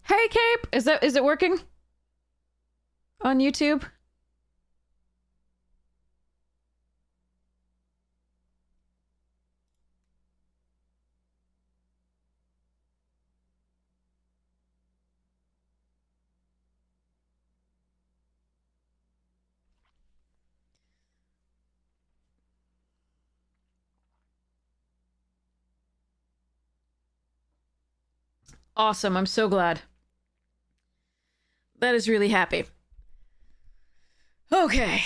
Hey, Cape! Is it working? On YouTube? Awesome, I'm so glad. That is really happy. Okay.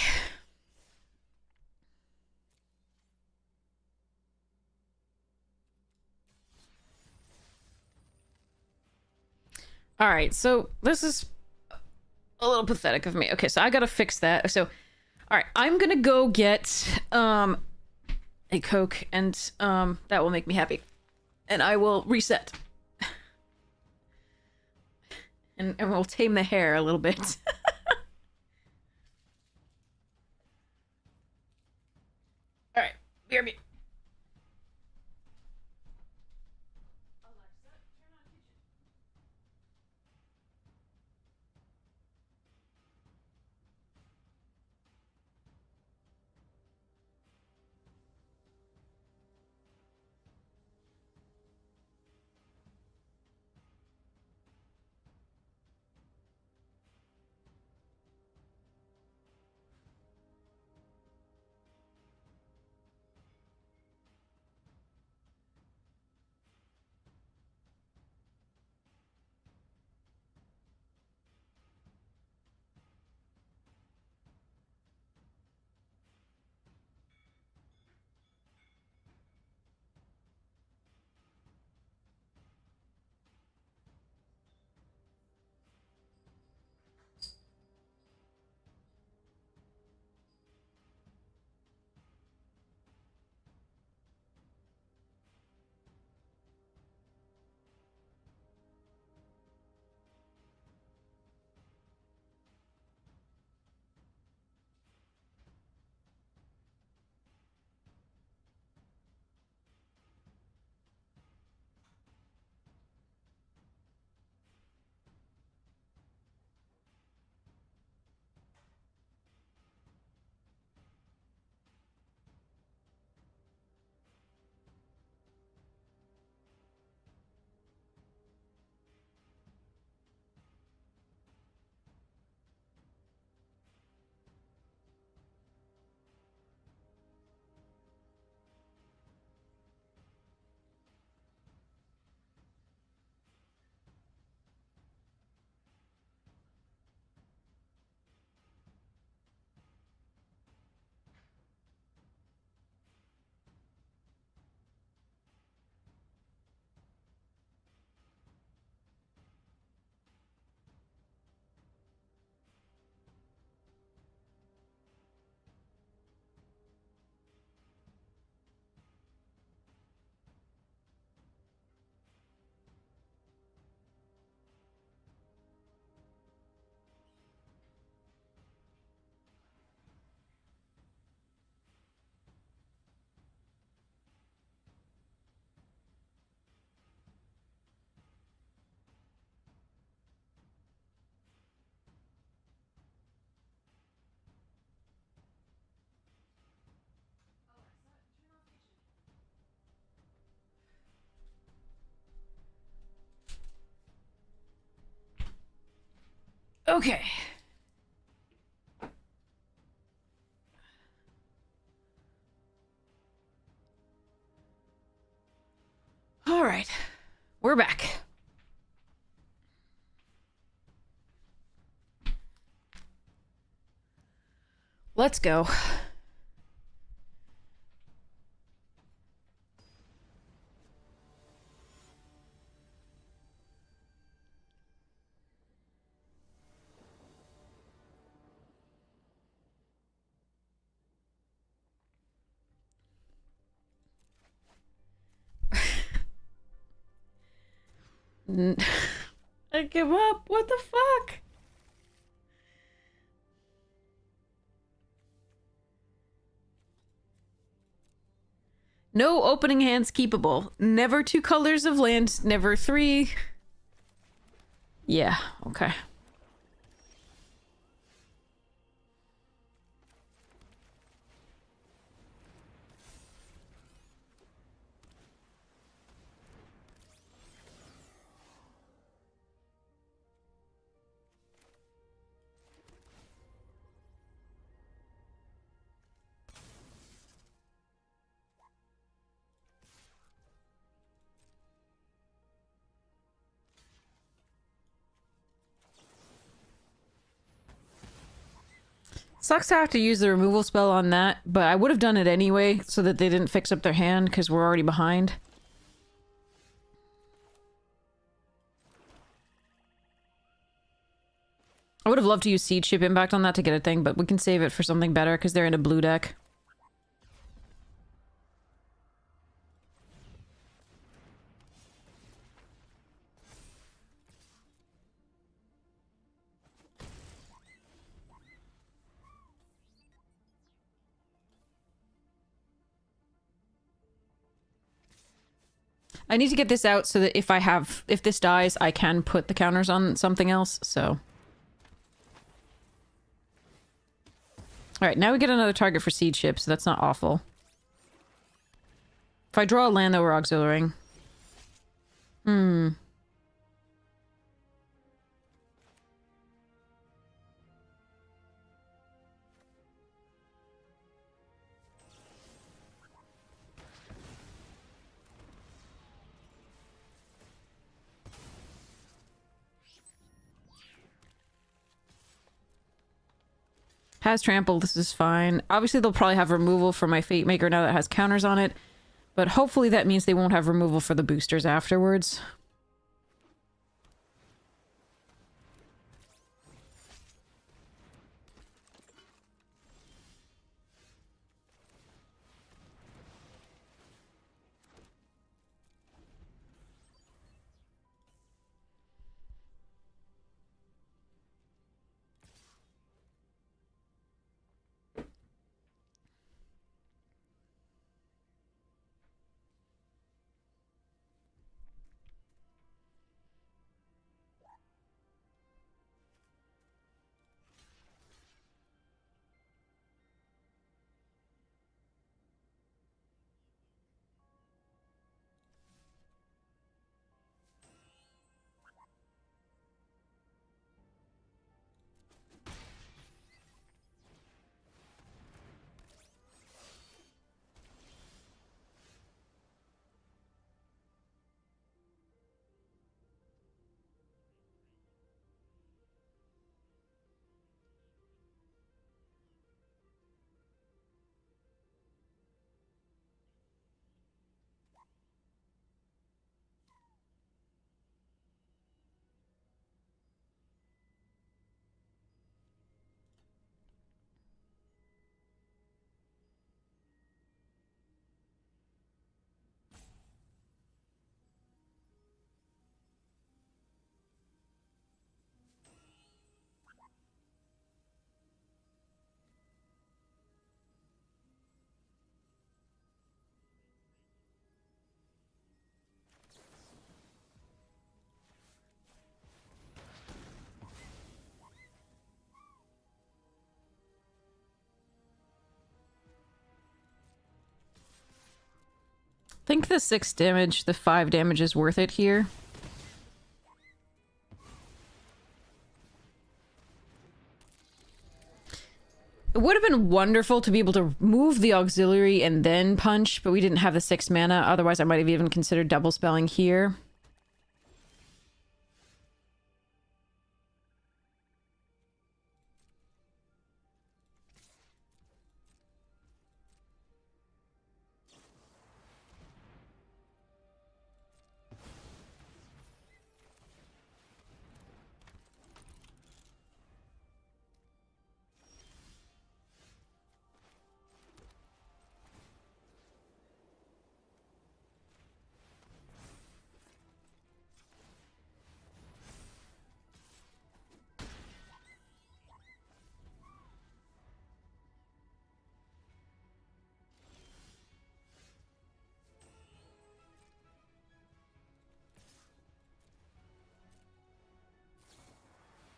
Alright, so this is a little pathetic of me. Okay, so I gotta fix that. So, alright, I'm gonna go get, a Coke, and, that will make me happy. And I will reset. And we'll tame the hair a little bit. Alright, BRB. Okay. All right. We're back. Let's go. I give up. What the fuck? No opening hands keepable. Never two colors of land. Never three. Yeah, okay. Sucks to have to use the removal spell on that, but I would have done it anyway so that they didn't fix up their hand because we're already behind. I would have loved to use Seed Ship Impact on that to get a thing, but we can save it for something better because they're in a blue deck. I need to get this out so that if this dies, I can put the counters on something else, so. Alright, now we get another target for Seed Ship, so that's not awful. If I draw a land, though, we're auxiliaring. Has trample, this is fine. Obviously, they'll probably have removal for my Fate Maker now that it has counters on it. But hopefully that means they won't have removal for the boosters afterwards. I think the 6 damage, the 5 damage is worth it here. It would have been wonderful to be able to move the auxiliary and then punch, but we didn't have the 6 mana. Otherwise, I might have even considered double spelling here.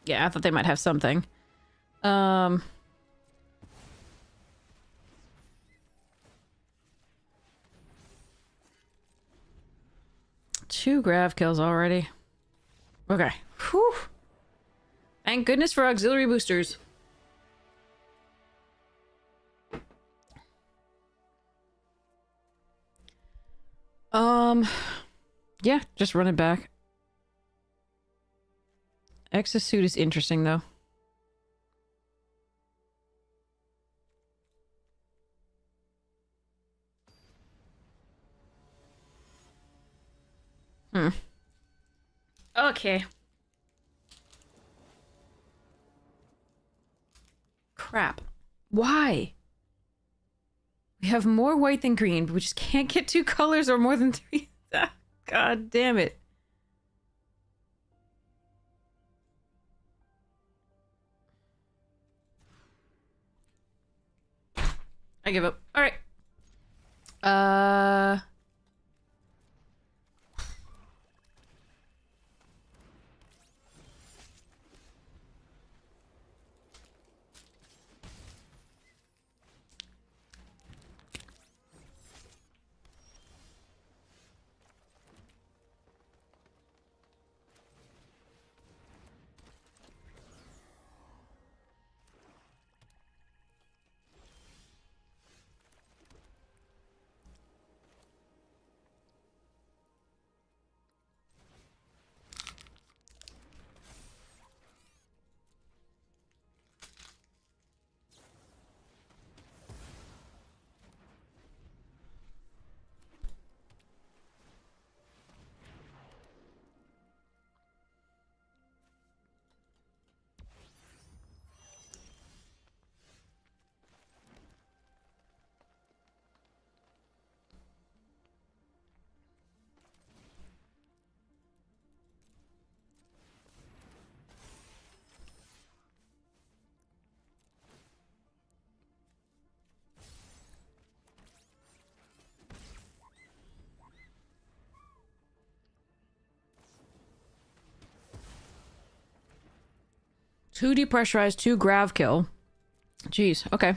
Yeah, I thought they might have something. Two grav kills already. Okay. Whew. Thank goodness for auxiliary boosters. Yeah, just run it back. Exosuit is interesting, though. Okay. Crap. Why? We have more white than green, but we just can't get two colors or more than three. God damn it. I give up. All right. Two depressurized, two grav kill. Jeez, okay.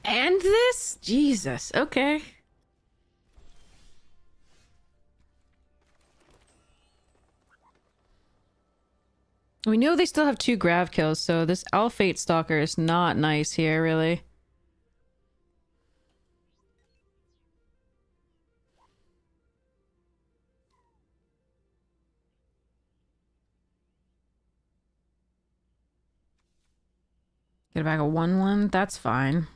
And this? Jesus, okay. We know they still have two grav kills, so this Alphate Stalker is not nice here, really. Get back a 1-1, that's fine.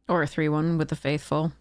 Or a 3-1 with the Faithful.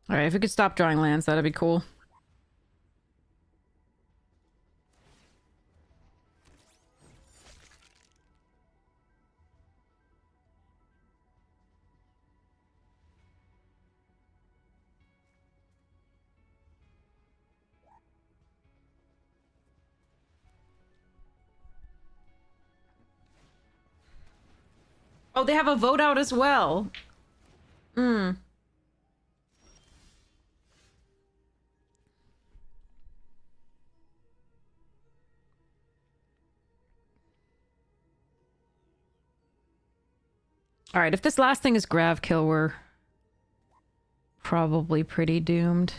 Alright, if we could stop drawing lands, that'd be cool. Oh, they have a vote out as well. Hmm. Alright, if this last thing is Grav Kill, we're probably pretty doomed.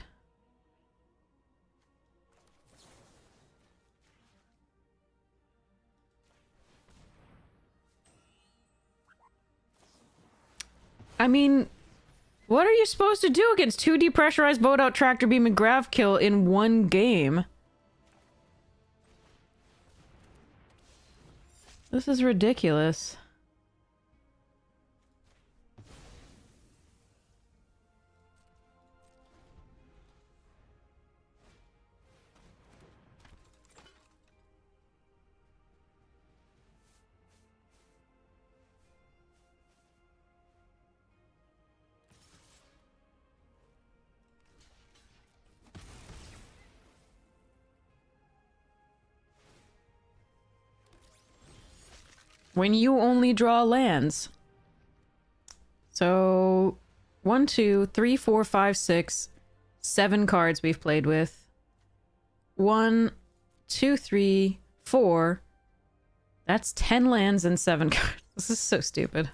I mean, what are you supposed to do against 2 depressurized vote out tractor beam and Grav Kill in one game? This is ridiculous. When you only draw lands. So 1, 2, 3, 4, 5, 6, 7 cards we've played with. 1, 2, 3, 4. That's 10 lands and 7 cards. This is so stupid.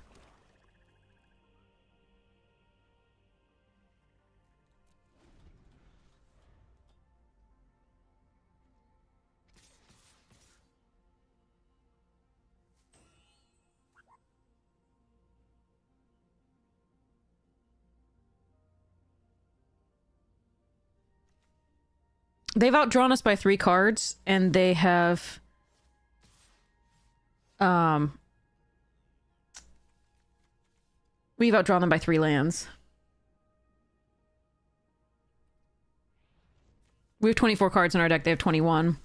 They've outdrawn us by 3 cards, and they have... We've outdrawn them by 3 lands. We have 24 cards in our deck, they have 21.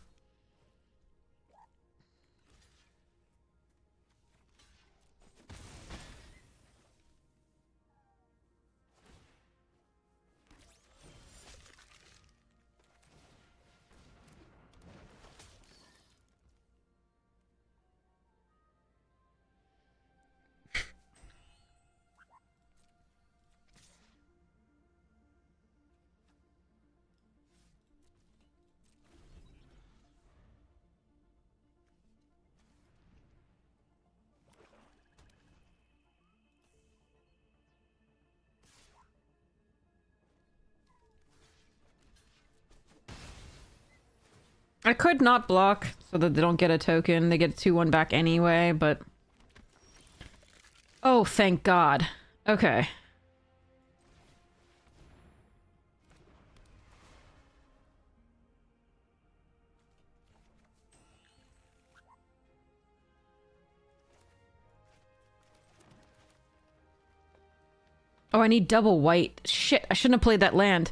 I could not block so that they don't get a token. They get 2-1 back anyway, but... Oh, thank God. Okay. Oh, I need double white. Shit, I shouldn't have played that land.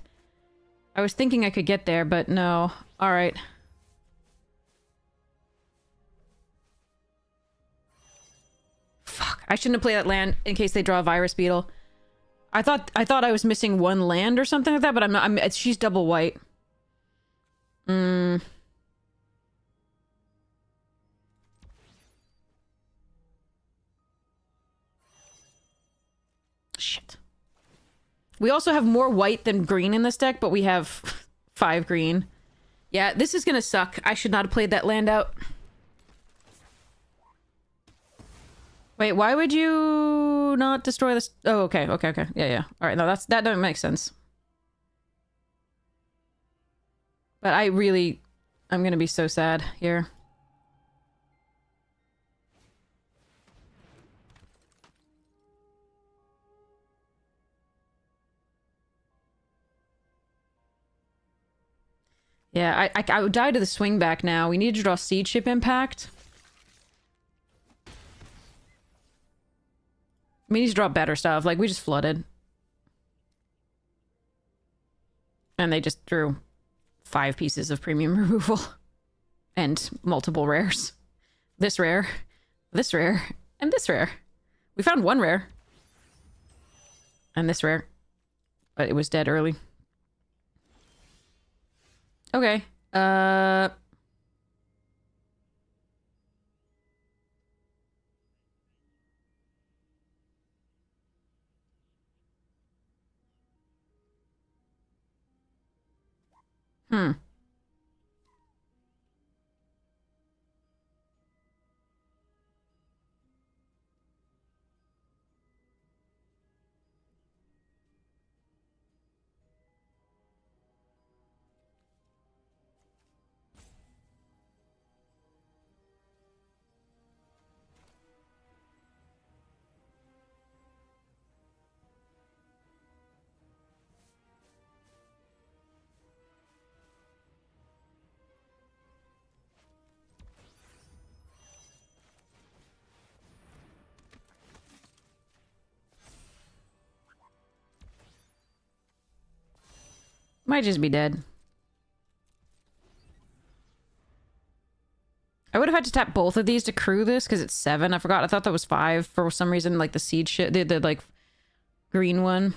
I was thinking I could get there, but no. Alright. Fuck, I shouldn't have played that land in case they draw a virus beetle. I thought I was missing 1 land or something like that, but I'm not. She's double white. Shit. We also have more white than green in this deck, but we have 5 green. Yeah, this is gonna suck. I should not have played that land out. Wait, why would you not destroy this? Oh, okay. Yeah. Alright, no, that doesn't make sense. But I'm gonna be so sad here. Yeah, I would die to the swing back now. We need to draw Seed Ship Impact. We need to draw better stuff. Like, we just flooded. And they just drew 5 pieces of premium removal. And multiple rares. This rare, and this rare. We found 1 rare. And this rare. But it was dead early. Okay. Might just be dead. I would have had to tap both of these to crew this because it's 7. I forgot. I thought that was 5 for some reason. Like the seed shit, the like green one.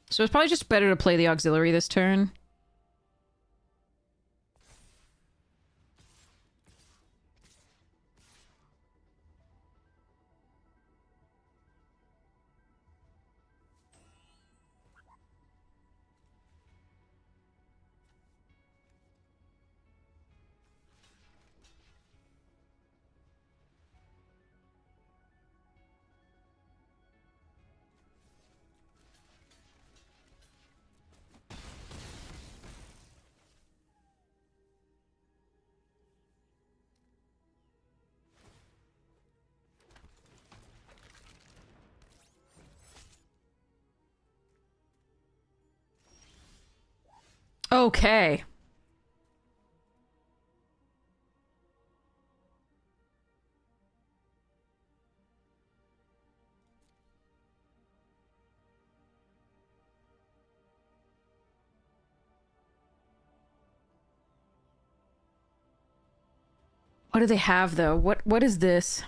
So it's probably just better to play the auxiliary this turn. Okay. What do they have though? What is this?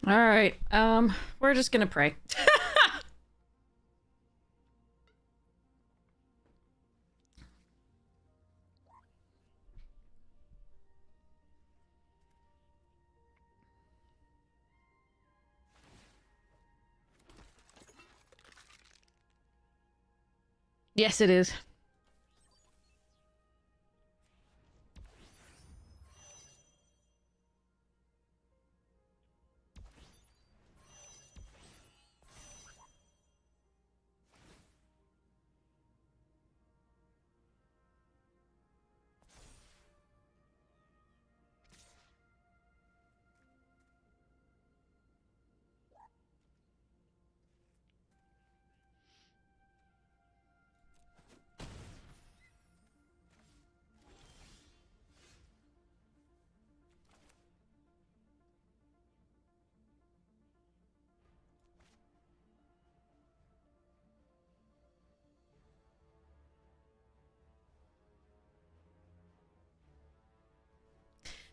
All right. We're just gonna pray. Yes, it is.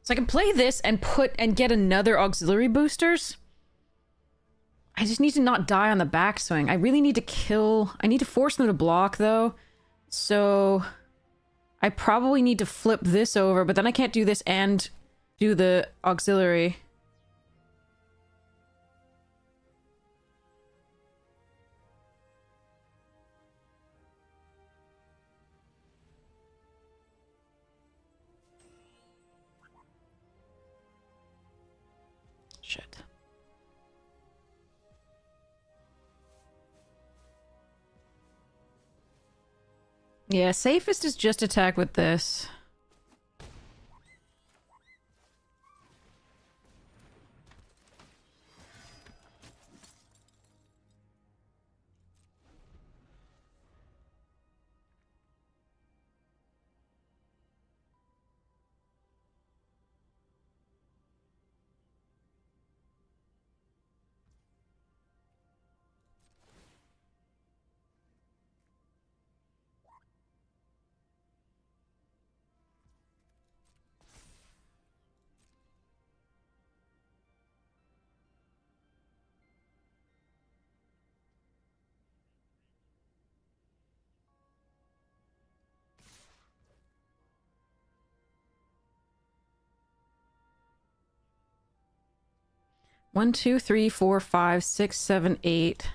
So I can play this and get another auxiliary boosters. I just need to not die on the backswing. I really need to kill... I need to force them to block, though. So... I probably need to flip this over, but then I can't do this and do the auxiliary. Shit. Yeah, safest is just attack with this. One, two, three, four, five, six, seven, eight.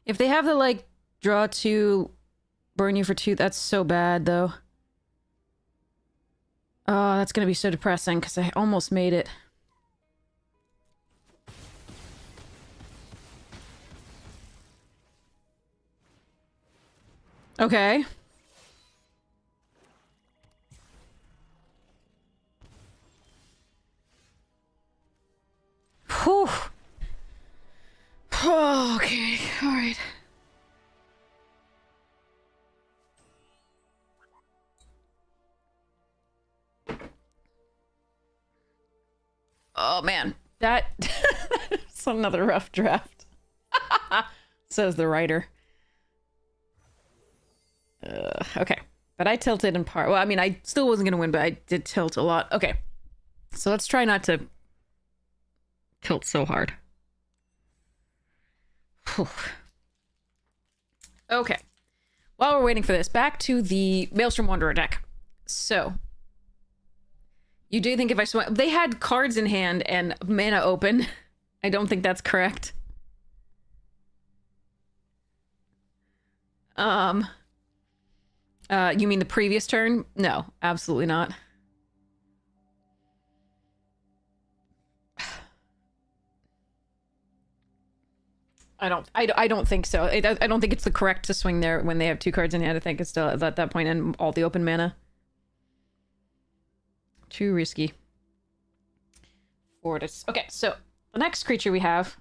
If they have the, like, draw two, burn you for two, that's so bad, though. Oh, that's gonna be so depressing, because I almost made it. Okay. Whew. Oh, okay, alright. Oh man, that's another rough draft. Says the writer. Okay, but I tilted in part. Well, I mean, I still wasn't gonna win, but I did tilt a lot. Okay, so let's try not to tilt so hard. Whew. Okay, while we're waiting for this, back to the Maelstrom Wanderer deck. So, you do think if I swing... They had cards in hand and mana open. I don't think that's correct. You mean the previous turn? No, absolutely not. I don't think so. I don't think it's the correct to swing there when they have two cards in hand. I think it's still at that point and all the open mana. Too risky. Fortis. Okay, so the next creature we have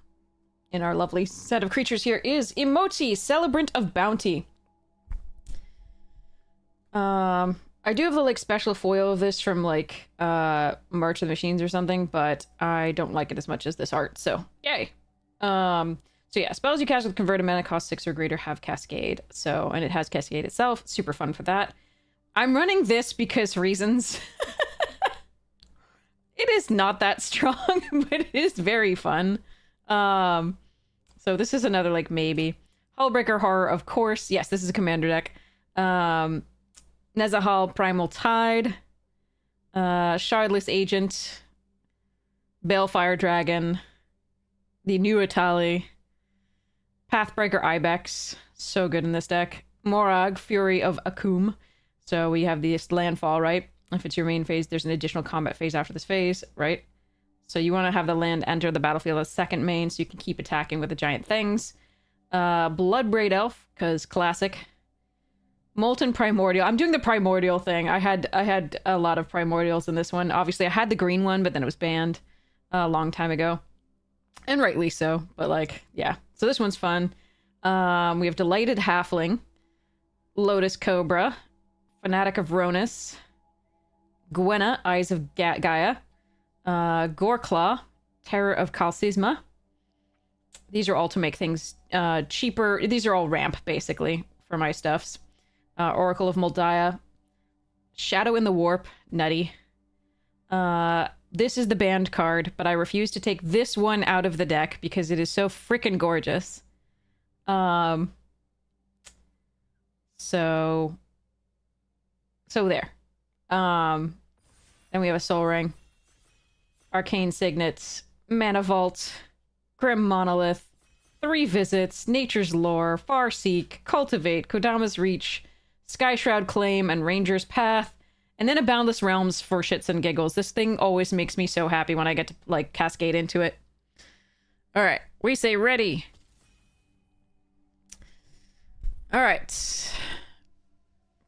in our lovely set of creatures here is Emoti, Celebrant of Bounty. I do have the, like, special foil of this from, like, March of the Machines or something, but I don't like it as much as this art, so yay. So yeah, spells you cast with converted mana cost 6 or greater have Cascade. So, and it has Cascade itself. Super fun for that. I'm running this because reasons. It is not that strong, but it is very fun. So this is another, like, maybe. Hullbreaker Horror, of course. Yes, this is a commander deck. Nezahal Primal Tide. Shardless Agent. Balefire Dragon. The new Atali. Pathbreaker Ibex. So good in this deck. Morag, Fury of Akum. So we have this landfall, right? If it's your main phase, there's an additional combat phase after this phase, right? So you want to have the land enter the battlefield as second main so you can keep attacking with the giant things. Bloodbraid Elf, because classic. Molten Primordial. I'm doing the Primordial thing. I had a lot of Primordials in this one. Obviously, I had the green one, but then it was banned a long time ago. And rightly so, but like, yeah. So this one's fun. We have Delighted Halfling, Lotus Cobra, Fanatic of Ronus, Gwenna, Eyes of Gaia, Goreclaw, Terror of Kalsisma. These are all to make things cheaper. These are all ramp, basically, for my stuffs. Oracle of Moldiah, Shadow in the Warp, nutty. This is the banned card, but I refuse to take this one out of the deck because it is so freaking gorgeous. So there. Then we have a Soul Ring, Arcane Signets, Mana Vault, Grim Monolith, 3 Visits, Nature's Lore, Farseek, Cultivate, Kodama's Reach, Skyshroud Claim, and Ranger's Path, and then a Boundless Realms for shits and giggles. This thing always makes me so happy when I get to, like, cascade into it. Alright, we say ready. Alright.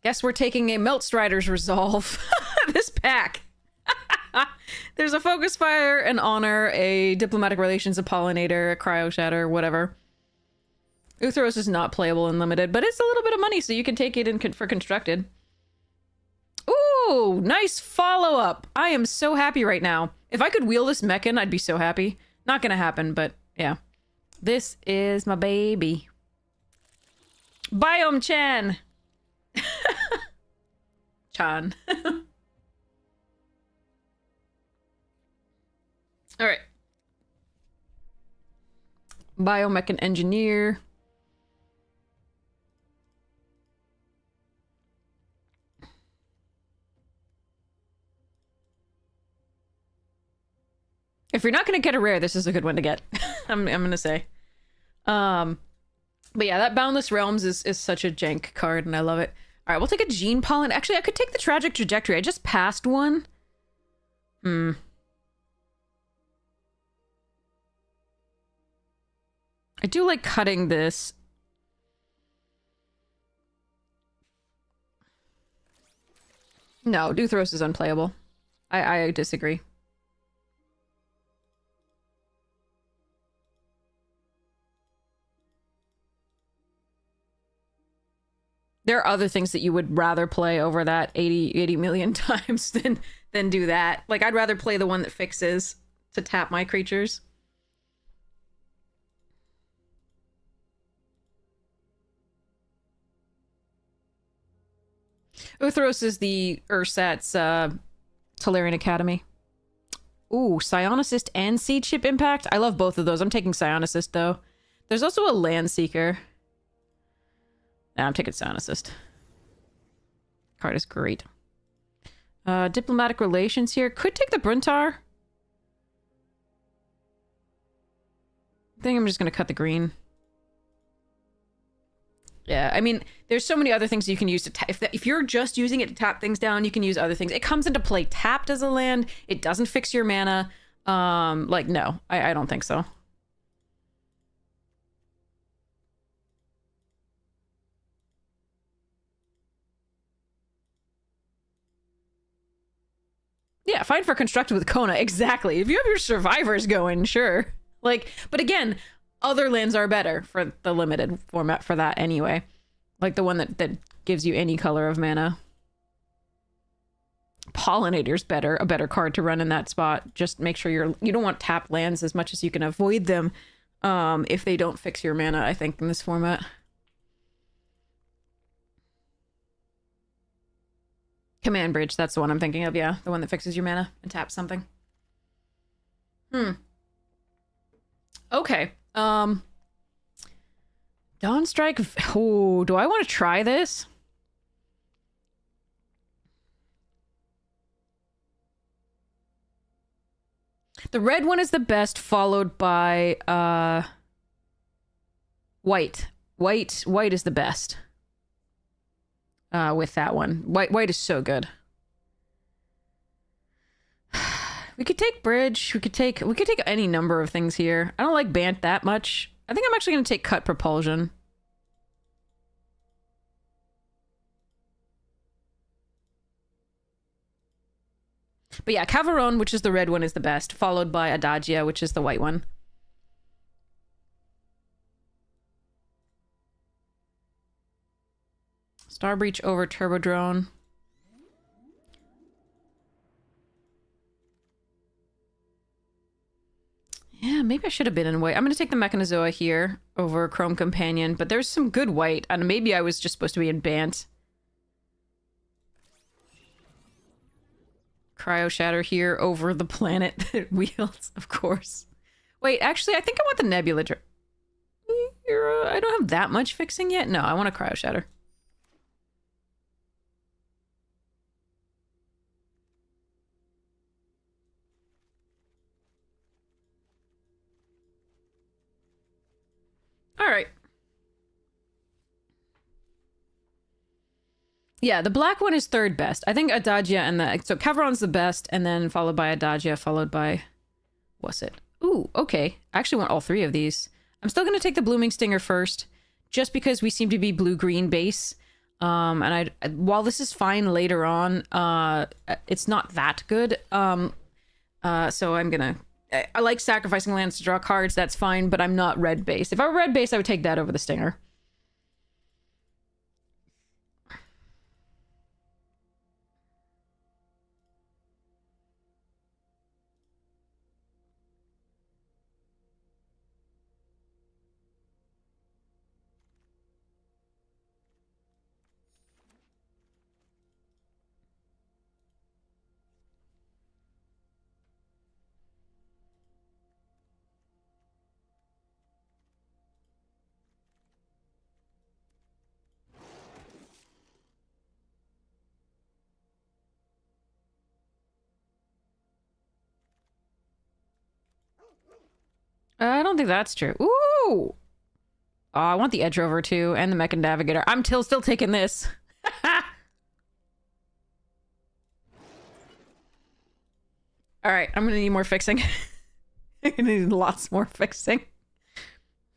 Guess we're taking a Meltstrider's Resolve. This pack. There's a Focus Fire, an Honor, a Diplomatic Relations, a Pollinator, a Cryo Shatter, whatever. Uthros is not playable in Limited, but it's a little bit of money, so you can take it in for Constructed. Ooh, nice follow-up. I am so happy right now. If I could wheel this Mechan, I'd be so happy. Not gonna happen, but yeah. This is my baby. Biome Chan! Chan. Alright. Biomechan Engineer. If you're not going to get a rare, this is a good one to get. I'm going to say. But yeah, that Boundless Realms is such a jank card, and I love it. All right, we'll take a Gene Pollen. Actually, I could take the Tragic Trajectory. I just passed one. I do like cutting this. No, Duthros is unplayable. I disagree. There are other things that you would rather play over that 80 million times than do that. Like, I'd rather play the one that fixes to tap my creatures. Uthros is the Ursat's Tolarian Academy. Ooh, Psionicist and Seed Ship Impact. I love both of those. I'm taking Psionicist, though. There's also a Land Seeker. Nah, I'm taking Psionicist. Card is great. Diplomatic Relations here. Could take the Bruntar. I think I'm just going to cut the green. Yeah, I mean, there's so many other things you can use to if you're just using it to tap things down, you can use other things. It comes into play tapped as a land. It doesn't fix your mana. Like, no, I don't think so. Yeah, fine for Constructed with Kona. Exactly. If you have your Survivors going, sure. Like, but again, other lands are better for the limited format for that anyway. Like the one that gives you any color of mana. Pollinator's better, a better card to run in that spot. Just make sure you don't want tapped lands as much as you can avoid them if they don't fix your mana, I think, in this format. Command Bridge, that's the one I'm thinking of, yeah. The one that fixes your mana and taps something. Okay. Dawn Strike. Oh, do I want to try this? The red one is the best, followed by white. White is the best. With that one. White is so good. We could take Bridge. We could take any number of things here. I don't like Bant that much. I think I'm actually going to take Cut Propulsion. But yeah, Caveron, which is the red one, is the best, followed by Adagia, which is the white one. Star Breach over Turbo Drone. Yeah, maybe I should have been in white. I'm going to take the Mechanozoa here over Chrome Companion, but there's some good white, and maybe I was just supposed to be in Bant. Cryo Shatter here over the planet that wields, of course. Wait, actually, I think I want the Nebula. I don't have that much fixing yet. No, I want a Cryo Shatter. All right. Yeah, the black one is third best. I think Adagia and so Cavron's the best, and then followed by Adagia, followed by... What's it? Ooh, okay. I actually want all three of these. I'm still going to take the Blooming Stinger first, just because we seem to be blue-green base. And while this is fine later on, it's not that good. So I'm gonna... I like sacrificing lands to draw cards, that's fine, but I'm not red base. If I were red base, I would take that over the Stinger. I don't think that's true. Ooh! Oh, I want the Edge Rover too, and the Mech and Navigator. I'm still taking this. Alright, I'm gonna need more fixing. I'm gonna need lots more fixing.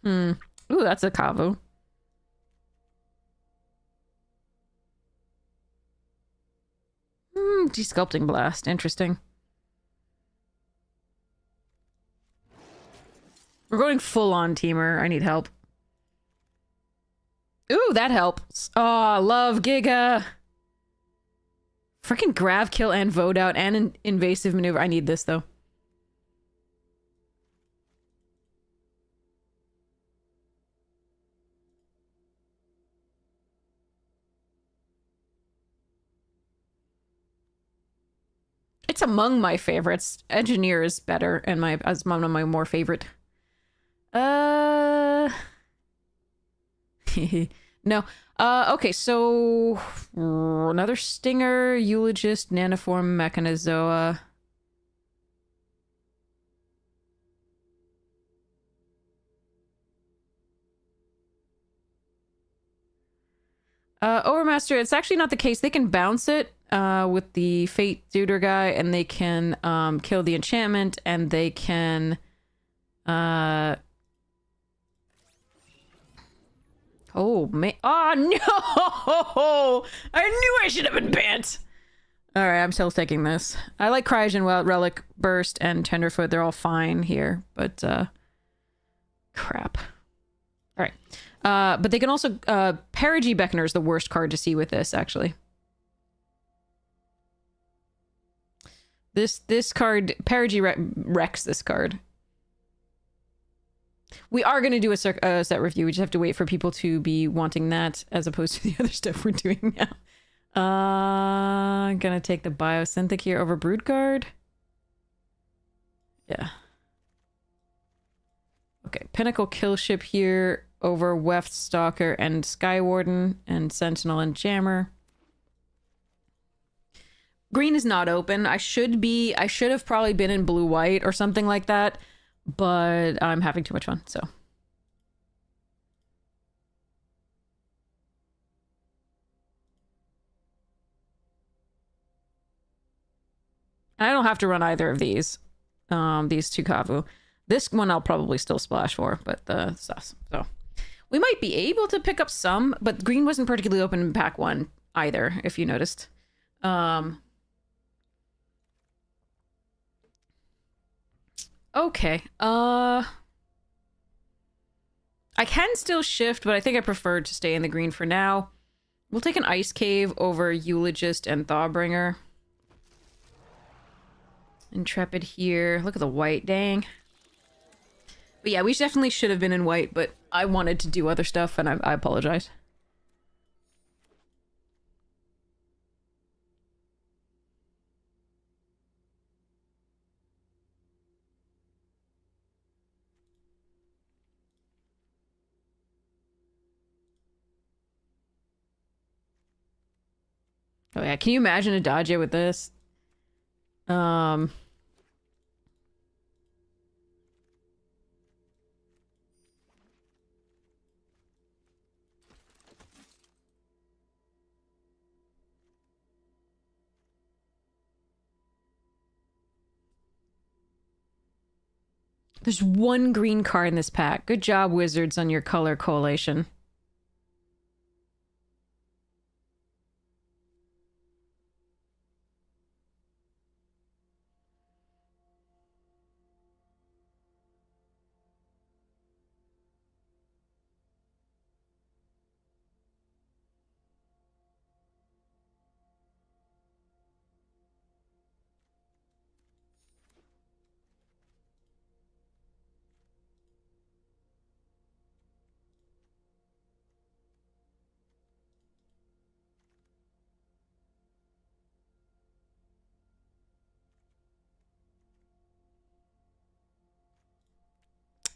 Ooh, that's a Kavu. Desculpting Blast. Interesting. We're going full-on Teamer. I need help. Ooh, that helps. Oh, love Giga. Freaking Grav Kill and Vote Out and an Invasive Maneuver. I need this, though. It's among my favorites. Engineer is better and as one of my more favorite. No. Okay, so another Stinger, Eulogist, Nanoform, Mechanozoa. Overmaster, it's actually not the case. They can bounce it with the Fate Deuter guy, and they can kill the enchantment, and they can oh man. Oh no! I knew I should have been banned. Alright, I'm still taking this. I like Cryogen, Relic, Burst, and Tenderfoot. They're all fine here, but crap. Alright. But they can also Perigee Beckoner is the worst card to see with this, actually. This card, Perigee wrecks this card. We are going to do a set review. We just have to wait for people to be wanting that as opposed to the other stuff we're doing now. I'm going to take the Biosynthic here over Broodguard. Yeah. Okay, Pinnacle Killship here over Weft Stalker and Skywarden and Sentinel and Jammer. Green is not open. I should have probably been in blue-white or something like that, but I'm having too much fun, so. I don't have to run either of these two Kavu. This one I'll probably still splash for, but the stuff. So we might be able to pick up some, but green wasn't particularly open in pack 1 either, if you noticed. Okay. I can still shift, but I think I prefer to stay in the green for now. We'll take an Ice Cave over Eulogist and Thawbringer. Intrepid here. Look at the white, dang. But yeah, we definitely should have been in white, but I wanted to do other stuff, and I apologize. Oh yeah, can you imagine a dodge with this? There's one green card in this pack. Good job, Wizards, on your color collation.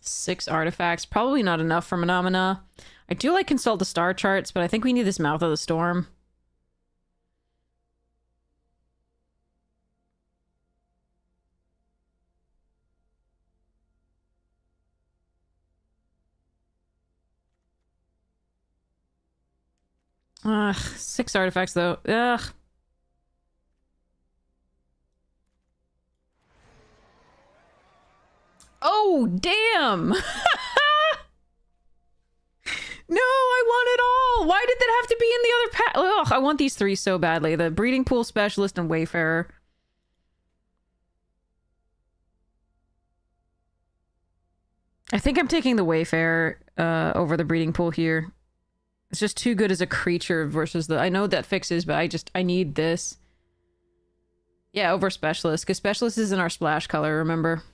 Six artifacts. Probably not enough for Phenomena. I do like Consult the Star Charts, but I think we need this Mouth of the Storm. Ugh, 6 artifacts though. Ugh. Oh, damn! No, I want it all! Why did that have to be in the other pack? Ugh, I want these 3 so badly. The Breeding Pool Specialist and Wayfarer. I think I'm taking the Wayfarer over the Breeding Pool here. It's just too good as a creature versus the... I know that fixes, but I need this. Yeah, over Specialist, because Specialist is in our splash color, remember?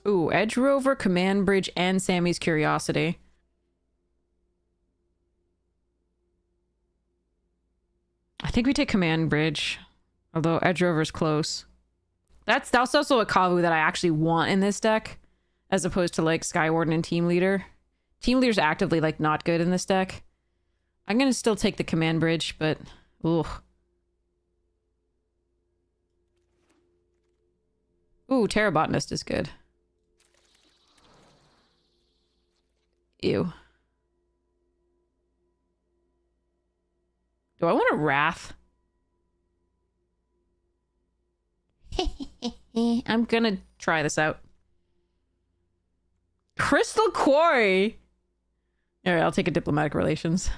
Ooh, Edge Rover, Command Bridge, and Sammy's Curiosity. I think we take Command Bridge, although Edge Rover's close. That's also a Kavu that I actually want in this deck, as opposed to, like, Skywarden and Team Leader. Team Leader's actively, like, not good in this deck. I'm gonna still take the Command Bridge, but... Ugh. Ooh, Terra Botanist is good. Ew. Do I want a Wrath? I'm gonna try this out. Crystal Quarry! Alright, I'll take a Diplomatic Relations.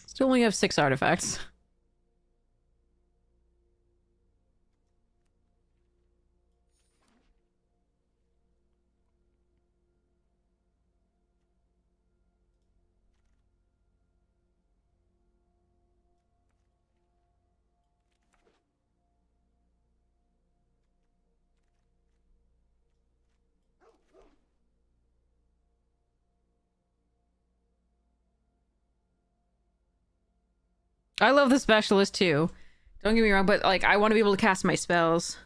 Still only have 6 artifacts. I love the Specialist too. Don't get me wrong, but like I want to be able to cast my spells.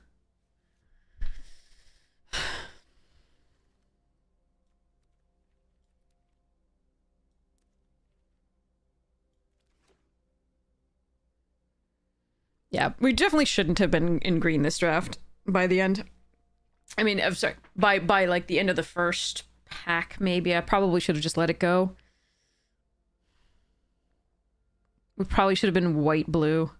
Yeah, we definitely shouldn't have been in green this draft by the end. I mean, I'm sorry, by like the end of the first pack, maybe. I probably should have just let it go. We probably should have been white-blue.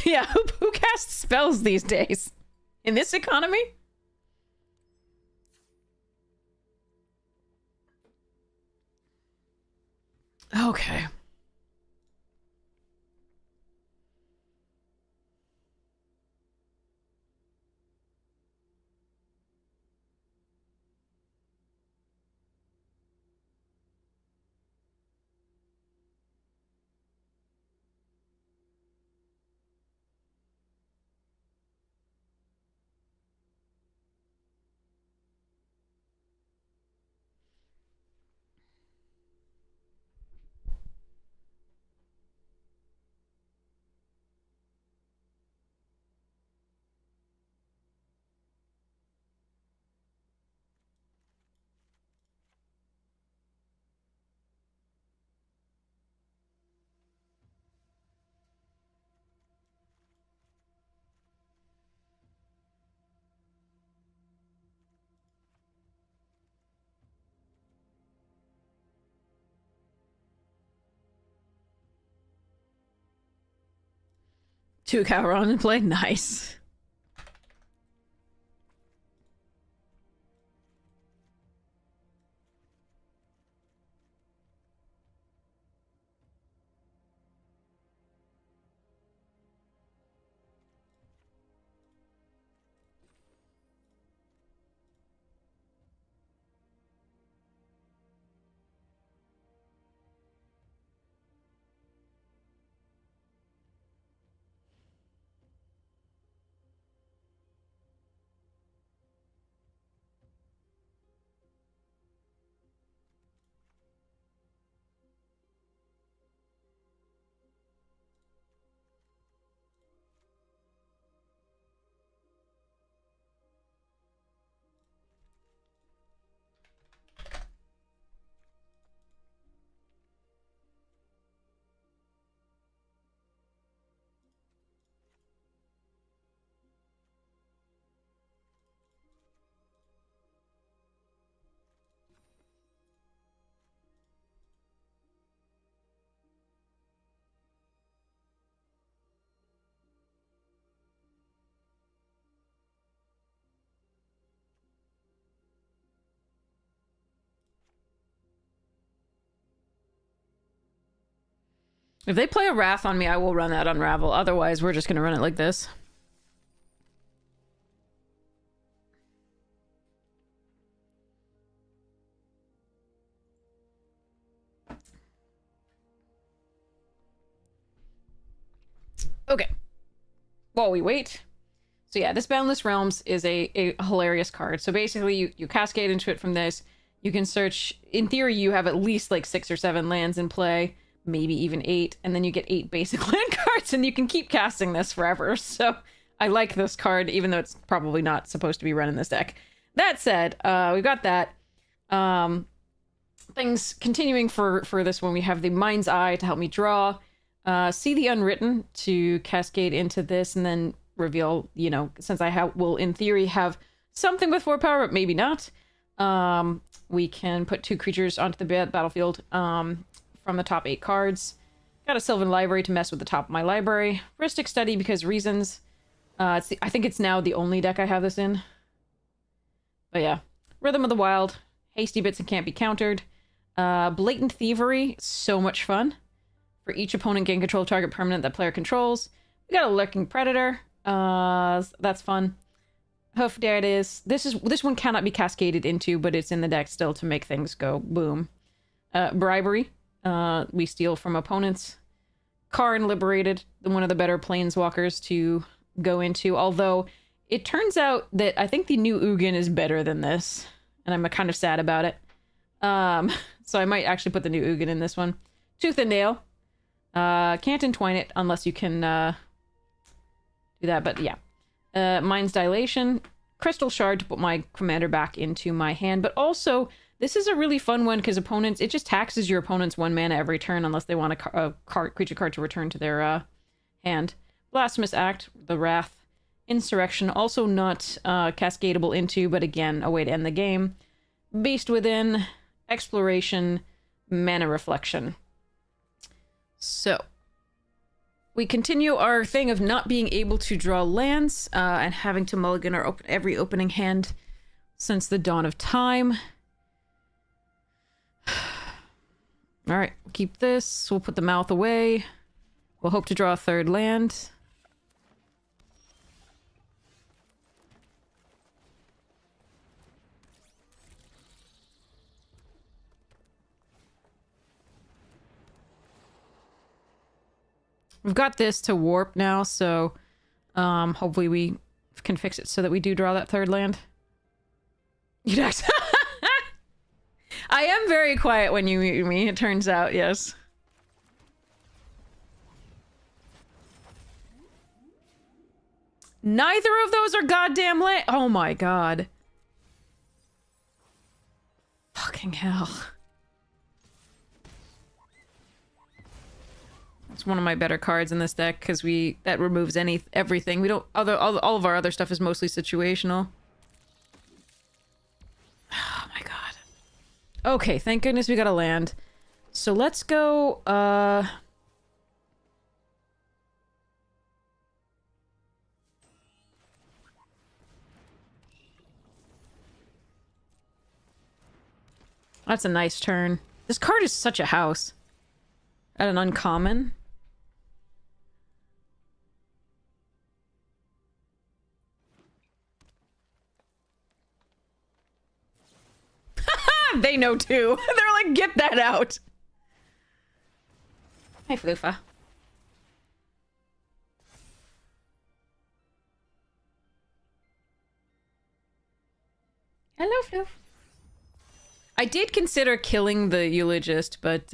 Yeah, who casts spells these days? In this economy? Okay. Two Cowron and play? Nice. If they play a Wrath on me, I will run that Unravel. Otherwise, we're just gonna run it like this. Okay. While we wait. So yeah, this Boundless Realms is a hilarious card. So basically, you cascade into it from this. You can search... In theory, you have at least like 6 or 7 lands in play. Maybe even 8, and then you get 8 basic land cards, and you can keep casting this forever. So I like this card, even though it's probably not supposed to be run in this deck. That said, we've got that. Things continuing for this one, we have the Mind's Eye to help me draw. See the Unwritten to cascade into this, and then reveal, you know, since I will in theory have something with 4 power, but maybe not. We can put 2 creatures onto the battlefield. From the top 8 cards. Got a Sylvan Library to mess with the top of my library. Rhystic Study because reasons. I think it's now the only deck I have this in. But yeah. Rhythm of the Wild. Hasty Bits and Can't Be Countered. Blatant Thievery. So much fun. For each opponent, gain control of target permanent that player controls. We got a Lurking Predator. That's fun. Hoof, there it is. This one cannot be cascaded into, but it's in the deck still to make things go boom. Bribery. We steal from opponents. Karn Liberated, one of the better planeswalkers to go into. Although, it turns out that I think the new Ugin is better than this. And I'm kind of sad about it. So I might actually put the new Ugin in this one. Tooth and Nail. Can't entwine it unless you can do that, but yeah. Mind's Dilation. Crystal Shard to put my commander back into my hand, but also... This is a really fun one because opponents... It just taxes your opponent's 1 mana every turn unless they want a creature card to return to their hand. Blasphemous Act, the Wrath. Insurrection, also not cascadable into, but again, a way to end the game. Beast Within, Exploration, Mana Reflection. So, we continue our thing of not being able to draw lands and having to mulligan our every opening hand since the dawn of time. All right, keep this. We'll put the mouth away. We'll hope to draw a third land. We've got this to warp now, so hopefully we can fix it so that we do draw that third land. I am very quiet when you mute me, it turns out, yes. Neither of those are goddamn land. Oh my god. Fucking hell. It's one of my better cards in this deck because that removes everything. We don't all of our other stuff is mostly situational. Oh my god. Okay, thank goodness we got a land. So let's go that's a nice turn. This card is such a house. At an uncommon. They know too. They're like, get that out. Hi, Floofa. Hello, Floof. I did consider killing the Eulogist, but,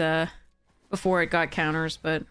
before it got counters, but...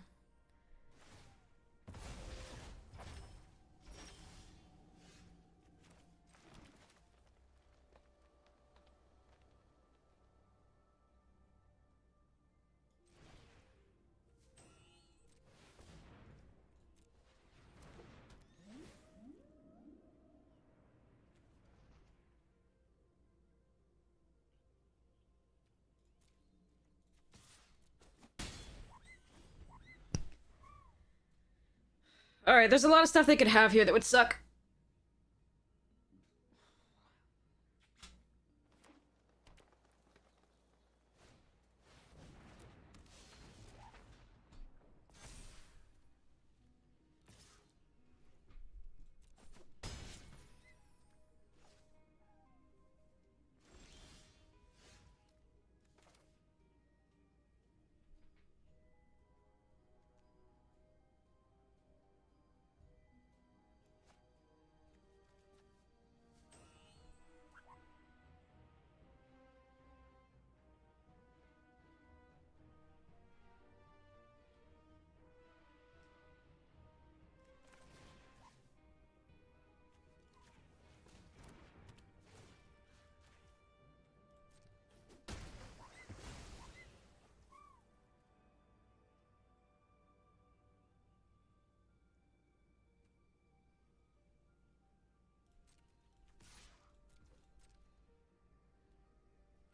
Alright, there's a lot of stuff they could have here that would suck.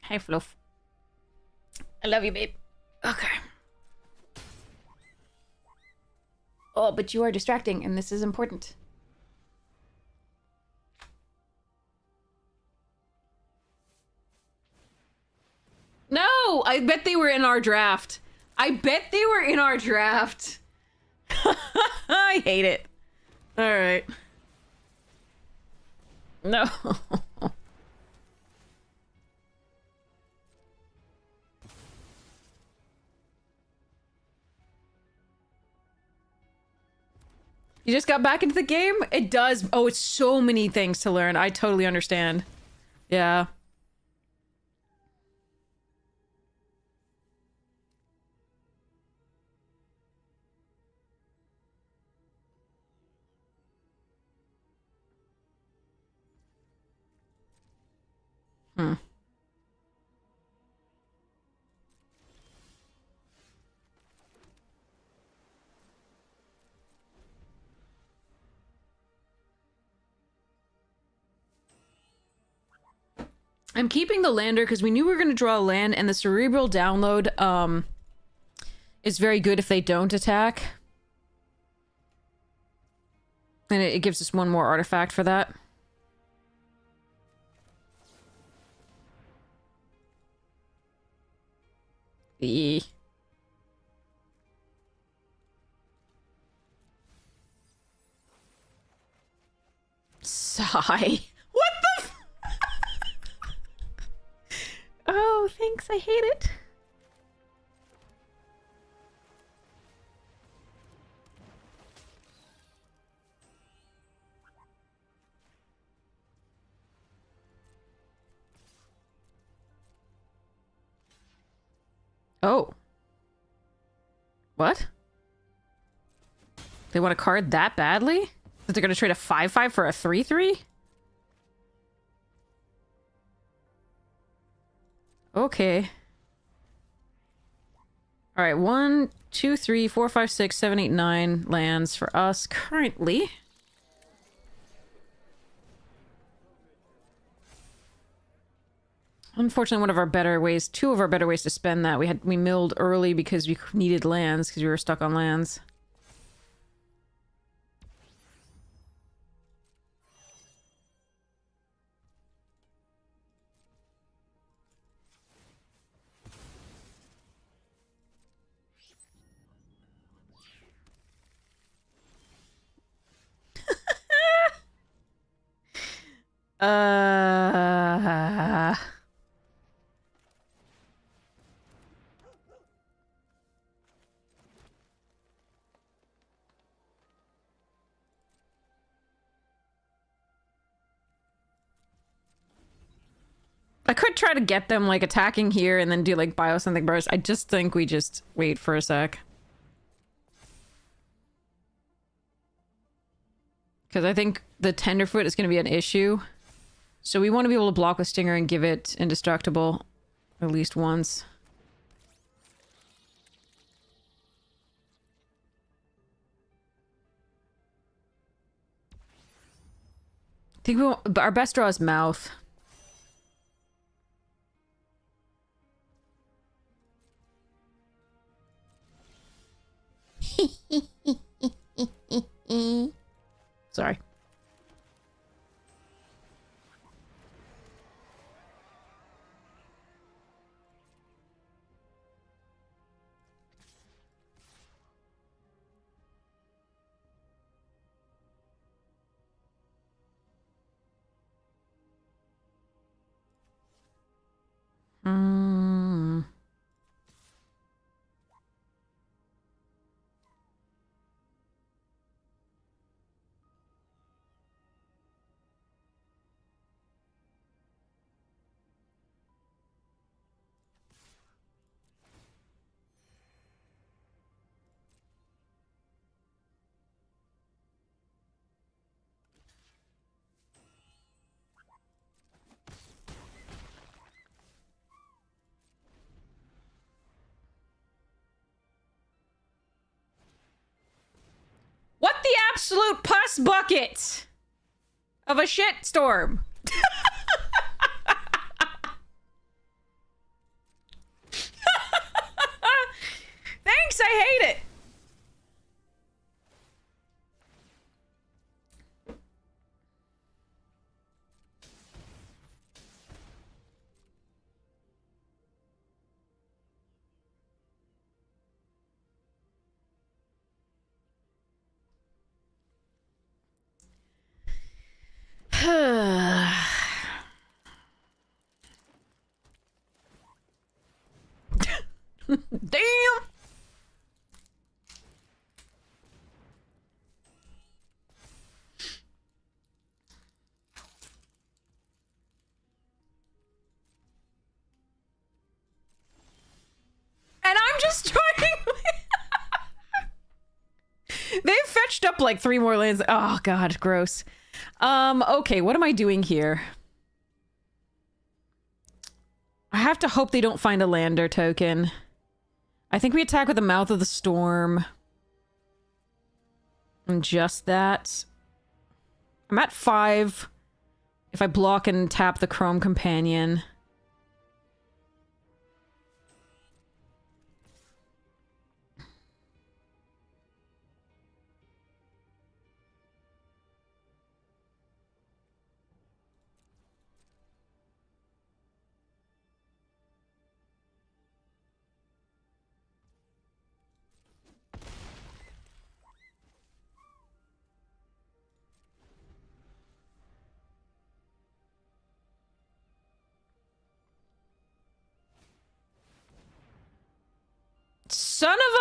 Hey, Fluff. I love you, babe. Okay. Oh, but you are distracting, and this is important. No! I bet they were in our draft. I bet they were in our draft. I hate it. Alright. No. You just got back into the game? It does. Oh, it's so many things to learn. I totally understand. Yeah. Hmm. I'm keeping the lander because we knew we were going to draw a land, and the cerebral download is very good if they don't attack. And it gives us one more artifact for that. E. Sigh. What the f- Oh, thanks. I hate it. Oh. What? They want a card that badly? That they're gonna trade a 5/5 for a 3/3? Okay. Alright, 1, 2, 3, 4, 5, 6, 7, 8, 9 lands for us currently. Unfortunately, two of our better ways to spend that. We milled early because we needed lands, because we were stuck on lands. Uh... I could try to get them, like, attacking here and then do, like, Biosynthetic Burst. I just think we just wait for a sec. Because I think the Tenderfoot is going to be an issue. So we want to be able to block with Stinger and give it Indestructible at least once. I think our best draw is Mouth. Sorry. Mm. What the absolute pus bucket of a shitstorm? Thanks, I hate it. Damn. And I'm just trying. They've fetched up like 3 more lands. Oh god, gross. Okay, what am I doing here? I have to hope they don't find a lander token. I think we attack with the Mouth of the Storm. And just that. I'm at 5. If I block and tap the Chrome Companion.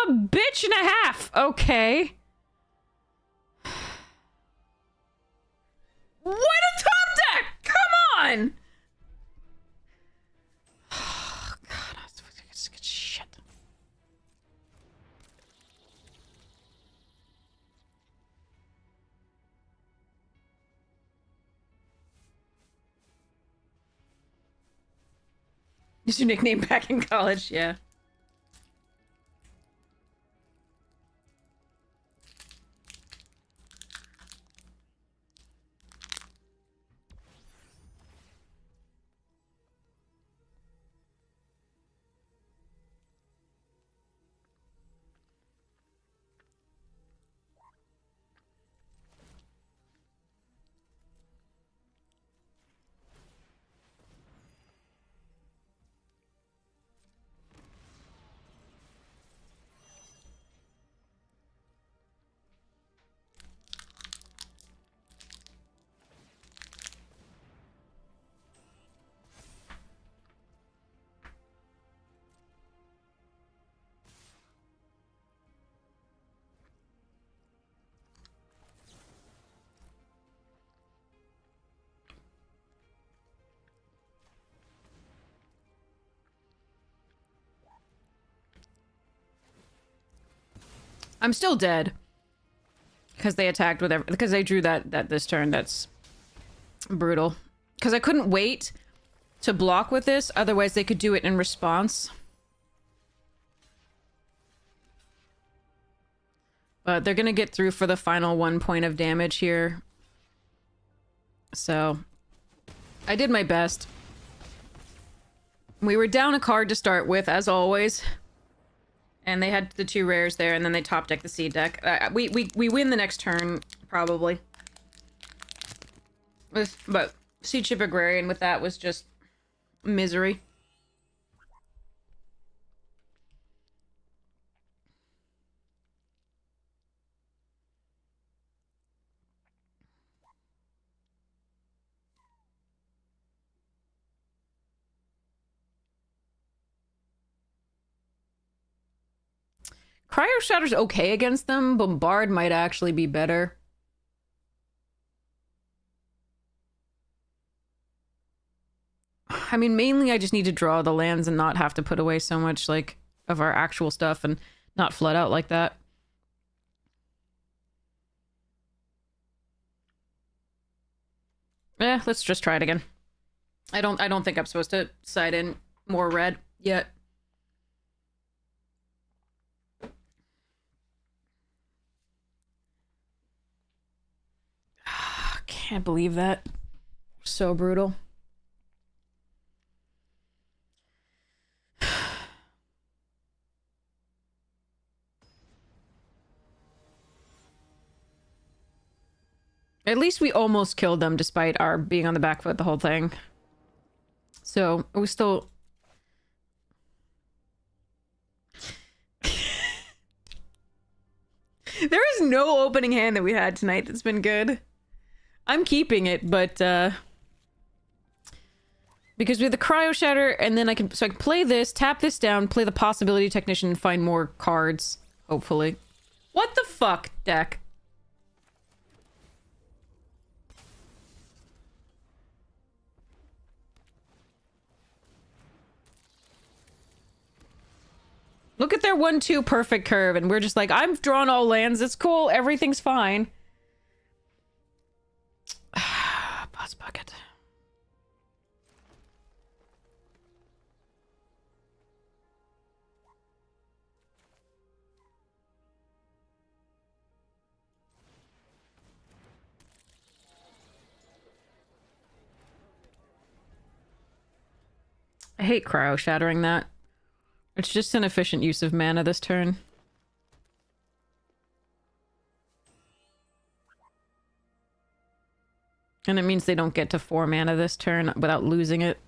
a bitch and a half. Okay. What a top deck! Come on! Oh, God, that's good shit. Is your nickname back in college? Yeah. I'm still dead. Because they attacked with because they drew that this turn. That's brutal. Because I couldn't wait to block with this, otherwise they could do it in response. But they're gonna get through for the final 1 point of damage here. So I did my best. We were down a card to start with, as always. And they had the 2 rares there, and then they top deck the seed deck. We win the next turn, probably. But Seed Ship Agrarian with that was just misery. Cryo Shatter's okay against them. Bombard might actually be better. I mean, mainly I just need to draw the lands and not have to put away so much, like, of our actual stuff and not flood out like that. Let's just try it again. I don't think I'm supposed to side in more red yet. Can't believe that. So brutal. At least we almost killed them despite our being on the back foot the whole thing. So, we still... There is no opening hand that we had tonight that's been good. I'm keeping it, but, because we have the Cryo Shatter, and then I can play this, tap this down, play the Possibility Technician, and find more cards, hopefully. What the fuck, deck? Look at their 1-2 perfect curve, and we're just like, I've drawn all lands, it's cool, everything's fine. Boss bucket. I hate cryo shattering that. It's just an efficient use of mana this turn. And it means they don't get to 4 mana this turn without losing it.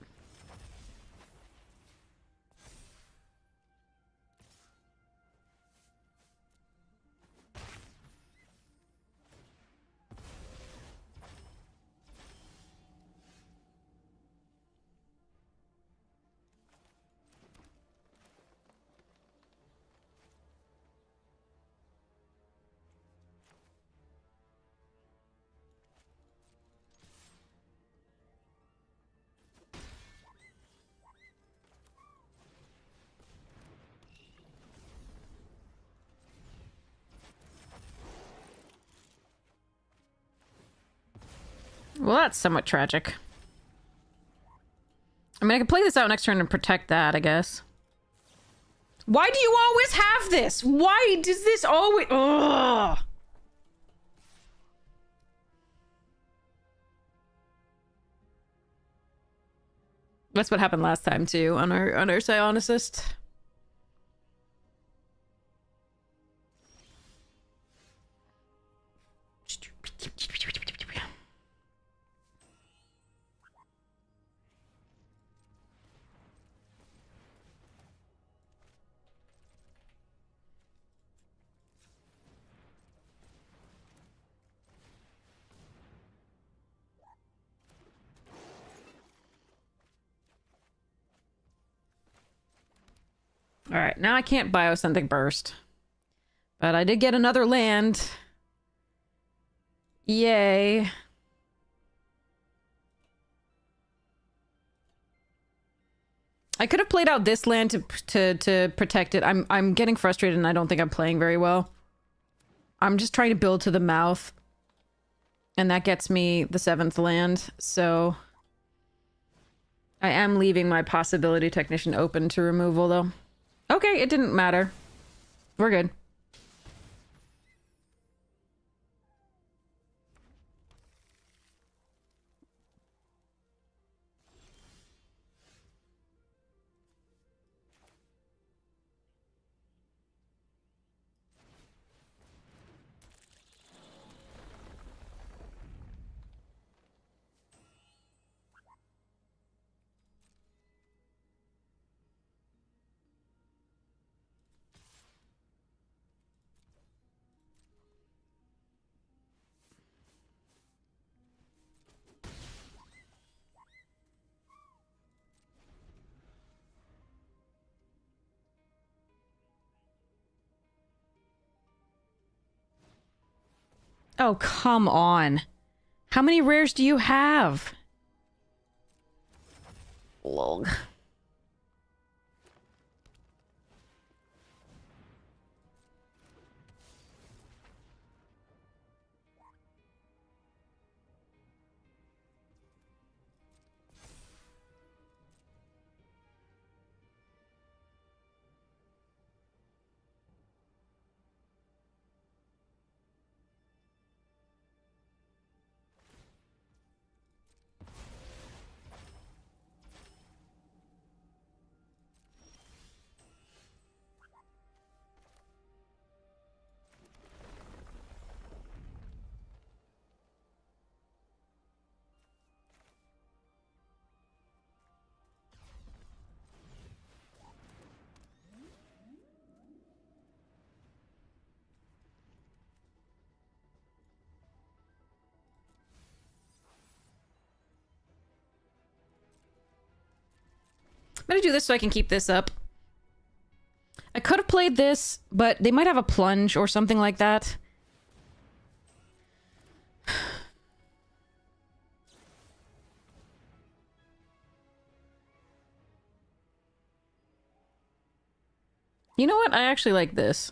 Well, that's somewhat tragic. I mean, I can play this out next turn and protect that, I guess. Why do you always have this? Why does this always... Ugh! That's what happened last time, too, on our Psionicist. Alright, now I can't Biosynthetic Burst. But I did get another land. Yay. I could have played out this land to protect it. I'm getting frustrated and I don't think I'm playing very well. I'm just trying to build to the mouth. And that gets me the 7th land, so... I am leaving my Possibility Technician open to removal, though. Okay, it didn't matter. We're good. Oh, come on. How many rares do you have? Log. I'm gonna do this so I can keep this up. I could have played this, but they might have a plunge or something like that. You know what? I actually like this.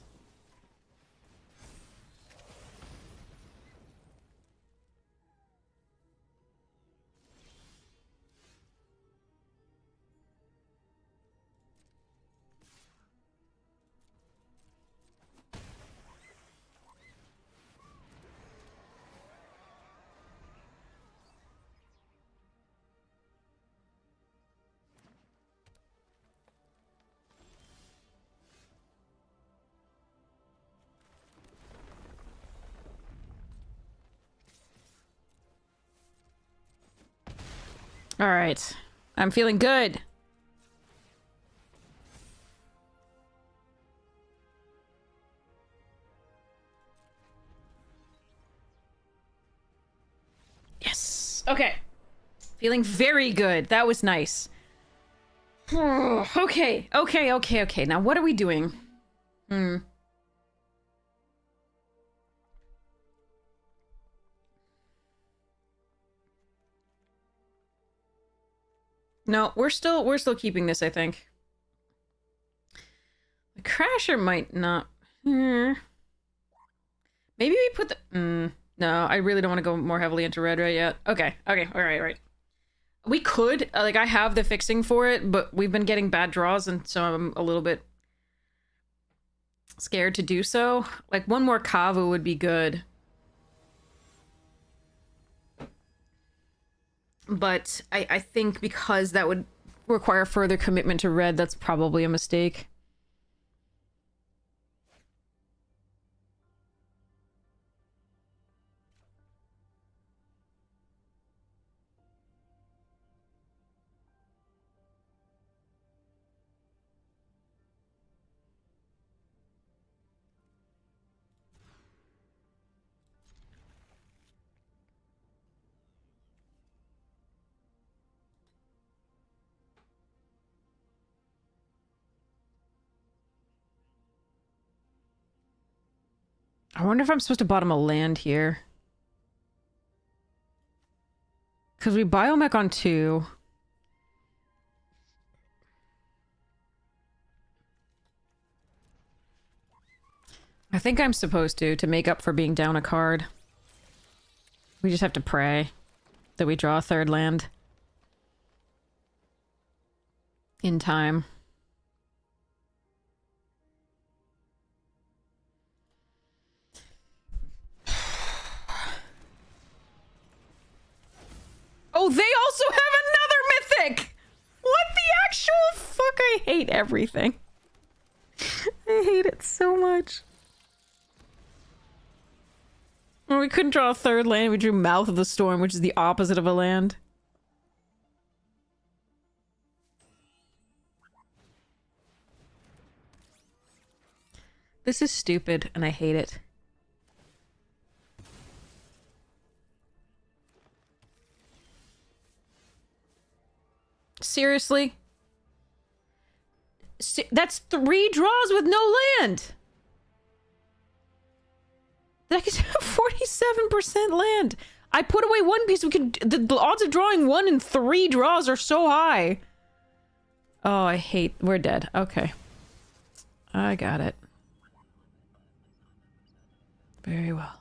All right. I'm feeling good. Yes. Okay. Feeling very good. That was nice. Okay. Okay. Now, what are we doing? No, we're still keeping this, I think. The Crasher might not... Maybe we put the... No, I really don't want to go more heavily into red right yet. Okay, okay, all right. We could, like, I have the fixing for it, but we've been getting bad draws, and so I'm a little bit scared to do so. Like, one more Kavu would be good. But I think because that would require further commitment to red, that's probably a mistake. I wonder if I'm supposed to bottom a land here. Because we biomech on 2. I think I'm supposed to make up for being down a card. We just have to pray that we draw a 3rd land. In time. Oh, they also have another mythic! What the actual fuck? I hate everything. I hate it so much. Well, we couldn't draw a 3rd land. We drew Mouth of the Storm, which is the opposite of a land. This is stupid, and I hate it. Seriously? That's 3 draws with no land! That is 47% land. I put away 1 piece. We can. The odds of drawing 1 in 3 draws are so high. Oh, I hate. We're dead. Okay. I got it. Very well.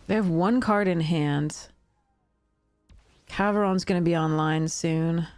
They have 1 card in hand. Caveron's gonna be online soon.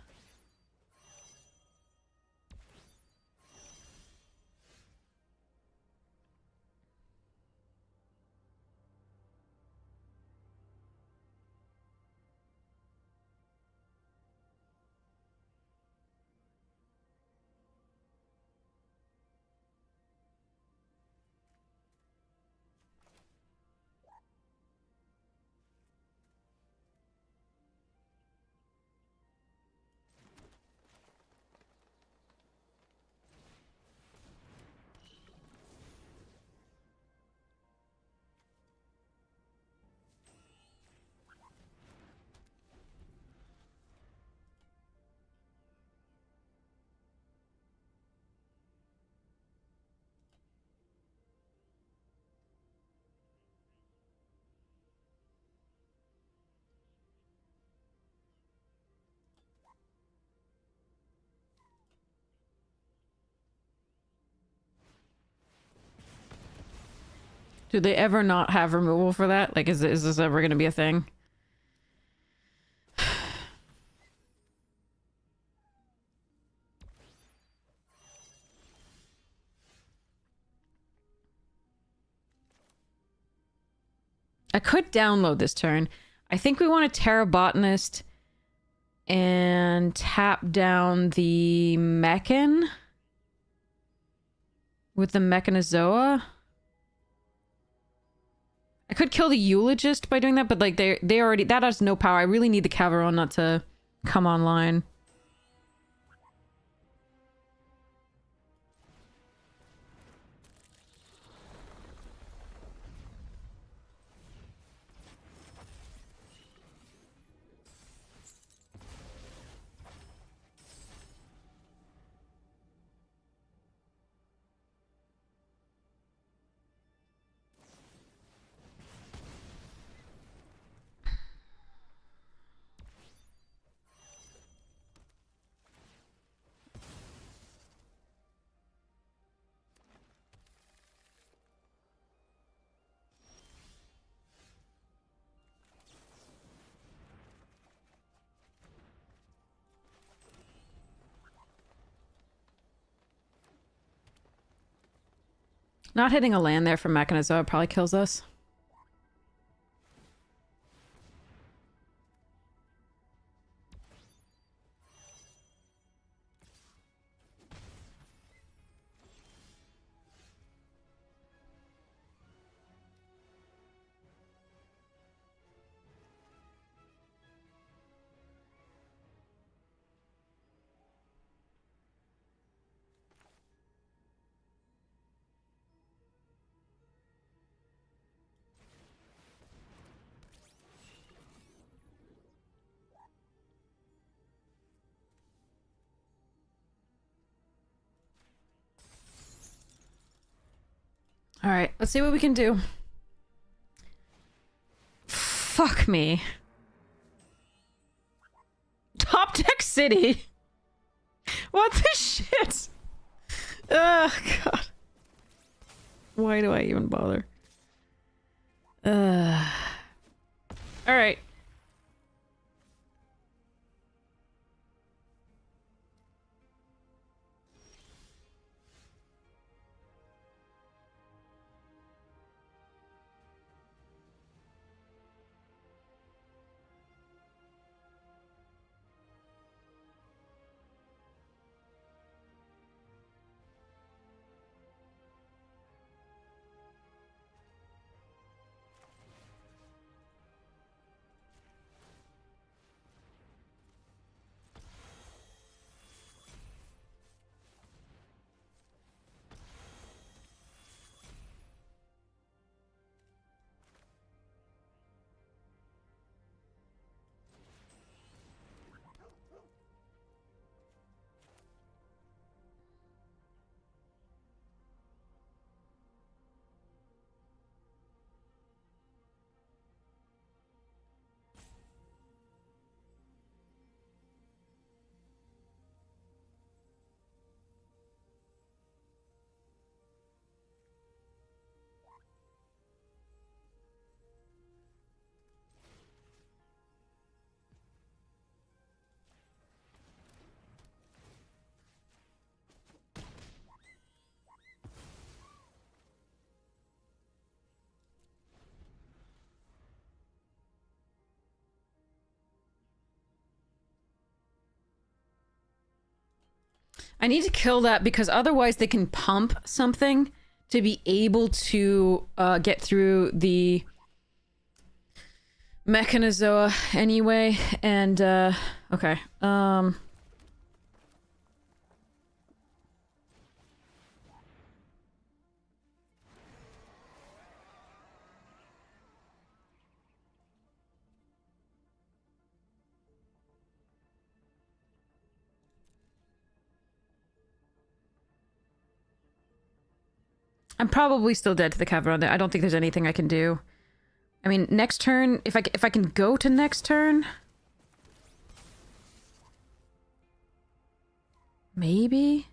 Do they ever not have removal for that? Like, is this ever gonna be a thing? I could download this turn. I think we want a Terra Botanist and tap down the Mechan with the Mechanizoa. I could kill the Eulogist by doing that, but like they already, that has no power. I really need the Caveron not to come online. Not hitting a land there from Mechanizoa probably kills us. All right, let's see what we can do. Fuck me. Top Deck City. What the shit? Oh, God. Why do I even bother? All right. I need to kill that because otherwise they can pump something to be able to get through the Mechanizoa anyway. And, okay. I'm probably still dead to the Cavaron. I don't think there's anything I can do. I mean, next turn, if I can go to next turn, maybe.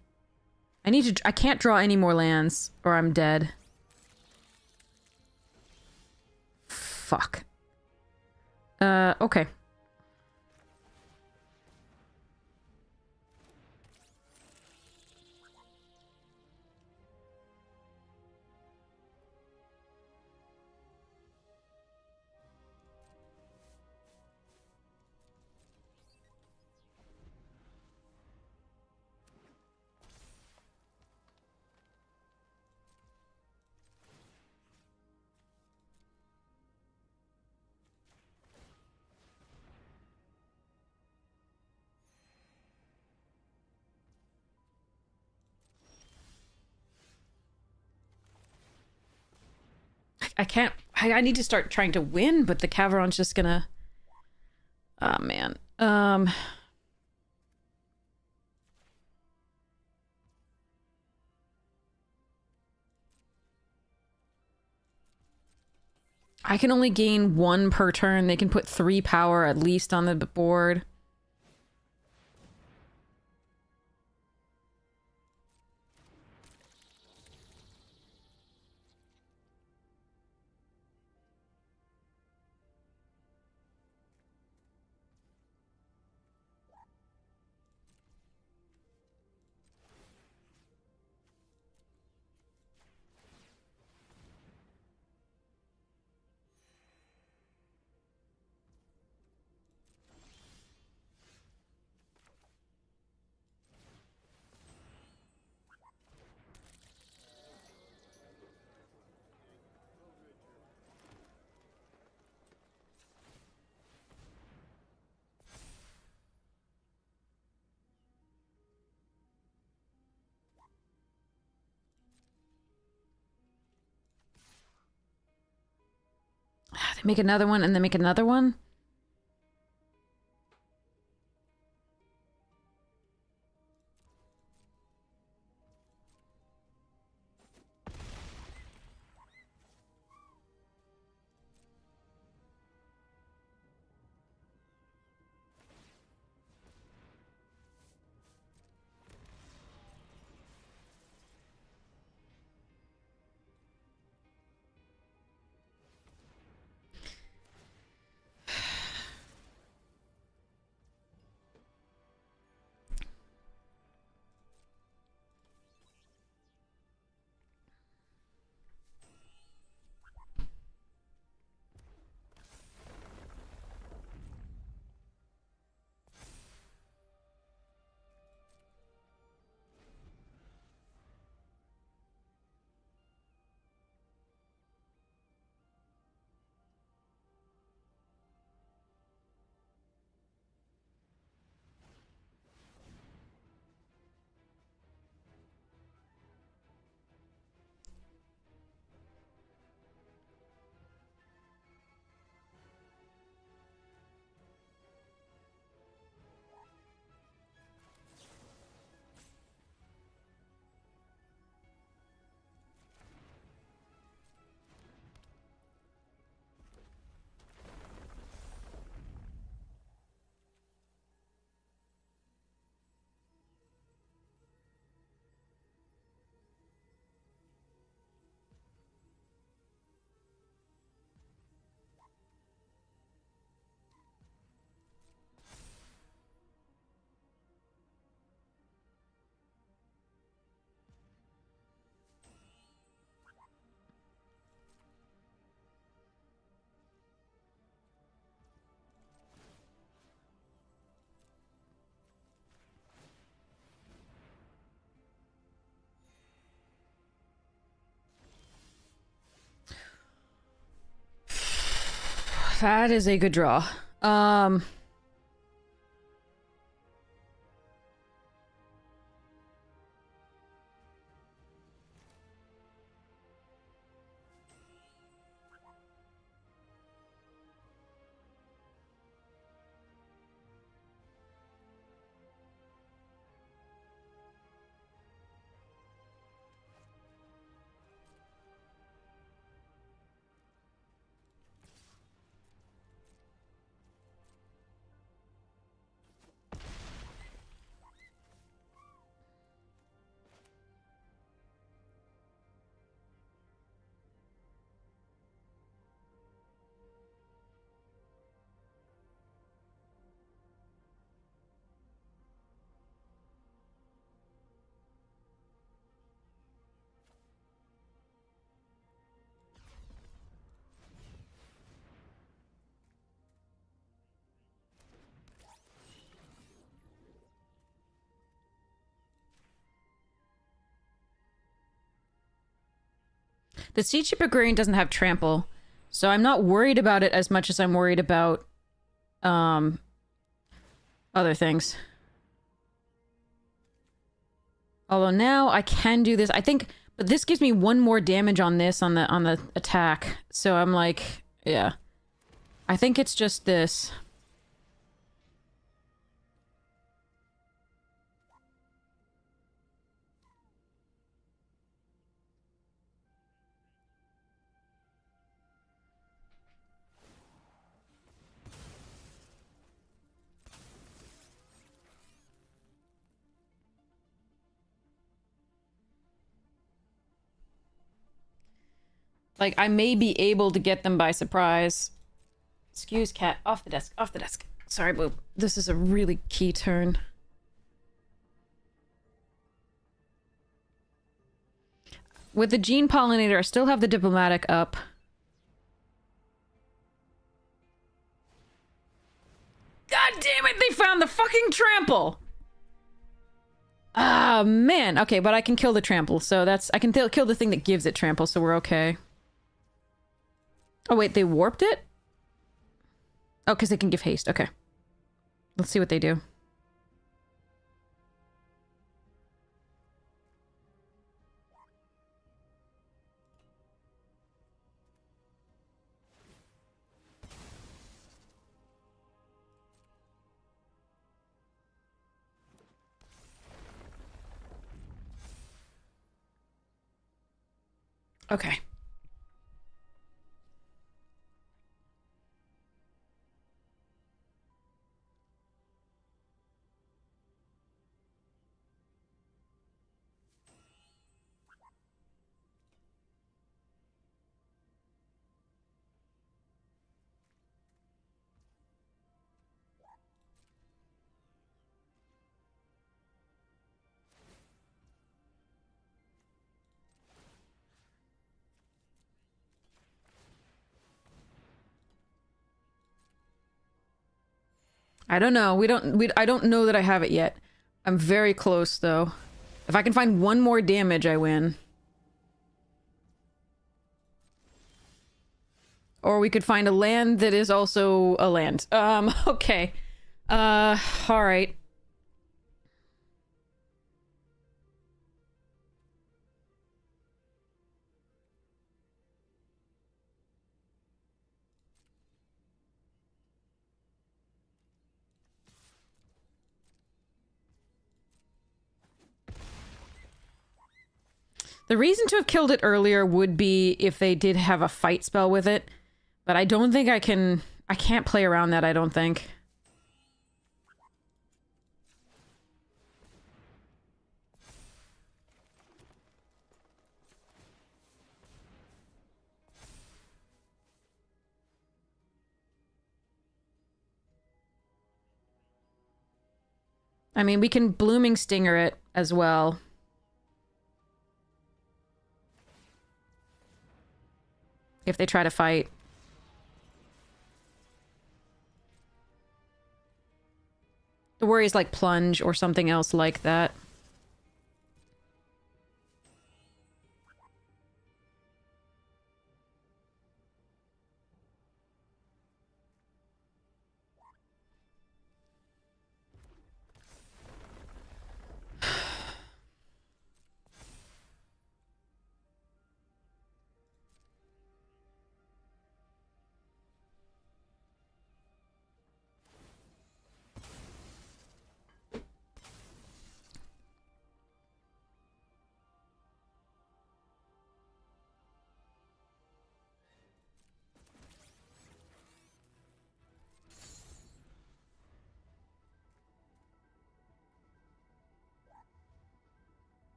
I can't draw any more lands, or I'm dead. Fuck. Okay. I can't... I need to start trying to win, but the Cavaron's just gonna... Oh, man. I can only gain 1 per turn. They can put 3 power at least on the board. They make another one and then make another one? That is a good draw. The Sea Chip Agrarian doesn't have trample, so I'm not worried about it as much as I'm worried about other things. Although now I can do this, I think, but this gives me one more damage on this on the attack. So I'm like, yeah. I think it's just this. Like, I may be able to get them by surprise. Excuse, cat. Off the desk. Off the desk. Sorry, Boo. This is a really key turn. With the Gene Pollinator, I still have the Diplomatic up. God damn it, they found the fucking trample! Ah, man. Okay, but I can kill the trample, so that's... I can kill the thing that gives it trample, so we're okay. Oh, wait, they warped it? Oh, because they can give haste. Okay. Let's see what they do. Okay. I don't know. I don't know that I have it yet. I'm very close though. If I can find one more damage, I win. Or we could find a land that is also a land. Okay. All right. The reason to have killed it earlier would be if they did have a fight spell with it. But I don't think I can... I can't play around that, I don't think. I mean, we can Blooming Stinger it as well. If they try to fight. The worry is like Plunge or something else like that.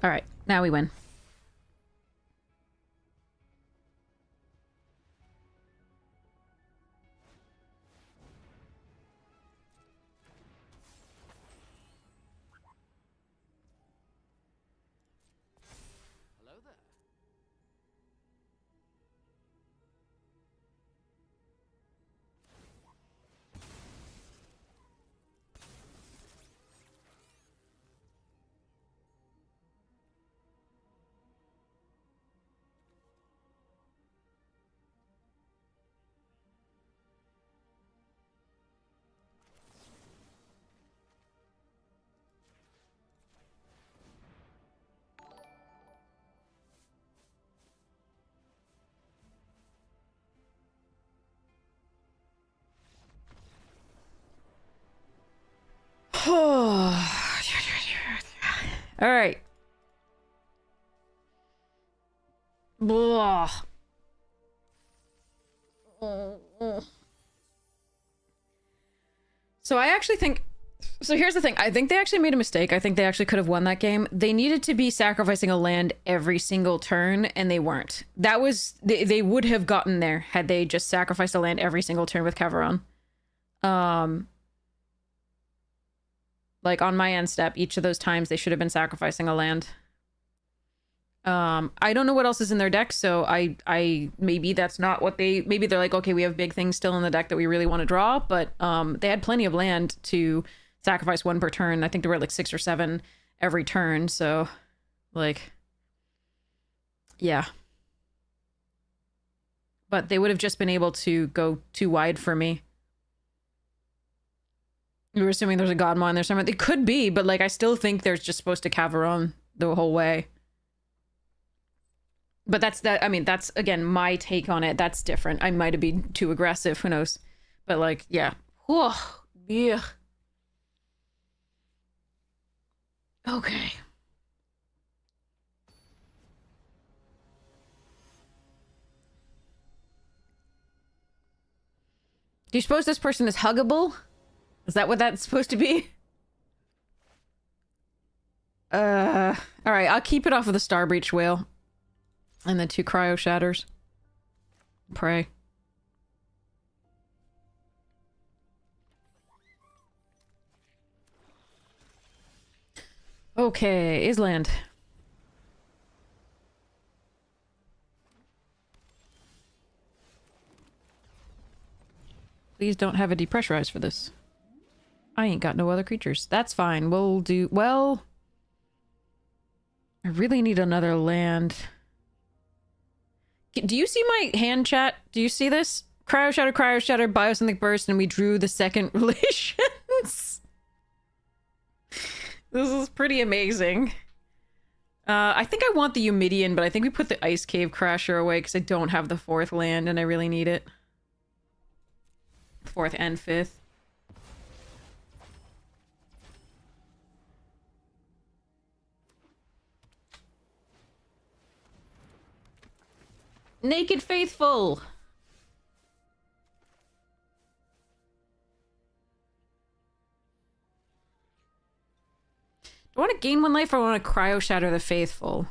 All right, now we win. All right. Blah. So I actually think... So here's the thing. I think they actually made a mistake. I think they actually could have won that game. They needed to be sacrificing a land every single turn, and they weren't. That was... They would have gotten there had they just sacrificed a land every single turn with Caveron. Like, on my end step, each of those times they should have been sacrificing a land. I don't know what else is in their deck, so I maybe that's not what they... Maybe they're like, okay, we have big things still in the deck that we really want to draw, but they had plenty of land to sacrifice one per turn. I think there were like 6 or 7 every turn, so, like, yeah. But they would have just been able to go too wide for me. We were assuming there's a Godmaw in there somewhere. It could be, but, like, I still think they're just supposed to Caveron the whole way. But that's that. I mean, that's, again, my take on it. That's different. I might have been too aggressive. Who knows? But, like, yeah. Whoa. Yeah. Okay. Do you suppose this person is huggable? Is that what that's supposed to be? Alright, I'll keep it off of the Star Breach Whale. And the 2 cryo shatters. Pray. Okay, Island. Please don't have a depressurize for this. I ain't got no other creatures. That's fine. We'll do... Well... I really need another land. Do you see my hand chat? Do you see this? Cryo shatter, biosynthetic burst, and we drew the second relations. This is pretty amazing. I think I want the Eumidian, but I think we put the Ice Cave Crasher away because I don't have the 4th land and I really need it. 4th and 5th. Naked Faithful! Do I want to gain 1 life or want to cryo shatter the Faithful?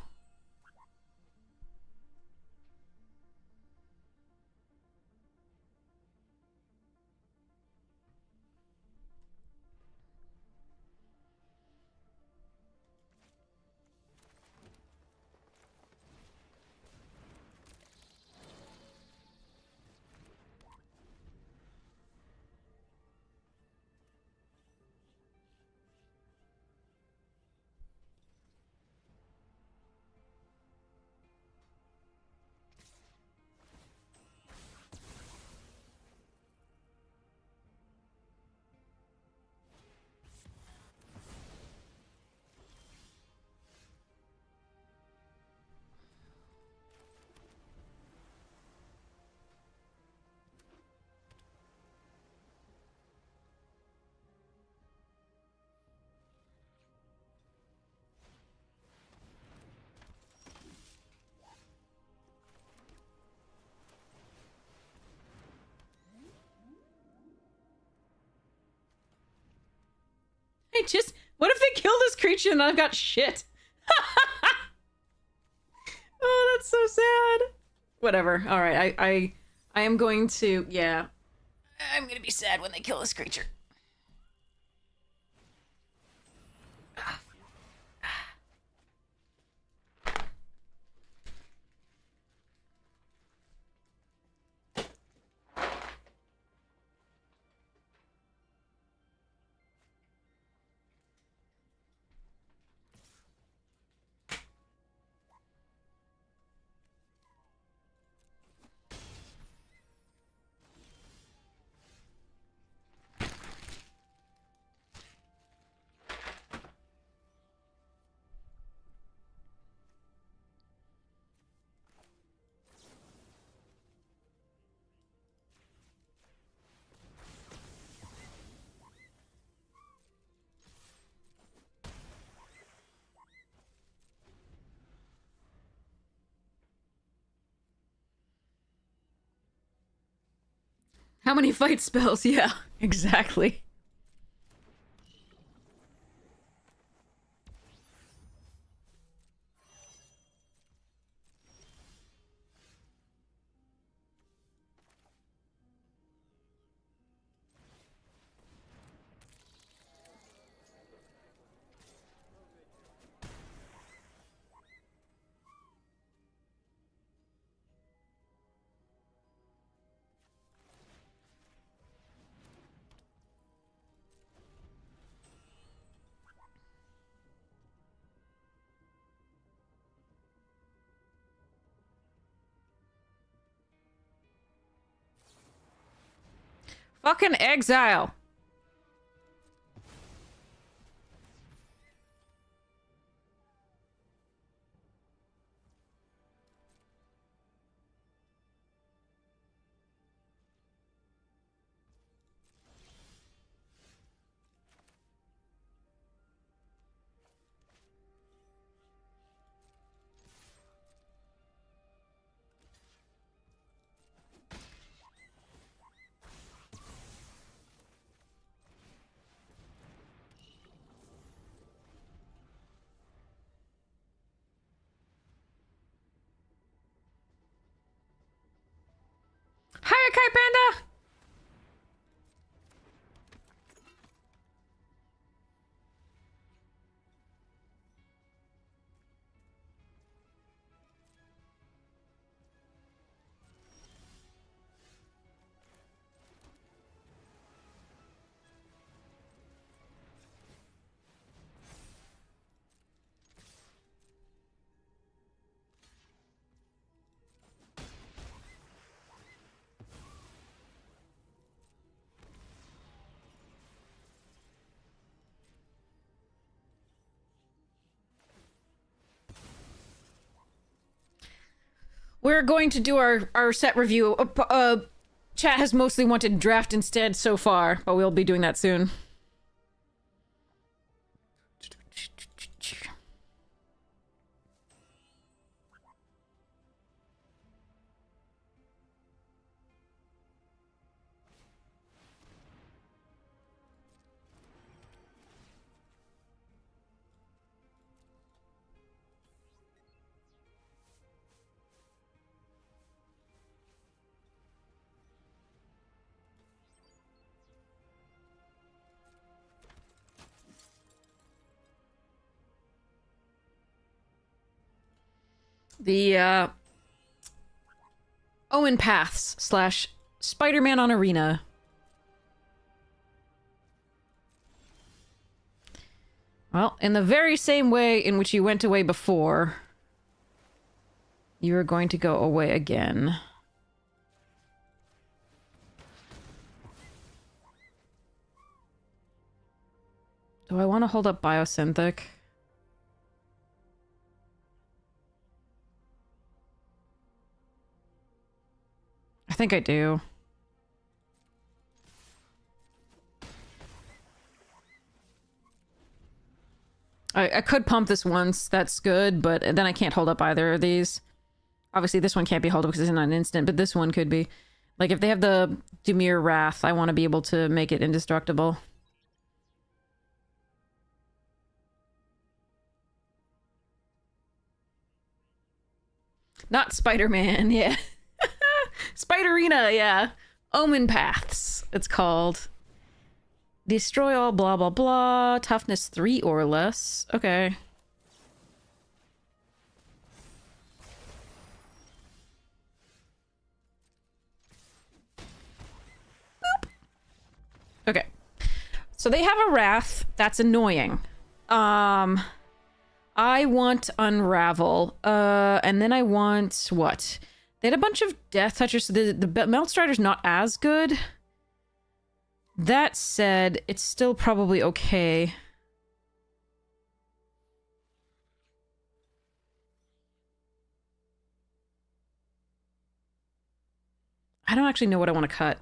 Just what if they kill this creature and I've got shit? Oh, that's so sad. Whatever. All right, I am going to, yeah. I'm gonna be sad when they kill this creature. How many fight spells? Yeah, exactly. Fucking exile. Hi, Panda! We're going to do our set review. Chat has mostly wanted draft instead so far, but we'll be doing that soon. The Omenpaths / Spider-Man on Arena. Well, in the very same way in which you went away before, you are going to go away again. Do I want to hold up Biosynthetic? I think I do. I could pump this once, that's good, but then I can't hold up either of these. Obviously, this one can't be held up because it's not an instant, but this one could be. Like, if they have the Dimir Wrath, I want to be able to make it indestructible. Not Spider-Man, yeah. Spiderina, yeah. Omenpaths, it's called. Destroy all blah blah blah. Toughness 3 or less. Okay. Boop. Okay. So they have a Wrath. That's annoying. I want Unravel. And then I want what? They had a bunch of Death Touchers, so the Melt Strider's not as good. That said, it's still probably okay. I don't actually know what I want to cut.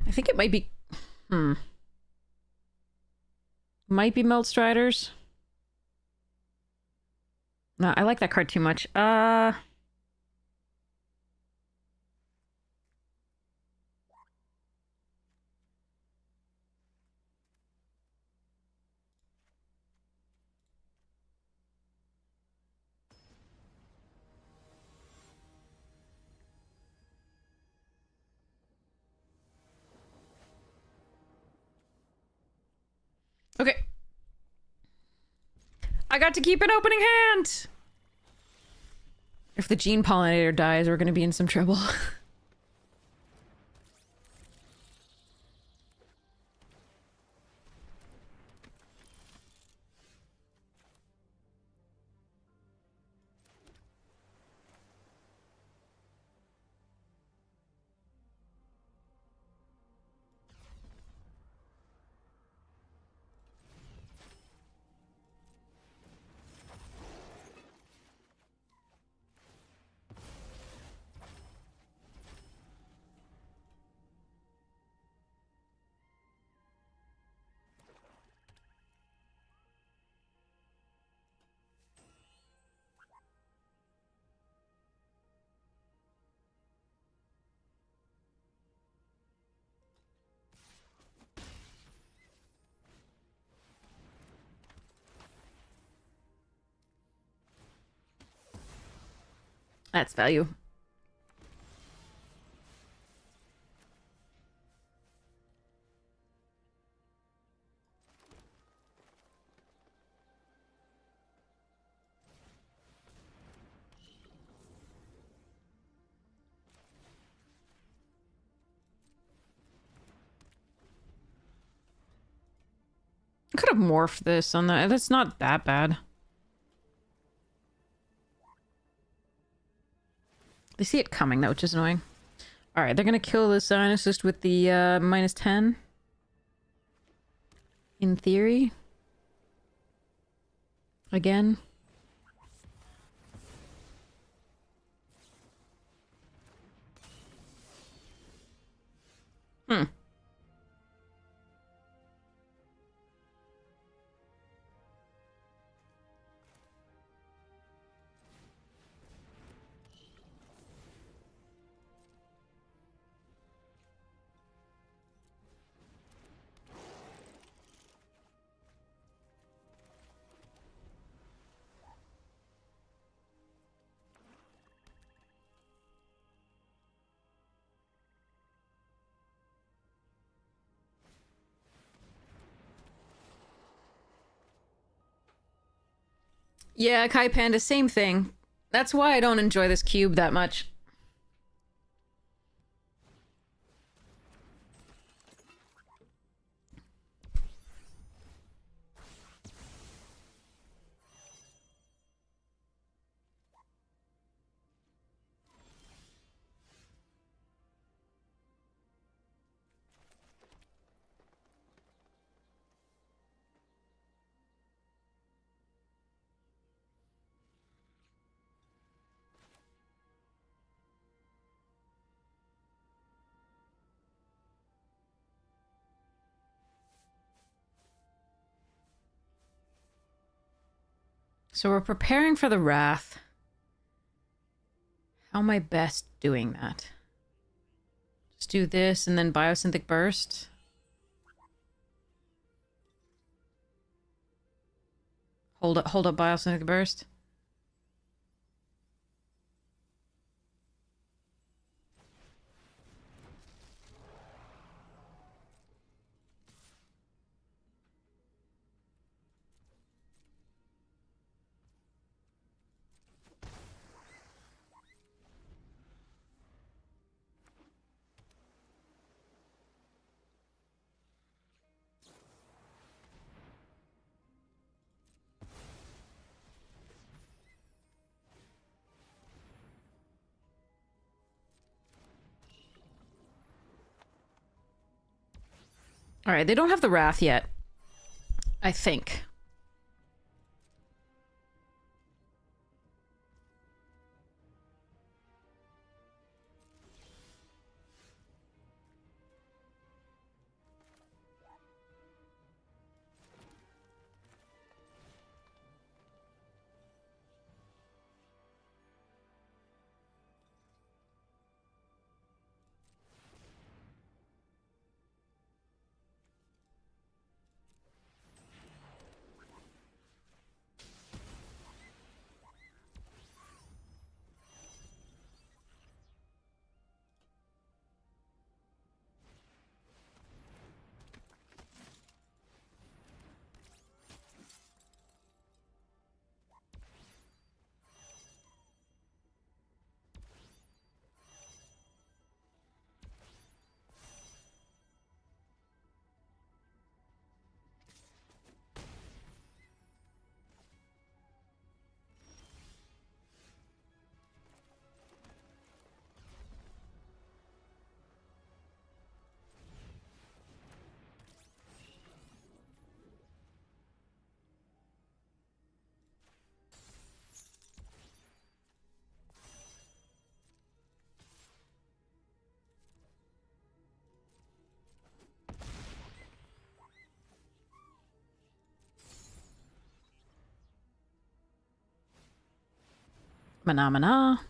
I think it might be... Might be Melt Striders. No, I like that card too much. Okay. I got to keep an opening hand! If the Gene Pollinator dies, we're gonna be in some trouble. That's value. I could have morphed this on that. That's not that bad. They see it coming, though, which is annoying. Alright, they're gonna kill the Cynosist with the -10. In theory. Again. Hmm. Yeah, Kai Panda, same thing. That's why I don't enjoy this cube that much. So we're preparing for the Wrath. How am I best doing that? Just do this and then Biosynthetic Burst? Hold up Biosynthetic Burst. Alright, they don't have the Wrath yet. I think. Mana.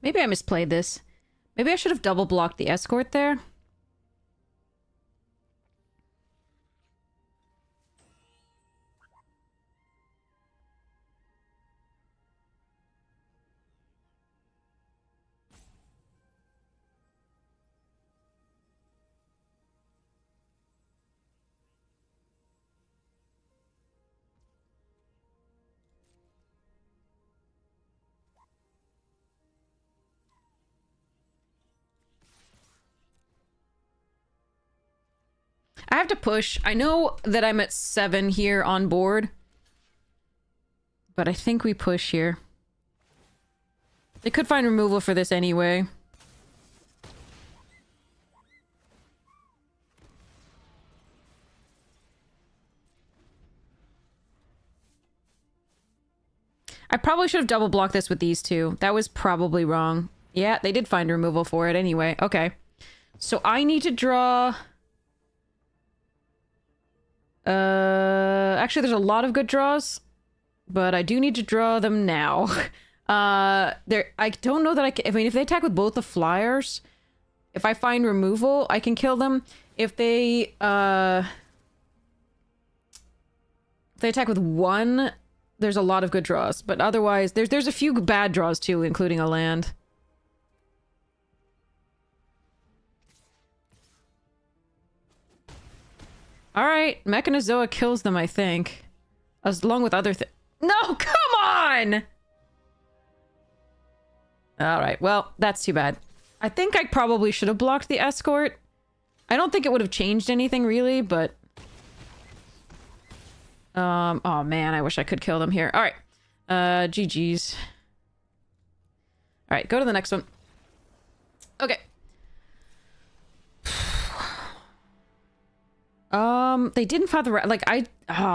Maybe I misplayed this. Maybe I should have double blocked the escort there. I have to push. I know that I'm at 7 here on board. But I think we push here. They could find removal for this anyway. I probably should have double blocked this with these two. That was probably wrong. Yeah, they did find removal for it anyway. Okay. So I need to draw... Actually, there's a lot of good draws. But I do need to draw them now. I don't know that I can... I mean, if they attack with both the flyers... If I find removal, I can kill them. If they attack with one... There's a lot of good draws, but otherwise, there's a few bad draws too, including a land. Alright, Mechanozoa kills them, I think. Along with other No, come on! Alright, well, that's too bad. I think I probably should have blocked the escort. I don't think it would have changed anything, really, but... oh man, I wish I could kill them here. Alright. GG's. Alright, go to the next one. Okay. They didn't find the... Like,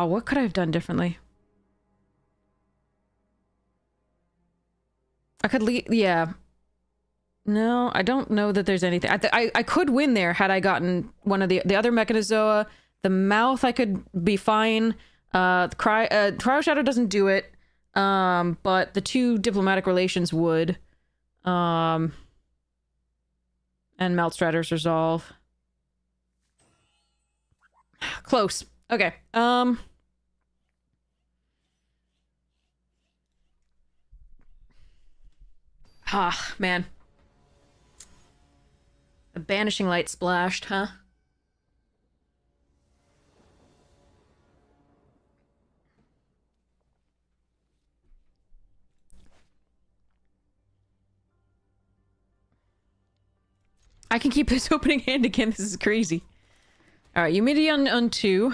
what could I have done differently? I could leave... Yeah. No, I don't know that there's anything... I could win there had I gotten one of the other Mechanozoa. The mouth, I could be fine. Cryo Shadow doesn't do it. But the two diplomatic relations would. And Meltstrader's Resolve. Close. Okay. Man. A Banishing Light splashed, huh? I can keep this opening hand again. This is crazy. Alright, Humidity on 2.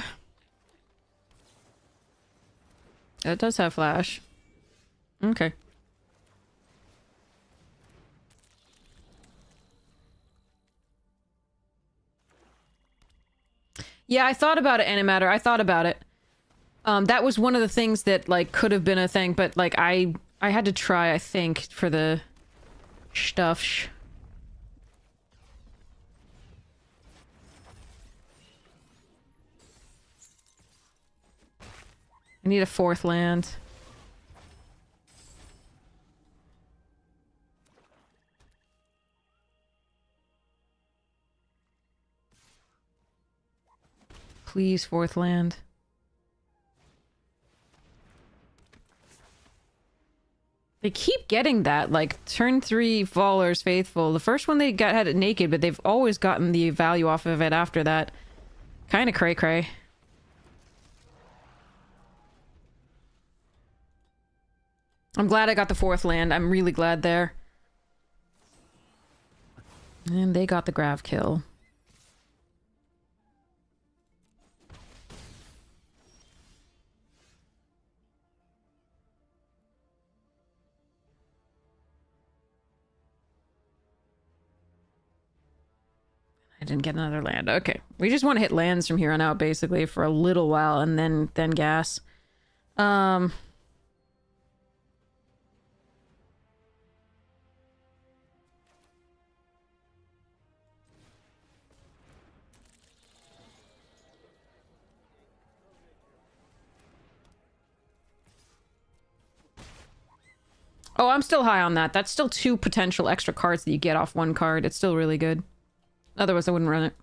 That does have flash. Okay. Yeah, I thought about it, Animatter. I thought about it. That was one of the things that, like, could have been a thing, but, like, I had to try, I think, for the stuff. I need a 4th land. Please, 4th land. They keep getting that, like, turn 3 Faller's Faithful. The first one they got had it naked, but they've always gotten the value off of it after that. Kinda cray-cray. I'm glad I got the 4th land. I'm really glad there. And they got the Grav kill. I didn't get another land. Okay. We just want to hit lands from here on out, basically, for a little while, and then gas. Oh, I'm still high on that. That's still 2 potential extra cards that you get off 1 card. It's still really good. Otherwise, I wouldn't run it.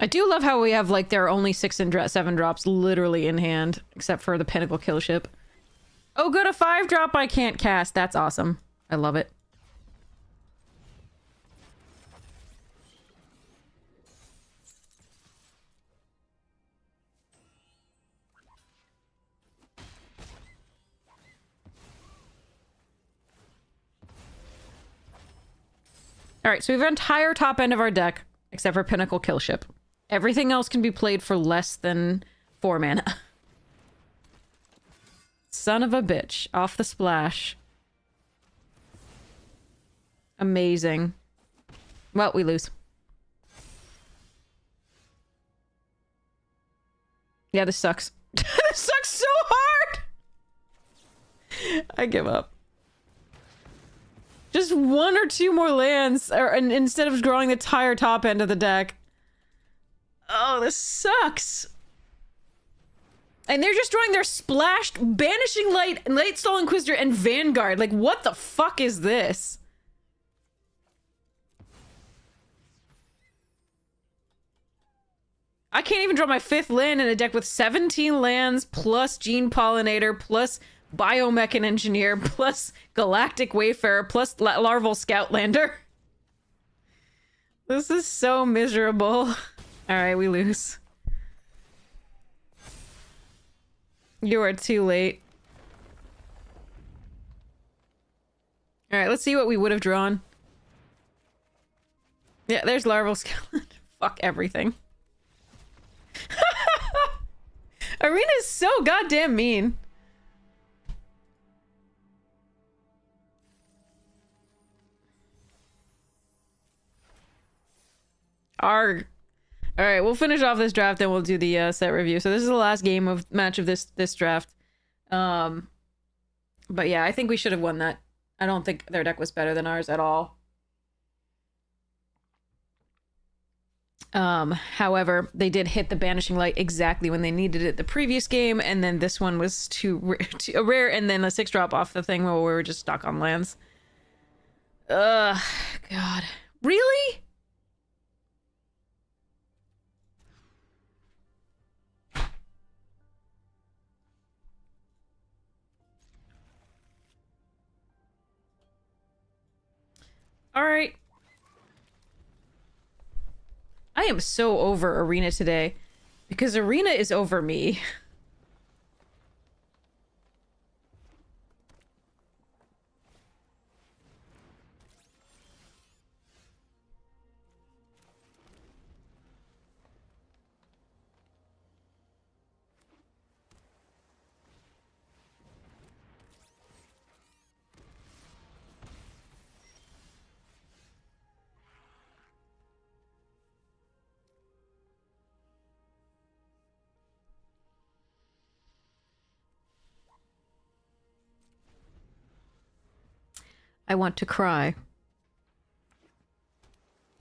I do love how we have, like, there are only 6 and 7 drops literally in hand, except for the Pinnacle Kill Ship. Oh, good, a 5-drop I can't cast. That's awesome. I love it. Alright, so we have an entire top end of our deck, except for Pinnacle Kill Ship. Everything else can be played for less than 4 mana. Son of a bitch. Off the splash. Amazing. Well, we lose. Yeah, this sucks. This sucks so hard! I give up. Just 1 or 2 more lands, instead of drawing the entire top end of the deck. Oh, this sucks. And they're just drawing their splashed Banishing Light, Lightstall Inquisitor, and Vanguard. Like, what the fuck is this? I can't even draw my 5th land in a deck with 17 lands, plus Gene Pollinator, plus Biomechan Engineer, plus Galactic Wayfarer, plus Larval Scoutlander. This is so miserable. Alright, we lose. You are too late. Alright, let's see what we would have drawn. Yeah, there's Larval Scoutlander. Fuck everything. Arena is so goddamn mean. Arg. Alright, we'll finish off this draft, then we'll do the set review. So this is the last match of this draft. But yeah, I think we should have won that. I don't think their deck was better than ours at all. However, they did hit the Banishing Light exactly when they needed it the previous game, and then this one was too rare, and then a 6-drop off the thing where we were just stuck on lands. Ugh, God. Really? Alright. I am so over Arena today, because Arena is over me. I want to cry.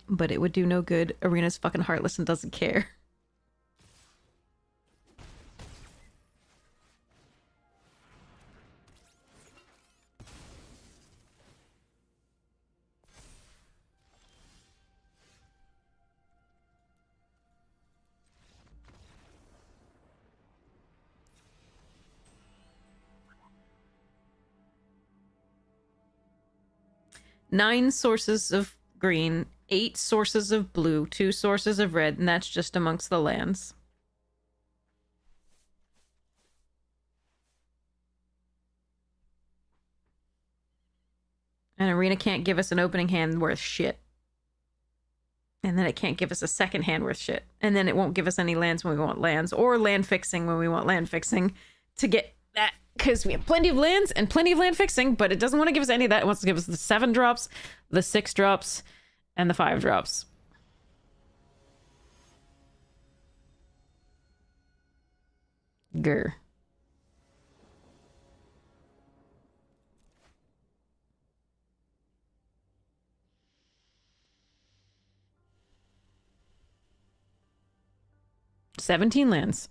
But it would do no good. Arena's fucking heartless and doesn't care. Nine sources of green, 8 sources of blue, 2 sources of red, and that's just amongst the lands. And Arena can't give us an opening hand worth shit. And then it can't give us a second hand worth shit. And then it won't give us any lands when we want lands, or land fixing when we want land fixing to get that. Because we have plenty of lands and plenty of land fixing, but it doesn't want to give us any of that. It wants to give us the 7 drops, the 6 drops, and the 5 drops. Grr. 17 lands.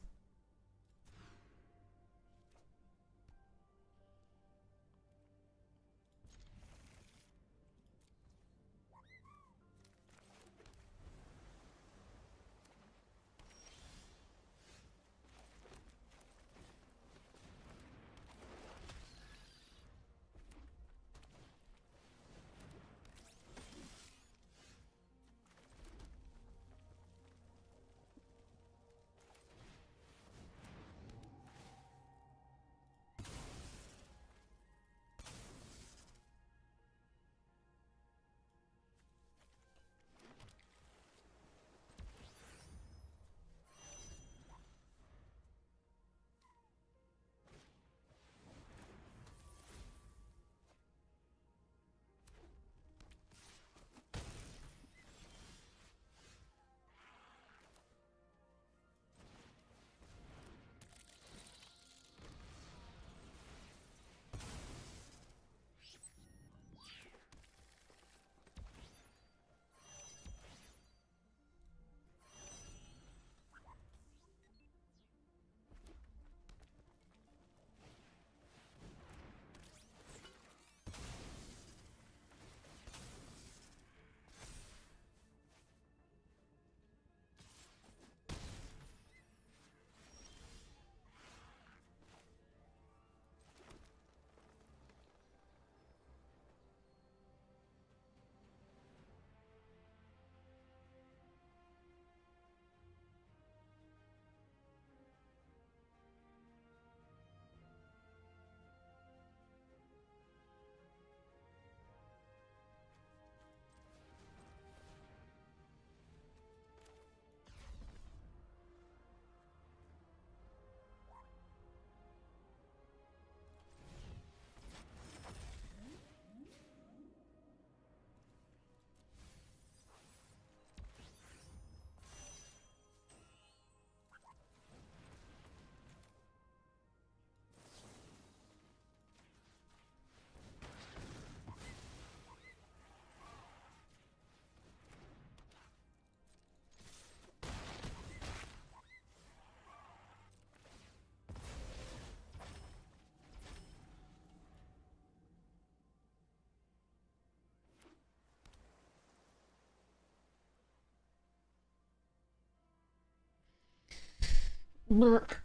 Ugh.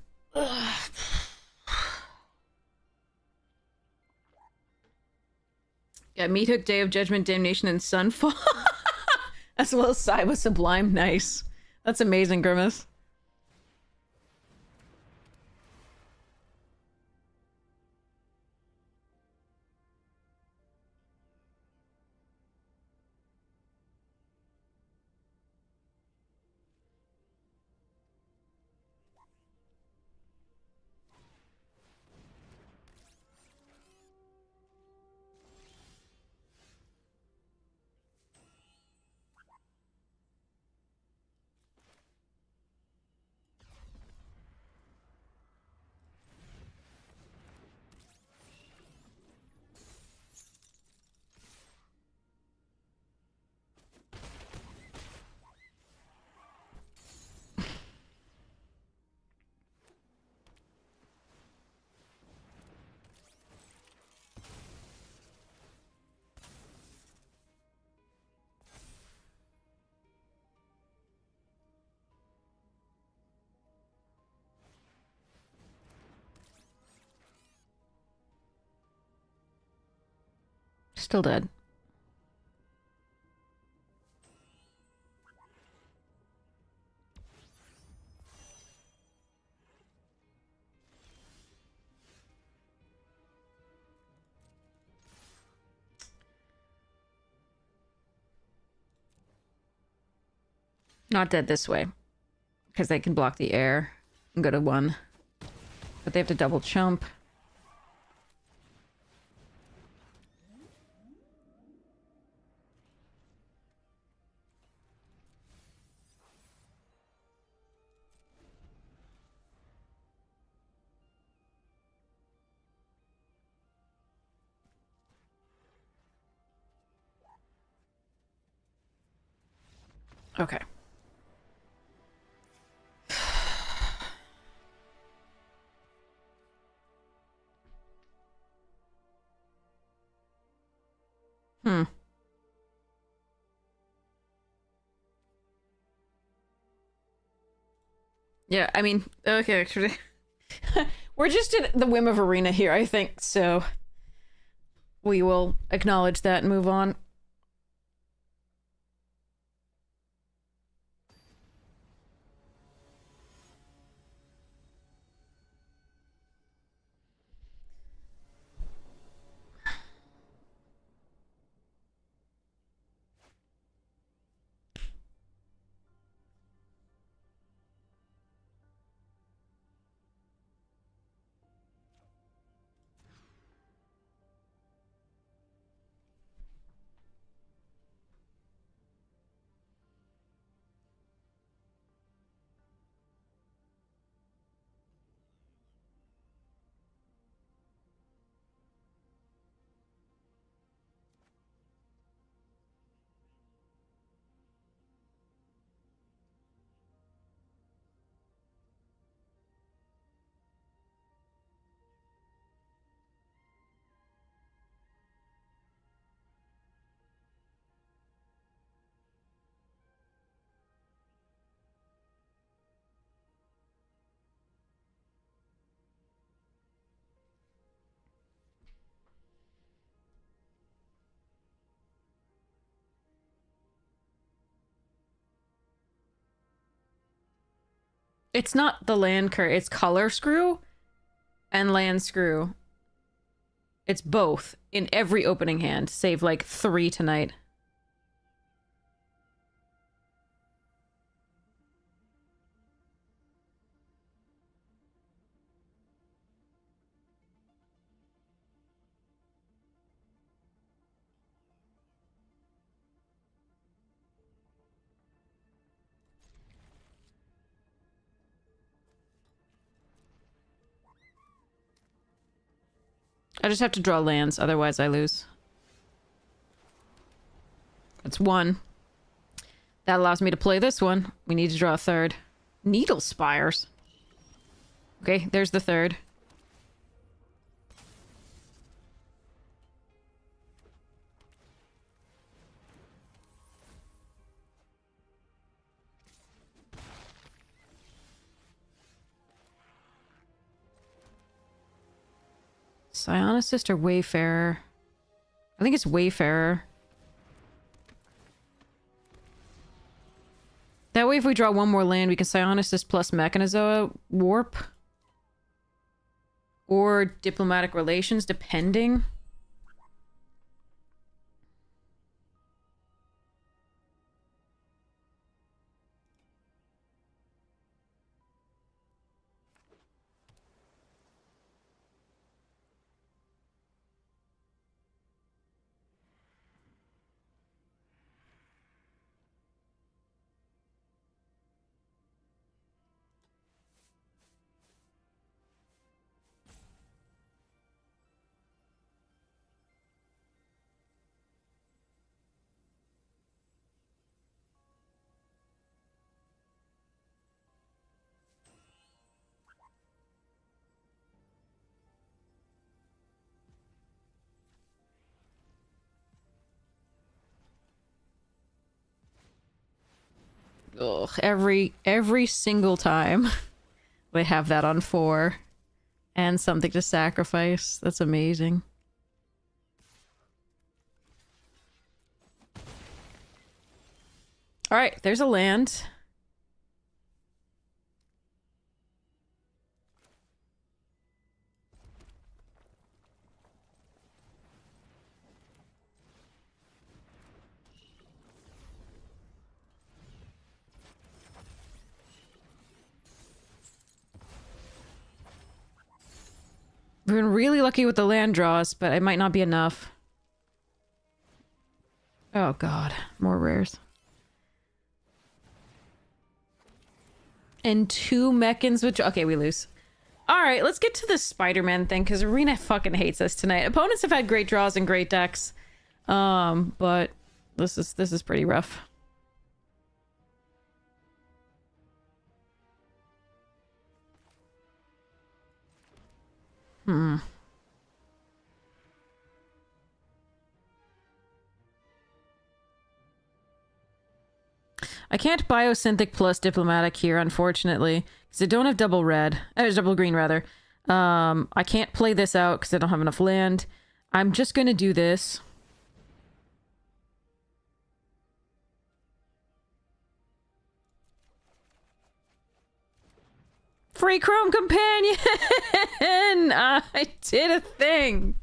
Yeah, Meat Hook, Day of Judgment, Damnation, and Sunfall. As well as Cyber Sublime. Nice. That's amazing, Grimace. Still dead. Not dead this way. Because they can block the air and go to 1. But they have to double chump. Okay. Yeah, I mean, okay, actually. We're just at the whim of Arena here, I think, so we will acknowledge that and move on. It's not the land card, it's color screw and land screw. It's both in every opening hand, save like 3 tonight. I just have to draw lands, otherwise I lose. It's 1. That allows me to play this one. We need to draw a 3rd. Needle Spires. Okay, there's the 3rd. Psionicist or Wayfarer? I think it's Wayfarer. That way if we draw one more land, we can Psionicist plus Mechanizoa Warp. Or Diplomatic Relations, depending. Ugh, every single time they have that on 4 and something to sacrifice. That's amazing. All right, there's a land. We've been really lucky with the land draws, but it might not be enough. Oh god, more rares. And 2 Mechans, which... Okay, we lose. Alright, let's get to the Spider-Man thing, because Arena fucking hates us tonight. Opponents have had great draws and great decks. But this is pretty rough. Hmm. I can't biosynthetic plus diplomatic here, unfortunately, because I don't have double red. Double green, rather. I can't play this out because I don't have enough land. I'm just gonna do this. Free Chrome Companion! I did a thing!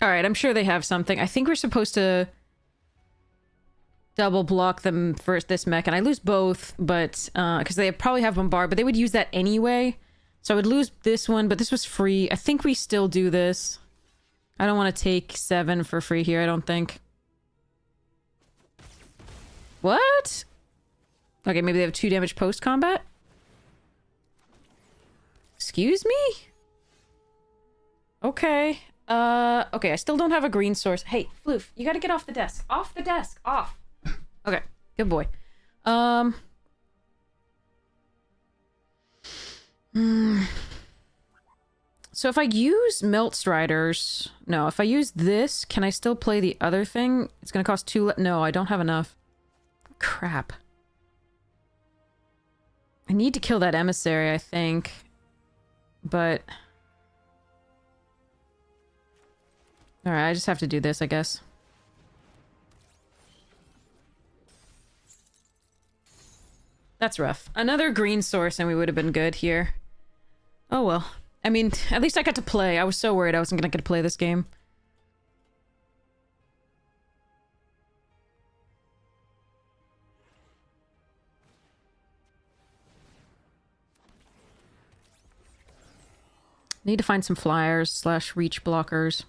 Alright, I'm sure they have something. I think we're supposed to double block them for this mech, and I lose both, but, because they probably have Bombard, but they would use that anyway. So I would lose this one, but this was free. I think we still do this. I don't want to take 7 for free here, I don't think. What? Okay, maybe they have 2 damage post-combat? Excuse me? Okay. Okay, I still don't have a green source. Hey, Floof, you gotta get off the desk. Off the desk! Off! Okay, good boy. So if I use Melt Striders... No, if I use this, can I still play the other thing? It's gonna cost 2... No, I don't have enough. Crap. I need to kill that emissary, I think. But... Alright, I just have to do this, I guess. That's rough. Another green source and we would have been good here. Oh well. I mean, at least I got to play. I was so worried I wasn't gonna get to play this game. Need to find some flyers / reach blockers.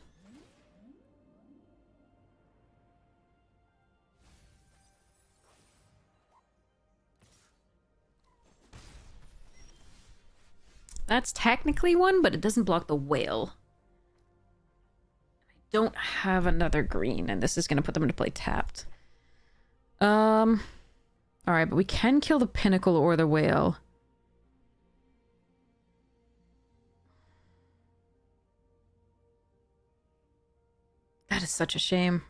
That's technically one, but it doesn't block the whale. I don't have another green, and this is going to put them into play tapped. Alright, but we can kill the pinnacle or the whale. That is such a shame.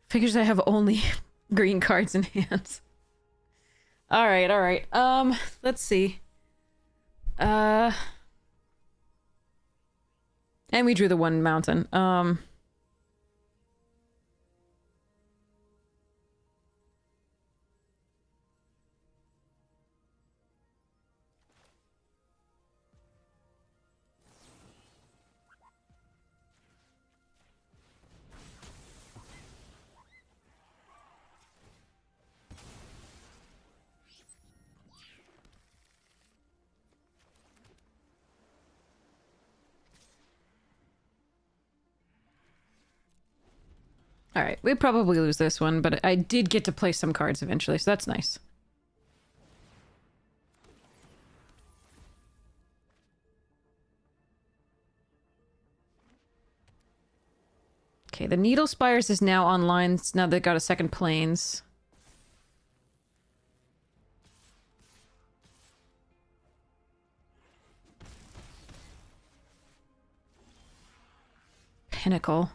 Figures I have only green cards in hand. Alright, alright. Let's see. And we drew the one mountain. Alright, we'd probably lose this one, but I did get to play some cards eventually, so that's nice. Okay, the Needle Spires is now online. Now they've got a second planes. Pinnacle.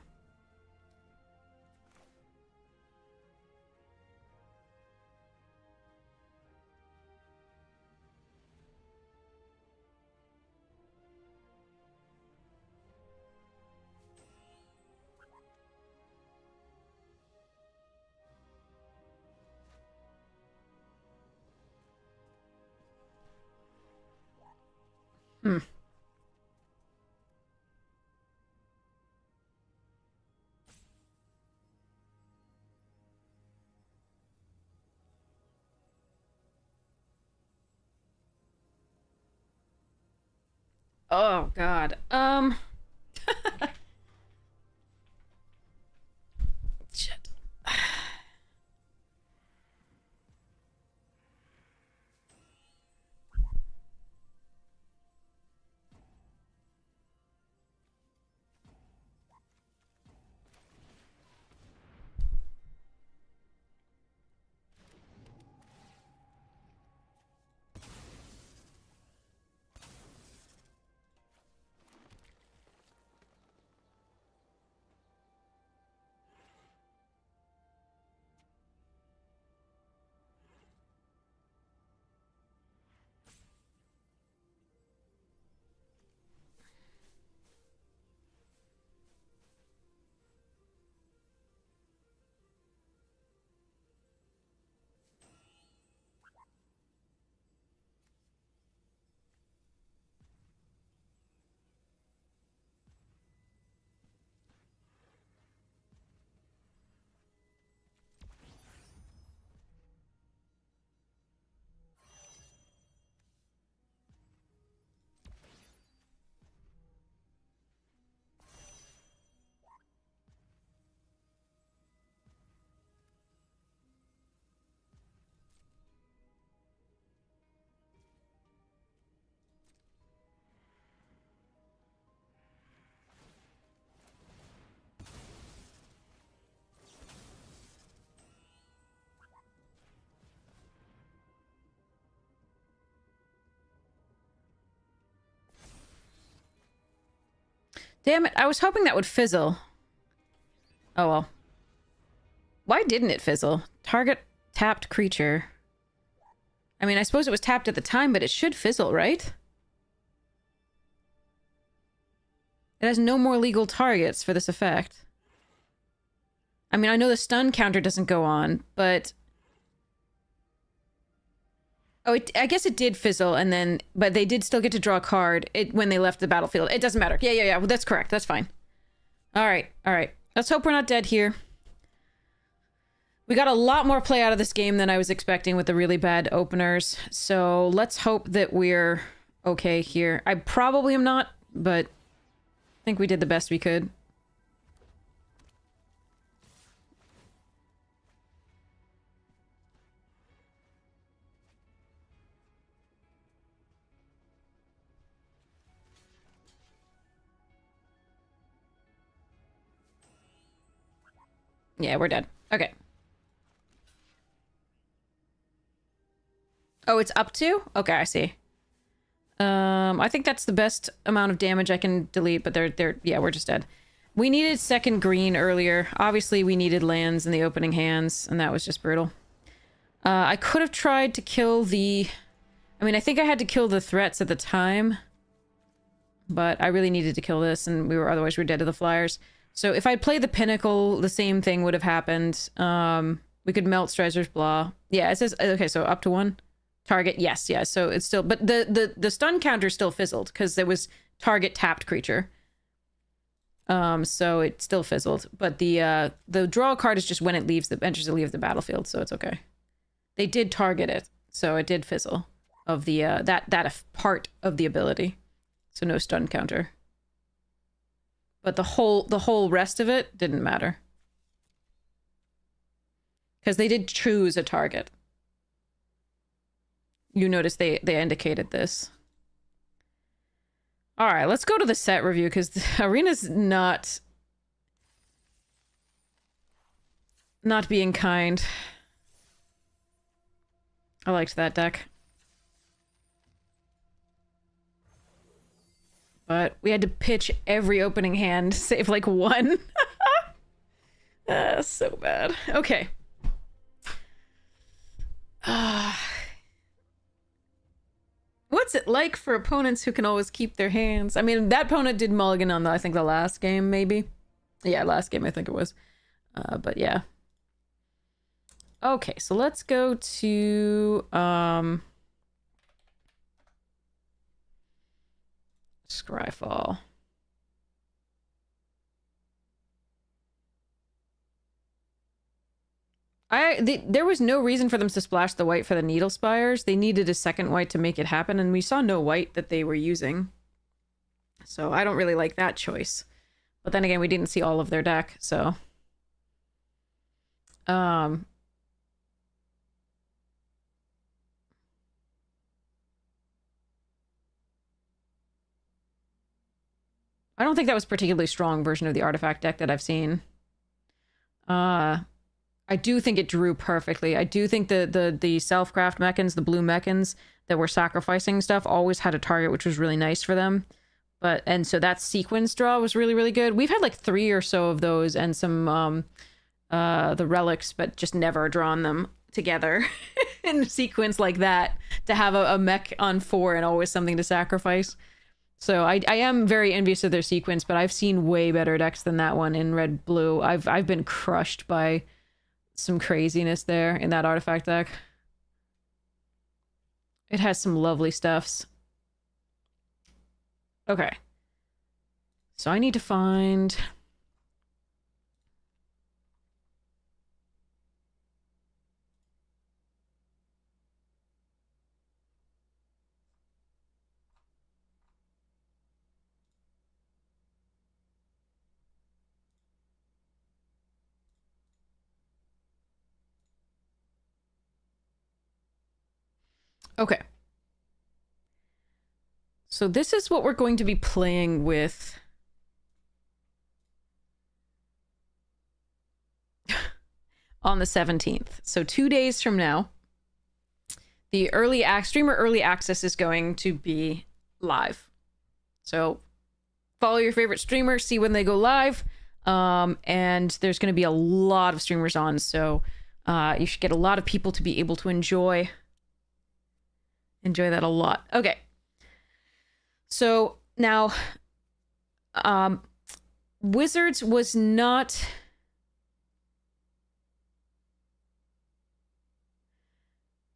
Hmm. Oh, God. Shit. Damn it, I was hoping that would fizzle. Oh well. Why didn't it fizzle? Target tapped creature. I mean, I suppose it was tapped at the time, but it should fizzle, right? It has no more legal targets for this effect. I mean, I know the stun counter doesn't go on, but... Oh, I guess it did fizzle, and then... But they did still get to draw a card when they left the battlefield. It doesn't matter. Yeah. Well, that's correct. That's fine. Alright. Let's hope we're not dead here. We got a lot more play out of this game than I was expecting with the really bad openers. So let's hope that we're okay here. I probably am not, but I think we did the best we could. Yeah, we're dead. Okay. Oh, it's up to? Okay, I see. I think that's the best amount of damage I can delete, but yeah, we're just dead. We needed second green earlier. Obviously, we needed lands in the opening hands, and that was just brutal. I could have tried to kill the... I mean, I think I had to kill the threats at the time, but I really needed to kill this, and otherwise we were dead to the flyers. So if I played the Pinnacle, the same thing would have happened. We could melt Strezer's Blah. Yeah, it says... Okay, so up to 1. Target, yes, so it's still... But the stun counter still fizzled, because there was target tapped creature. So it still fizzled. But the draw card is just when it leaves enters the battlefield, so it's okay. They did target it, so it did fizzle of the that part of the ability. So no stun counter. But the whole rest of it didn't matter. Because they did choose a target. You notice they indicated this. All right, let's go to the set review because the arena's not being kind. I liked that deck. But we had to pitch every opening hand, save like one. So bad. Okay. What's it like for opponents who can always keep their hands? I mean, that opponent did mulligan on, I think, the last game, maybe. Yeah, last game, I think it was. But yeah. Okay, so let's go to... Scryfall. There was no reason for them to splash the white for the Needle Spires. They needed a second white to make it happen, and we saw no white that they were using. So I don't really like that choice. But then again, we didn't see all of their deck, so... I don't think that was a particularly strong version of the artifact deck that I've seen. I do think it drew perfectly. I do think the self-craft mechans, the blue mechans that were sacrificing stuff, always had a target, which was really nice for them. And so that sequence draw was really, really good. We've had like 3 or so of those and some the relics, but just never drawn them together in a sequence like that to have a mech on 4 and always something to sacrifice. So I am very envious of their sequence, but I've seen way better decks than that one in red blue. I've been crushed by some craziness there in that artifact deck. It has some lovely stuffs. Okay. So I need to find... Okay. So this is what we're going to be playing with. On the 17th. So 2 days from now, the streamer early access is going to be live. So follow your favorite streamer, see when they go live. And there's going to be a lot of streamers on, so you should get a lot of people to be able to enjoy that a lot. Okay. So now, Wizards was not...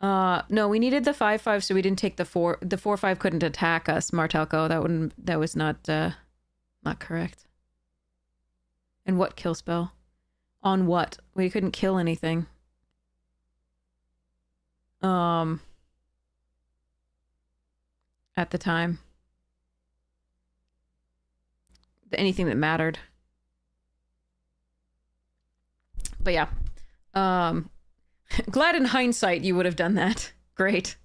no, we needed the 5/5, so we didn't take the 4. The 4/5 couldn't attack us, Martelko. That was not correct. And what kill spell? On what? We couldn't kill anything. At the time. Anything that mattered. But yeah. Glad in hindsight you would have done that. Great.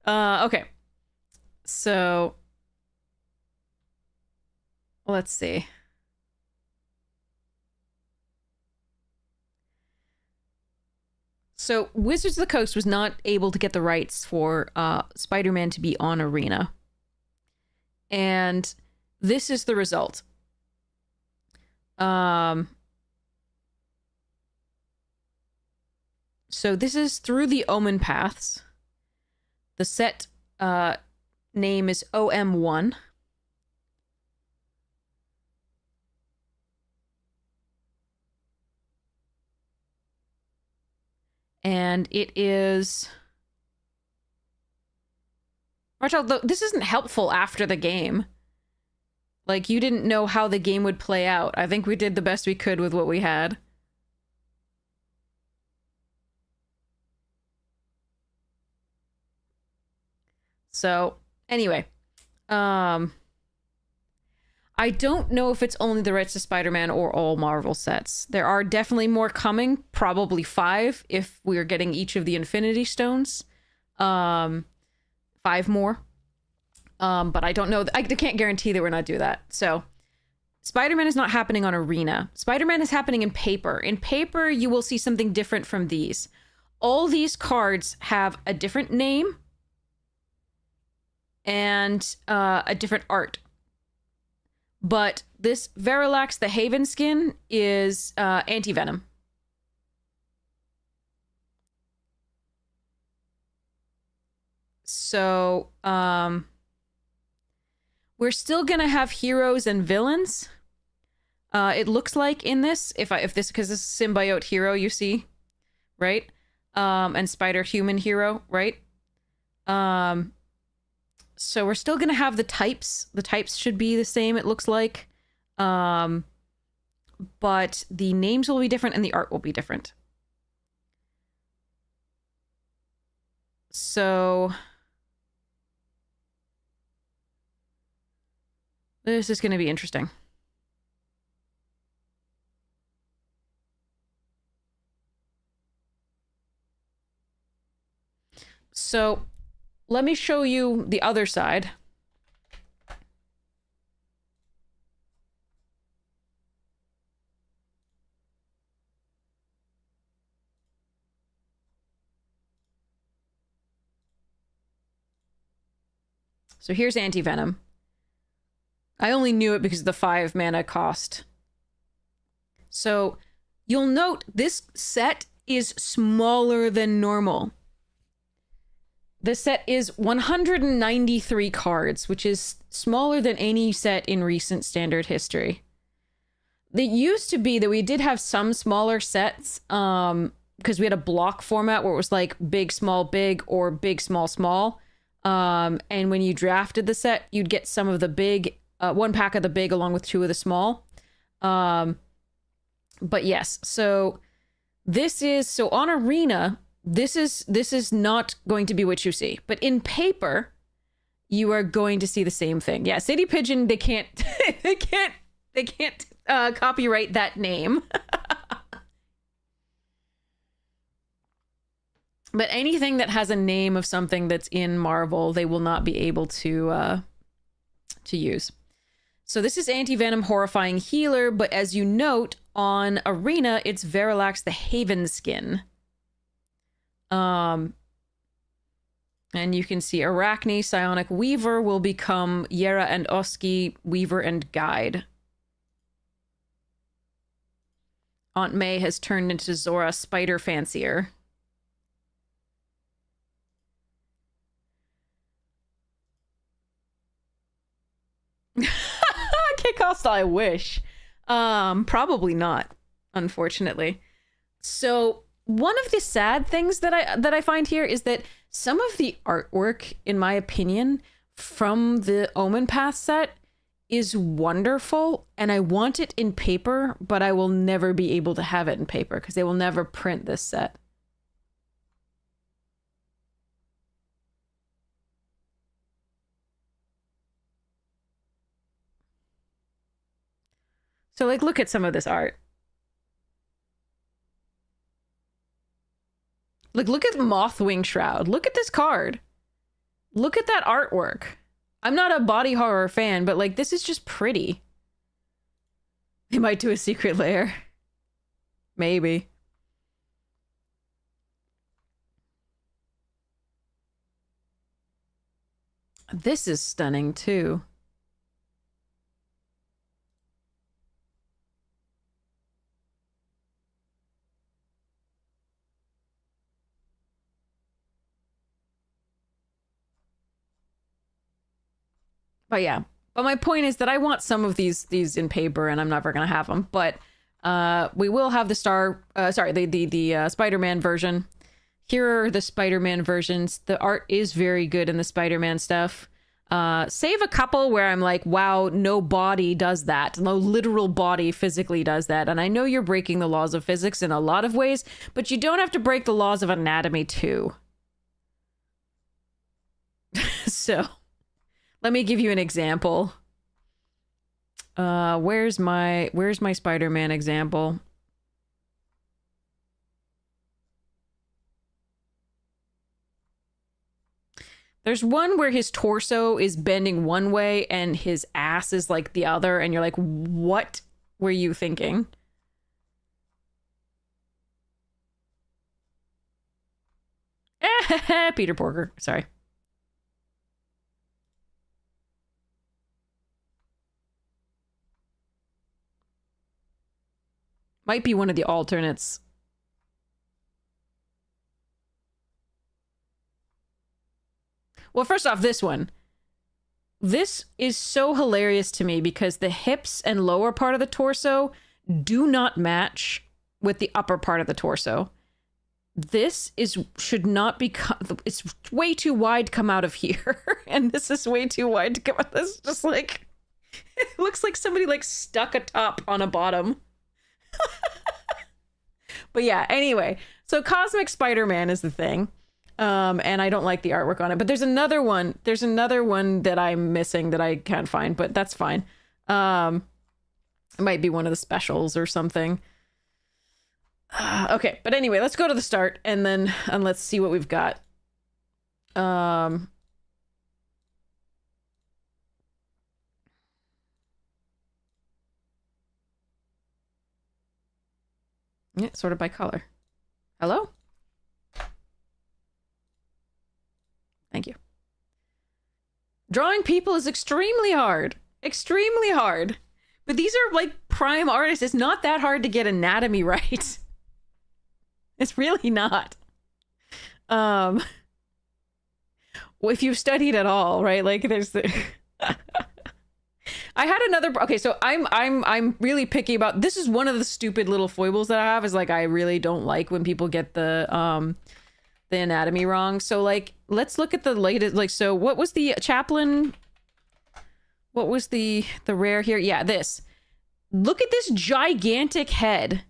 Okay. So let's see. So Wizards of the Coast was not able to get the rights for Spider-Man to be on Arena. And this is the result. So this is through the Omenpaths. The set name is OM1. And it is... Marshall, this isn't helpful after the game. Like, you didn't know how the game would play out. I think we did the best we could with what we had. So, anyway. I don't know if it's only the rights to Spider-Man or all Marvel sets. There are definitely more coming. Probably 5 if we are getting each of the Infinity Stones. 5 more. But I don't know. I can't guarantee that we're not doing that. So, Spider-Man is not happening on Arena. Spider-Man is happening in paper. In paper, you will see something different from these. All these cards have a different name and a different art. But this Verilax the Haven skin is anti-venom. So, we're still gonna have heroes and villains. It looks like in this, because this is symbiote hero, you see, right? And spider human hero, right? So we're still gonna have the types. The types should be the same, it looks like. But the names will be different and the art will be different. So this is gonna be interesting. So let me show you the other side. So here's anti-venom. I only knew it because of the 5 mana cost. So you'll note this set is smaller than normal. This set is 193 cards, which is smaller than any set in recent Standard history. It used to be that we did have some smaller sets, because we had a block format where it was like big, small, big, or big, small, small. And when you drafted the set, you'd get some of the big, 1 pack of the big along with 2 of the small. But yes, so this is, so on Arena, this is not going to be what you see. But in paper, you are going to see the same thing. Yeah, City Pigeon, they can't, they can't copyright that name. But anything that has a name of something that's in Marvel, they will not be able to use. So this is Anti-Venom Horrifying Healer, but as you note, on Arena, it's Verilax the Haven skin. And And you can see Arachne, Psionic Weaver, will become Yera and Oski, Weaver and Guide. Aunt May has turned into Zora, Spider Fancier. Kick Hostile, I wish. Probably not, unfortunately. So one of the sad things that I find here is that some of the artwork, in my opinion, from the Omenpath set is wonderful, and I want it in paper, but I will never be able to have it in paper because they will never print this set. So, like, look at some of this art. Like, look at Mothwing Shroud. Look at this card. Look at that artwork. I'm not a body horror fan, but, like, this is just pretty. They might do a secret lair. Maybe. This is stunning, too. But yeah, but my point is that I want some of these in paper, and I'm never gonna have them. But we will have the Spider-Man version. Here are the Spider-Man versions. The art is very good in the Spider-Man stuff. Save a couple where I'm like, wow, no body does that. No literal body physically does that. And I know you're breaking the laws of physics in a lot of ways, but you don't have to break the laws of anatomy too. So let me give you an example. Where's my Spider-Man example? There's one where his torso is bending one way and his ass is like the other, and you're like, what were you thinking? Peter Porker, sorry. Might be one of the alternates. Well, first off, this one. This is so hilarious to me because the hips and lower part of the torso do not match with the upper part of the torso. This should not be, it's way too wide to come out of here. And this is way too wide to come out. This is just like, it looks like somebody like stuck a top on a bottom. But yeah, anyway, so Cosmic Spider-Man is the thing. And I don't like the artwork on it, but there's another one that I'm missing that I can't find, but that's fine. It might be one of the specials or something. Okay, but anyway, let's go to the start and let's see what we've got. Yeah, sorted by color. Hello? Thank you. Drawing people is extremely hard. Extremely hard. But these are like prime artists. It's not that hard to get anatomy right. It's really not. Well, if you've studied at all, right? Like there's the I had another. Okay, so I'm really picky about. This is one of the stupid little foibles that I have. Is like I really don't like when people get the anatomy wrong. So like, let's look at the latest. Like, so what was the chaplain? What was the rare here? Yeah, this. Look at this gigantic head.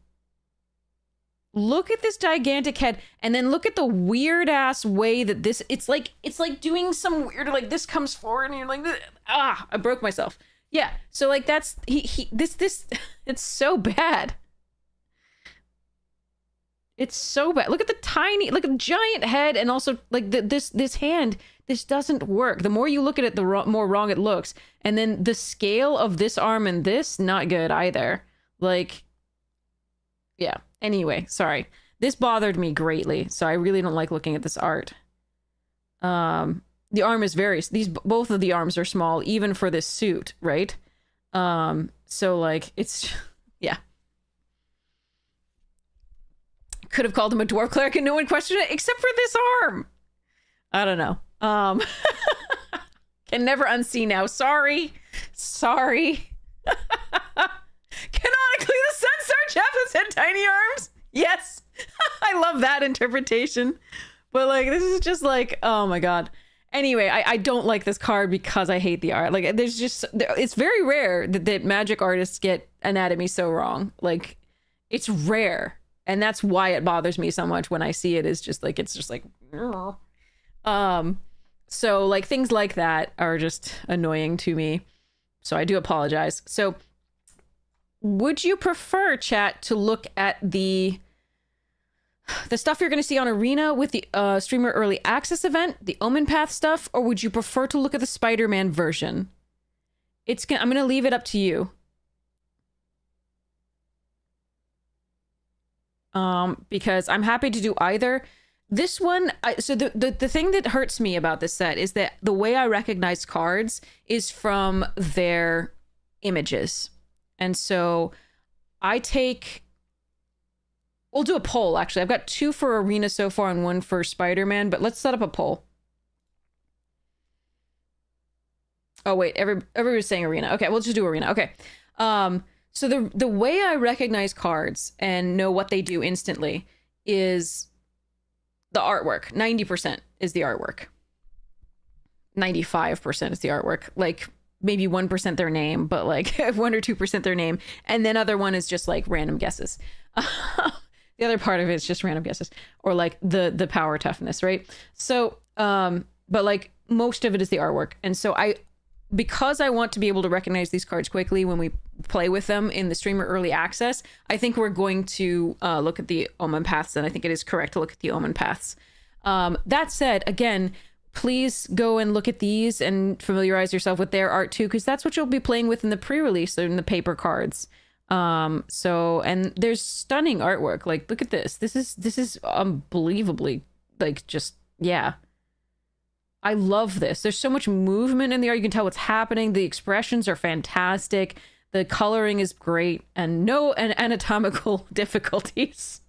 Look at this gigantic head, and then look at the weird ass way that this. It's like doing some weird like this comes forward, and you're like, ah, I broke myself. Yeah, so like that's this it's so bad. It's so bad. Look at the giant head, and also like this hand. This doesn't work. The more you look at it, the more wrong it looks. And then the scale of this arm and this, not good either. Like, yeah. Anyway, sorry. This bothered me greatly, so I really don't like looking at this art. The arm is both of the arms are small, even for this suit, right? So like, it's, yeah. Could have called him a dwarf cleric and no one questioned it, except for this arm. I don't know. Can never unsee now. Sorry. Canonically, the Sun Star Chaplains had tiny arms. Yes. I love that interpretation. But like, this is just like, oh my God. Anyway, I don't like this card because I hate the art. Like, it's very rare that magic artists get anatomy so wrong. Like, it's rare. And that's why it bothers me so much when I see it. Is just like, it's just like, so like things like that are just annoying to me. So I do apologize. So would you prefer, chat, to look at the stuff you're going to see on Arena with the Streamer Early Access event, the Omenpath stuff, or would you prefer to look at the Spider-Man version? I'm going to leave it up to you. Because I'm happy to do either. This one, so the thing that hurts me about this set is that the way I recognize cards is from their images. And so we'll do a poll, actually. I've got 2 for Arena so far and 1 for Spider-Man, but let's set up a poll. Oh, wait, everybody's saying Arena. Okay, we'll just do Arena. Okay. So the way I recognize cards and know what they do instantly is the artwork. 90% is the artwork. 95% is the artwork. Like maybe 1% their name, but like 1 or 2% their name. And then other one is just like random guesses. The other part of it is just random guesses or like the power toughness, right? So, but like most of it is the artwork. And so because I want to be able to recognize these cards quickly when we play with them in the Streamer Early Access, I think we're going to look at the Omenpaths, and I think it is correct to look at the Omenpaths. That said, again, please go and look at these and familiarize yourself with their art too, because that's what you'll be playing with in the pre-release in the paper cards. And there's stunning artwork. Like, look at this. This is unbelievably, like, just, yeah. I love this. There's so much movement in the art. You can tell what's happening. The expressions are fantastic. The coloring is great and no anatomical difficulties.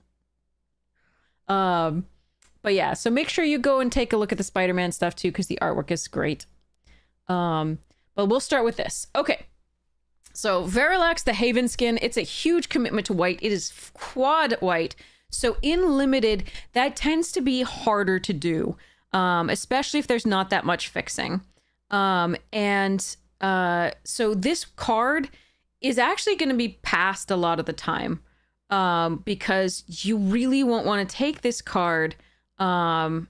But yeah, so make sure you go and take a look at the Spider-Man stuff too, because the artwork is great. But we'll start with this. Okay. So Verilax, the Haven skin, it's a huge commitment to white. It is quad white. So in limited, that tends to be harder to do. Especially if there's not that much fixing. So this card is actually going to be passed a lot of the time, because you really won't want to take this card unless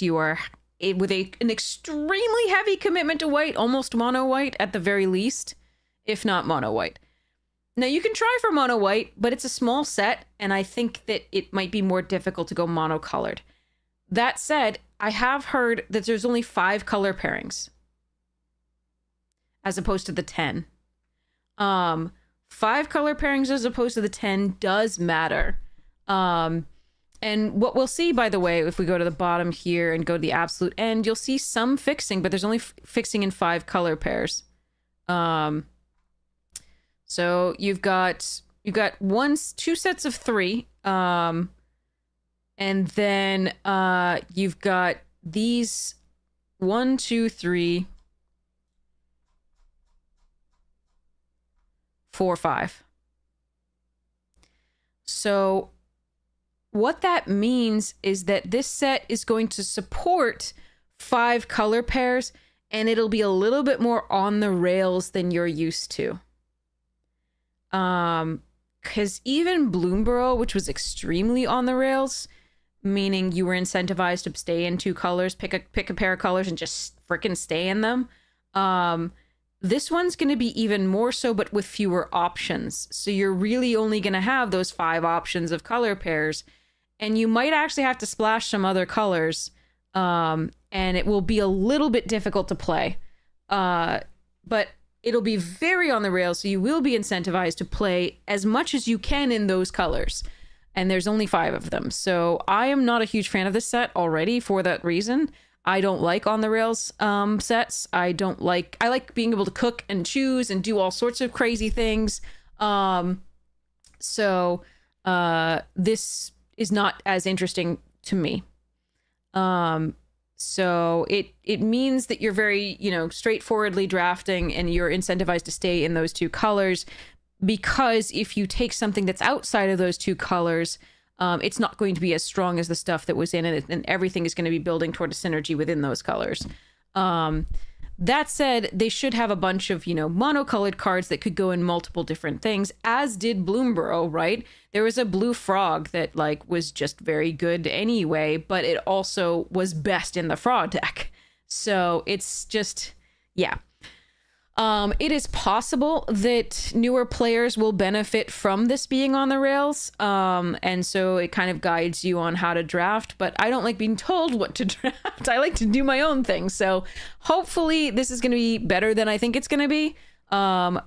you are with an extremely heavy commitment to white, almost mono white at the very least, if not mono white. Now you can try for mono white, but it's a small set, and I think that it might be more difficult to go monocolored. That said, I have heard that there's only 5 color pairings as opposed to the 10. 5 color pairings as opposed to the 10 does matter. And what we'll see, by the way, if we go to the bottom here and go to the absolute end, you'll see some fixing, but there's only fixing in 5 color pairs. So you've got 2 sets of 3. And then you've got these 1, 2, 3, 4, 5. So what that means is that this set is going to support 5 color pairs, and it'll be a little bit more on the rails than you're used to. Because even Bloomborough, which was extremely on the rails, meaning you were incentivized to stay in 2 colors, pick a pair of colors and just freaking stay in them. This one's going to be even more so, but with fewer options. So you're really only going to have those 5 options of color pairs, and you might actually have to splash some other colors, and it will be a little bit difficult to play. But it'll be very on the rails, so you will be incentivized to play as much as you can in those colors. and there's only 5 of them. So I am not a huge fan of this set already for that reason. I don't like on the rails sets. I like being able to cook and choose and do all sorts of crazy things. So this is not as interesting to me. So it means that you're very, straightforwardly drafting, and you're incentivized to stay in those 2 colors, because if you take something that's outside of those 2 colors, it's not going to be as strong as the stuff that was in it, and everything is going to be building toward a synergy within those colors. That said, they should have a bunch of, monocolored cards that could go in multiple different things, as did Bloomborough, right? There was a blue frog that, was just very good anyway, but it also was best in the frog deck. So it's just, yeah. It is possible that newer players will benefit from this being on the rails. And so it kind of guides you on how to draft, but I don't like being told what to draft. I like to do my own thing. So hopefully this is going to be better than I think it's going to be. But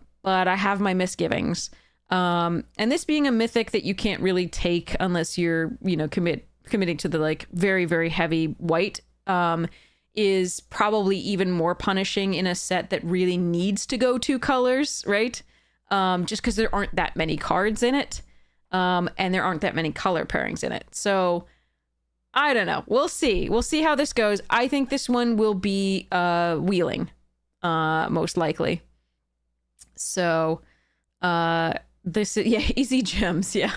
I have my misgivings. And this being a mythic that you can't really take unless you're, committing to the very, very heavy white, is probably even more punishing in a set that really needs to go 2 colors, right? Just because there aren't that many cards in it, and there aren't that many color pairings in it. So I don't know. We'll see. We'll see how this goes. I think this one will be wheeling, most likely. So this is, easy gems, yeah.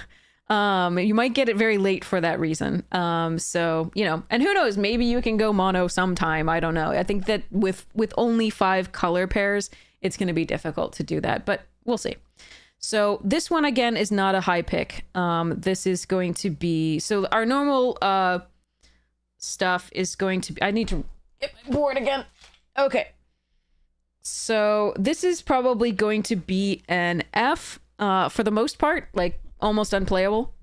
You might get it very late for that reason. So, and who knows, maybe you can go mono sometime. I don't know. I think that with only 5 color pairs, it's going to be difficult to do that, but we'll see. So this one, again, is not a high pick. This is going to be, so our normal stuff is going to be, I need to get my board again. Okay. So this is probably going to be an F for the most part, almost unplayable.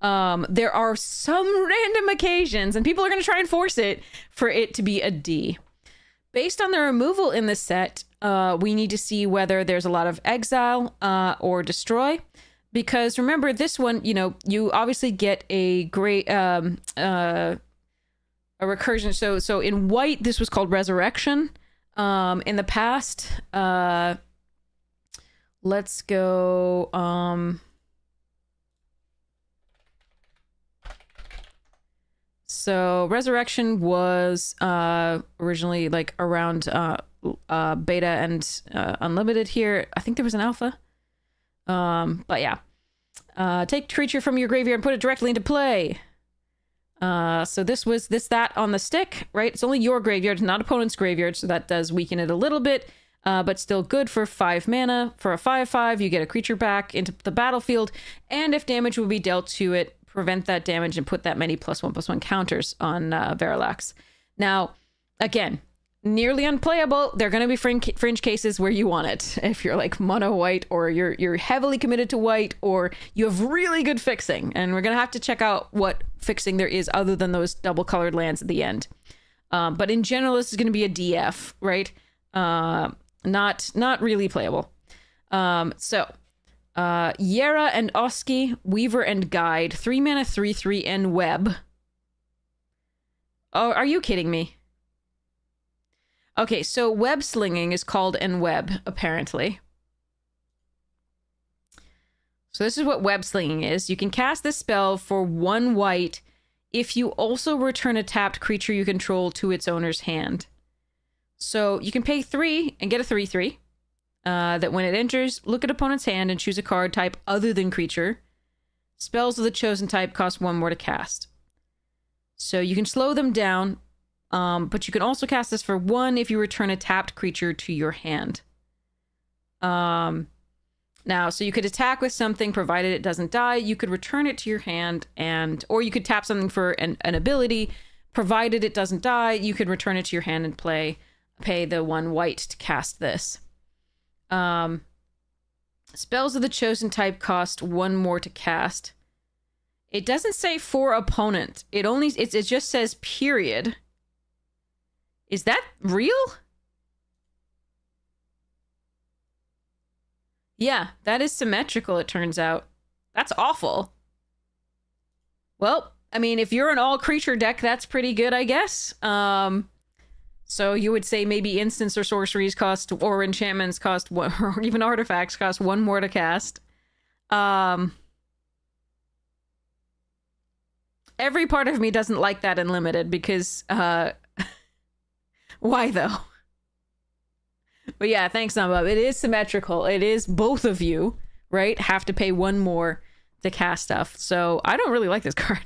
There are some random occasions, and people are going to try and force it, for it to be a D. Based on the removal in this set, we need to see whether there's a lot of exile or destroy. Because remember, this one, you obviously get a great a recursion. So in white, this was called resurrection. In the past, let's go. So Resurrection was originally around beta and unlimited here. I think there was an alpha. But yeah. Take creature from your graveyard and put it directly into play. So this was that on the stick, right? It's only your graveyard, not opponent's graveyard, so that does weaken it a little bit, but still good for 5 mana. For a 5/5, you get a creature back into the battlefield, and if damage will be dealt to it, prevent that damage and put that many +1/+1 counters on Verilax. Now, again, nearly unplayable. There are going to be fringe cases where you want it. If you're mono white, or you're heavily committed to white, or you have really good fixing. And we're going to have to check out what fixing there is other than those double colored lands at the end. But in general, this is going to be a DF, right? Not really playable. Yera and Oski, Weaver and Guide, 3 mana, 3/3, and Web. Oh, are you kidding me? Okay, so web slinging is called Enweb, apparently. So this is what web slinging is. You can cast this spell for 1 white if you also return a tapped creature you control to its owner's hand. So you can pay 3 and get a 3/3. That when it enters, look at opponent's hand and choose a card type other than creature. Spells of the chosen type cost 1 more to cast. So you can slow them down, but you can also cast this for 1 if you return a tapped creature to your hand. Now, so you could attack with something provided it doesn't die. You could return it to your hand, or you could tap something for an ability. Provided it doesn't die, you could return it to your hand and pay the 1 white to cast this. Spells of the chosen type cost 1 more to cast. It doesn't say for opponent. It just says period. Is that real? Yeah, that is symmetrical, it turns out. That's awful. Well, I mean, if you're an all creature deck, that's pretty good, I guess. So you would say maybe instants or sorceries cost, or enchantments cost one, or even artifacts cost one more to cast. Every part of me doesn't like that in limited because, why though? But yeah, thanks, Nambub. It is symmetrical. It is both of you, right? Have to pay one more to cast stuff. So I don't really like this card.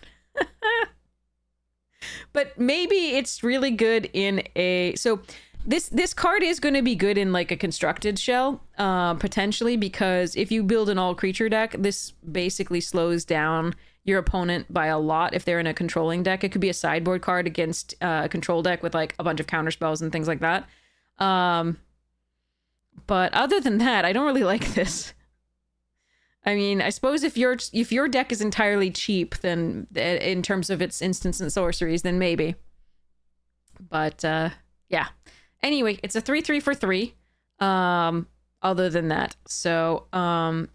But maybe it's really good in a... So this card is going to be good in like a constructed shell, potentially, because if you build an all creature deck, this basically slows down your opponent by a lot if they're in a controlling deck. It could be a sideboard card against a control deck with like a bunch of counter spells and things like that. But other than that, I don't really like this. I mean, I suppose if your deck is entirely cheap, then in terms of its instants and sorceries, then maybe. But yeah. Anyway, it's a 3/3 for 3. Other than that, so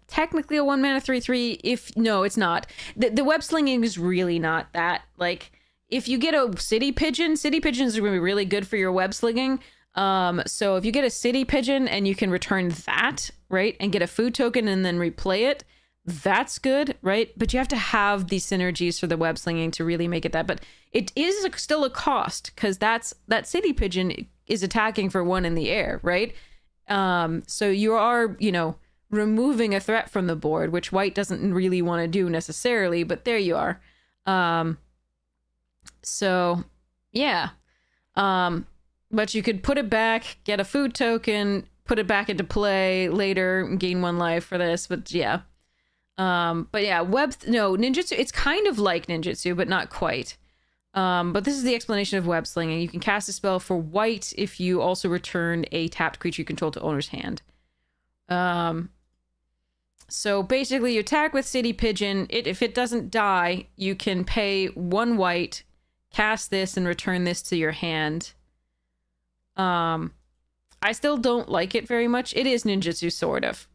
technically a 1 mana 3/3. If no, it's not. The web slinging is really not that. Like, if you get a city pigeons are going to be really good for your web slinging. So if you get a city pigeon and you can return that, right, and get a food token and then replay it, that's good, right? But you have to have these synergies for the web slinging to really make it that. But it is still a cost, because that city pigeon is attacking for 1 in the air, right? So you are, removing a threat from the board, which white doesn't really want to do necessarily, but there you are. So yeah. But you could put it back, get a food token, put it back into play later, gain 1 life for this. But yeah. Ninjutsu, it's kind of like ninjutsu, but not quite. But this is the explanation of web slinging. You can cast a spell for white if you also return a tapped creature you control to owner's hand. So basically you attack with City Pigeon. If it doesn't die, you can pay 1 white, cast this, and return this to your hand. I still don't like it very much. It is ninjutsu, sort of.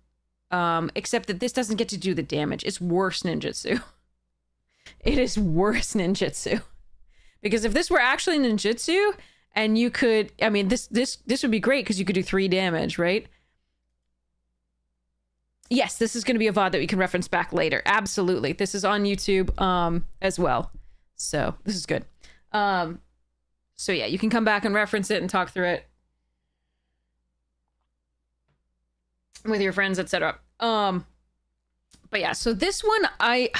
Except that this doesn't get to do the damage. It's worse ninjutsu. It is worse ninjutsu. Because if this were actually ninjutsu, and you could... I mean, this would be great, because you could do 3 damage, right? Yes, this is going to be a VOD that we can reference back later. Absolutely. This is on YouTube, as well. So, this is good. So yeah, you can come back and reference it and talk through it with your friends, etc. But yeah, so this one, I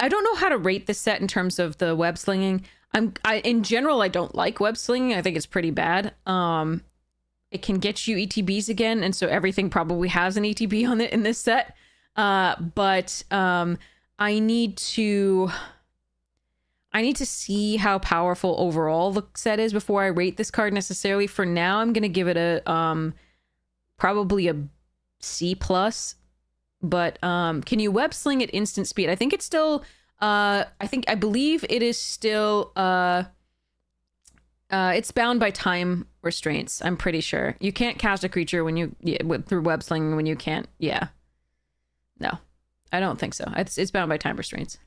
don't know how to rate this set in terms of the web slinging. In general, I don't like web slinging. I think it's pretty bad. It can get you ETBs again, and so everything probably has an ETB on it in this set. But I need to see how powerful overall the set is before I rate this card necessarily. For now, I'm gonna give it a probably a C+. But can you web sling at instant speed? I think it's still I believe it is still it's bound by time restraints. I'm pretty sure you can't cast a creature when through web slinging when you can't. Yeah, no, I don't think so. It's bound by time restraints.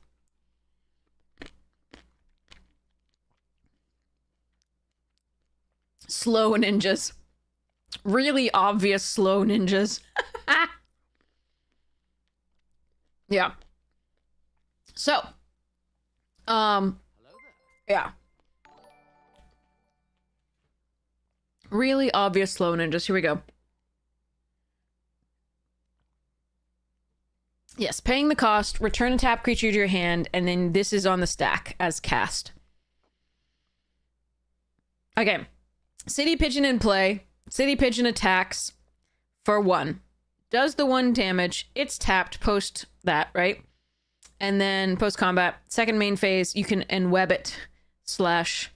Slow ninjas. Really obvious slow ninjas. Yeah. So. Yeah. Really obvious slow ninjas. Here we go. Yes, paying the cost, return a tap creature to your hand, and then this is on the stack as cast. Okay. City Pigeon in play. City Pigeon attacks for 1. Does the 1 damage. It's tapped post that, right? And then post combat, second main phase, you can enweb it /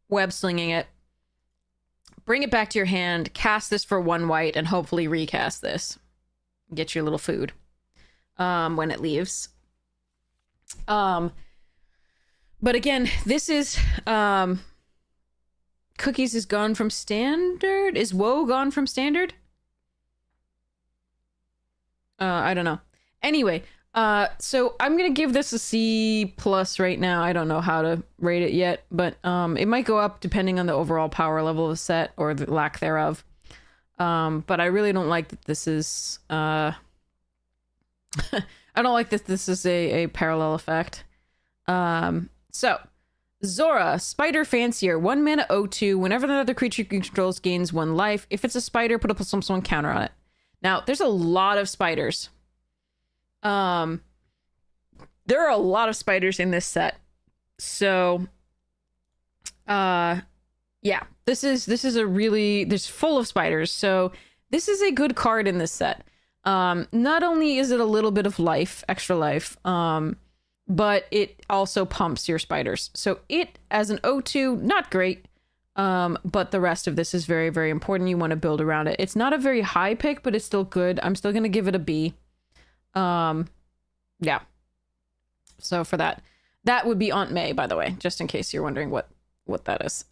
web slinging it. Bring it back to your hand, cast this for 1 white, and hopefully recast this. Get your little food when it leaves. But again, this is Cookies is gone from standard? Is Woe gone from standard? I don't know. Anyway, So I'm gonna give this a C plus right now. I don't know how to rate it yet, but it might go up depending on the overall power level of the set or the lack thereof. But I really don't like that this is I don't like that this is a parallel effect. So Zora, Spider Fancier, 1 mana 0/2. Whenever another creature you controls gains 1 life. If it's a spider, put a +1/+1 counter on it. Now, there's a lot of spiders. There are a lot of spiders in this set. So, yeah, this is a really, there's full of spiders. So this is a good card in this set. Not only is it a little bit of life, extra life, but it also pumps your spiders. So it, as an 0/2, not great. But the rest of this is very, very important. You want to build around it. It's not a very high pick, but it's still good. I'm still going to give it a B. Yeah. So for that would be Aunt May, by the way, just in case you're wondering what that is.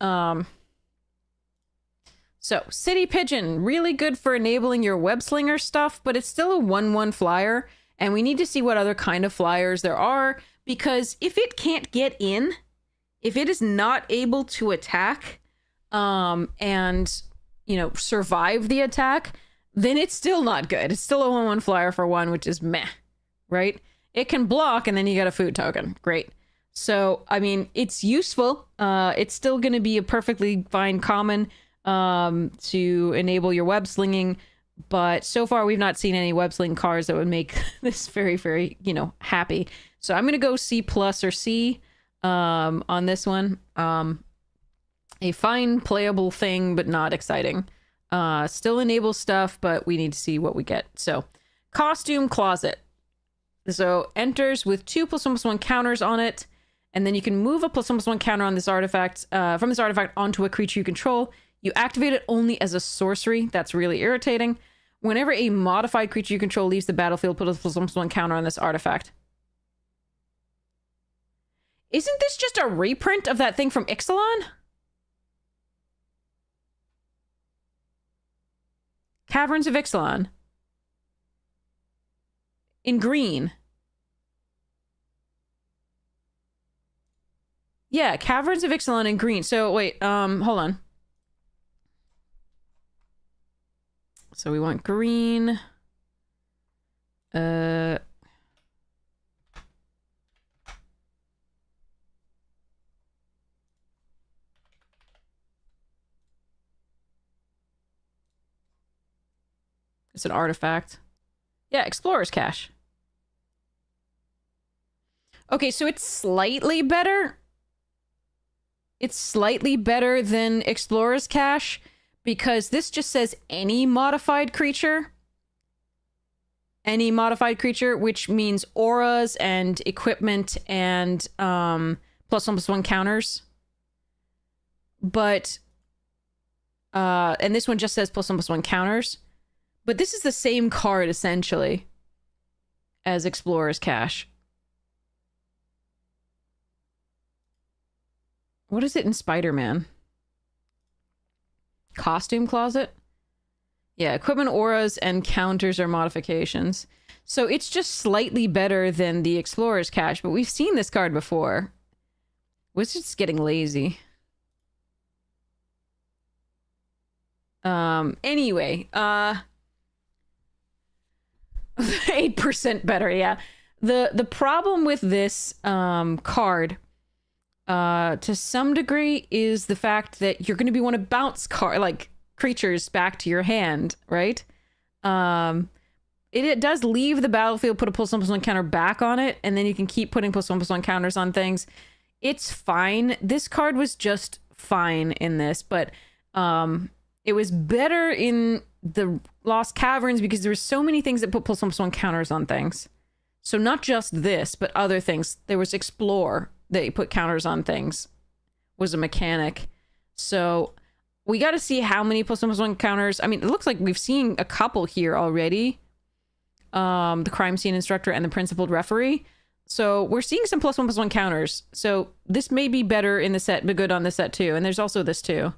So City Pigeon, really good for enabling your web slinger stuff, but it's still a 1/1 flyer. And we need to see what other kind of flyers there are, because if it can't get in, if it is not able to attack, and, you know, survive the attack, then it's still not good. It's still a 1/1 flyer for 1, which is meh, right? It can block, and then you get a food token. Great. So, I mean, it's useful. It's still going to be a perfectly fine common to enable your web slinging, but so far we've not seen any web sling cards that would make this very, very, you know, happy. So I'm going to go C plus or C on this one. A fine playable thing, but not exciting. Still enables stuff, but we need to see what we get. So, Costume Closet. So, enters with 2 +1/+1 counters on it, and then you can move a +1/+1 counter on this artifact, from this artifact onto a creature you control. You activate it only as a sorcery. That's really irritating. Whenever a modified creature you control leaves the battlefield, put a +1/+1 counter on this artifact. Isn't this just a reprint of that thing from Ixalan? Caverns of Ixalan. In green. Yeah, Caverns of Ixalan in green. So, wait, hold on. So we want green. It's an artifact. Yeah, Explorer's Cache. Okay, so it's slightly better. It's slightly better than Explorer's Cache because this just says any modified creature. Any modified creature, which means auras and equipment and +1/+1 counters. But, and this one just says +1/+1 counters. But this is the same card, essentially, as Explorer's Cache. What is it in Spider-Man? Costume Closet? Yeah, equipment, auras, and counters are modifications. So it's just slightly better than the Explorer's Cache, but we've seen this card before. Wizard's getting lazy. Anyway, 8% better, yeah. The problem with this card, to some degree, is the fact that you're going to be want to bounce creatures back to your hand, right? It does leave the battlefield, put a +1/+1 counter back on it, and then you can keep putting +1/+1 counters on things. It's fine. This card was just fine in this, but it was better in the Lost Caverns because there were so many things that put +1/+1 counters on things. So not just this, but other things. There was Explore that put counters on things. Was a mechanic. So we got to see how many +1/+1 counters. I mean, it looks like we've seen a couple here already. The crime scene instructor and the principled referee. So we're seeing some +1/+1 counters. So this may be better in the set, but good on the set too. And there's also this too.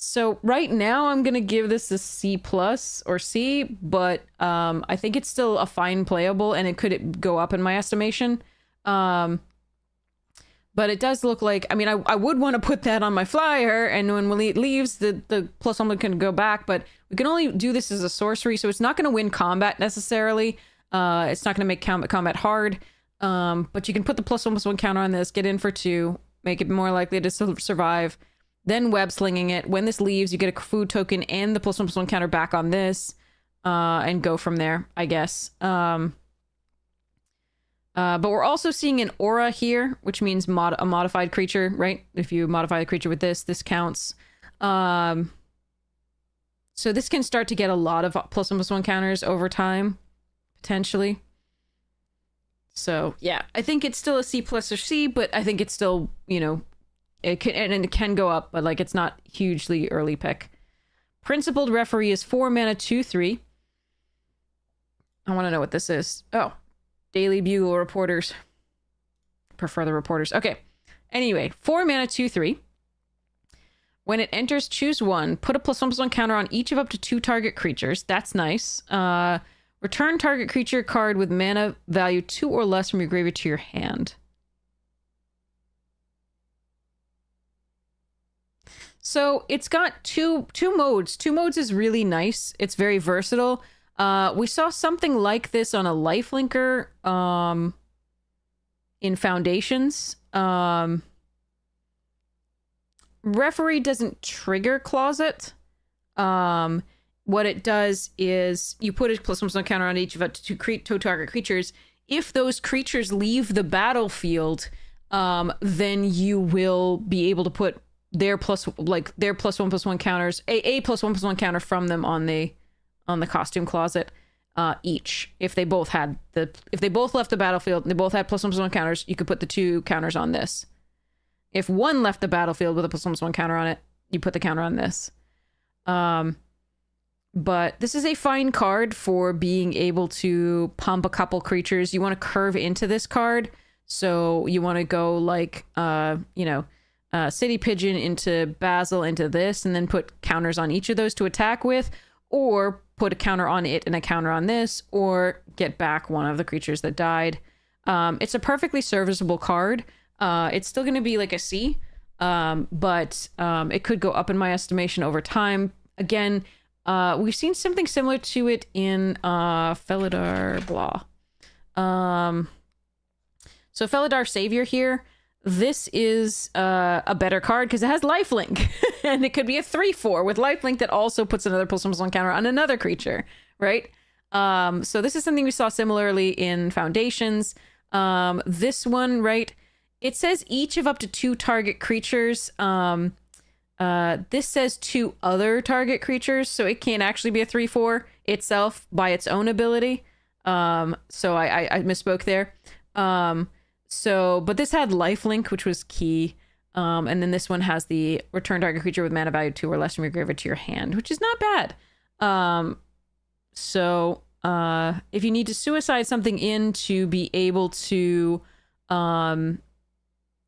So right now I'm gonna give this a C plus or C, but I think it's still a fine playable, and it could go up in my estimation. But it does look like, I mean, I would want to put that on my flyer, and when it leaves, the plus one can go back, but we can only do this as a sorcery, so it's not going to win combat necessarily. It's not going to make combat hard, but you can put the +1/+1 counter on this, get in for 2, make it more likely to survive, then web slinging it. When this leaves, you get a food token and the +1/+1 counter back on this, and go from there, I guess. But we're also seeing an aura here, which means a modified creature, right? If you modify a creature with this counts. So this can start to get a lot of +1/+1 counters over time, potentially. So yeah, I think it's still a C plus or C, but I think it's still, you know, it can go up, but like it's not hugely early pick. Principled Referee is 4 mana, 2/3. I want to know what this is. Oh. Daily Bugle reporters. Prefer the reporters. Okay. Anyway, 4 mana, 2/3. When it enters, choose 1. Put a +1/+1 counter on each of up to 2 target creatures. That's nice. Return target creature card with mana value 2 or less from your graveyard to your hand. So it's got two modes. 2 modes is really nice. It's very versatile. We saw something like this on a lifelinker in Foundations. Referee doesn't trigger Closet. What it does is you put a +1/+1 counter on each of up to 2 target creatures. If those creatures leave the battlefield, then you will be able to put their +1/+1 counters, a +1/+1 counter from them on the costume closet, each. If they both left the battlefield and they both had +1/+1 counters, you could put the 2 counters on this. If one left the battlefield with a +1/+1 counter on it, you put the counter on this. But this is a fine card for being able to pump a couple creatures. You want to curve into this card, so you want to go like City Pigeon into Basil into this, and then put counters on each of those to attack with, or put a counter on it and a counter on this, or get back one of the creatures that died. It's a perfectly serviceable card. It's still going to be like a C, but it could go up in my estimation over time. Again, we've seen something similar to it in Felidar Blah. So Felidar Savior here. This is a better card because it has lifelink, and it could be a 3/4 with lifelink that also puts another +1/+1 counter on another creature, right? So this is something we saw similarly in Foundations. This one, right? It says each of up to 2 target creatures. This says 2 other target creatures, so it can't actually be a 3/4 itself by its own ability. So I misspoke there. But this had lifelink, which was key. And then this one has the return target creature with mana value 2 or less from your graveyard to your hand, which is not bad. If you need to suicide something in to be able to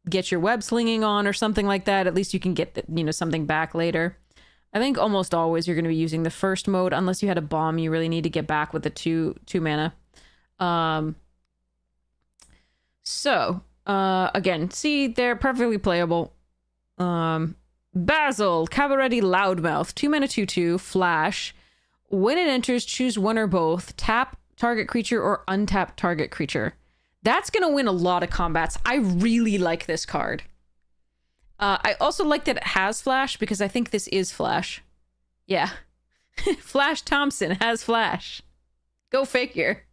get your web slinging on or something like that, at least you can get something back later. I think almost always you're going to be using the first mode, unless you had a bomb you really need to get back with the 2 mana. Again, see, they're perfectly playable. Basil, Cabaretti Loudmouth, 2 mana, 2/2, flash. When it enters, choose 1 or both. Tap target creature or untap target creature. That's going to win a lot of combats. I really like this card. I also like that it has flash, because I think this is flash. Yeah. Flash Thompson has flash. Go figure.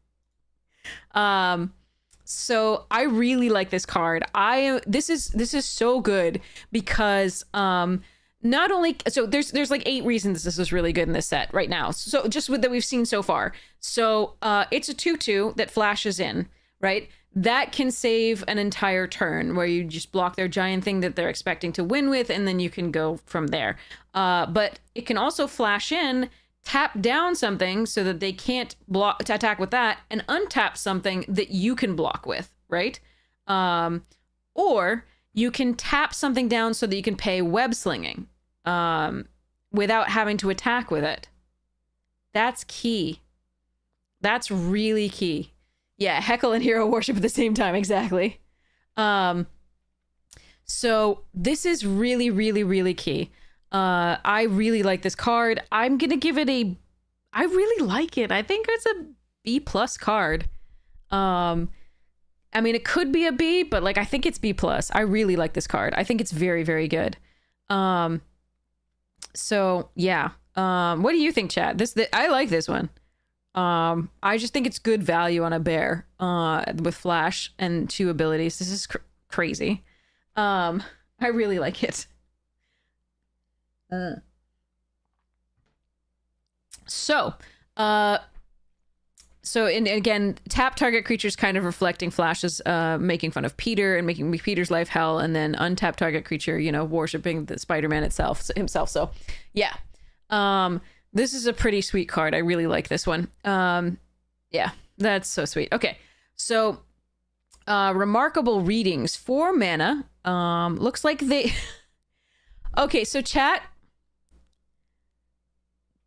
So I really like this card. This is so good because not only there's like 8 reasons this is really good in this set right now. So just that we've seen so far. So it's a 2/2 that flashes in, right? That can save an entire turn where you just block their giant thing that they're expecting to win with, and then you can go from there. But it can also flash in, tap down something so that they can't block to attack with that, and untap something that you can block with, right? Or you can tap something down so that you can pay web slinging. without having to attack with it. That's key. That's really key. Yeah, heckle and hero worship at the same time, exactly. So this is really, really, really key. I really like this card. I'm gonna give it a... I really like it. I think it's a B+ card. I mean, it could be a B, but like I think it's B+. I really like this card. I think it's very, very good. So yeah. What do you think, chat? I like this one. I just think it's good value on a bear with flash and 2 abilities. This is crazy. I really like it. And again, tap target creatures kind of reflecting Flash's making fun of Peter and making Peter's life hell, and then untap target creature, you know, worshiping the Spider-Man himself. So yeah. This is a pretty sweet card. I really like this one. Yeah, that's so sweet. Okay. So remarkable readings, 4 mana. Looks like they okay, so chat,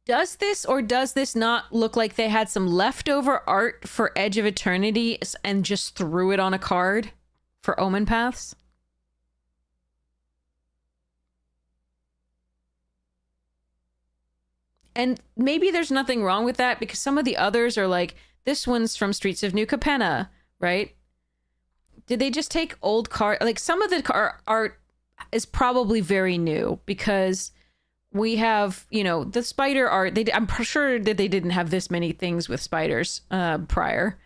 does this or does this not look like they had some leftover art for Edge of Eternity and just threw it on a card for Omenpaths? And maybe there's nothing wrong with that, because some of the others are like, this one's from Streets of New Capenna, right? Did they just take old card? Like, some of the art is probably very new, because we have, you know, the spider art. I'm sure that they didn't have this many things with spiders prior.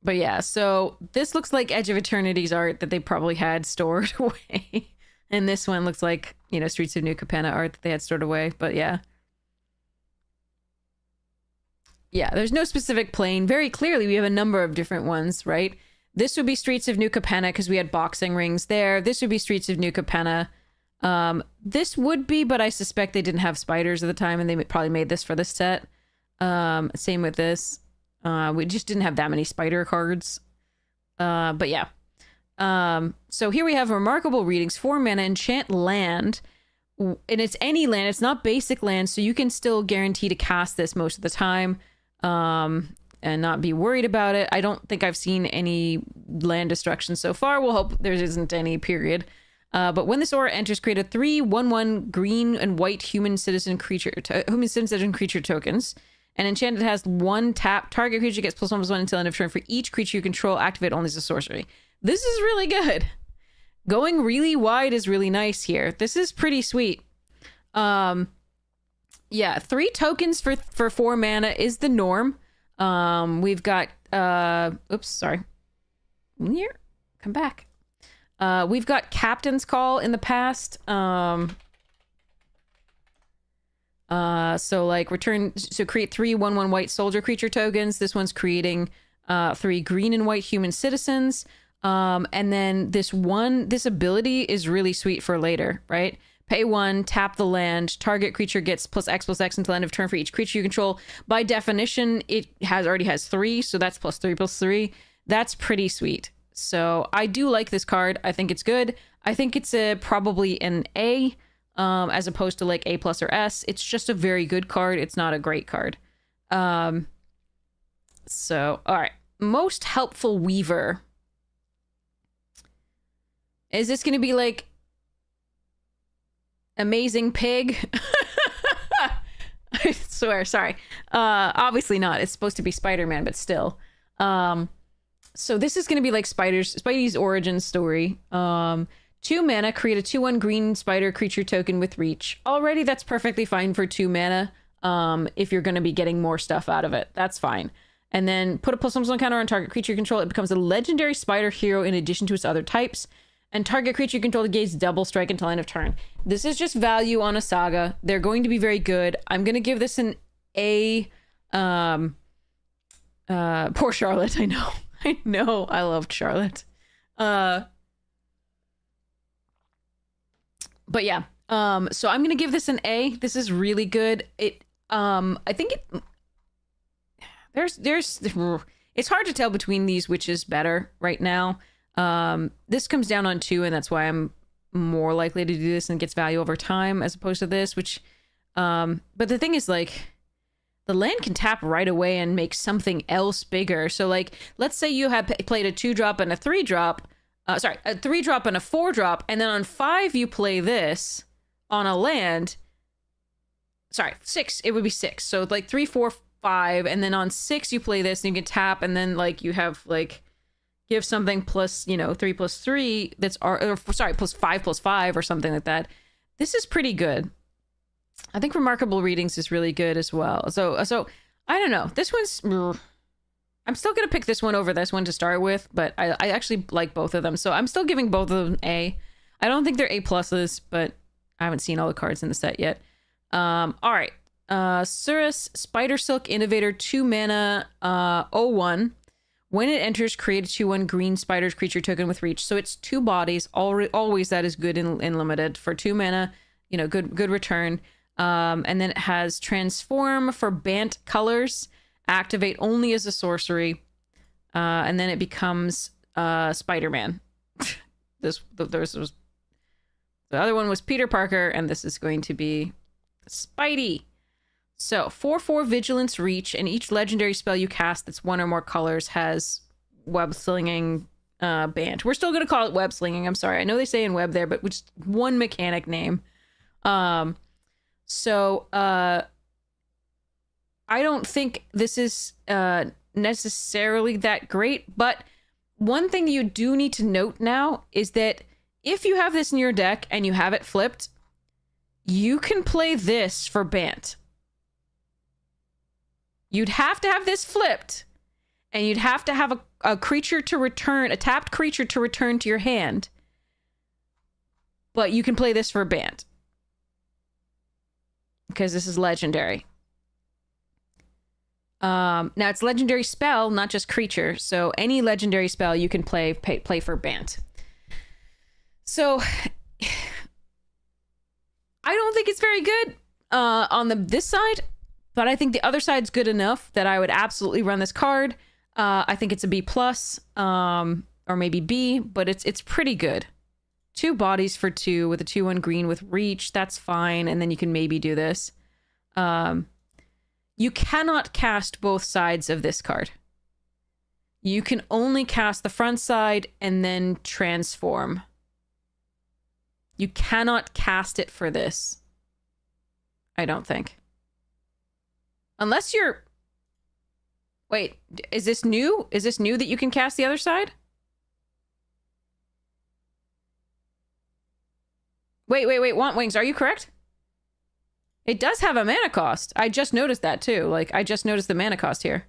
But yeah, so this looks like Edge of Eternity's art that they probably had stored away. And this one looks like, you know, Streets of New Capenna art that they had stored away. But yeah. Yeah, there's no specific plane. Very clearly, we have a number of different ones, right? This would be Streets of New Capenna because we had boxing rings there. This would be Streets of New Capenna. This would be, but I suspect they didn't have spiders at the time, and they probably made this for this set. Same with this. We just didn't have that many spider cards. But yeah. So here we have remarkable readings, 4 mana, enchant land, and it's any land. It's not basic land, so you can still guarantee to cast this most of the time, and not be worried about it. I don't think I've seen any land destruction so far. We'll hope there isn't any, period. But when this aura enters, create a 3/1/1 green and white human citizen creature tokens. And enchanted has 1 tap. Target creature gets +1/+1 until end of turn for each creature you control. Activate only as a sorcery. This is really good. Going really wide is really nice here. This is pretty sweet. Yeah, 3 tokens for 4 mana is the norm. We've got oops, sorry. Here, come back. We've got Captain's Call in the past. So like create 3/1/1 white soldier creature tokens. This one's creating 3 green and white human citizens. And then this ability is really sweet for later, right? Pay 1, tap the land, target creature gets +X/+X until end of turn for each creature you control. By definition, it already has 3, so that's +3/+3. That's pretty sweet. So I do like this card. I think it's good. I think it's probably an A, as opposed to like A+ or S. It's just a very good card. It's not a great card. So, all right. Most helpful Weaver. Is this going to be like Amazing Pig? I swear, sorry. Obviously not. It's supposed to be Spider-Man, but still. So this is going to be like Spidey's origin story. 2 mana, create a 2/1 green spider creature token with reach. Already that's perfectly fine for 2 mana. If you're going to be getting more stuff out of it, that's fine. And then put a +1/+1 counter on target creature you control. It becomes a legendary spider hero in addition to its other types. And target creature you control gains double strike until end of turn. This is just value on a saga. They're going to be very good. I'm going to give this an A. Poor Charlotte, I know. I know. I loved Charlotte. But yeah. So I'm going to give this an A. This is really good. I think it's hard to tell between these which is better right now. This comes down on 2, and that's why I'm more likely to do this and gets value over time as opposed to this, which but the thing is, like, the land can tap right away and make something else bigger. So, like, let's say you have played a 2-drop and a 3-drop, a 3-drop and a 4-drop, and then on 5 you play this on a land. Sorry, 6, it would be 6. So, like, 3, 4, 5, and then on 6 you play this and you can tap, and then, like, you have, like, give something plus, 3 plus 3 that's, plus 5 plus 5 or something like that. This is pretty good. I think Remarkable Readings is really good as well. So I don't know. This one's... I'm still going to pick this one over this one to start with, but I actually like both of them. So I'm still giving both of them A. I don't think they're A pluses, but I haven't seen all the cards in the set yet. All right. Surus, Spider Silk Innovator, 2 mana, 0/1. When it enters, create a 2/1 green spider's creature token with reach. So it's 2 bodies. Always that is good in limited. For 2 mana, good return. And then it has Transform for Bant colors, activate only as a sorcery, and then it becomes Spider-Man. The other one was Peter Parker, and this is going to be Spidey. So 4/4 Vigilance Reach, and each legendary spell you cast that's 1 or more colors has web slinging Bant. We're still gonna call it web slinging. I'm sorry, I know they say in web there, but just one mechanic name. So I don't think this is necessarily that great, but one thing you do need to note now is that if you have this in your deck and you have it flipped, you can play this for Bant. You'd have to have this flipped, and you'd have to have a creature to return, a tapped creature to return to your hand, but you can play this for Bant. Because this is legendary. Now it's legendary spell, not just creature. So any legendary spell you can play for Bant. So I don't think it's very good on this side, but I think the other side's good enough that I would absolutely run this card. I think it's a B plus, or maybe B, but it's pretty good. 2 bodies for 2 with a 2/1 green with reach. That's fine. And then you can maybe do this. You cannot cast both sides of this card. You can only cast the front side and then transform. You cannot cast it for this. I don't think. Unless you're... Wait, is this new? Is this new that you can cast the other side? Wait, Want Wings, are you correct? It does have a mana cost. I just noticed that too. Like, I just noticed the mana cost here.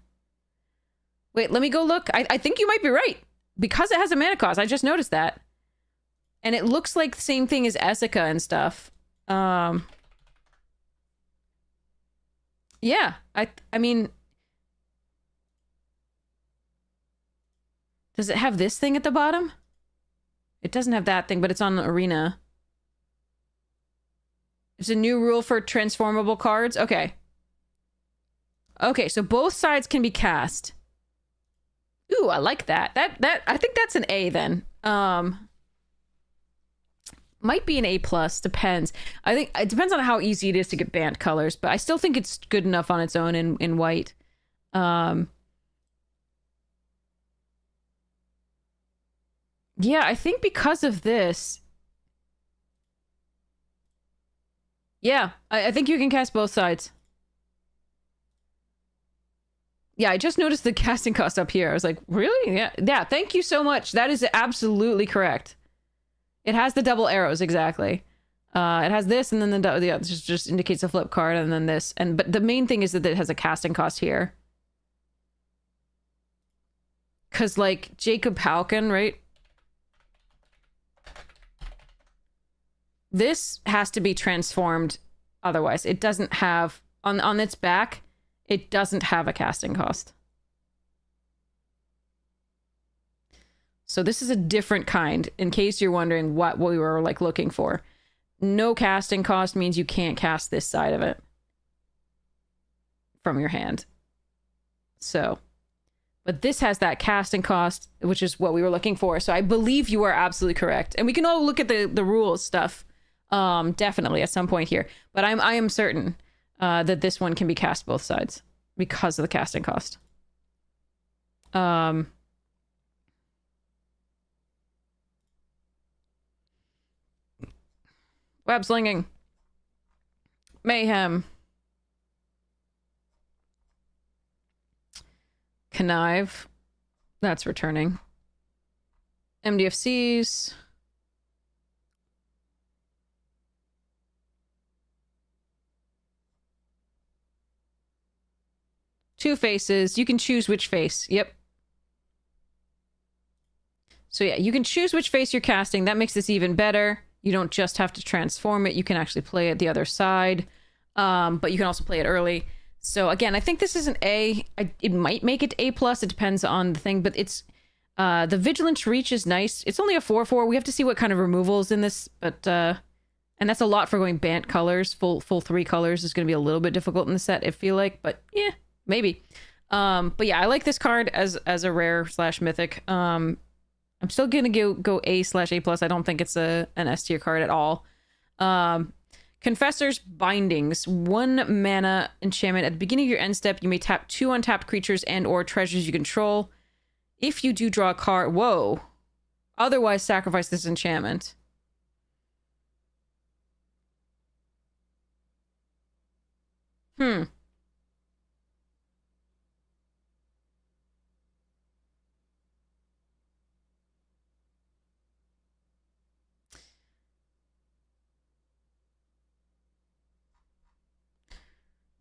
Wait, let me go look. I think you might be right. Because it has a mana cost, I just noticed that. And it looks like the same thing as Essica and stuff. Yeah, I mean... Does it have this thing at the bottom? It doesn't have that thing, but it's on Arena. It's a new rule for transformable cards. Okay. Okay, so both sides can be cast. Ooh, I like that. That I think that's an A then. Might be an A plus, depends. I think it depends on how easy it is to get Bant colors, but I still think it's good enough on its own in white. Yeah, I think because of this. Yeah, I think you can cast both sides. Yeah, I just noticed the casting cost up here. I was like, really? Yeah, thank you so much. That is absolutely correct. It has the double arrows, exactly. It has this, and then this just indicates a flip card, and then this. But the main thing is that it has a casting cost here. Because, like, Jacob Halkin, right? This has to be transformed otherwise. It doesn't have... On its back, it doesn't have a casting cost. So this is a different kind, in case you're wondering what we were, like, looking for. No casting cost means you can't cast this side of it from your hand. So... But this has that casting cost, which is what we were looking for. So I believe you are absolutely correct. And we can all look at the rules stuff, definitely at some point here. But I am certain that this one can be cast both sides because of the casting cost. Web slinging. Mayhem. Connive. That's returning. MDFCs. Two faces. You can choose which face. Yep. So yeah, you can choose which face you're casting. That makes this even better. You don't just have to transform it. You can actually play it the other side. But you can also play it early. So again, I think this is an A. It might make it A+. It depends on the thing. But it's... the Vigilance Reach is nice. It's only a 4/4. We have to see what kind of removal is in this. But... and that's a lot for going Bant colors. Full 3 colors is going to be a little bit difficult in the set, I feel like. But yeah, maybe. But yeah, I like this card as a rare / mythic. I'm still gonna go A/A+. I don't think it's an S tier card at all. Confessor's Bindings. 1 mana enchantment. At the beginning of your end step, you may tap 2 untapped creatures and or treasures you control. If you do draw a card... Whoa. Otherwise, sacrifice this enchantment.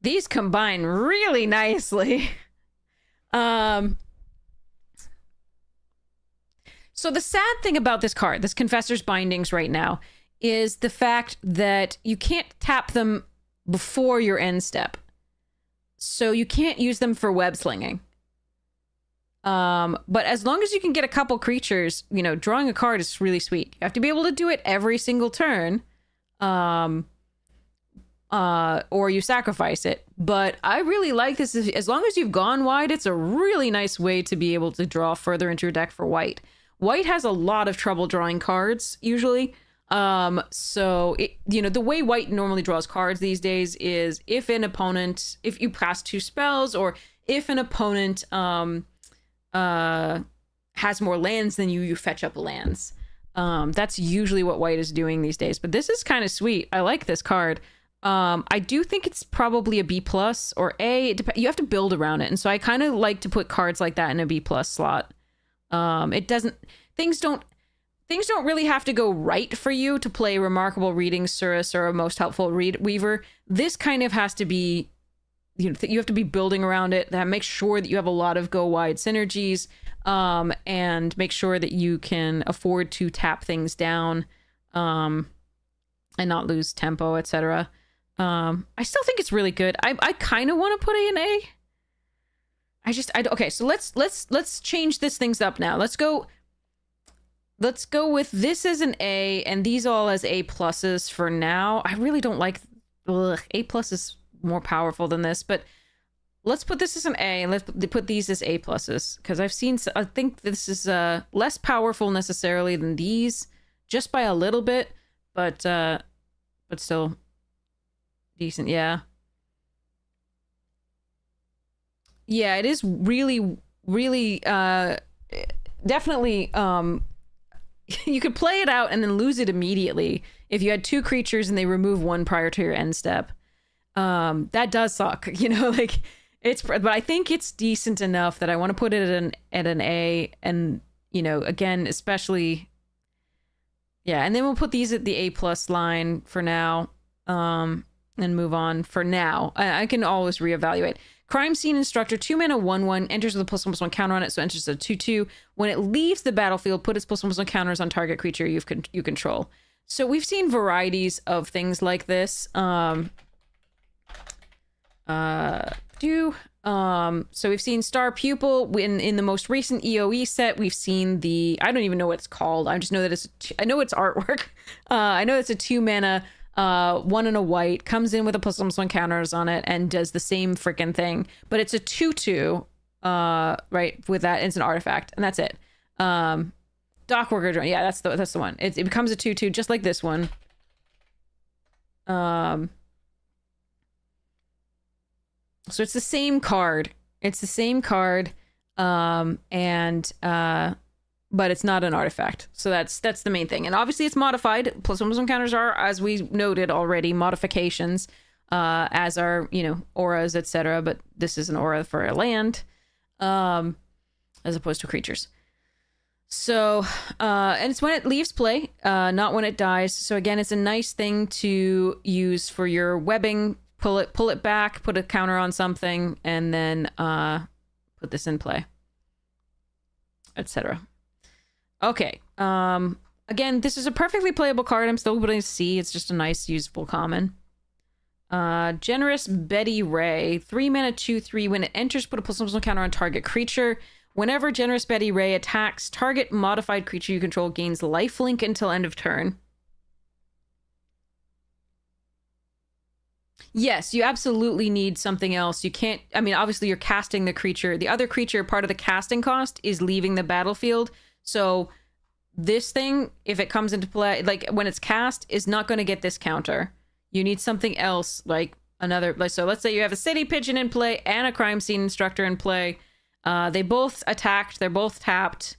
These combine really nicely. So the sad thing about this card, this Confessor's Bindings right now, is the fact that you can't tap them before your end step. So you can't use them for web slinging. But as long as you can get a couple creatures, you know, drawing a card is really sweet. You have to be able to do it every single turn. Or you sacrifice it. But I really like this. As long as you've gone wide, it's a really nice way to be able to draw further into your deck for white. White has a lot of trouble drawing cards, usually. So, the way white normally draws cards these days is if you pass 2 spells, or if an opponent has more lands than you fetch up lands. That's usually what white is doing these days. But this is kind of sweet. I like this card. I do think it's probably a B+ or A. You have to build around it. And so I kind of like to put cards like that in a B+ slot. Things don't really have to go right for you to play Remarkable Reading, Surus, or a Most Helpful Weaver. This kind of has to be, you have to be building around it. That makes sure that you have a lot of go wide synergies, and make sure that you can afford to tap things down, and not lose tempo, etc. I still think it's really good. I kind of want to put it in A. Okay, so let's change this things up now. Let's go with this as an A and these all as A+ for now. I really don't like... A+ is more powerful than this, but let's put this as an A and let's put these as A+, because I think this is less powerful necessarily than these, just by a little bit, but still decent. Yeah, it is really definitely. You could play it out and then lose it immediately if you had 2 creatures and they remove 1 prior to your end step. That does suck, but I think it's decent enough that I want to put it at an A, and again, especially, yeah, and then we'll put these at the A+ line for now, and move on for now. I can always reevaluate. Crime Scene Instructor, 2 mana, 1/1, enters with a +1/+1 counter on it, so enters a 2/2. When it leaves the battlefield, put its +1/+1 counters on target creature you control. So we've seen varieties of things like this. So we've seen Star Pupil in the most recent EOE set. We've seen I don't even know what it's called. I just know that I know it's artwork. I know it's a 2 mana, 1 and a white, comes in with a +1/+1 counters on it and does the same freaking thing, but it's a 2/2. right, with that. It's an artifact, and that's it. Dock worker drone. Yeah, that's the one. It becomes a 2/2, just like this one. So it's the same card. It's the same card. But it's not an artifact. So that's the main thing. And obviously it's modified. Plus one counters are, as we noted already, modifications, as are, you know, auras, etc. But this is an aura for a land, as opposed to creatures. So, and it's when it leaves play, not when it dies. So again, it's a nice thing to use for your webbing. Pull it back, put a counter on something, and then put this in play, etc. Okay. Again, this is a perfectly playable card. I'm still putting C. It's just a nice, useful common. Generous Betty Ray. 3 mana, 2/3. When it enters, put a +1/+1 counter on target creature. Whenever Generous Betty Ray attacks, target modified creature you control gains lifelink until end of turn. Yes, you absolutely need something else. You can't, I mean, obviously you're casting the creature. The other creature, part of the casting cost is leaving the battlefield. So this thing, if it comes into play, like when it's cast, is not going to get this counter. You need something else, like another, like, so let's say you have a city pigeon in play and a crime scene instructor in play. They both attacked, they're both tapped.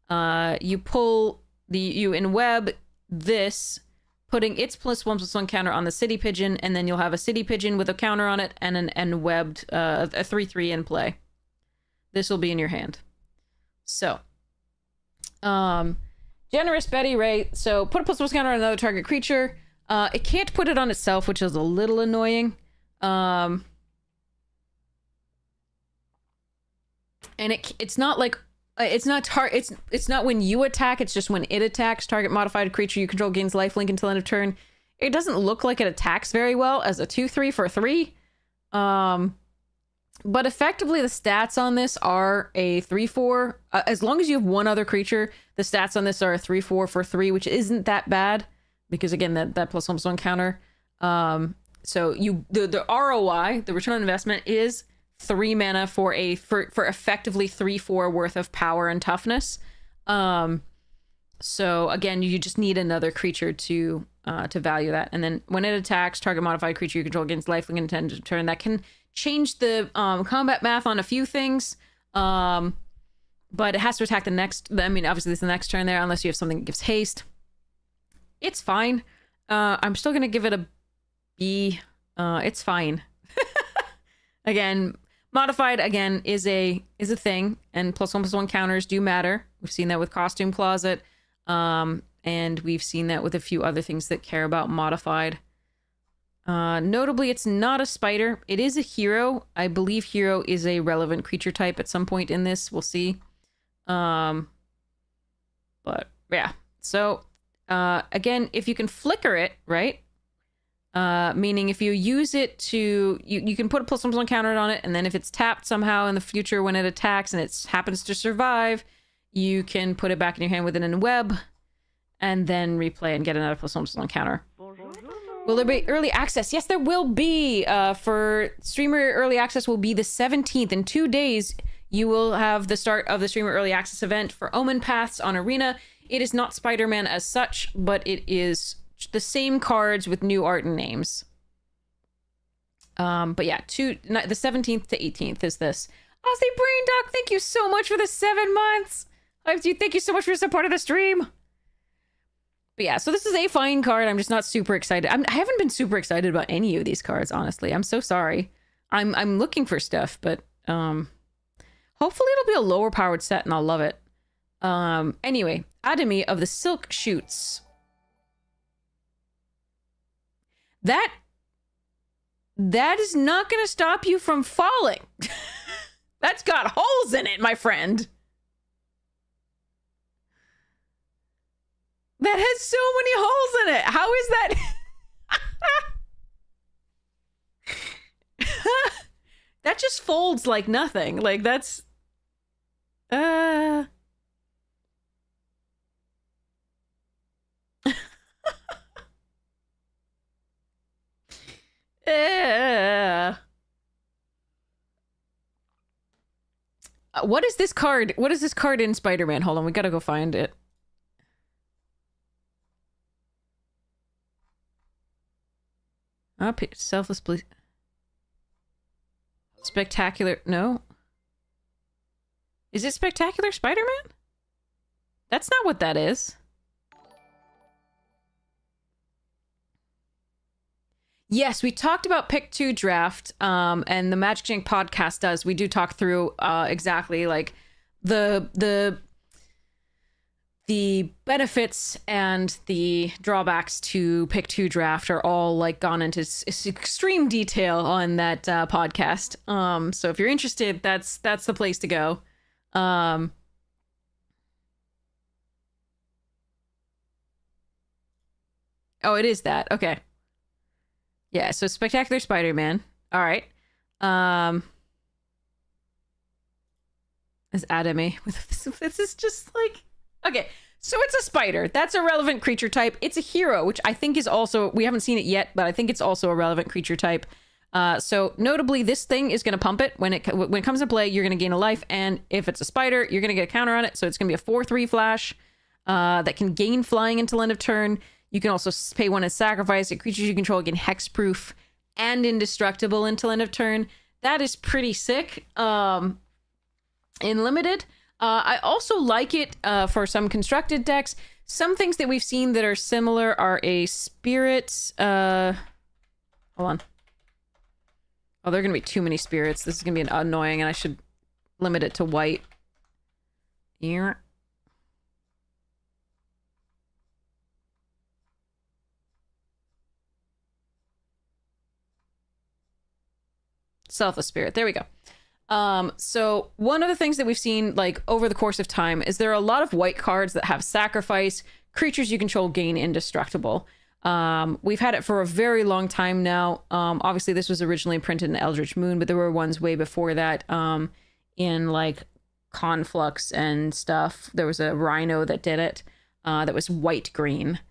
You pull you in web this, putting its +1/+1 counter on the city pigeon, and then you'll have a city pigeon with a counter on it and an webbed a 3/3 in play. This will be in your hand. So, Generous Betty Ray. So put a +1 counter on another target creature. It can't put it on itself, which is a little annoying. And it's not like it's not when you attack, it's just when it attacks. Target modified creature you control gains lifelink until end of turn. It doesn't look like it attacks very well as a 2/3 for 3. But effectively the stats on this are a 3/4. As long as you have one other creature, the stats on this are a 3/4 for 3, which isn't that bad because again that +1/+1 counter. So the ROI, the return on investment, is 3 mana for effectively 3/4 worth of power and toughness. So again, you just need another creature to value that. And then when it attacks, target modified creature you control gains lifelink until end of turn. That can change the combat math on a few things. But it has to attack the next, I mean, obviously it's the next turn there, unless you have something that gives haste. It's fine. I'm still gonna give it a B. It's fine. Again, modified again is a thing, and +1/+1 counters do matter. We've seen that with Costume Closet, and we've seen that with a few other things that care about modified. Notably, it's not a spider. It is a hero. I believe hero is a relevant creature type at some point in this. We'll see. But yeah. So again, if you can flicker it, right? Meaning if you use it to, you can put a +1/+1 counter on it, and then if it's tapped somehow in the future when it attacks and it happens to survive, you can put it back in your hand with it in web, and then replay and get another +1/+1 counter. Will there be early access? Yes, there will be. For streamer early access will be the 17th. In 2 days, you will have the start of the streamer early access event for Omenpaths on Arena. It is not Spider-Man as such, but it is the same cards with new art and names. But yeah, the 17th to 18th is this. Aussie Brain Doc, thank you so much for the 7 months. Thank you so much for the support of the stream. But yeah, so this is a fine card. I'm just not super excited. I haven't been super excited about any of these cards, honestly. I'm so sorry. I'm looking for stuff, but hopefully it'll be a lower powered set and I'll love it. Anyway, Adami of the Silk Shoots. That is not going to stop you from falling. That's got holes in it, my friend. That has so many holes in it. How is that? That just folds like nothing. Like that's What is this card? What is this card in Spider-Man? Hold on, we gotta go find it. Up, selfless police. Spectacular. No. Is it Spectacular Spider-Man? That's not what that is. Yes, we talked about Pick 2 draft, and the Magic Jank podcast does. We do talk through exactly like the benefits and the drawbacks to Pick 2 draft are all like gone into extreme detail on that podcast. So if you're interested, that's the place to go. Oh, it is that. Okay. Yeah, so Spectacular Spider-Man. All right. Is Adamy. This is just like... Okay, so it's a spider. That's a relevant creature type. It's a hero, which I think is also... We haven't seen it yet, but I think it's also a relevant creature type. So notably, this thing is going to pump it. When it comes to play, you're going to gain a life, and if it's a spider, you're going to get a counter on it. So it's going to be a 4/3 flash that can gain flying until end of turn. You can also pay one as sacrifice. Creatures you control gain hexproof and indestructible until end of turn. That is pretty sick. In limited, I also like it for some constructed decks. Some things that we've seen that are similar are a spirit. Hold on. Oh, there are going to be too many spirits. This is going to be annoying, and I should limit it to white. Here. Selfless Spirit. There we go. So one of the things that we've seen like over the course of time is there are a lot of white cards that have sacrifice. Creatures you control gain indestructible. We've had it for a very long time now. Obviously this was originally printed in Eldritch Moon, but there were ones way before that in like Conflux and stuff. There was a Rhino that did it that was white-green.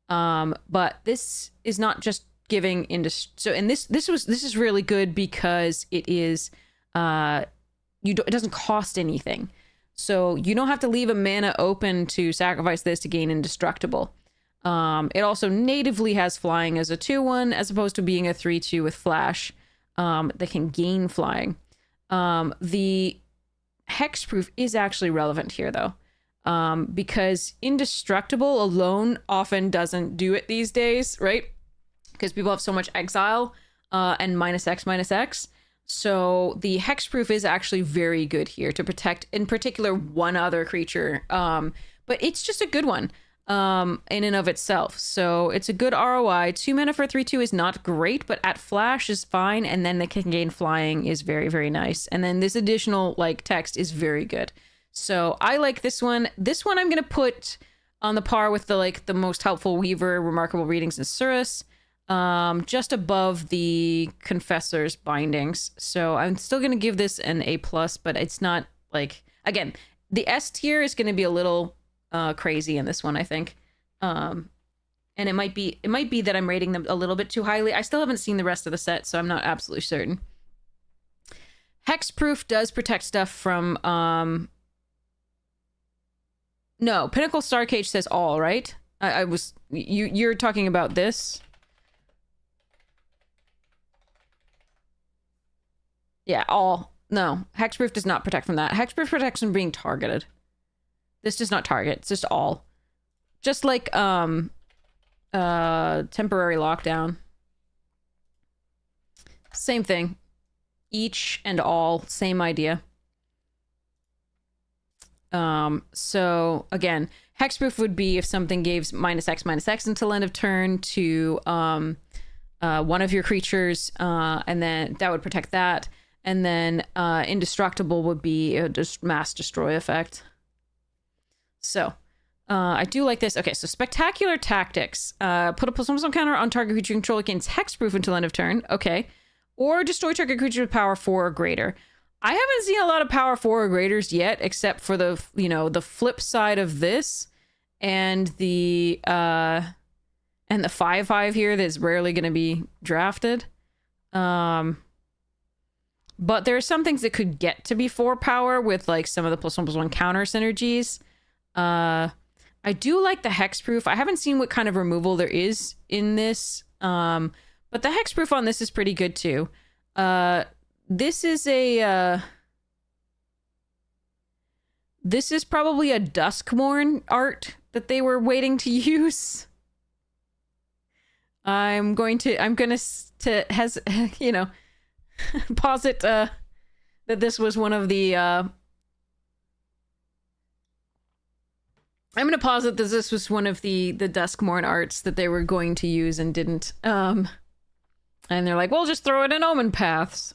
But this is not just giving this is really good because it is it doesn't cost anything, so you don't have to leave a mana open to sacrifice this to gain indestructible. It also natively has flying as a 2/1 as opposed to being a 3/2 with flash that can gain flying. The hexproof is actually relevant here though, because indestructible alone often doesn't do it these days, right? Because people have so much exile and -X. So the hexproof is actually very good here to protect, in particular, one other creature. But it's just a good one in and of itself. So it's a good ROI. 2 mana for 3/2 is not great, but at flash is fine. And then the can gain flying is very, very nice. And then this additional like text is very good. So I like this one. This one I'm going to put on the par with the most helpful Weaver, Remarkable Readings, and Surus. Just above the Confessor's Bindings. So I'm still going to give this an A+, but it's not like, again, the S tier is going to be a little crazy in this one, I think. And it might be that I'm rating them a little bit too highly. I still haven't seen the rest of the set, so I'm not absolutely certain. Hexproof does protect stuff from no, Pinnacle Starcage says all, right? You're talking about this. Yeah, all. No, hexproof does not protect from that. Hexproof protects from being targeted. This does not target. It's just all. Just like temporary lockdown. Same thing. Each and all, same idea. So again, hexproof would be if something gives -X until end of turn to one of your creatures, and then that would protect that. And then indestructible would be a mass destroy effect. So I do like this. Okay, so Spectacular Tactics. Put a +1/+1 counter on target creature you control against hexproof until end of turn. Okay. Or destroy target creature with power 4 or greater. I haven't seen a lot of power 4 or graders yet, except for the flip side of this and the 5/5 here that's rarely going to be drafted. But there are some things that could get to be 4 power with like some of the +1/+1 counter synergies. I do like the hexproof. I haven't seen what kind of removal there is in this. But the hexproof on this is pretty good too. This is a this is probably a Duskmourn art that they were waiting to use. I'm gonna you know, posit that this was one of the I'm gonna posit that this was one of the Duskmourn arts that they were going to use and didn't. And they're like, we'll just throw it in Omenpaths.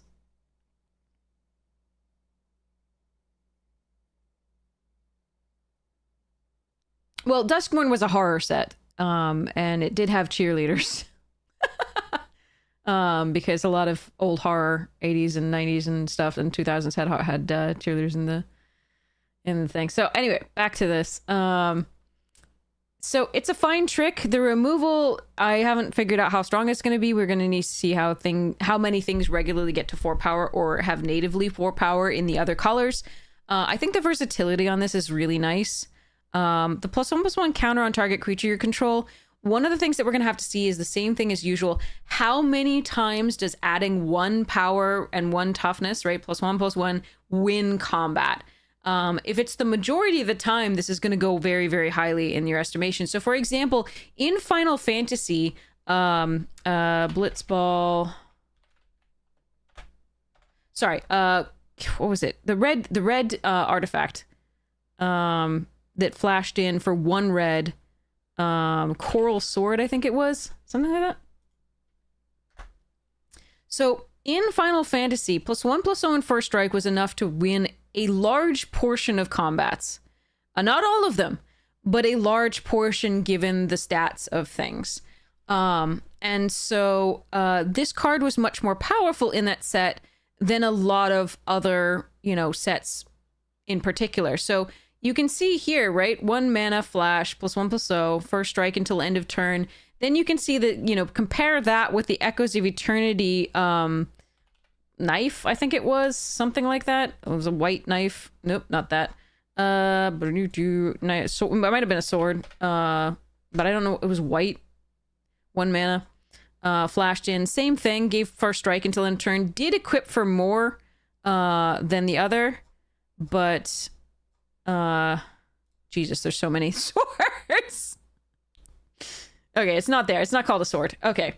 Well, Duskmourn was a horror set, and it did have cheerleaders. Because a lot of old horror 80s and 90s and stuff and 2000s had cheerleaders in the thing. So anyway, back to this. So it's a fine trick. The removal, I haven't figured out how strong it's going to be. We're going to need to see how many things regularly get to 4 power or have natively 4 power in the other colors. I think the versatility on this is really nice. The +1/+1 counter on target creature you control. One of the things that we're going to have to see is the same thing as usual. How many times does adding 1 power and 1 toughness, right, +1/+1, win combat? If it's the majority of the time, this is going to go very, very highly in your estimation. So, for example, in Final Fantasy, Blitzball... Sorry, what was it? The red artifact that flashed in for 1 red... Coral Sword, I think it was. Something like that. So in Final Fantasy, +1/+0 and First Strike was enough to win a large portion of combats. Not all of them, but a large portion given the stats of things. And so this card was much more powerful in that set than a lot of other, sets in particular. So you can see here, right? 1 mana flash, +1/+0, First Strike until end of turn. Then you can see that, compare that with the Echoes of Eternity knife, I think it was. Something like that. It was a white knife. Nope, not that. So it might have been a sword. But I don't know. It was white. 1 mana. Flashed in. Same thing. Gave First Strike until end of turn. Did equip for more than the other. But... Jesus, there's so many swords. Okay, it's not there. It's not called a sword. Okay.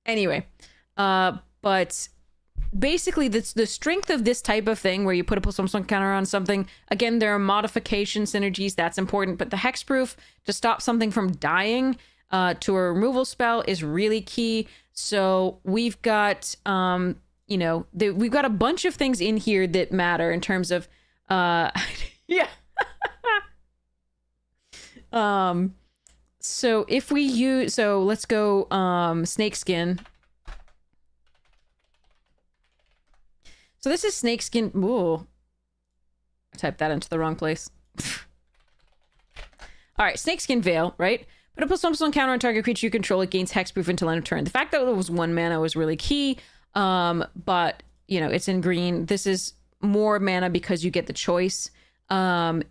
Anyway, but basically the strength of this type of thing where you put a +1/+1 counter on something, again, there are modification synergies, that's important, but the hexproof to stop something from dying to a removal spell is really key. So we've got we've got a bunch of things in here that matter in terms of yeah. So if we use, let's go snakeskin. So this is snakeskin. Ooh, I typed that into the wrong place. All right, snakeskin veil, right? Put a +1/+1 counter on target creature you control. It gains hexproof until end of turn. The fact that it was 1 mana was really key. But it's in green. This is more mana because you get the choice. But a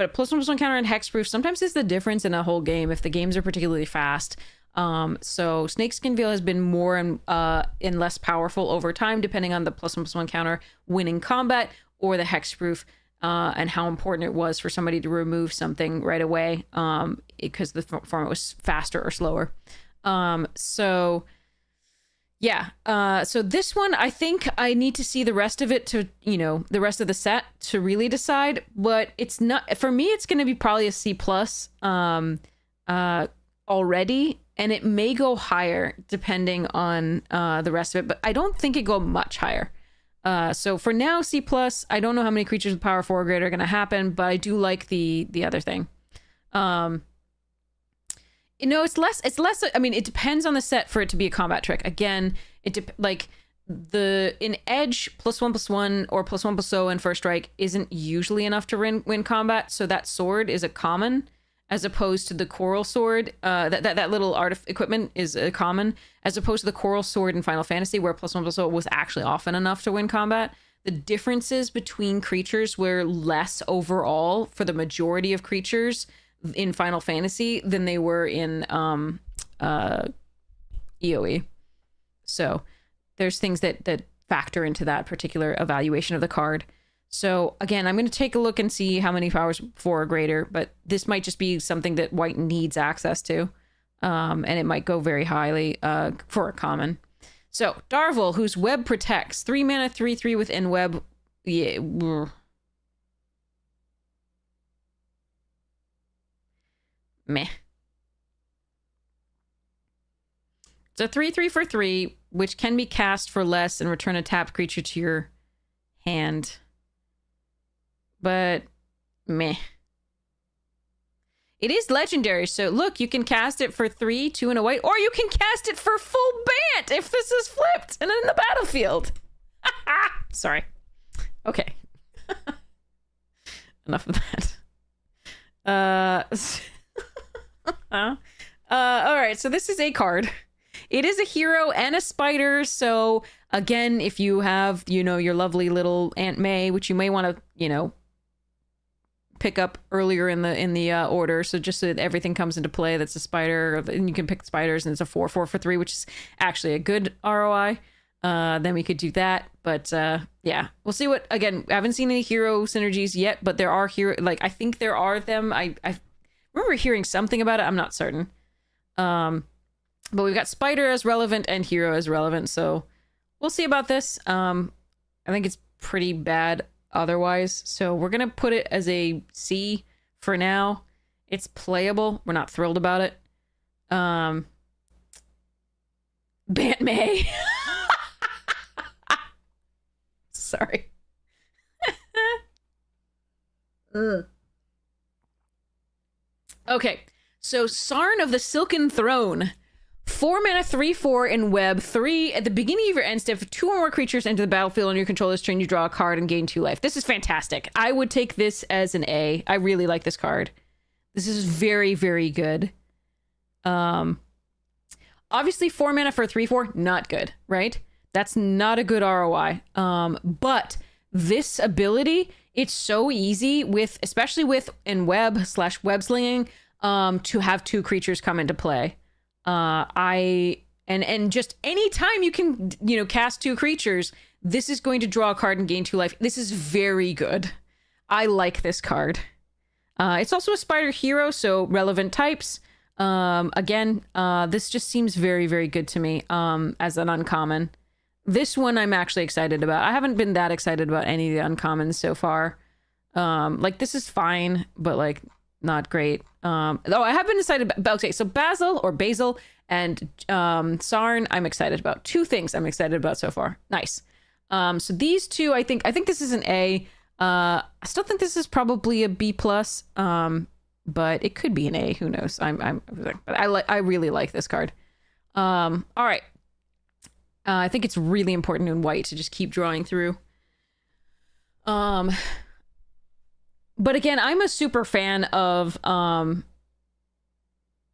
+1/+1 counter and hexproof sometimes is the difference in a whole game if the games are particularly fast. So Snakeskin Veil has been more and less powerful over time, depending on the +1/+1 counter winning combat or the hexproof, and how important it was for somebody to remove something right away, because the format was faster or slower. Yeah, so this one, I think I need to see the rest of it to, the rest of the set to really decide, but it's not, for me, it's going to be probably a C+, already, and it may go higher depending on the rest of it, but I don't think it go much higher. So for now, C+, I don't know how many creatures with power 4 or greater are going to happen, but I do like the other thing. It's less, I mean, it depends on the set for it to be a combat trick. Again, in Edge, +1/+1 or +1/+0 and First Strike isn't usually enough to win combat, so that sword is a common. as opposed to the coral sword. That little equipment is common, as opposed to the coral sword in Final Fantasy, where +1/+1 was actually often enough to win combat. The differences between creatures were less overall for the majority of creatures in Final Fantasy than they were in EOE. So there's things that factor into that particular evaluation of the card. So again, I'm going to take a look and see how many powers 4 or greater, but this might just be something that white needs access to. And it might go very highly for a common. So Darvel, whose web protects, 3 mana, 3/3 with N-web. Yeah. Meh. It's a 3/3 for 3, which can be cast for less and return a tapped creature to your hand. But meh. It is legendary, so look, you can cast it for 3, 2 and a white, or you can cast it for full bant if this is flipped and in the battlefield. Sorry. Okay. Enough of that. All right, so this is a card. It is a hero and a spider, so again, if you have, your lovely little Aunt May, which you may want to, pick up earlier in the order, so just so that everything comes into play, that's a spider, and you can pick spiders, and it's a 4/4 for 3, which is actually a good ROI. Then we could do that, but yeah, we'll see what. Again, I haven't seen any hero synergies yet, but there are hero, I think there are them. I remember hearing something about it. I'm not certain. But we've got spider as relevant and hero as relevant, so we'll see about this. I think it's pretty bad otherwise, so we're gonna put it as a C for now. It's playable. We're not thrilled about it. Bant May. Sorry. Okay, so Sarn of the Silken Throne. 4 mana, 3/4 in web, 3 at the beginning of your end step. If 2 or more creatures enter the battlefield on your controller's turn, you draw a card and gain 2 life. This is fantastic. I would take this as an A. I really like this card. This is very, very good. Obviously 4 mana for 3/4, not good, right? That's not a good ROI. But this ability, it's so easy with, especially with in web/web slinging, to have 2 creatures come into play. And just anytime you can, cast 2 creatures, this is going to draw a card and gain 2 life. This is very good. I like this card. It's also a spider hero, so relevant types. Again, this just seems very, very good to me, as an uncommon. This one I'm actually excited about. I haven't been that excited about any of the uncommons so far. This is fine, but not great. Though I have been excited about, okay, so Basil and Sarn, I'm excited about. 2 things I'm excited about so far. Nice. So these 2, I think this is an A. I still think this is probably a B+, but it could be an A. Who knows? But I really like this card. All right. I think it's really important in white to just keep drawing through. But again, I'm a super fan of,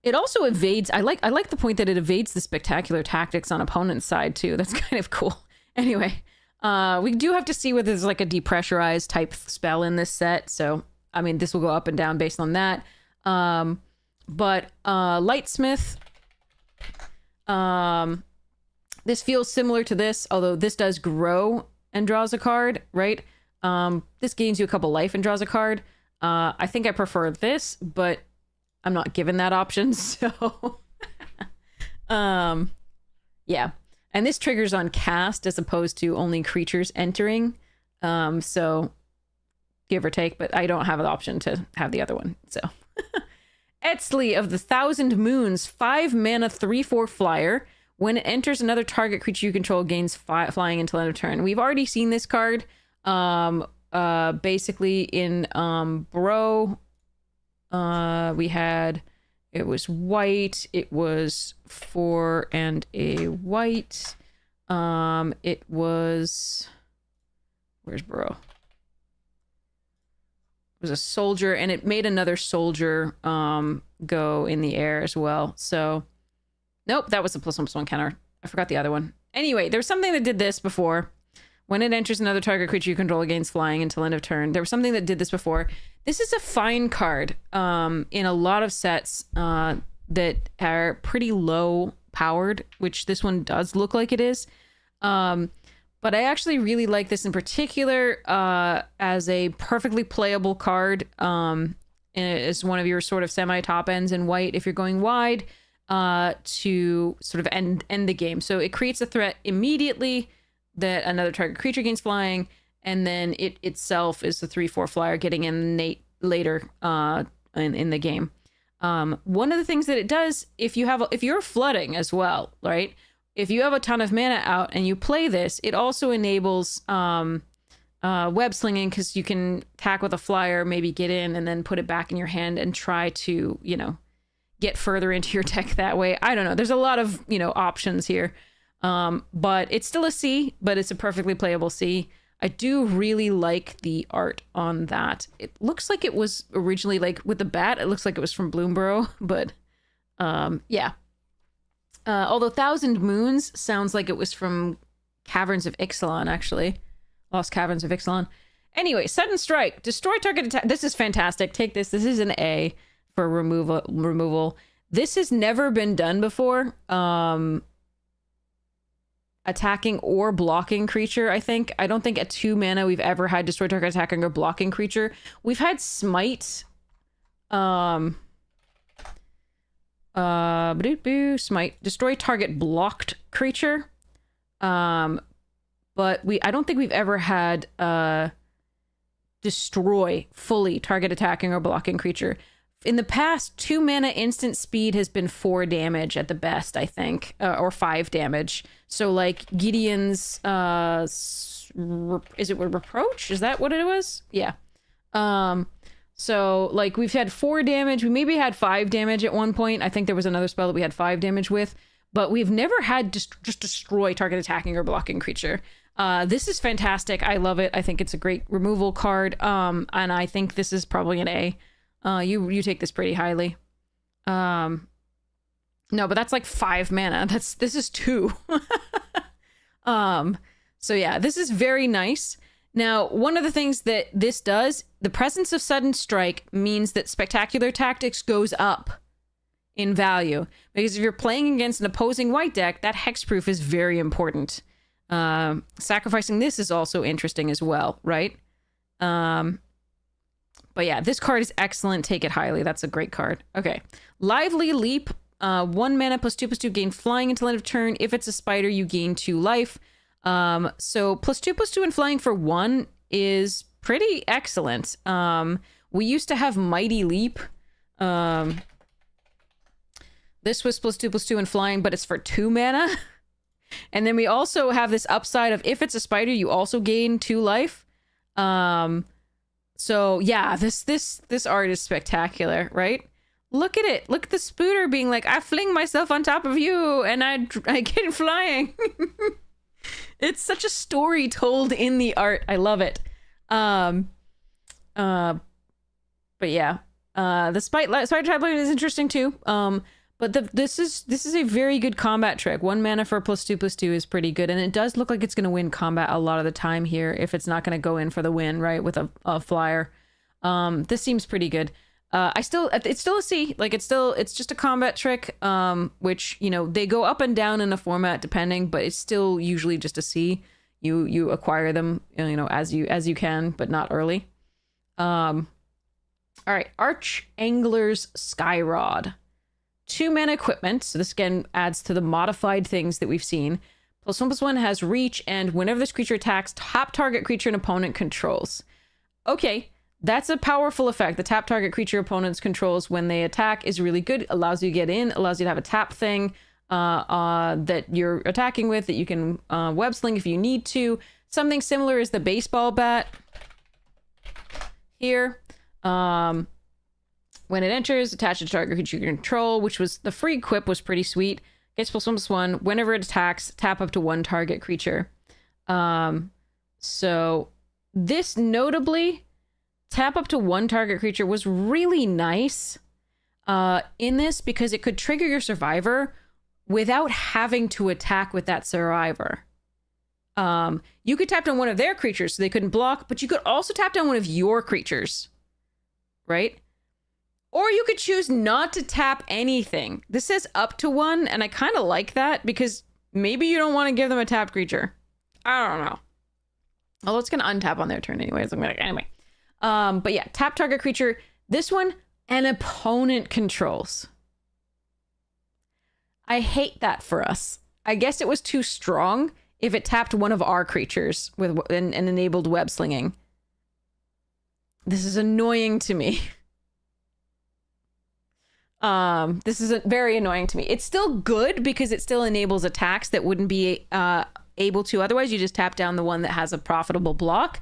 it also evades, I like the point that it evades the spectacular tactics on opponent's side too. That's kind of cool. Anyway, we do have to see whether there's a depressurized type spell in this set. So, I mean, this will go up and down based on that. But Lightsmith, this feels similar to this, although this does grow and draws a card, right? This gains you a couple life and draws a card. I think I prefer this, but I'm not given that option, so yeah. And this triggers on cast as opposed to only creatures entering. So give or take, but I don't have an option to have the other one. So Etzli of the Thousand Moons, 5 mana, 3/4 flyer. When it enters another target creature you control gains flying until end of turn. We've already seen this card. Basically in Bro, we had, it was white, it was 4 and a white. It was, where's Bro? was a soldier, and it made another soldier go in the air as well. So, nope, that was the +1/+1 counter. I forgot the other one. Anyway, there was something that did this before. When it enters another target creature you control gains flying until end of turn. There was something that did this before. This is a fine card in a lot of sets that are pretty low powered, which this one does look like it is. But I actually really like this in particular as a perfectly playable card. As one of your sort of semi-top ends in white if you're going wide to sort of end the game. So it creates a threat immediately that another target creature gains flying, and then it itself is the 3/4 flyer getting in later in the game. One of the things that it does, if you're flooding as well, right? If you have a ton of mana out and you play this, it also enables web slinging, because you can attack with a flyer, maybe get in and then put it back in your hand and try to, get further into your deck that way. I don't know. There's a lot of, options here. But it's still a C, but it's a perfectly playable C. I do really like the art on that. It looks like it was originally, like with the bat, it looks like it was from Bloomborough, but yeah. Although Thousand Moons sounds like it was from Caverns of Ixalan, actually. Lost Caverns of Ixalan. Anyway, Sudden Strike. Destroy target attack. This is fantastic. Take this. This is an A for removal. This has never been done before. Attacking or blocking creature, I think. I don't think at 2 mana we've ever had destroy target attacking or blocking creature. We've had Smite. Smite. Destroy target blocked creature. But I don't think we've ever had destroy fully target attacking or blocking creature. In the past, 2 mana instant speed has been 4 damage at the best, I think, or 5 damage. So like Gideon's, is it with Reproach? Is that what it was? Yeah. So like we've had 4 damage. We maybe had 5 damage at one point. I think there was another spell that we had 5 damage with, but we've never had just destroy target attacking or blocking creature. This is fantastic. I love it. I think it's a great removal card. And I think this is probably an A. You take this pretty highly. No, but that's like 5 mana. This is 2. So yeah, this is very nice. Now, one of the things that this does, the presence of Sudden Strike means that Spectacular Tactics goes up in value. Because if you're playing against an opposing white deck, that hexproof is very important. Sacrificing this is also interesting as well, right? But yeah, this card is excellent. Take it highly. That's a great card. Okay. Lively Leap. 1 mana +2/+2 gain flying until end of turn. If it's a spider, you gain 2 life. So +2/+2 and flying for 1 is pretty excellent. We used to have Mighty Leap. This was +2/+2 and flying, but it's for 2 mana. And then we also have this upside of if it's a spider, you also gain 2 life. So yeah, this art is spectacular, right? Look at it. Look at the Spooter being like, I fling myself on top of you and I get flying. It's such a story told in the art. I love it. But yeah, the Spider Trap is interesting too. But this is a very good combat trick. 1 mana for +2/+2 is pretty good, and it does look like it's going to win combat a lot of the time here. If it's not going to go in for the win, right, with a flyer, this seems pretty good. It's still a C. Like it's just a combat trick, which they go up and down in a format depending, but it's still usually just a C. You acquire them, as you can, but not early. All right, Archangler's Skyrod. 2 mana equipment, so this again adds to the modified things that we've seen. +1/+1 has reach, and whenever this creature attacks, top target creature an opponent controls. Okay, that's a powerful effect. The tap target creature opponents controls when they attack is really good. Allows you to get in, allows you to have a tap thing that you're attacking with that you can web sling if you need to. Something similar is the baseball bat here. When it enters, attach it to target creature you control, which was the free equip was pretty sweet. Gets +1/+1. Whenever it attacks, tap up to 1 target creature. So this notably tap up to one target creature was really nice in this because it could trigger your survivor without having to attack with that survivor. You could tap down one of their creatures so they couldn't block, but you could also tap down one of your creatures, right? Or you could choose not to tap anything. This says up to one, and I kind of like that because maybe you don't want to give them a tapped creature. I don't know. Although it's going to untap on their turn anyways. Anyway. But yeah, tap target creature. This one, an opponent controls. I hate that for us. I guess it was too strong if it tapped one of our creatures with and enabled web slinging. This is annoying to me. This is very annoying to me. It's still good because it still enables attacks that wouldn't be able to otherwise. You just tap down the one that has a profitable block.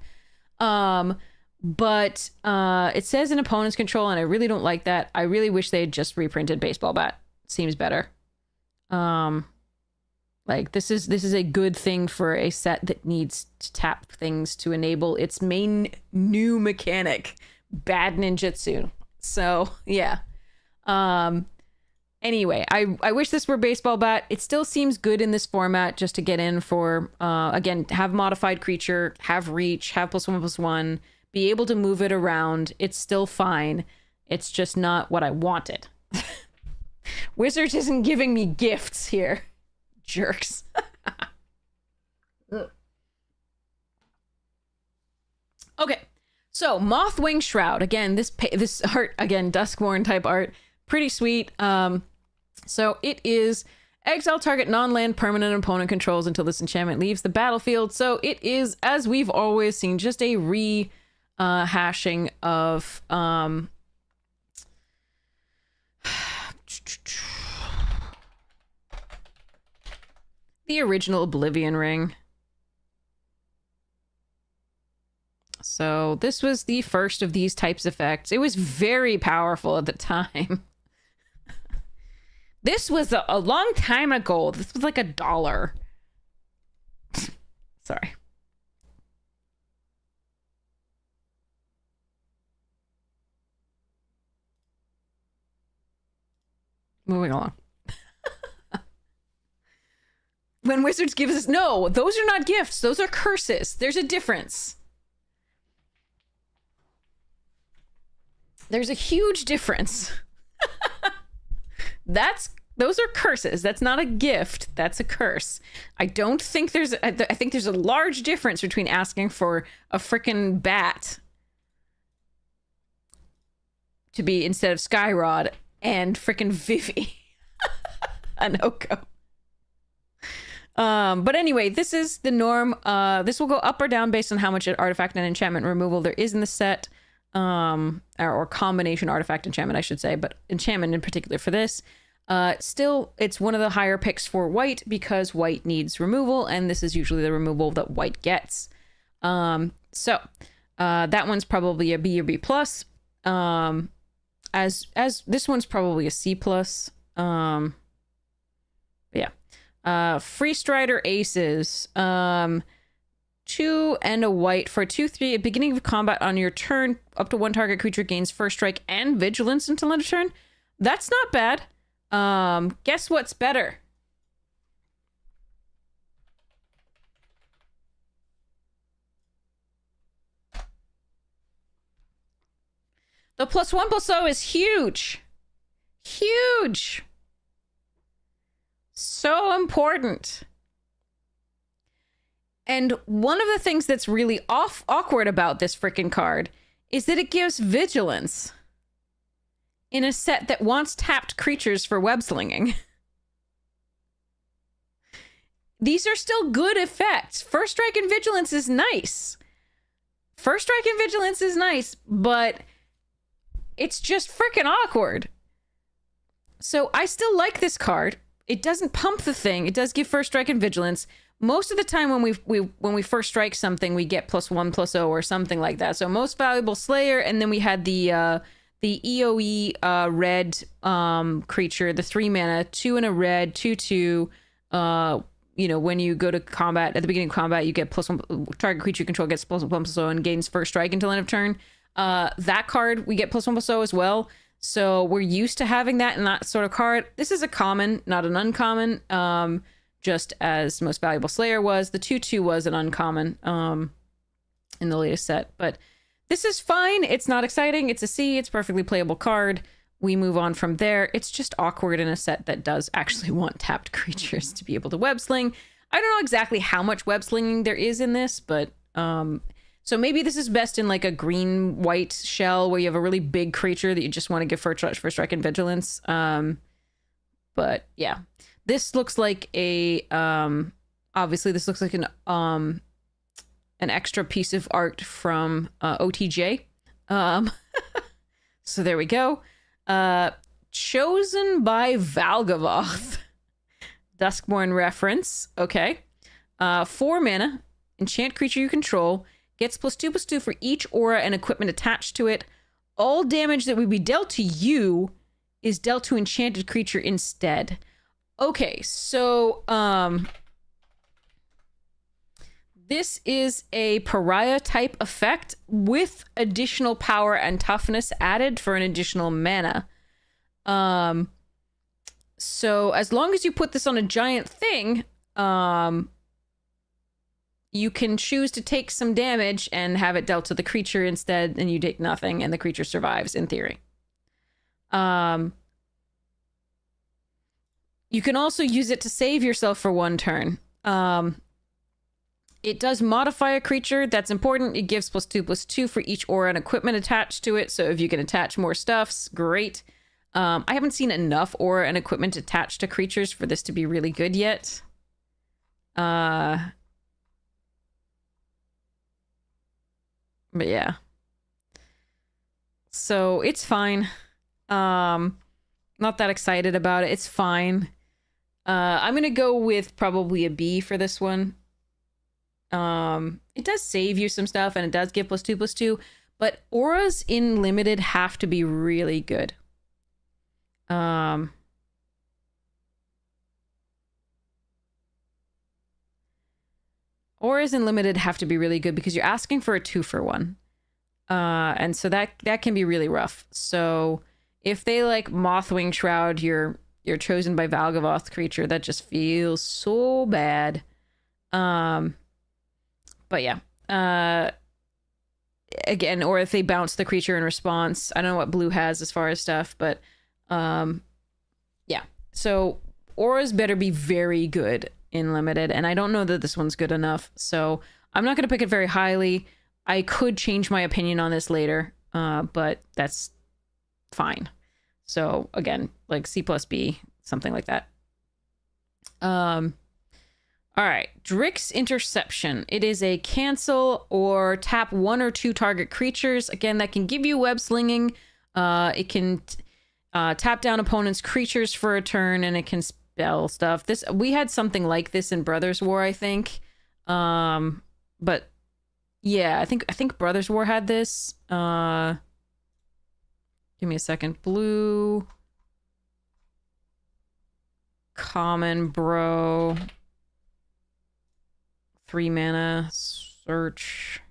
But it says an opponent's control, and I really don't like that. I really wish they had just reprinted baseball bat. Seems better. Like this is a good thing for a set that needs to tap things to enable its main new mechanic, bad ninjutsu. So yeah. Anyway, I wish this were baseball bat. It still seems good in this format just to get in for, again, have modified creature, have reach, have +1/+1, be able to move it around. It's still fine. It's just not what I wanted. Wizards isn't giving me gifts here. Jerks. Okay. So, Mothwing Shroud. Again, this art, again, Duskborn type art. Pretty sweet. So it is exile target non-land permanent opponent controls until this enchantment leaves the battlefield. So it is, as we've always seen, just a hashing of the original Oblivion Ring. So this was the first of these types of effects. It was very powerful at the time. This was a long time ago. This was like $1. Sorry. Moving along. When Wizards gives us... No, those are not gifts. Those are curses. There's a difference. There's a huge difference. Those are curses. That's not a gift. That's a curse. I don't think there's... I think there's a large difference between asking for a frickin' bat to be instead of Skyrod and frickin' Vivi. An Oko. But anyway, this is the norm. This will go up or down based on how much artifact and enchantment removal there is in the set. Or combination artifact enchantment, I should say, but enchantment in particular for this. Still, it's one of the higher picks for white because white needs removal, and this is usually the removal that white gets. So that one's probably a B or B plus. As this one's probably a C plus. Yeah. Free Strider Aces. 2 and a white for 2/3. At beginning of combat on your turn, up to one target creature gains first strike and vigilance until end of turn. That's not bad. Guess what's better? The +1/+0 is huge. Huge. So important. And one of the things that's really awkward about this freaking card is that it gives vigilance in a set that wants tapped creatures for web slinging. These are still good effects. First Strike and Vigilance is nice. First Strike and Vigilance is nice, but it's just freaking awkward. So I still like this card. It doesn't pump the thing. It does give First Strike and Vigilance. Most of the time when we first strike something, we get +1/+0 or something like that. So Most Valuable Slayer, and then we had the EOE red creature, the 3 mana, 2 and a red, 2/2. You know, when you go to combat, at the beginning of combat, you get +1, target creature control gets +1/+0 and gains first strike until end of turn. That card, we get +1/+0 as well. So we're used to having that in that sort of card. This is a common, not an uncommon. Just as Most Valuable Slayer was. The 2/2 was an uncommon in the latest set. But this is fine. It's not exciting. It's a C. It's a perfectly playable card. We move on from there. It's just awkward in a set that does actually want tapped creatures to be able to web sling. I don't know exactly how much web slinging there is in this, but so maybe this is best in like a green-white shell where you have a really big creature that you just want to give first strike and vigilance. But yeah, this looks like a obviously this looks like an extra piece of art from OTJ. So there we go. Chosen by Valgavoth. Duskborn reference. Okay. 4 mana. Enchant creature you control. Gets +2/+2 for each aura and equipment attached to it. All damage that would be dealt to you is dealt to enchanted creature instead. Okay, so this is a pariah type effect with additional power and toughness added for an additional mana. So as long as you put this on a giant thing, you can choose to take some damage and have it dealt to the creature instead, and you take nothing, and the creature survives, in theory. You can also use it to save yourself for 1 turn. It does modify a creature. That's important. It gives +2/+2 for each aura and equipment attached to it, so if you can attach more stuffs, great. I haven't seen enough aura and equipment attached to creatures for this to be really good yet. But yeah. So it's fine. Not that excited about it. It's fine. I'm gonna go with probably a B for this one. It does save you some stuff and it does give +2/+2, but auras in limited have to be really good. Auras in limited have to be really good because you're asking for a 2-for-1. And so that can be really rough. So if they like Mothwing Shroud your chosen by Valgavoth creature, that just feels so bad. But yeah. Again, or if they bounce the creature in response. I don't know what blue has as far as stuff, but yeah. So auras better be very good in limited, and I don't know that this one's good enough, so I'm not going to pick it very highly. I could change my opinion on this later, but that's fine. So again, like C+B, something like that. All right, Drix Interception. It is a cancel or tap 1 or 2 target creatures. Again, that can give you web slinging. It can tap down opponent's creatures for a turn, and it can spell stuff. We had something like this in Brothers War, I think. But yeah, I think Brothers War had this. Give me a second. Blue, common, bro. 3 mana, search.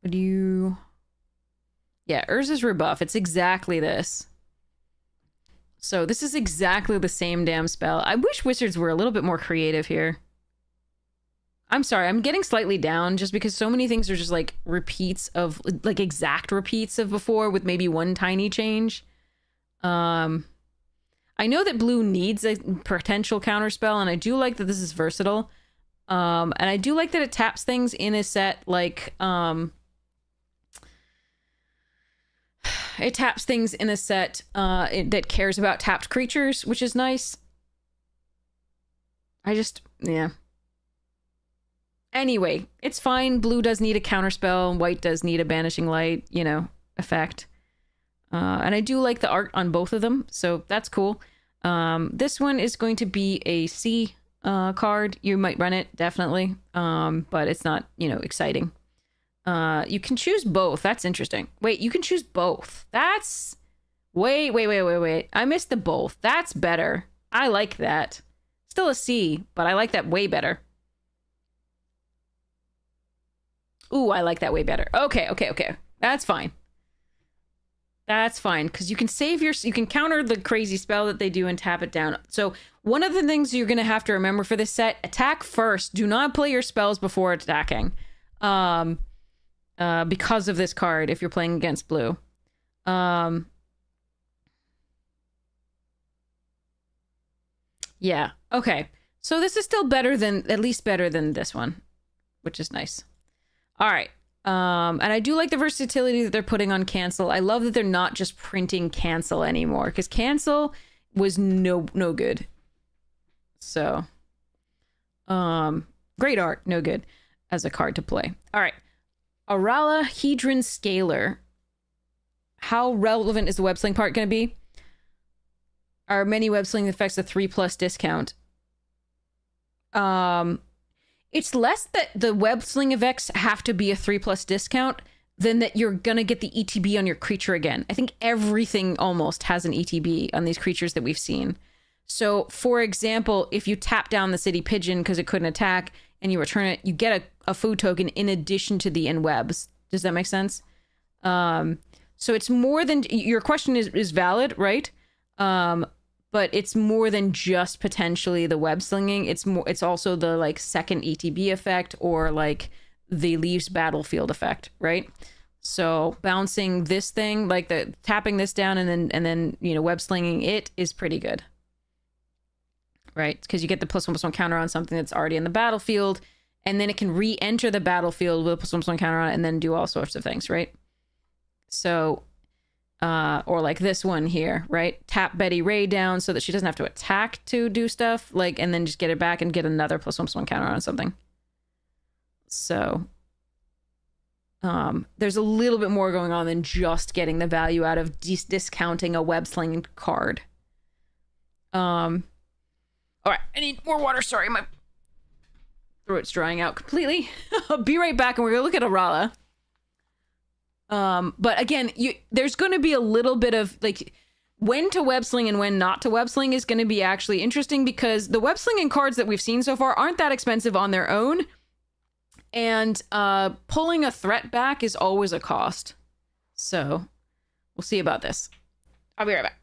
Would you? Yeah, Urza's Rebuff. It's exactly this. So this is exactly the same damn spell. I wish Wizards were a little bit more creative here. I'm sorry, I'm getting slightly down just because so many things are just like repeats of, like exact repeats of before with maybe one tiny change. I know that blue needs a potential counterspell, and I do like that this is versatile. And I do like that it taps things in a set like, it taps things in a set that cares about tapped creatures, which is nice. Yeah. Anyway, it's fine. Blue does need a counterspell, and white does need a Banishing Light, effect. And I do like the art on both of them, so that's cool. This one is going to be a C card. You might run it, definitely, but it's not, exciting. You can choose both. That's interesting. Wait, you can choose both. That's... Wait. I missed the both. That's better. I like that. Still a C, but I like that way better. Ooh, I like that way better. Okay. That's fine. That's fine, because you can save you can counter the crazy spell that they do and tap it down. So one of the things you're going to have to remember for this set, attack first. Do not play your spells before attacking. Because of this card, if you're playing against blue. Yeah, okay. So this is still better than, at least better than this one, which is nice. All right. And I do like the versatility that they're putting on cancel. I love that they're not just printing cancel anymore, because cancel was no good. So, great art, no good as a card to play. All right. Arala Hedron Scalar. How relevant is the web sling part going to be? Are many web sling effects a 3+ discount? It's less that the web sling effects have to be a 3+ discount than that you're gonna get the ETB on your creature again. I think everything almost has an ETB on these creatures that we've seen. So, for example, if you tap down the city pigeon because it couldn't attack and you return it, you get a food token in addition to the in-webs. Does that make sense? So it's more than, your question is valid, right? But it's more than just potentially the web slinging. It's also the like second ETB effect, or like the leaves battlefield effect, right? So bouncing this thing, like the tapping this down and then you know, web slinging it is pretty good, right? Because you get the +1/+1 counter on something that's already in the battlefield, and then it can re-enter the battlefield with a +1/+1 counter on it, and then do all sorts of things, right? So. Or like this one here, right? Tap Betty Ray down so that she doesn't have to attack to do stuff, like, and then just get it back and get another +1/+1 counter on something. So, there's a little bit more going on than just getting the value out of discounting a web sling card. All right, I need more water. Sorry, my throat's drying out completely. I'll be right back, and we're gonna look at Arala. But again, there's going to be a little bit of like when to web sling and when not to web sling is going to be actually interesting, because the web slinging cards that we've seen so far aren't that expensive on their own, and pulling a threat back is always a cost. So we'll see about this. I'll be right back.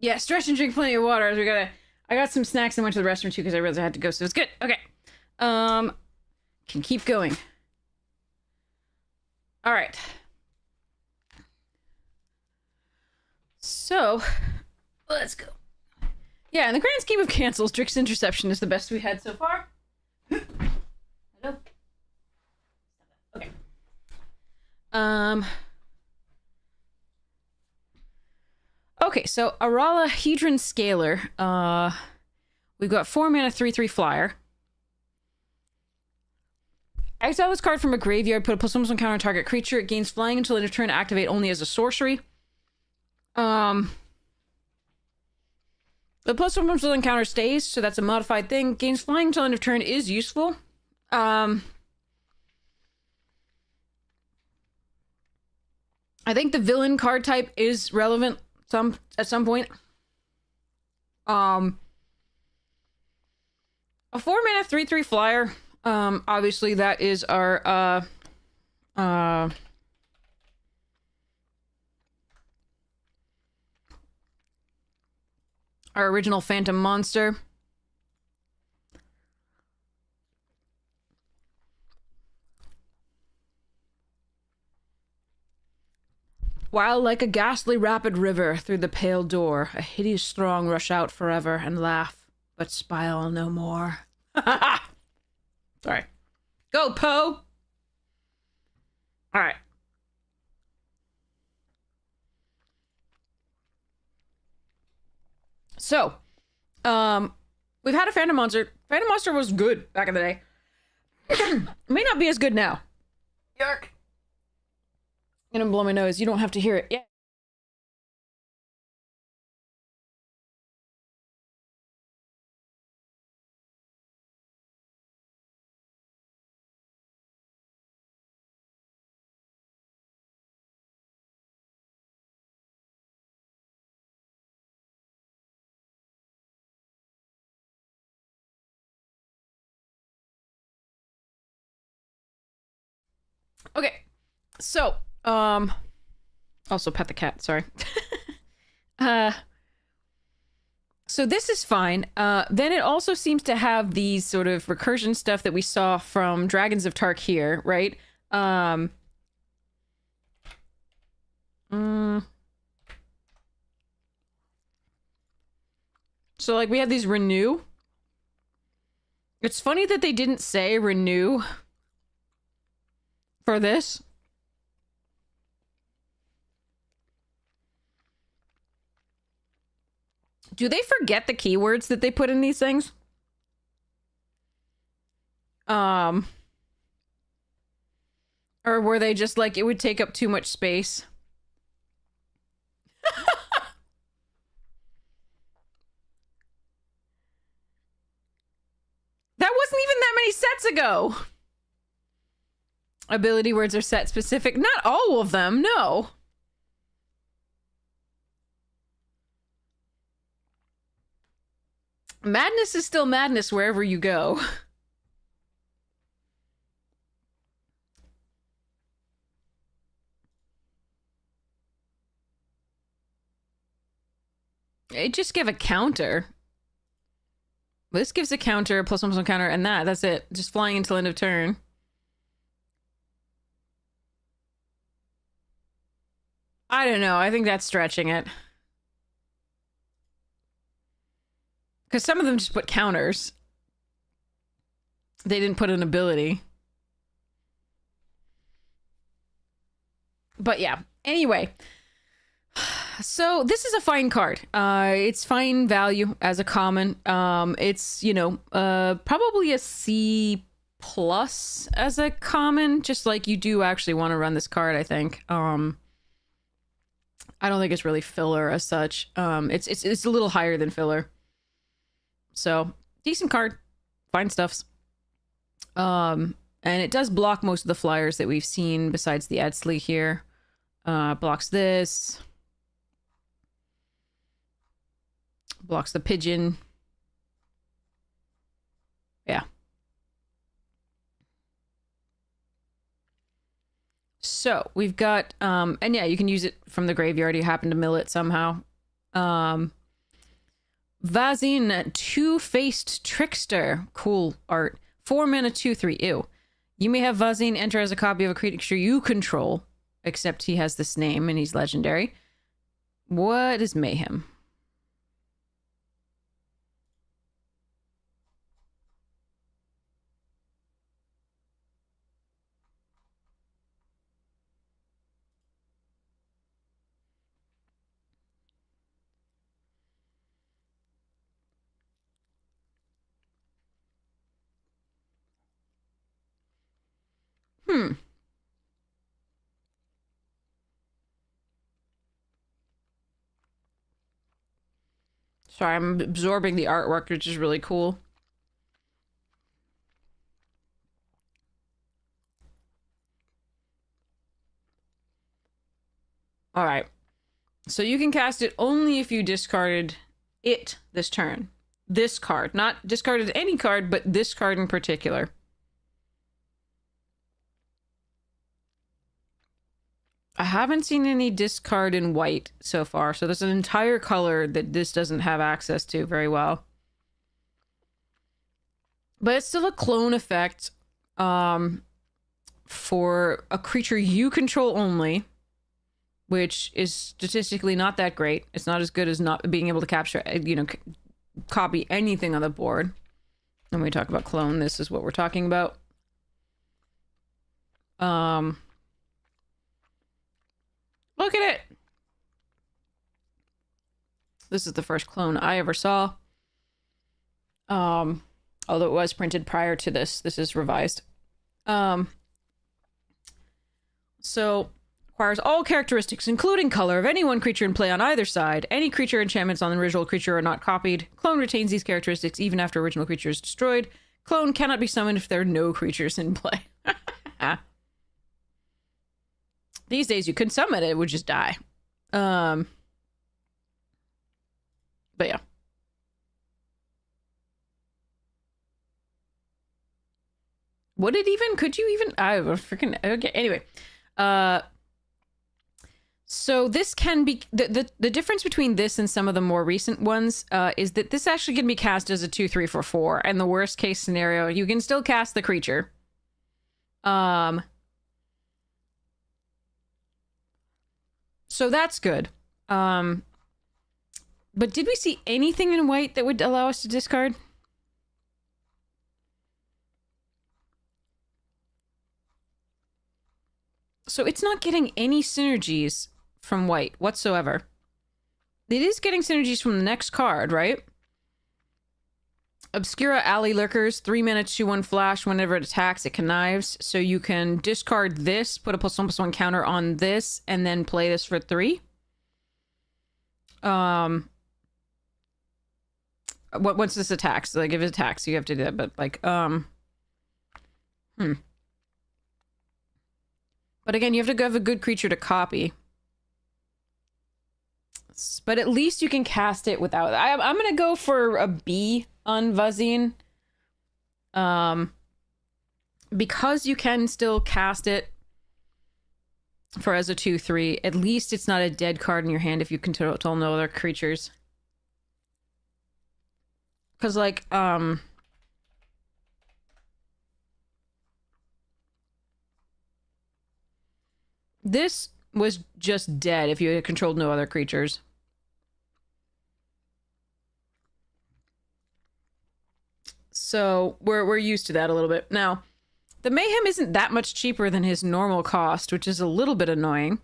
Yeah, stretch and drink plenty of water. As I got some snacks and went to the restroom too because I realized I had to go, so it's good. Okay. Can keep going. All right. So, let's go. Yeah, in the grand scheme of cancels, Drick's interception is the best we had so far. Hello. Okay. Okay, so Arala Hedron Scalar. We've got 4 mana, 3/3 flyer. Exile this card from a graveyard, put a +1/+1 counter on target creature. It gains flying until end of turn, activate only as a sorcery. The +1/+1 counter stays, so that's a modified thing. Gains flying until end of turn is useful. I think the villain card type is relevant at some point. A 4 mana 3/3 flyer. Obviously that is our original Phantom Monster. While like a ghastly rapid river through the pale door, a hideous throng rush out forever and laugh, but smile no more. Sorry. Go, Poe! Alright. So, we've had a Phantom Monster. Phantom Monster was good back in the day. It may not be as good now. Yark. I'm gonna blow my nose. You don't have to hear it. Yeah. Okay. So, also pet the cat, sorry. So this is fine. Then it also seems to have these sort of recursion stuff that we saw from Dragons of Tarkir, right? So like we have these renew. It's funny that they didn't say renew for this. Do they forget the keywords that they put in these things? Or were they just like, it would take up too much space? That wasn't even that many sets ago. Ability words are set specific. Not all of them, no. Madness is still madness wherever you go. It just gave a counter. This gives a counter, +1/+1 counter, and that's it. Just flying until end of turn. I don't know. I think that's stretching it. Because some of them just put counters. They didn't put an ability. But yeah. Anyway. So this is a fine card. It's fine value as a common. It's, you know, probably a C+ as a common. Just like you do actually want to run this card, I think. I don't think it's really filler as such. It's a little higher than filler. So, decent card. Fine stuffs. And it does block most of the flyers that we've seen besides the Edsley here. Blocks this. Blocks the pigeon. Yeah. So, we've got, and yeah, you can use it from the graveyard. You happen to mill it somehow. Vazine, Two-Faced Trickster. Cool art. 4 mana, 2/3. Ew. You may have Vazine enter as a copy of a creature you control, except he has this name and he's legendary. What is Mayhem? Sorry, I'm absorbing the artwork, which is really cool. All right. So you can cast it only if you discarded it this turn. This card. Not discarded any card, but this card in particular. I haven't seen any discard in white so far, so there's an entire color that this doesn't have access to very well. But it's still a clone effect for a creature you control only, which is statistically not that great. It's not as good as not being able to capture, you know, copy anything on the board. When we talk about clone, this is what we're talking about. Look at it! This is the first clone I ever saw. Although it was printed prior to this. This is revised. So, acquires all characteristics, including color, of any one creature in play on either side. Any creature enchantments on the original creature are not copied. Clone retains these characteristics even after original creature is destroyed. Clone cannot be summoned if there are no creatures in play. These days you could summon it, it would just die. But yeah. Would it even? Could you even? I was freaking okay. Anyway, so this can be the difference between this and some of the more recent ones is that this actually can be cast as a 2/3 for 4, and the worst case scenario, you can still cast the creature. So that's good. But did we see anything in white that would allow us to discard? So it's not getting any synergies from white whatsoever. It is getting synergies from the next card, right? Obscura Alley Lurkers, 3 mana, 2/1 flash. Whenever it attacks, it connives. So you can discard this, put a +1/+1 counter on this, and then play this for 3. Once this attacks, like if it attacks, you have to do that. But like, But again, you have to have a good creature to copy. But at least you can cast it without. I'm gonna go for a B on Vazine. Because you can still cast it for as a 2/3. At least it's not a dead card in your hand if you control no other creatures. Because like this was just dead if you had controlled no other creatures. So we're used to that a little bit. Now, the Mayhem isn't that much cheaper than his normal cost, which is a little bit annoying.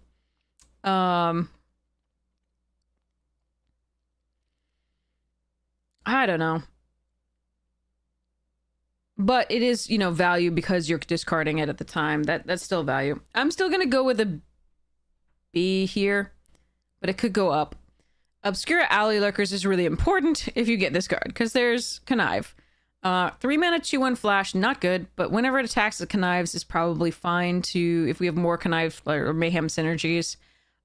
I don't know. But it is, you know, value because you're discarding it at the time. That's still value. I'm still going to go with a B here, but it could go up. Obscura Alley Lurkers is really important if you get this card, because there's Connive. 3 mana, 2/1 flash, not good, but whenever it attacks, it connives is probably fine to, if we have more connive or mayhem synergies.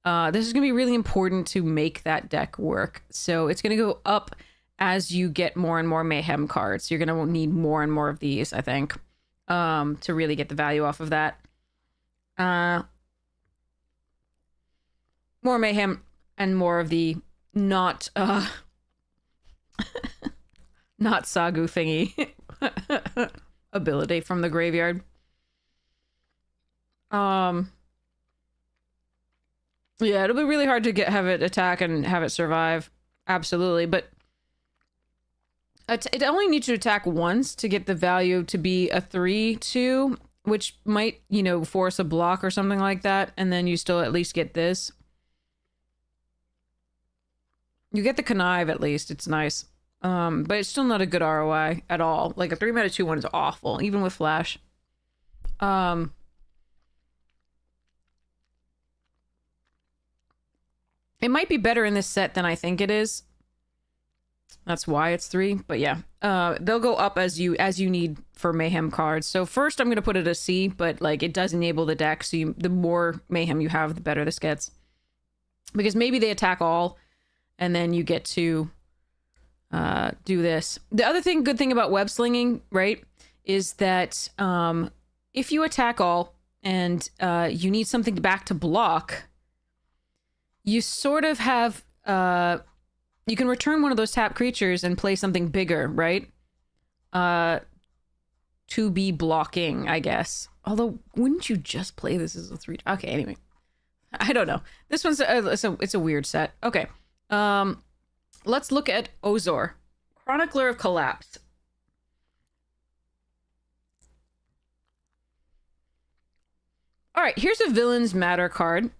This is going to be really important to make that deck work. So it's going to go up as you get more and more mayhem cards. You're going to need more and more of these, I think, to really get the value off of that. More mayhem and more of the not Not Sagu thingy ability from the graveyard. Yeah, it'll be really hard to have it attack and have it survive. Absolutely, but it only needs to attack once to get the value to be a 3/2, which might, you know, force a block or something like that, and then you still at least get this. You get the connive at least, it's nice. But it's still not a good ROI at all. Like a 3-mana 2/1 is awful, even with flash. It might be better in this set than I think it is. That's why it's 3, but yeah. They'll go up as you need for Mayhem cards. So first I'm going to put it a C, but like it does enable the deck, so the more Mayhem you have, the better this gets. Because maybe they attack all, and then you get to do this. The other good thing about web slinging, right, is that if you attack all and you need something back to block, you sort of have you can return one of those tap creatures and play something bigger, right? To be blocking, I guess. Although, wouldn't you just play this as a 3? Okay, anyway. I don't know. This one's it's a weird set. Okay. Let's look at Ozor. Chronicler of Collapse. Alright, here's a Villains Matter card.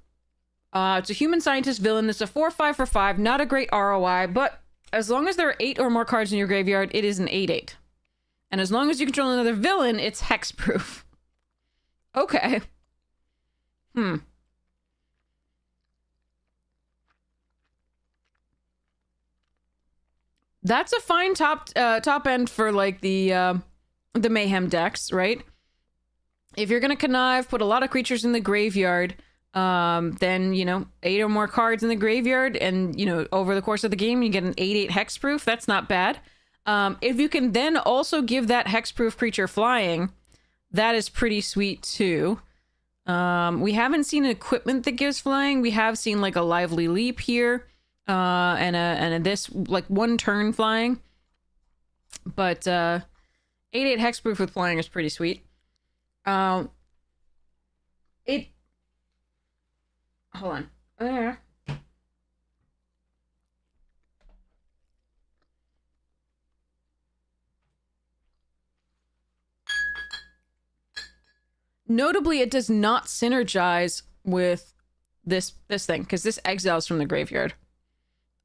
It's a human scientist villain. It's a 4/5 for 5. Not a great ROI, but as long as there are 8 or more cards in your graveyard, it is an 8/8. And as long as you control another villain, it's hexproof. Okay. That's a fine top end for like the Mayhem decks, right? If you're gonna connive, put a lot of creatures in the graveyard, then, you know, 8 or more cards in the graveyard, and, you know, over the course of the game, you get an 8/8 hexproof. That's not bad. If you can then also give that hexproof creature flying, that is pretty sweet too. We haven't seen an equipment that gives flying. We have seen like a lively leap here, and this like 1 turn flying. But 8/8 hexproof with flying is pretty sweet. Hold on. Notably, it does not synergize with this thing, because this exiles from the graveyard.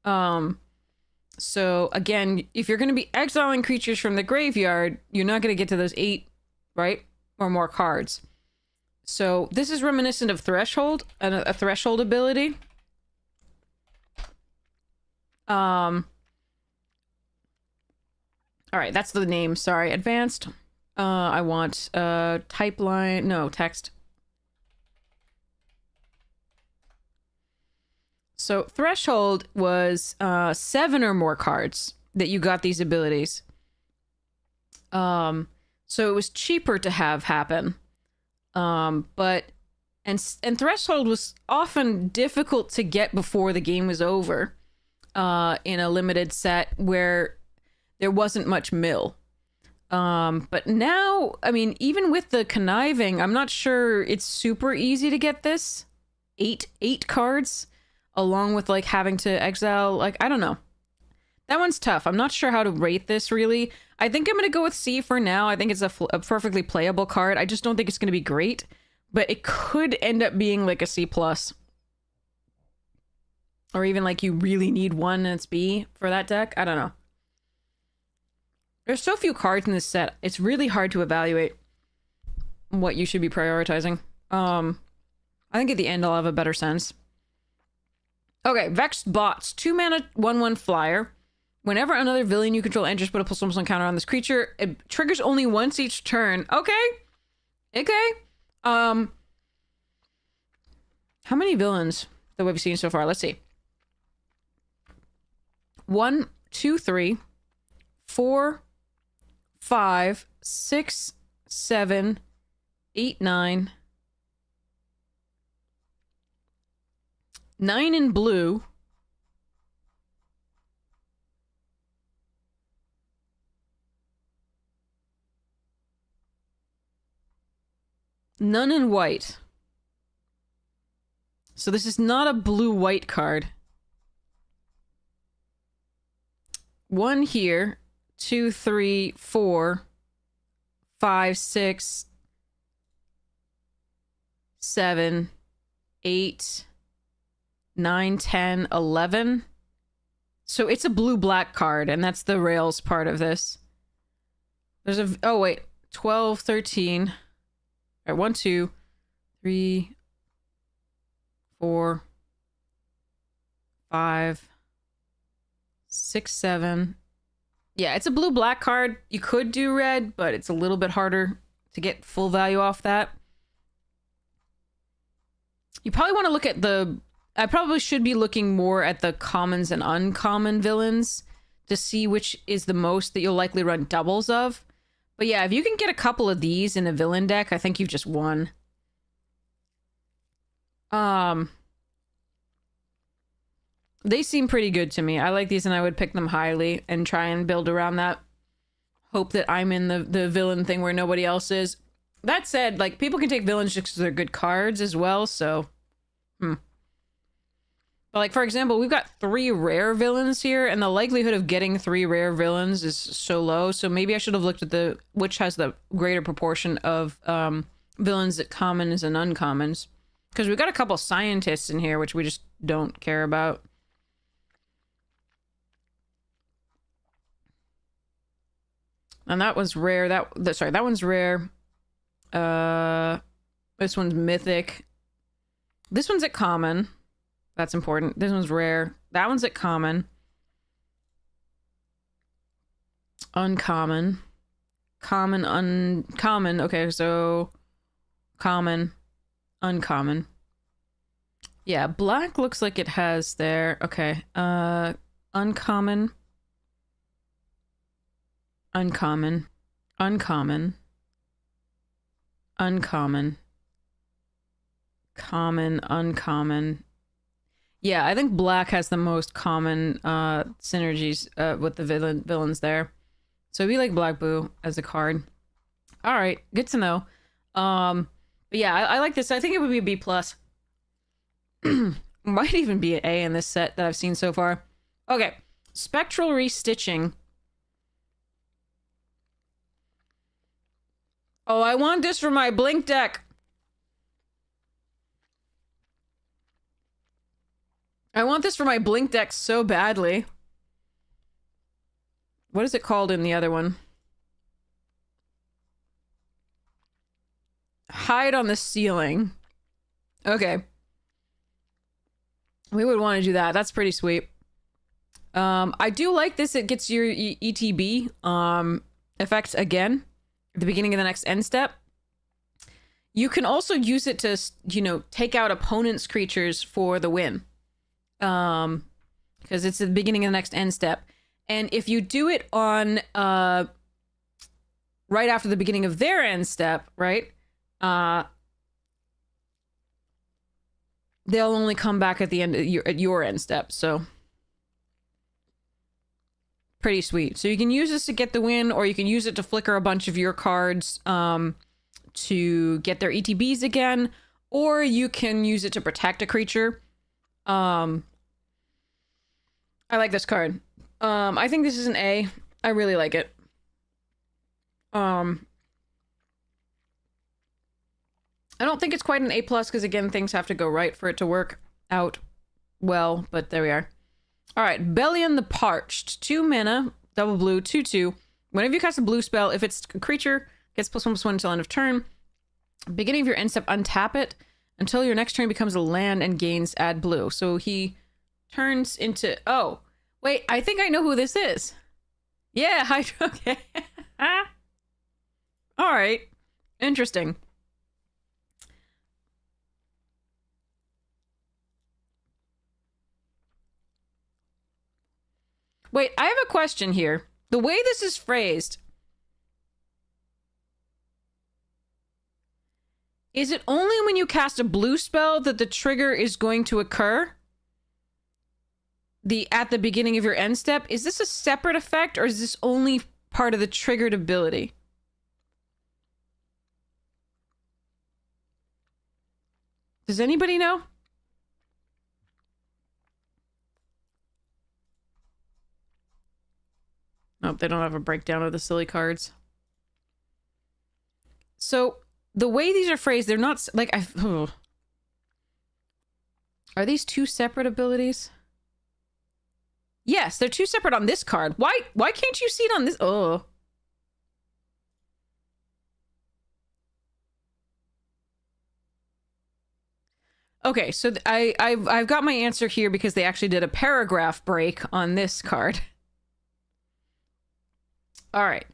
So again, if you're going to be exiling creatures from the graveyard, you're not going to get to those 8, right, or more cards. So this is reminiscent of Threshold, a Threshold ability. All right, that's the name. Sorry, advanced. I want type line. No, text. So Threshold was 7 or more cards that you got these abilities. So it was cheaper to have happen. But Threshold was often difficult to get before the game was over, in a limited set where there wasn't much mill. But now, I mean, even with the conniving, I'm not sure it's super easy to get this. 8 cards, along with like having to exile, like, I don't know. That one's tough. I'm not sure how to rate this, really. I think I'm going to go with C for now. I think it's a perfectly playable card. I just don't think it's going to be great, but it could end up being like a C+. Or even like you really need 1 and it's B for that deck. I don't know. There's so few cards in this set. It's really hard to evaluate what you should be prioritizing. I think at the end I'll have a better sense. Okay, Vexed Bots. 2 mana, 1/1 flyer. Whenever another villain you control enters, put a +1/+1 counter on this creature. It triggers only once each turn. Okay. Okay. How many villains that we've seen so far? Let's see. 1, 2, 3, 4, 5, 6, 7, 8, 9. 9 in blue. None in white. So this is not a blue-white card. 1 here. 2, 3, 4, 5, 6, 7, 8, 9, 10, 11. So it's a blue-black card, and that's the rails part of this. There's a... Oh, wait. 12, 13. All right, 1, 2, 3, 4, 5, 6, 7. Yeah, it's a blue-black card. You could do red, but it's a little bit harder to get full value off that. You probably want to look at the... I probably should be looking more at the commons and uncommon villains to see which is the most that you'll likely run doubles of. But yeah, if you can get a couple of these in a villain deck, I think you've just won. They seem pretty good to me. I like these and I would pick them highly and try and build around that. Hope that I'm in the villain thing where nobody else is. That said, like, people can take villains just because they're good cards as well, so... But, like, for example, we've got 3 rare villains here, and the likelihood of getting 3 rare villains is so low, so maybe I should have looked at which has the greater proportion of villains at commons and uncommons. Because we've got a couple scientists in here, which we just don't care about. And that was rare. Sorry, that one's rare. This one's mythic. This one's at common. That's important. This one's rare. That one's at common. Uncommon. Common, uncommon. Okay, so... Common. Uncommon. Yeah, black looks like it has there. Okay. Uncommon. Uncommon. Uncommon. Uncommon. Common. Uncommon. Yeah, I think black has the most common synergies with the villains there. So we like Black Boo as a card. All right, good to know. But yeah, I like this. I think it would be a B+. Might even be an A in this set that I've seen so far. Okay, Spectral Restitching. Oh, I want this for my Blink deck. I want this for my Blink deck so badly. What is it called in the other one? Hide on the Ceiling. Okay. We would want to do that. That's pretty sweet. I do like this. It gets your ETB effect again at the beginning of the next end step. You can also use it to, you know, take out opponent's creatures for the win. Because it's the beginning of the next end step. And if you do it on right after the beginning of their end step, right? They'll only come back at the end of your end step, so pretty sweet. So you can use this to get the win, or you can use it to flicker a bunch of your cards to get their ETBs again, or you can use it to protect a creature. I like this card. I think this is an A. I really like it. I don't think it's quite an A+, because again, things have to go right for it to work out well, but there we are. All right, Bellion the Parched. 2 mana, double blue, 2/2. Whenever you cast a blue spell, if it's a creature, gets +1/+1 until end of turn. Beginning of your end step, untap it until your next turn becomes a land and gains add blue. So he turns into... Oh, wait, I think I know who this is. Yeah, Hydro. Okay. All right. Interesting. Wait, I have a question here. The way this is phrased, is it only when you cast a blue spell that the trigger is going to occur? At the beginning of your end step? Is this a separate effect, or is this only part of the triggered ability? Does anybody know? Nope, they don't have a breakdown of the silly cards. So the way these are phrased, they're not like Are these two separate abilities? Yes, they're two separate on this card. Why can't you see it on this? Oh. Okay, so I've got my answer here because they actually did a paragraph break on this card. All right.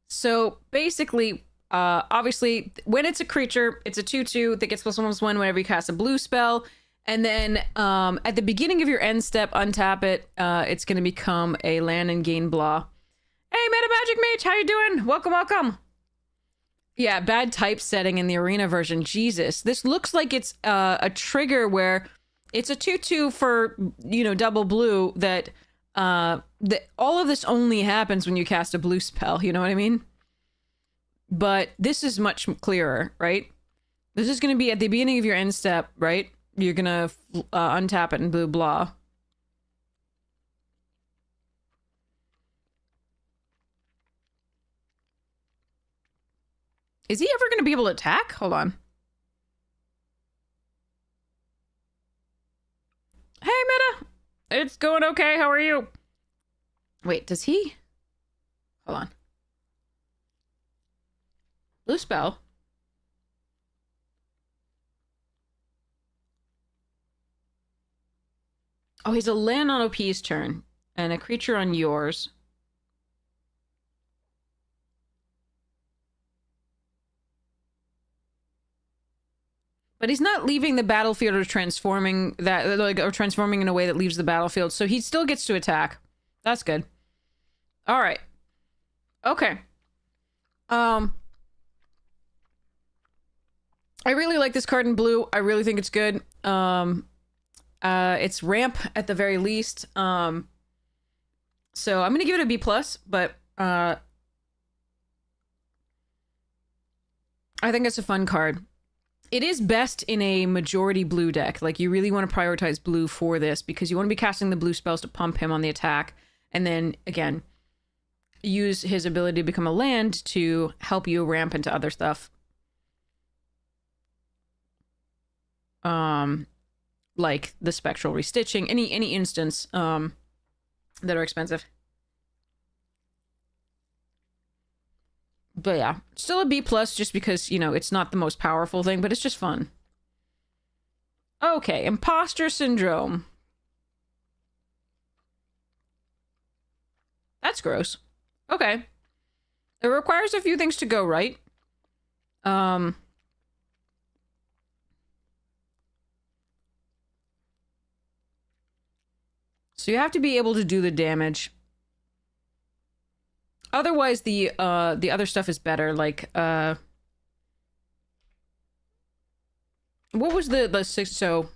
So basically, obviously, when it's a creature, it's a 2/2 that gets +1/+1 whenever you cast a blue spell. And then at the beginning of your end step, untap it. It's going to become a land and gain blah. Hey, Meta Magic Mage, how you doing? Welcome, welcome. Yeah, bad typesetting in the arena version. Jesus, this looks like it's a trigger where it's a 2/2 for, you know, double blue that all of this only happens when you cast a blue spell. You know what I mean? But this is much clearer, right? This is going to be at the beginning of your end step, right? You're going to untap it and blue blah. Is he ever going to be able to attack? Hold on. Hey, Meta. It's going okay. How are you? Wait, does he? Hold on. Blue spell. Oh, he's a land on OP's turn and a creature on yours. But he's not leaving the battlefield or transforming that, like, or transforming in a way that leaves the battlefield. So he still gets to attack. That's good. All right. Okay. I really like this card in blue. I really think it's good. It's ramp at the very least. So I'm gonna give it a B+, but I think it's a fun card. It is best in a majority blue deck. Like, you really want to prioritize blue for this because you want to be casting the blue spells to pump him on the attack. And then, again, use his ability to become a land to help you ramp into other stuff. Like the spectral restitching, any instance that are expensive. But yeah, still a B+ just because, you know, it's not the most powerful thing, but it's just fun. Okay, Imposter Syndrome. That's gross. Okay. It requires a few things to go right. So you have to be able to do the damage. Otherwise, the other stuff is better. Like, what was the six? So,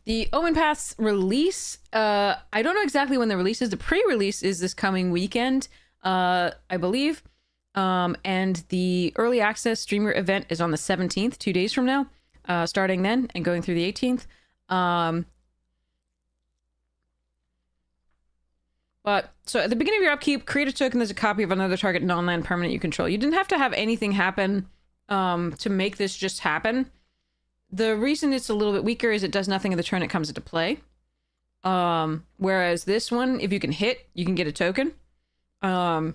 The Omenpaths release, I don't know exactly when the release is. The pre-release is this coming weekend, I believe. And the early access streamer event is on the 17th, 2 days from now, starting then and going through the 18th. But so at the beginning of your upkeep, create a token that's a copy of another target non-land permanent you control. You didn't have to have anything happen to make this just happen. The reason it's a little bit weaker is it does nothing in the turn it comes into play. Whereas this one, if you can hit, you can get a token. And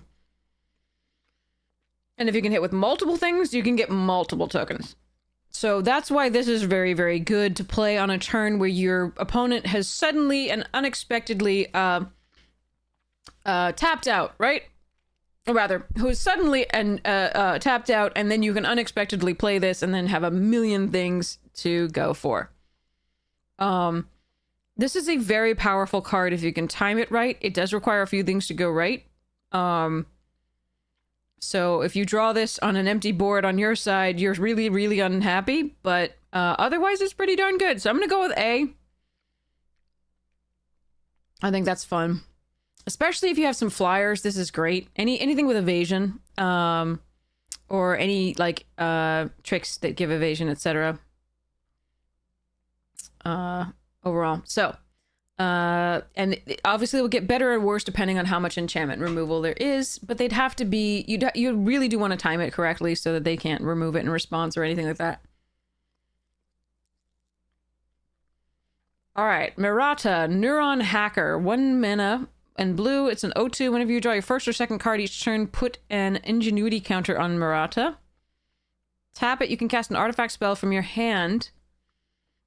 if you can hit with multiple things, you can get multiple tokens. So that's why this is very, very good to play on a turn where your opponent has suddenly and unexpectedly tapped out, right? Or rather, who's suddenly and tapped out, and then you can unexpectedly play this and then have a million things to go for. This is a very powerful card if you can time it right. It does require a few things to go right, So if you draw this on an empty board on your side, you're really, really unhappy, but otherwise it's pretty darn good. So I'm gonna go with A. I think that's fun. Especially if you have some flyers, this is great. Anything with evasion, or any, like, tricks that give evasion, etc. Overall. So, and obviously it will get better or worse depending on how much enchantment removal there is, but they'd have to be, you really do want to time it correctly so that they can't remove it in response or anything like that. Alright, Murata, Neuron Hacker, 1 mana, and blue, it's an 0/2. Whenever you draw your first or second card each turn, put an Ingenuity counter on Murata. Tap it, you can cast an artifact spell from your hand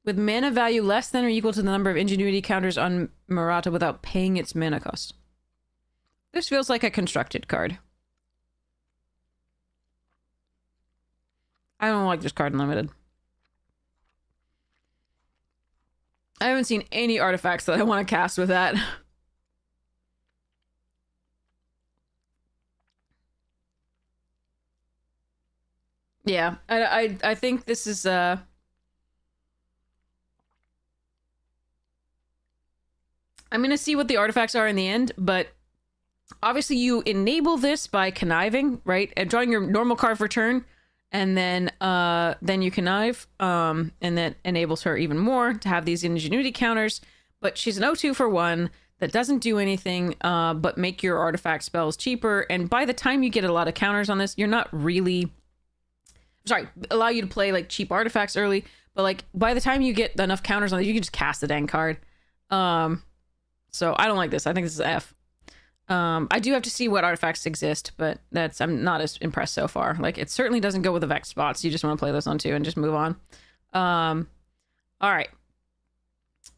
with mana value less than or equal to the number of Ingenuity counters on Murata without paying its mana cost. This feels like a constructed card. I don't like this card in Limited. I haven't seen any artifacts that I want to cast with that. Yeah, I think this is I'm gonna see what the artifacts are in the end, but obviously you enable this by conniving, right? And drawing your normal card for turn, and then you connive, and that enables her even more to have these Ingenuity counters. But she's an 0/2 for 1 that doesn't do anything but make your artifact spells cheaper. And by the time you get a lot of counters on this, you're not really... Sorry, allow you to play, like, cheap artifacts early, but, like, by the time you get enough counters on it, you can just cast the dang card. So I don't like this. I think this is F. I do have to see what artifacts exist, but I'm not as impressed so far. Like, it certainly doesn't go with the Vex spots. You just want to play those on 2 and just move on. All right.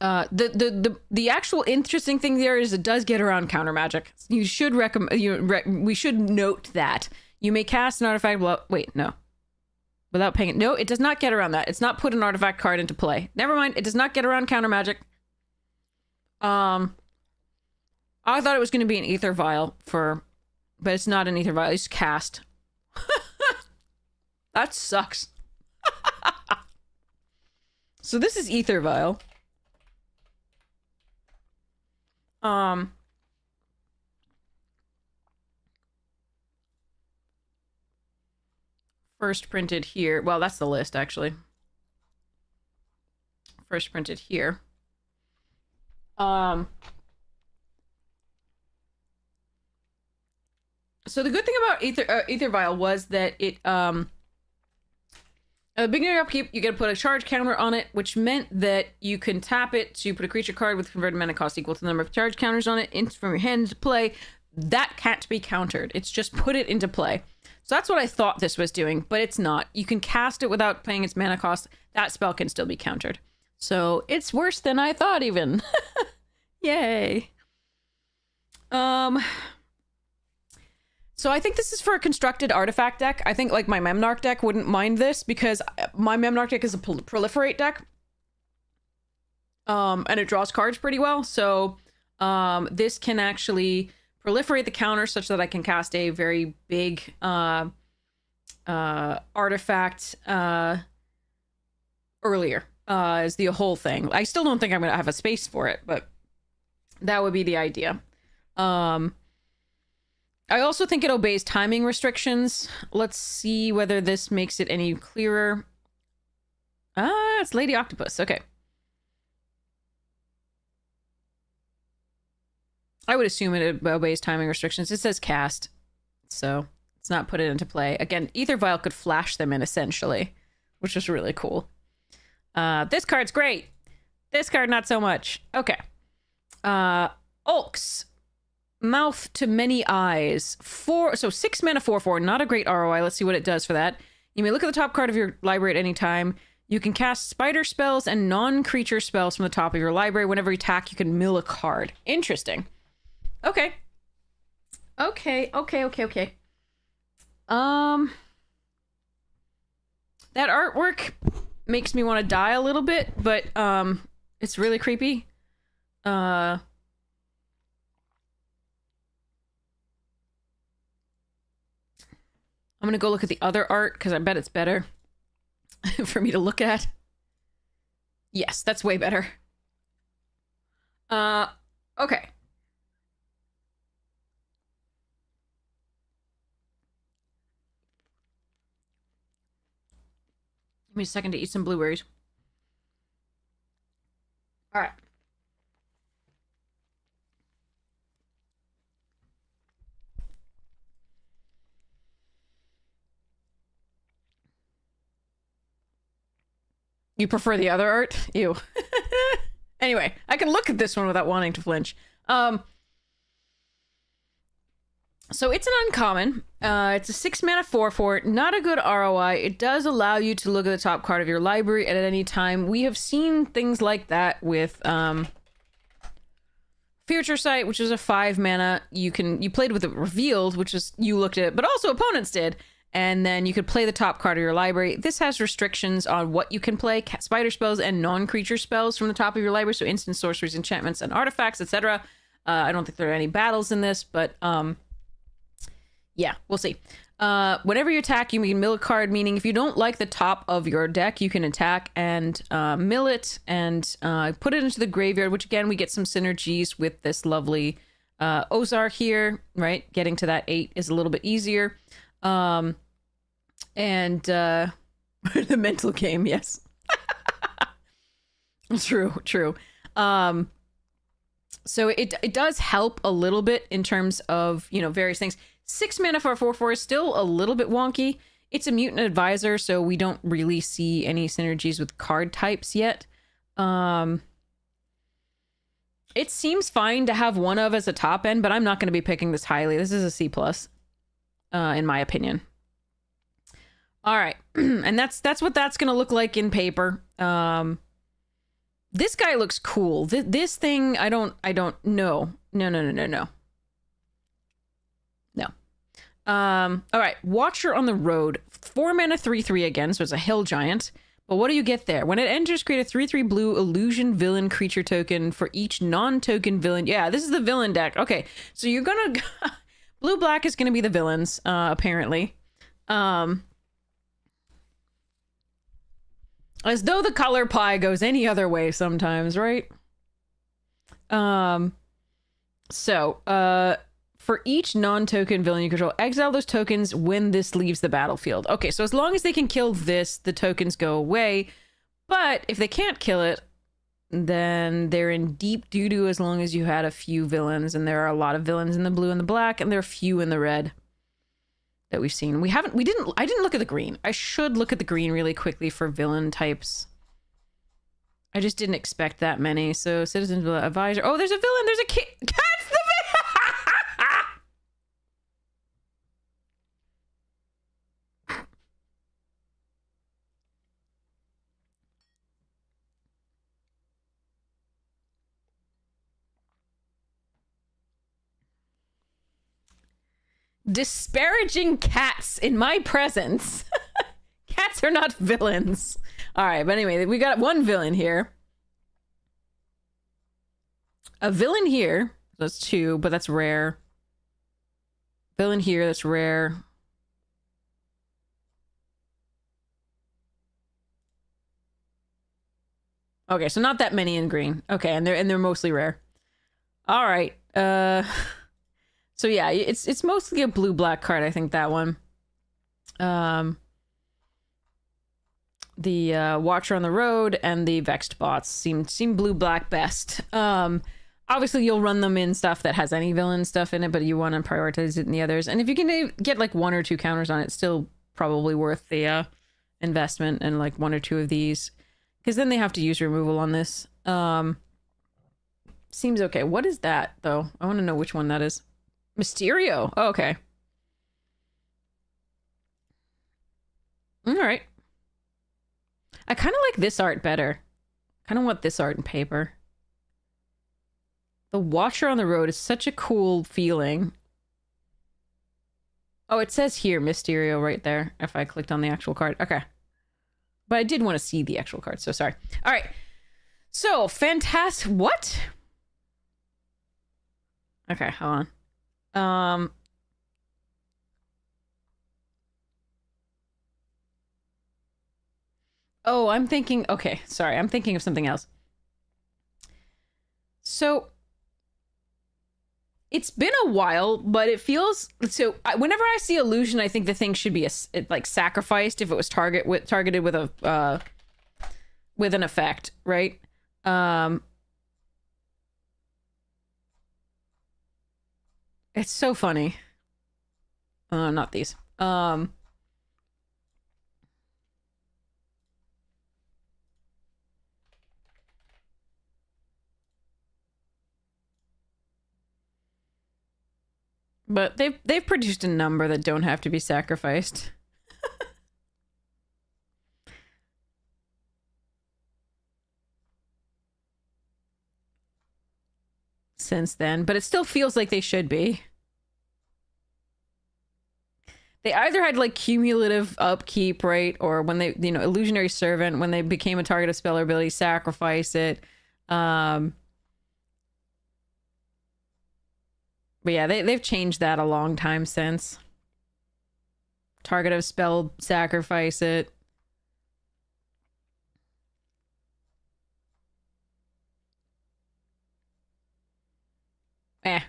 The actual interesting thing there is it does get around counter magic. You should we should note that you may cast an artifact. Wait, no. Without paying it. No, it does not get around that. It's not put an artifact card into play. Never mind. It does not get around counter magic. I thought it was going to be an ether vial but it's not an ether vial. It's cast. That sucks. So this is ether vial. First printed here. Well, that's the list, actually. First printed here. So the good thing about ether vial was that it at the beginning of your upkeep you get to put a charge counter on it, which meant that you can tap it to put a creature card with converted mana cost equal to the number of charge counters on it from your hand into play. That can't be countered. It's just put it into play. So that's what I thought this was doing, but it's not. You can cast it without paying its mana cost. That spell can still be countered. So it's worse than I thought even. Yay. So I think this is for a constructed artifact deck. I think, like, my Memnarch deck wouldn't mind this because my Memnarch deck is a proliferate deck. And it draws cards pretty well. So this can actually proliferate the counter such that I can cast a very big artifact earlier is the whole thing. I still don't think I'm going to have a space for it, but that would be the idea. I also think it obeys timing restrictions. Let's see whether this makes it any clearer. Ah, it's Lady Octopus. Okay. I would assume it obeys timing restrictions. It says cast, so it's not put it into play. Again, Ether Vial could flash them in, essentially, which is really cool. This card's great. This card, not so much. Okay. Ulks. Mouth to Many Eyes. 6 mana 4/4. Not a great ROI. Let's see what it does for that. You may look at the top card of your library at any time. You can cast spider spells and non-creature spells from the top of your library. Whenever you attack, you can mill a card. Interesting. Okay. Okay. That artwork makes me want to die a little bit, but it's really creepy. I'm gonna go look at the other art because I bet it's better for me to look at. Yes, that's way better. Okay. Give me a second to eat some blueberries. All right. You prefer the other art? Ew. Anyway, I can look at this one without wanting to flinch. So it's an uncommon. It's a 6 mana 4/4. Not a good ROI. It does allow you to look at the top card of your library at any time. We have seen things like that with Future Sight, which is a 5 mana. You played with it revealed, which is you looked at it, but also opponents did. And then you could play the top card of your library. This has restrictions on what you can play, spider spells and non-creature spells from the top of your library, so instant sorceries, enchantments, and artifacts, etc. I don't think there are any battles in this, but yeah, we'll see. Whenever you attack, you can mill a card, meaning if you don't like the top of your deck, you can attack and mill it and put it into the graveyard, which again, we get some synergies with this lovely Ozark here, right? Getting to that 8 is a little bit easier. And the mental game, yes. True. So it does help a little bit in terms of, various things. 6 mana for a 4/4 is still a little bit wonky. It's a mutant advisor, so we don't really see any synergies with card types yet. It seems fine to have one of as a top end, but I'm not going to be picking this highly. This is a C+, in my opinion. All right. And that's what that's going to look like in paper. This guy looks cool. This thing, I don't know. No. All right. Watcher on the Road. 4 mana 3/3 again, so it's a hill giant. But what do you get there? When it enters, create a 3/3 blue illusion villain creature token for each non-token villain. Yeah, this is the villain deck. Okay, so you're gonna... Blue-black is gonna be the villains, apparently. As though the color pie goes any other way sometimes, right? For each non-token villain you control, exile those tokens when this leaves the battlefield. Okay, so as long as they can kill this, the tokens go away. But if they can't kill it, then they're in deep doo-doo as long as you had a few villains. And there are a lot of villains in the blue and the black, and there are few in the red that we've seen. I didn't look at the green. I should look at the green really quickly for villain types. I just didn't expect that many. So Citizen Advisor. Oh, there's a villain. There's a cat. Cat's the villain. Disparaging cats in my presence. Cats are not villains. All right, but anyway, we got one villain here. A villain here. That's 2, but that's rare. Villain here, that's rare. Okay, so not that many in green. Okay, and they're mostly rare. All right. So yeah, it's mostly a blue-black card, I think, that one. The Watcher on the Road and the Vexed Bots seem blue-black best. Obviously, you'll run them in stuff that has any villain stuff in it, but you want to prioritize it in the others. And if you can get like 1 or 2 counters on it, it's still probably worth the investment and like 1 or 2 of these. Because then they have to use removal on this. Seems okay. What is that, though? I want to know which one that is. Mysterio. Oh, okay. All right. I kind of like this art better. Kind of want this art in paper. The Watcher on the Road is such a cool feeling. Oh, it says here Mysterio right there if I clicked on the actual card. Okay. But I did want to see the actual card, so sorry. All right. So, fantastic. What? Okay, hold on. Oh, I'm thinking... Okay, sorry. I'm thinking of something else. So... It's been a while, but it feels... So, whenever I see illusion, I think the thing should be, like, sacrificed if it was targeted with a... with an effect, right? It's so funny. Not these. But they've produced a number that don't have to be sacrificed. Since then, but it still feels like they should be. They either had like cumulative upkeep, right? Or when they, you know, illusionary servant, when they became a target of spell or ability, sacrifice it. But yeah, they've changed that a long time since. Target of spell, sacrifice it.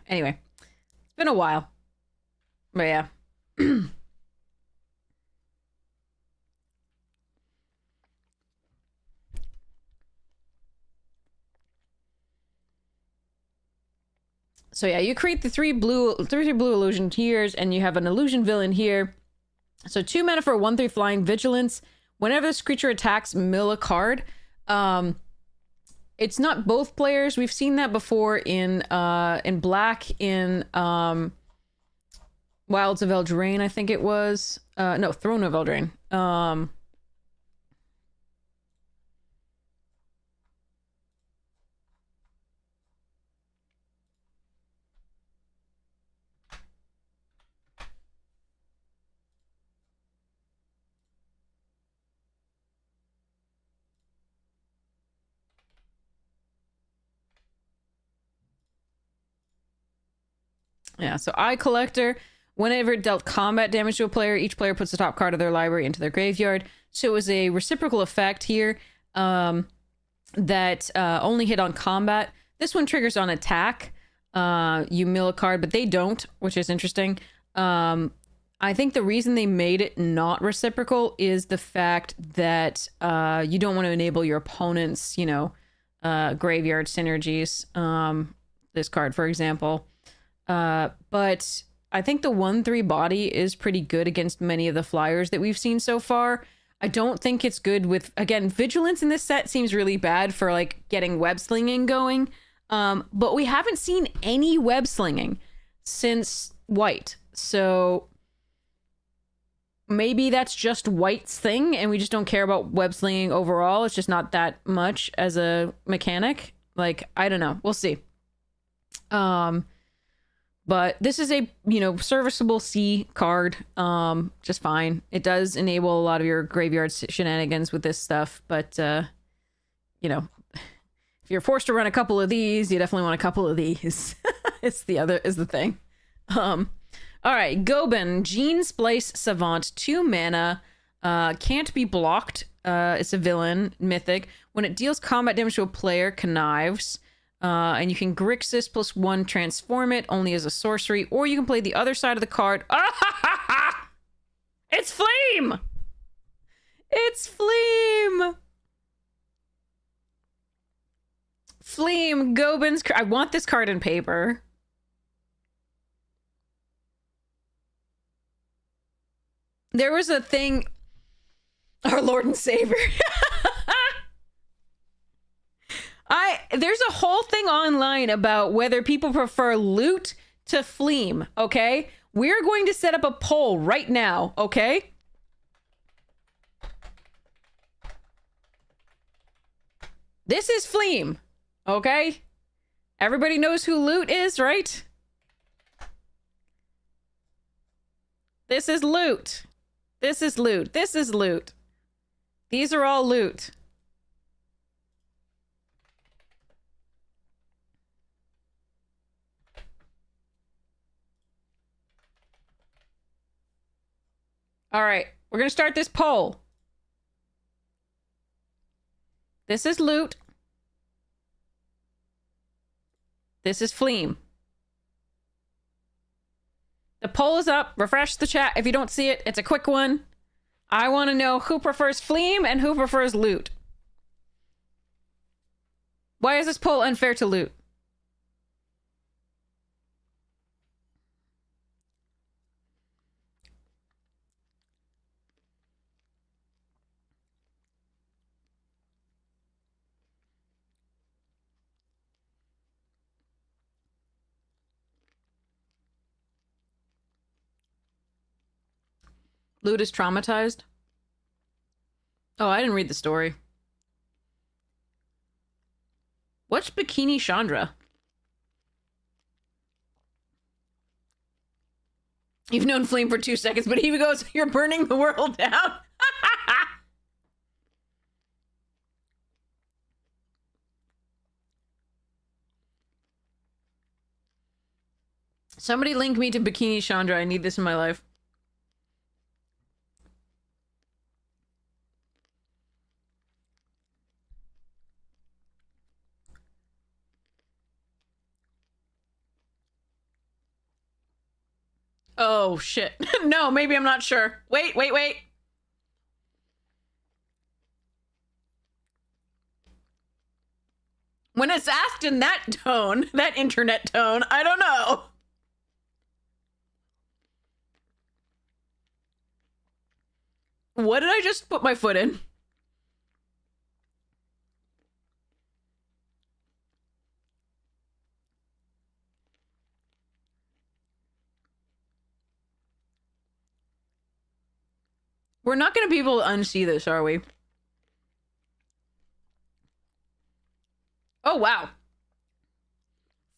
Anyway. It's been a while. But yeah. So yeah, you create the three blue illusion tiers, and you have an illusion villain here. So 2 mana for a 1/3 flying vigilance. Whenever this creature attacks, mill a card. It's not both players. We've seen that before in black in Wilds of Eldraine, I think it was. No, Throne of Eldraine. Yeah, so Eye Collector, whenever it dealt combat damage to a player, each player puts the top card of their library into their graveyard. So it was a reciprocal effect here that only hit on combat. This one triggers on attack. You mill a card, but they don't, which is interesting. I think the reason they made it not reciprocal is the fact that you don't want to enable your opponent's, you know, graveyard synergies. This card, for example. But I think the 1/3 body is pretty good against many of the flyers that we've seen so far. I don't think it's good with, again, vigilance in this set seems really bad for like getting web slinging going. But we haven't seen any web slinging since white. So maybe that's just white's thing and we just don't care about web slinging overall. It's just not that much as a mechanic. Like, I don't know. We'll see. But this is a, you know, serviceable C card, just fine. It does enable a lot of your graveyard shenanigans with this stuff, but, you know, if you're forced to run a couple of these, you definitely want a couple of these. Is the thing. All right, Gobin, Gene Splice Savant, 2 mana, can't be blocked. It's a villain, mythic. When it deals combat damage to a player, connives. And you can Grixis +1 transform it only as a sorcery, or you can play the other side of the card. It's Flame! It's Flame! Flame, Gobin's... I want this card in paper. There was a thing... Our Lord and Savior. There's a whole thing online about whether people prefer loot to Fleam, okay? We're going to set up a poll right now, okay? This is Fleam, okay? Everybody knows who loot is, right? This is loot. This is loot. This is loot. These are all loot. All right, we're going to start this poll. This is Loot. This is Fleam. The poll is up. Refresh the chat if you don't see it. It's a quick one. I want to know who prefers Fleam and who prefers Loot. Why is this poll unfair to Loot? Loot is traumatized. Oh, I didn't read the story. What's Bikini Chandra? You've known Fleam for 2 seconds, but he goes, "You're burning the world down." Somebody link me to Bikini Chandra. I need this in my life. Oh, shit. No, maybe I'm not sure. Wait. When it's asked in that tone, that internet tone, I don't know. What did I just put my foot in? We're not going to be able to unsee this, are we? Oh, wow.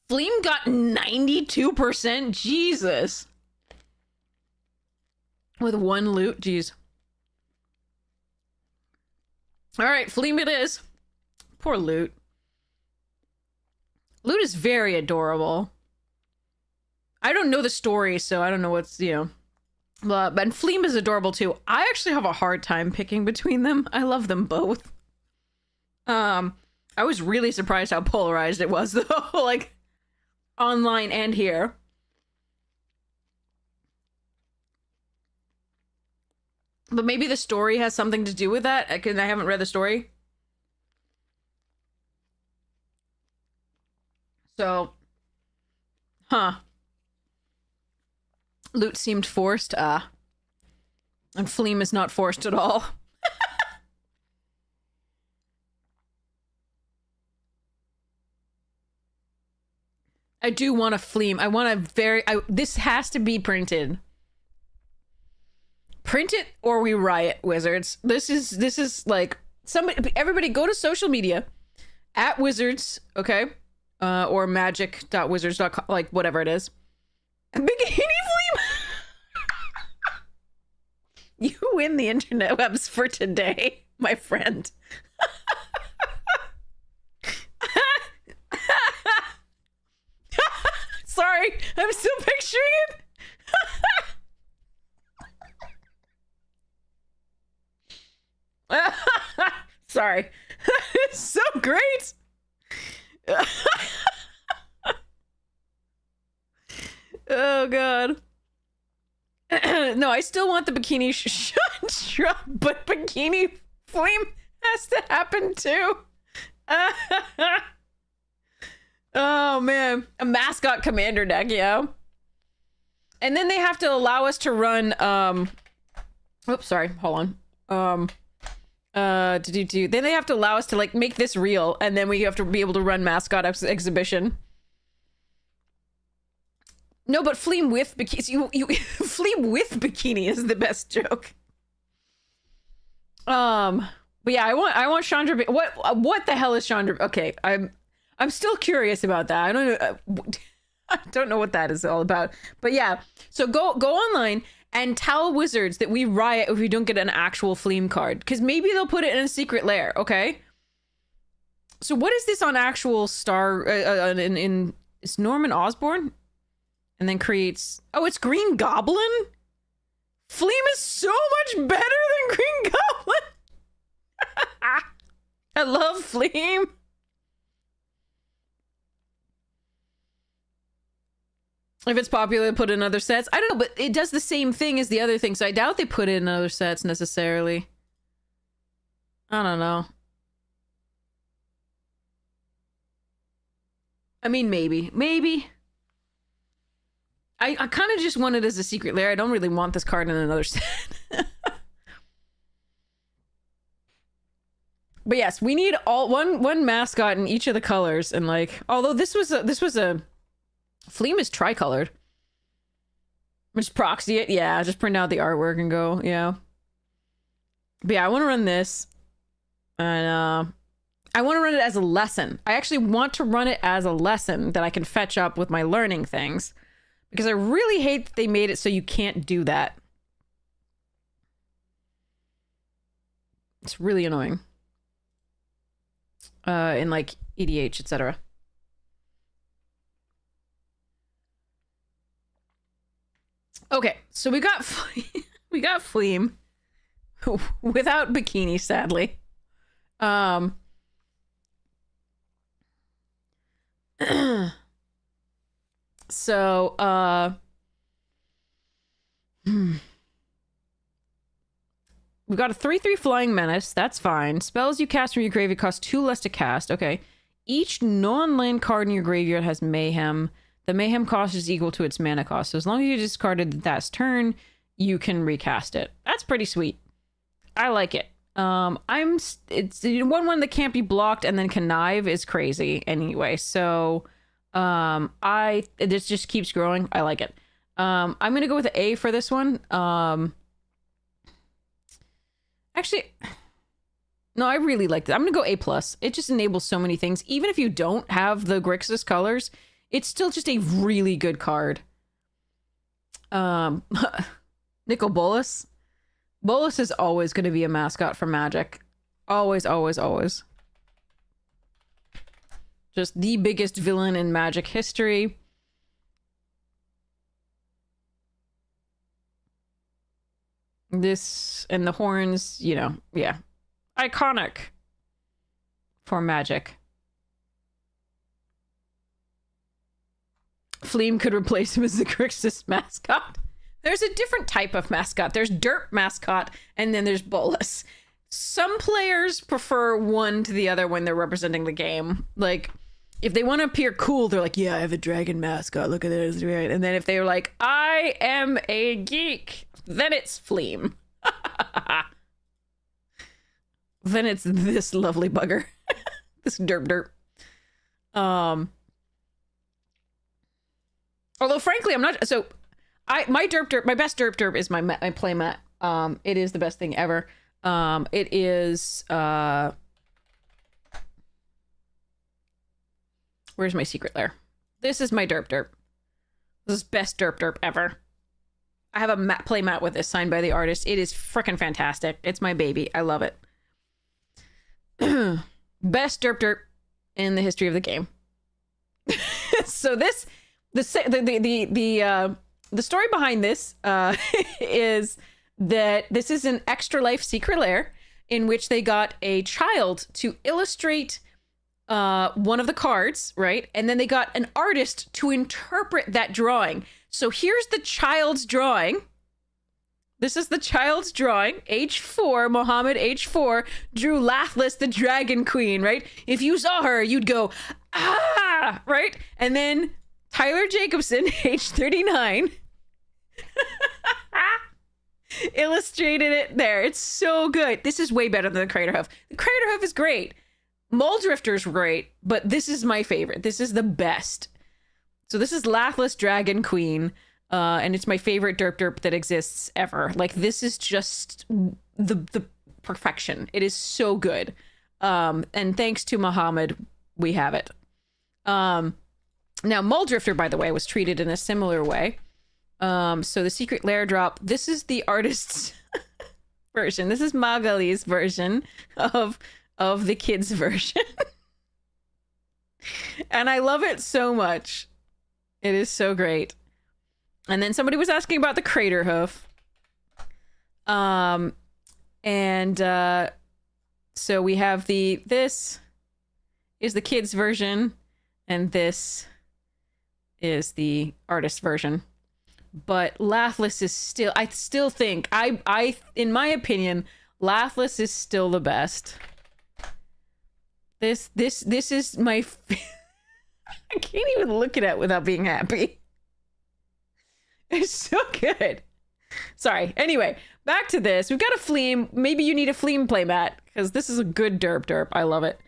Fleam got 92%? Jesus. With one loot? Jeez. Alright, Fleam it is. Poor Loot. Loot is very adorable. I don't know the story, so I don't know what's, you know... But Fleam is adorable too. I actually have a hard time picking between them. I love them both. I was really surprised how polarized it was though, like online and here. But maybe the story has something to do with that. I haven't read the story. So, huh. Loot seemed forced, and Fleam is not forced at all. I do want a Fleam. I want a this has to be printed. Print it or we riot, Wizards. This is like everybody go to social media at Wizards, okay? Or magic.wizards.com, like whatever it is. Bikini Fleam! You win the internet webs for today, my friend. Sorry, I'm still picturing it. Sorry. It's so great. Oh, God. No, I still want the Bikini shrub, but Bikini Fleam has to happen too. Oh, man. A mascot commander deck, yeah. And then they have to allow us to run, oops, sorry, hold on. Then they have to allow us to, like, make this real, and then we have to be able to run mascot exhibition. No, but Fleam with bikini. You Fleam with bikini is the best joke. But yeah, I want Chandra. What the hell is Chandra? Okay, I'm still curious about that. I don't know what that is all about. But yeah, so go online and tell Wizards that we riot if we don't get an actual Fleam card, because maybe they'll put it in a secret lair. Okay. So what is this on actual Star? It's Norman Osborn. And then creates... Oh, it's Green Goblin? Fleam is so much better than Green Goblin! I love Fleam. If it's popular, put in other sets. I don't know, but it does the same thing as the other thing, so I doubt they put in other sets necessarily. I don't know. I mean, maybe. Maybe. I kind of just want it as a secret lair. I don't really want this card in another set. But yes, we need one mascot in each of the colors, and like, although this was a Fleam is tricolored. Just proxy it, yeah. Just print out the artwork and go, yeah. But yeah, I want to run this, and I want to run it as a lesson. I actually want to run it as a lesson that I can fetch up with my learning things, because I really hate that they made it so you can't do that. It's really annoying. In like EDH, etc. Okay, so we got Fleam without bikini, sadly. So we got a 3/3 Flying Menace. That's fine. Spells you cast from your graveyard cost 2 less to cast. Okay. Each non-land card in your graveyard has Mayhem. The Mayhem cost is equal to its mana cost. So as long as you discarded that turn, you can recast it. That's pretty sweet. I like it. It's 1/1 that can't be blocked, and then Connive is crazy anyway. So this just keeps growing. I like it. I'm gonna go with an A for this one. Actually, no, I really like that. I'm gonna go A+. It just enables so many things. Even if you don't have the Grixis colors, it's still just a really good card. Nicol Bolas. Bolas is always going to be a mascot for Magic. Always, always, always. Just the biggest villain in Magic history. This and the horns, you know, yeah. Iconic for Magic. Fleam could replace him as the Grixis mascot. There's a different type of mascot. There's Derp mascot, and then there's Bolas. Some players prefer one to the other when they're representing the game. Like, if they want to appear cool, they're like, yeah, I have a dragon mascot. Look at this. And then if they're like, I am a geek, then it's Fleam. Then it's this lovely bugger. This derp. Although, frankly, I'm not... So, my best derp is my playmat. It is the best thing ever. It is... Where's my secret lair? This is my derp. This is best derp ever. I have a playmat with this signed by the artist. It is freaking fantastic. It's my baby. I love it. Best derp in the history of the game. So this... The story behind this is that this is an Extra Life secret lair in which they got a child to illustrate one of the cards, right? And then they got an artist to interpret that drawing. So here's the child's drawing. This is the child's drawing. Age 4, Mohammed, age 4, drew Lathless, the Dragon Queen, right? If you saw her, you'd go, ah, right? And then Tyler Jacobson, age 39, illustrated it there. It's so good. This is way better than the Craterhoof. The Craterhoof is great. Muldrifter's great, but this is my favorite. This is the best. So this is Lathless Dragon Queen, and it's my favorite derp that exists ever. Like, this is just the perfection. It is so good. And thanks to Muhammad, we have it. Now, Muldrifter, by the way, was treated in a similar way. So the secret lair drop, this is the artist's version. This is Magali's version of the kids' version. And I love it so much. It is so great. And then somebody was asking about the Craterhoof. So we have this is the kids version, and this is the artist version. But Laughless is still, I still think, in my opinion, Laughless is still the best. This is my, I can't even look at it without being happy. It's so good. Sorry. Anyway, back to this. We've got a Fleam. Maybe you need a Fleam playmat, because this is a good derp. I love it.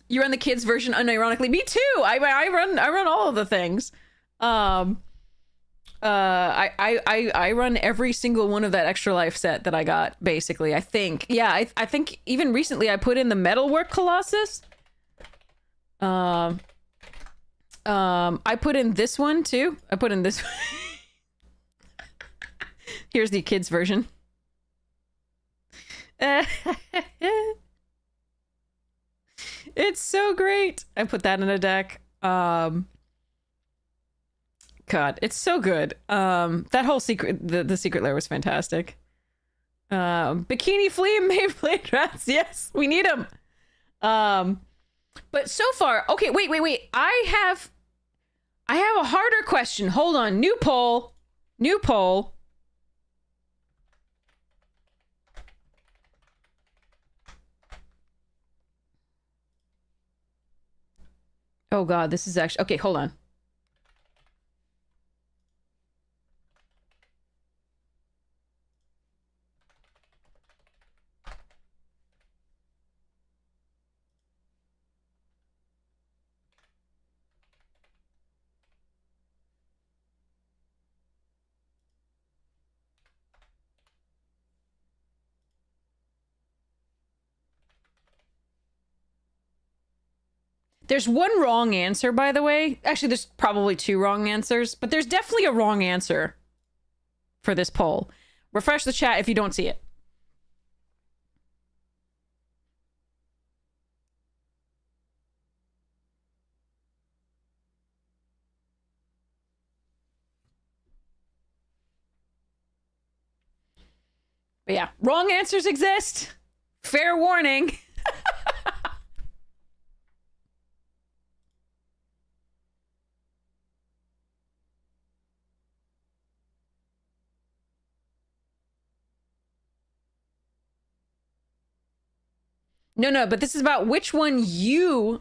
You run the kids version unironically. Me too. I run all of the things. I run every single one of that Extra Life set that I got, basically. I think. Yeah, I think even recently I put in the Metalwork Colossus. I put in this one too. I put in this one. Here's the kids version. It's so great. I put that in a deck. God, it's so good. That whole secret, the secret lair was fantastic. Bikini Flea Mayblade rats. Yes, we need them. But so far, okay, wait. I have a harder question. Hold on. New poll. Oh God, this is actually, okay, hold on. There's one wrong answer, by the way. Actually, there's probably two wrong answers, but there's definitely a wrong answer for this poll. Refresh the chat if you don't see it. But yeah, wrong answers exist. Fair warning. No, but this is about which one you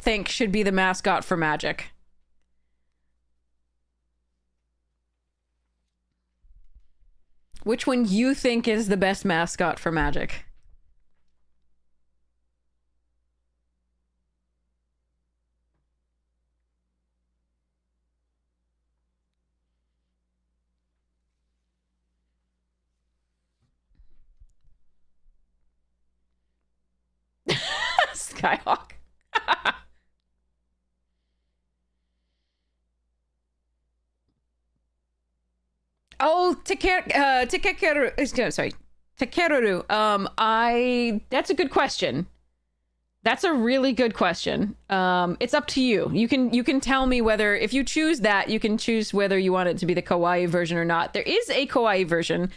think should be the mascot for Magic. Which one you think is the best mascot for Magic? Skyhawk. Oh, Takeru. Sorry, Takeru. That's a good question. That's a really good question. It's up to you. You can tell me whether, if you choose that, you can choose whether you want it to be the kawaii version or not. There is a kawaii version.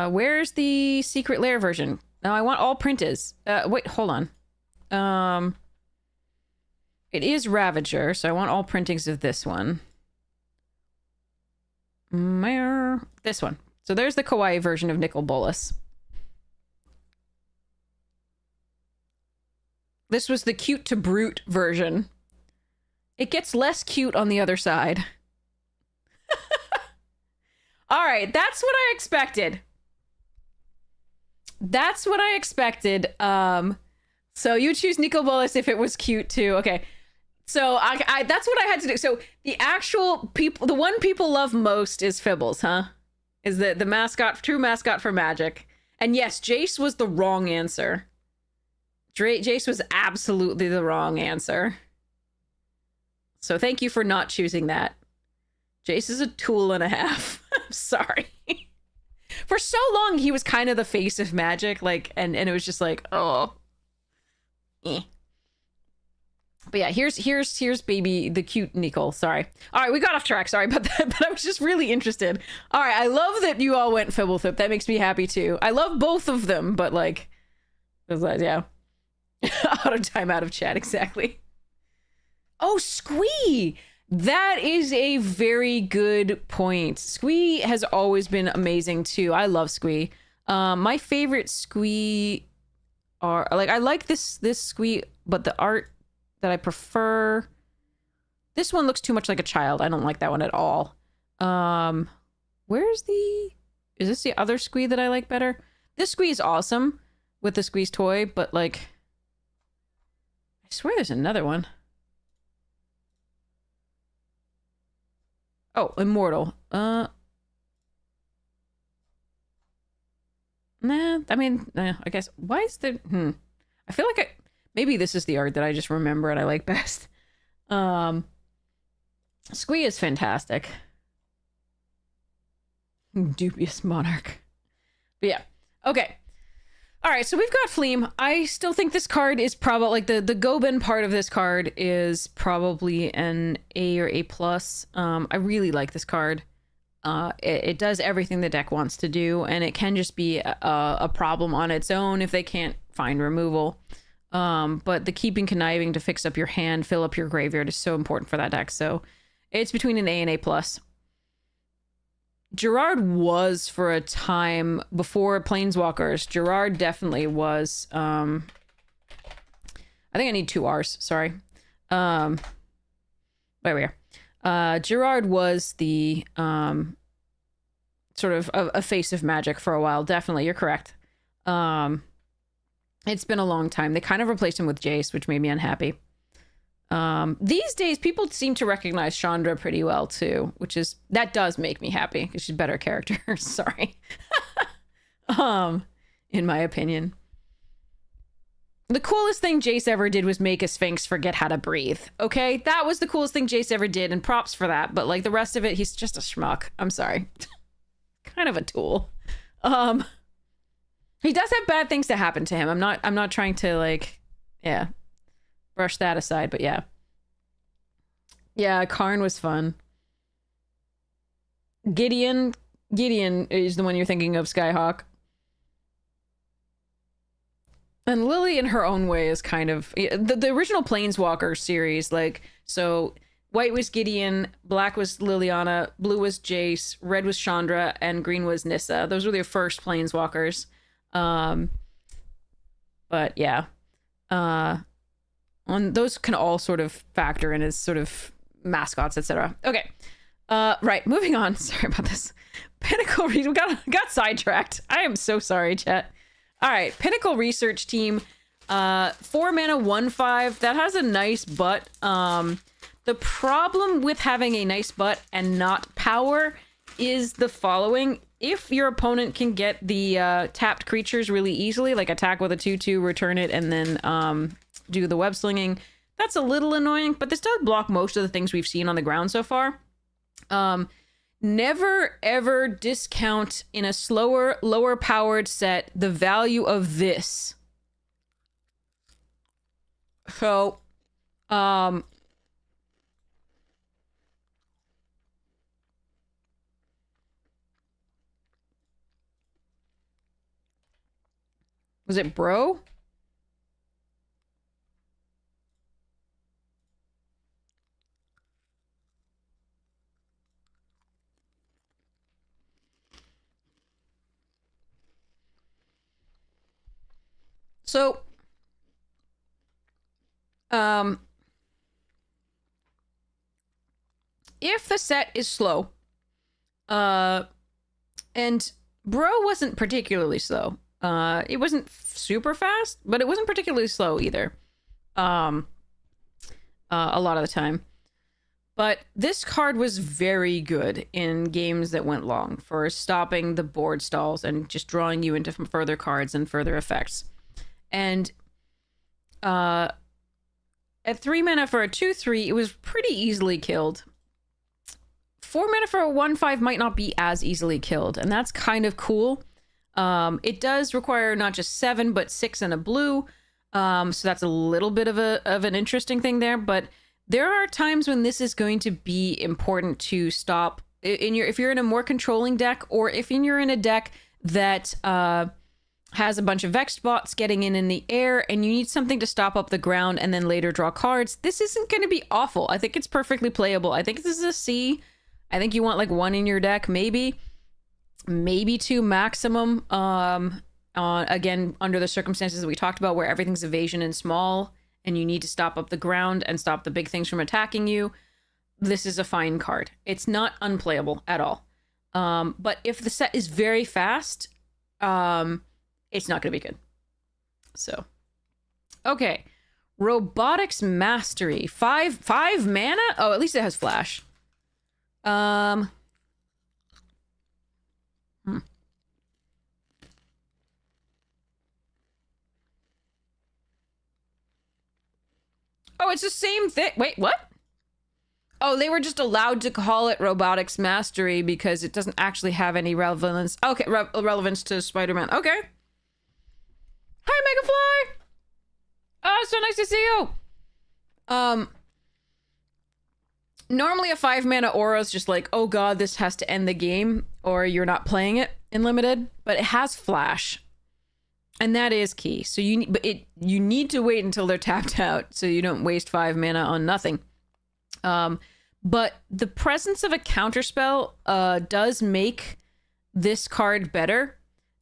Where's the secret lair version? No, I want all printers. Wait, hold on. It is Ravager, so I want all printings of this one. This one. So there's the kawaii version of Nicol Bolas. This was the cute to brute version. It gets less cute on the other side. All right, that's what I expected. That's what I expected. So you choose Nicol Bolas if it was cute too. Okay. So I that's what I had to do. So the actual people, the one people love most is Fibbles, huh? Is the mascot, true mascot for Magic. And yes, Jace was the wrong answer. Jace was absolutely the wrong answer. So thank you for not choosing that. Jace is a tool and a half. I'm sorry. For so long, he was kind of the face of Magic, like, and it was just like, oh. Eh. But yeah, here's baby, the cute Nicole. Sorry. All right, we got off track. Sorry about that, but I was just really interested. All right, I love that you all went Fibblethip. That makes me happy too. I love both of them, but like, yeah. Out of time, out of chat, exactly. Oh, Squee! That is a very good point. Squee has always been amazing too. I love Squee. My favorite Squee are like, I like this Squee, but the art that I prefer, this one looks too much like a child. I don't like that one at all. Is this the other Squee that I like better? This Squee is awesome with the Squeeze toy, but like, I swear there's another one. Oh, Immortal. Nah, I mean, I guess, why is there, I feel like maybe this is the art that I just remember and I like best. Squee is fantastic. Dubious Monarch. But yeah, okay. All right, so we've got Fleam. I still think this card is probably, like, the Goben part of this card is probably an A or A+. I really like this card. It does everything the deck wants to do, and it can just be a problem on its own if they can't find removal. But the keeping conniving to fix up your hand, fill up your graveyard is so important for that deck. So it's between an A and A+. Gerard was, for a time before Planeswalkers, Gerard definitely was. I think I need 2 R's, sorry. There we are. Gerard was the sort of a face of Magic for a while. Definitely, you're correct. It's been a long time. They kind of replaced him with Jace, which made me unhappy. These days, people seem to recognize Chandra pretty well too, that does make me happy because she's a better character. Sorry. In my opinion. The coolest thing Jace ever did was make a Sphinx forget how to breathe. Okay, that was the coolest thing Jace ever did, and props for that. But like the rest of it, he's just a schmuck. I'm sorry. Kind of a tool. He does have bad things to happen to him. I'm not trying to like, yeah, brush that aside, but yeah. Yeah, Karn was fun. Gideon is the one you're thinking of, Skyhawk. And Lily, in her own way, is kind of the original Planeswalker series. Like, so white was Gideon, black was Liliana, blue was Jace, red was Chandra, and green was Nissa. Those were their first Planeswalkers. But yeah, on those can all sort of factor in as sort of mascots, etc. Okay, right, moving on. Sorry about this. Pinnacle we got sidetracked. I am so sorry, chat. All right, Pinnacle Research Team, 4 mana, 1/5. That has a nice butt. The problem with having a nice butt and not power is the following. If your opponent can get the tapped creatures really easily, like attack with a 2/2, return it, and then do the web slinging, that's a little annoying, but this does block most of the things we've seen on the ground so far. Never ever discount in a slower, lower powered set the value of this. So, was it Bro? So, if the set is slow, and Bro wasn't particularly slow. It wasn't super fast, but it wasn't particularly slow either. A lot of the time. But this card was very good in games that went long for stopping the board stalls and just drawing you into further cards and further effects. And at 3 mana for a 2/3, it was pretty easily killed. 4 mana for a 1/5 might not be as easily killed, and that's kind of cool. It does require not just 7, but 6 and a blue. So that's a little bit of an interesting thing there, but there are times when this is going to be important to stop if you're in a more controlling deck, or if you're in a deck that has a bunch of Vex bots getting in the air and you need something to stop up the ground and then later draw cards. This isn't going to be awful. I think it's perfectly playable. I think this is a C. I think you want like 1 in your deck, maybe 2 maximum. Again, under the circumstances that we talked about, where everything's evasion and small and you need to stop up the ground and stop the big things from attacking you, this is a fine card. It's not unplayable at all. But if the set is very fast, it's not going to be good. So, okay. Robotics Mastery. 5 mana? Oh, at least it has flash. Oh, it's the same thing. Wait, what? Oh, they were just allowed to call it Robotics Mastery because it doesn't actually have any relevance. Okay, relevance to Spider-Man. Okay. Hi, Megafly! Oh, so nice to see you! Normally a 5 mana aura is just like, oh god, this has to end the game, or you're not playing it in limited, but it has flash. And that is key. So you need to wait until they're tapped out so you don't waste 5 mana on nothing. But the presence of a counterspell does make this card better,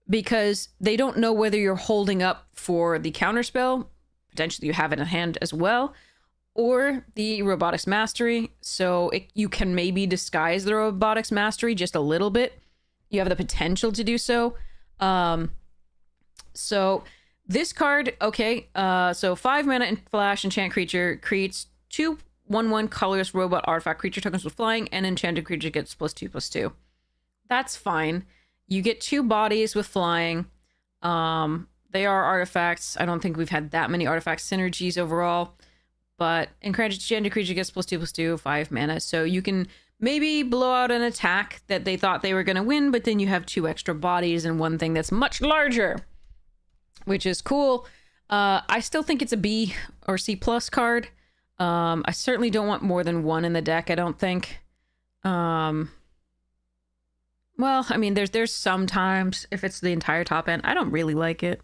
because they don't know whether you're holding up for the counterspell, potentially you have it in hand as well, or the Robotics Mastery. So you can maybe disguise the Robotics Mastery just a little bit. You have the potential to do so. So this card, okay, so 5 mana and flash, enchant creature, creates 2 1/1 colorless robot artifact creature tokens with flying, and enchanted creature gets +2/+2. That's fine. You get 2 bodies with flying. They are artifacts. I don't think we've had that many artifact synergies overall, but enchanted creature gets +2/+2, 5 mana. So you can maybe blow out an attack that they thought they were going to win, but then you have 2 extra bodies and one thing that's much larger, which is cool. I still think it's a B or C+ card. I certainly don't want more than 1 in the deck, I don't think. Well, I mean, there's sometimes if it's the entire top end, I don't really like it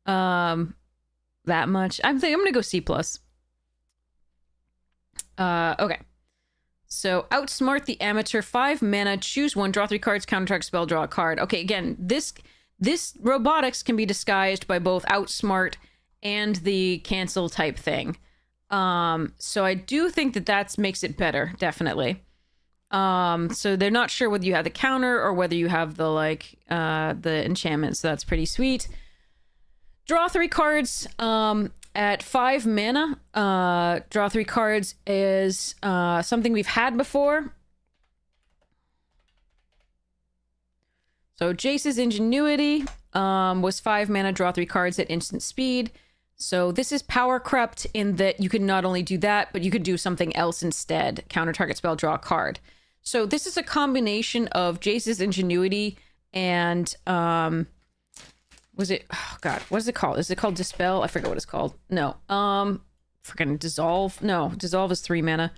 that much. I'm gonna go C+. Okay. So outsmart the amateur, 5 mana, choose 1, draw 3 cards, counter-target spell, draw a card. Okay, again, this robotics can be disguised by both outsmart and the cancel type thing. So I do think that makes it better, definitely. So they're not sure whether you have the counter or whether you have the the enchantment, so that's pretty sweet. Draw 3 cards at 5 mana. Draw 3 cards is something we've had before. So Jace's Ingenuity was 5 mana, draw 3 cards at instant speed. So this is power crept in that you could not only do that, but you could do something else instead. Counter target spell, draw a card. So this is a combination of Jace's Ingenuity and oh god, what is it called? Is it called Dispel? I forget what it's called. No. Freaking Dissolve. No, Dissolve is 3 mana.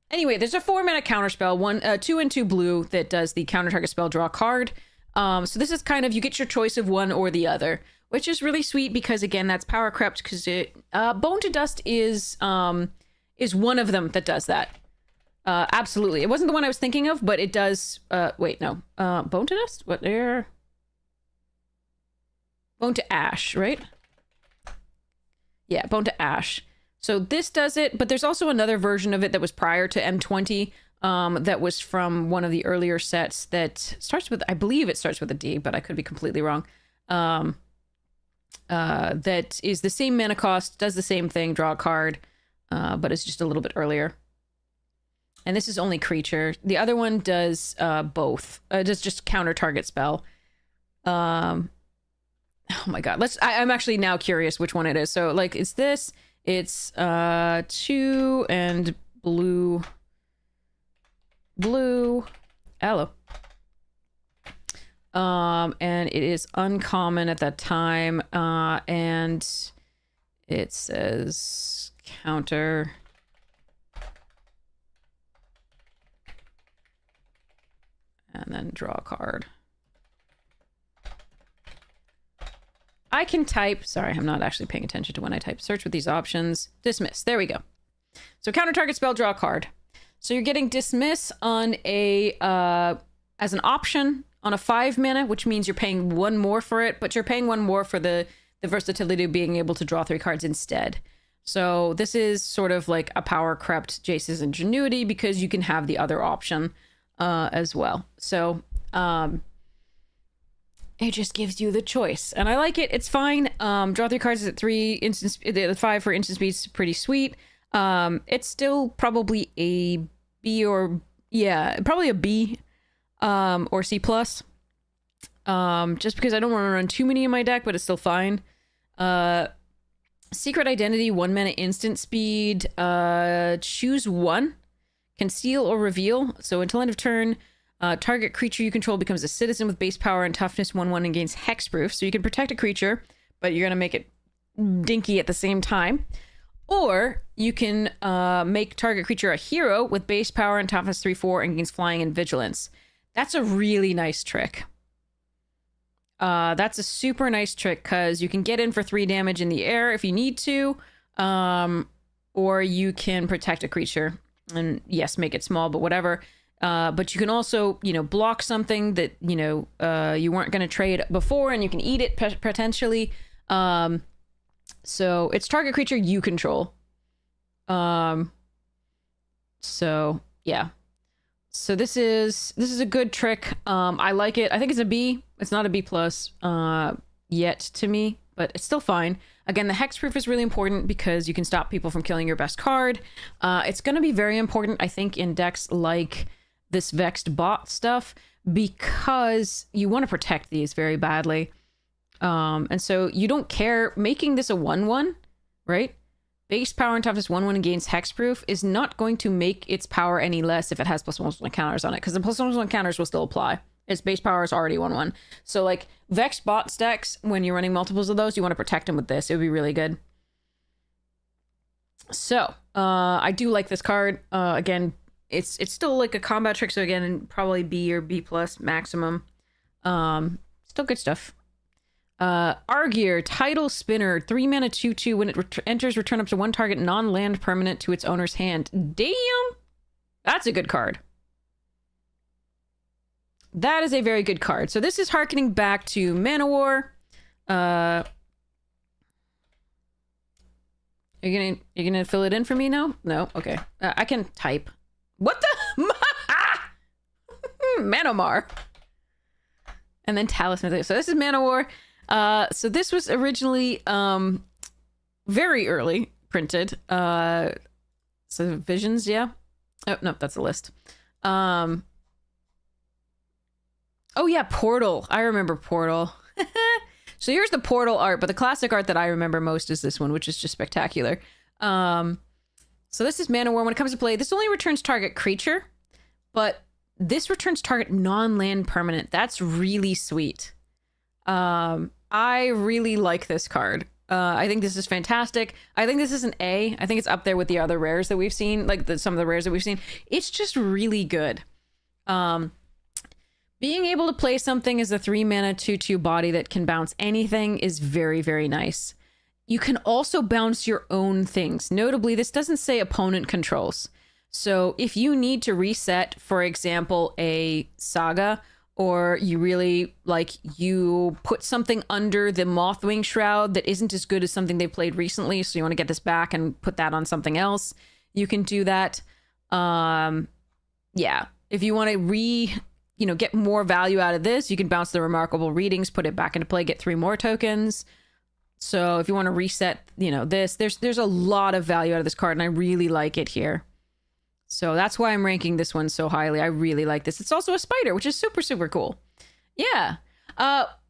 Anyway, there's a 4 mana counterspell, 2 and 2 blue that does the counter target spell, draw a card. So this is kind of, you get your choice of one or the other, which is really sweet because again, that's power crept because Bone to Dust is one of them that does that. Absolutely. It wasn't the one I was thinking of, but it does, wait, no. Bone to Dust? What there? Bone to Ash, right? Yeah, Bone to Ash. So this does it, but there's also another version of it that was prior to M20 that was from one of the earlier sets that starts with, I believe it starts with a D, but I could be completely wrong. That is the same mana cost, does the same thing, draw a card, but it's just a little bit earlier. And this is only creature. The other one does both. Does just counter target spell. Oh my god. I'm actually now curious which one it is. So like it's this. It's 2 and blue. Hello. And it is uncommon at that time. And it says counter. And then draw a card. I can type, sorry, I'm not actually paying attention to when I type. Search with these options. Dismiss. There we go. So counter target spell, draw a card. So you're getting dismiss on a as an option on a 5 mana, which means you're paying 1 more for it, but you're paying 1 more for the versatility of being able to draw 3 cards instead. So this is sort of like a power crept Jace's Ingenuity because you can have the other option as well. So it just gives you the choice, and I like it. It's fine. Draw 3 cards at 3 instant. The 5 for instant speed is pretty sweet. It's still probably a B or probably a B or C plus. Just because I don't want to run too many in my deck, but it's still fine. Secret Identity, 1 mana instant speed. Choose 1. Conceal or reveal. So until end of turn, target creature you control becomes a citizen with base power and toughness 1/1 and gains hexproof. So you can protect a creature, but you're going to make it dinky at the same time. Or you can make target creature a hero with base power and toughness 3/4 and gains flying and vigilance. That's a really nice trick. That's a super nice trick because you can get in for 3 damage in the air if you need to, or you can protect a creature and yes, make it small, but whatever. But you can also, block something that, you weren't going to trade before, and you can eat it potentially. So it's target creature you control. So yeah. So this is a good trick. I like it. I think it's a B. It's not a B plus yet to me, but it's still fine. Again, the hexproof is really important because you can stop people from killing your best card. It's going to be very important, I think, in decks like this Vexed Bot stuff because you want to protect these very badly. And so you don't care. Making this a 1/1, right? Base power and toughness 1/1 and gains hexproof is not going to make its power any less if it has +1/+1 counters on it, because the +1/+1 counters will still apply. Its base power is already 1/1. So like Vex bot stacks, when you're running multiples of those, you want to protect them with this. It would be really good. So I do like this card. Again, it's still like a combat trick. So again, probably B or B plus maximum. Still good stuff. Argeir, Tidal Spinner, 3 mana 2/2. When it enters, return up to 1 target non-land permanent to its owner's hand. Damn! That's a good card. That is a very good card. So this is harkening back to Mana War. You're gonna fill it in for me now? No? Okay. I can type. What the? Manomar. And then Talisman. So this is Mana War. So this was originally very early printed. So Visions, yeah. Oh no, that's a list. Oh yeah, Portal. I remember Portal. So here's the Portal art, but the classic art that I remember most is this one, which is just spectacular. So this is Mana War. When it comes to play, this only returns target creature, but this returns target non-land permanent. That's really sweet. I really like this card. I think this is fantastic. I think this is an A. I think it's up there with the other rares that we've seen, like some of the rares that we've seen. It's just really good. Being able to play something as a 3 mana 2/2 body that can bounce anything is very, very nice. You can also bounce your own things. Notably, this doesn't say opponent controls. So if you need to reset, for example, a Saga, or you really you put something under the Mothwing Shroud that isn't as good as something they played recently, so you want to get this back and put that on something else, you can do that. Yeah, if you want to get more value out of this, you can bounce the Remarkable Readings, put it back into play, get 3 more tokens. So if you want to reset, this, there's a lot of value out of this card, and I really like it here. So that's why I'm ranking this one so highly. I really like this. It's also a spider, which is super, super cool. Yeah.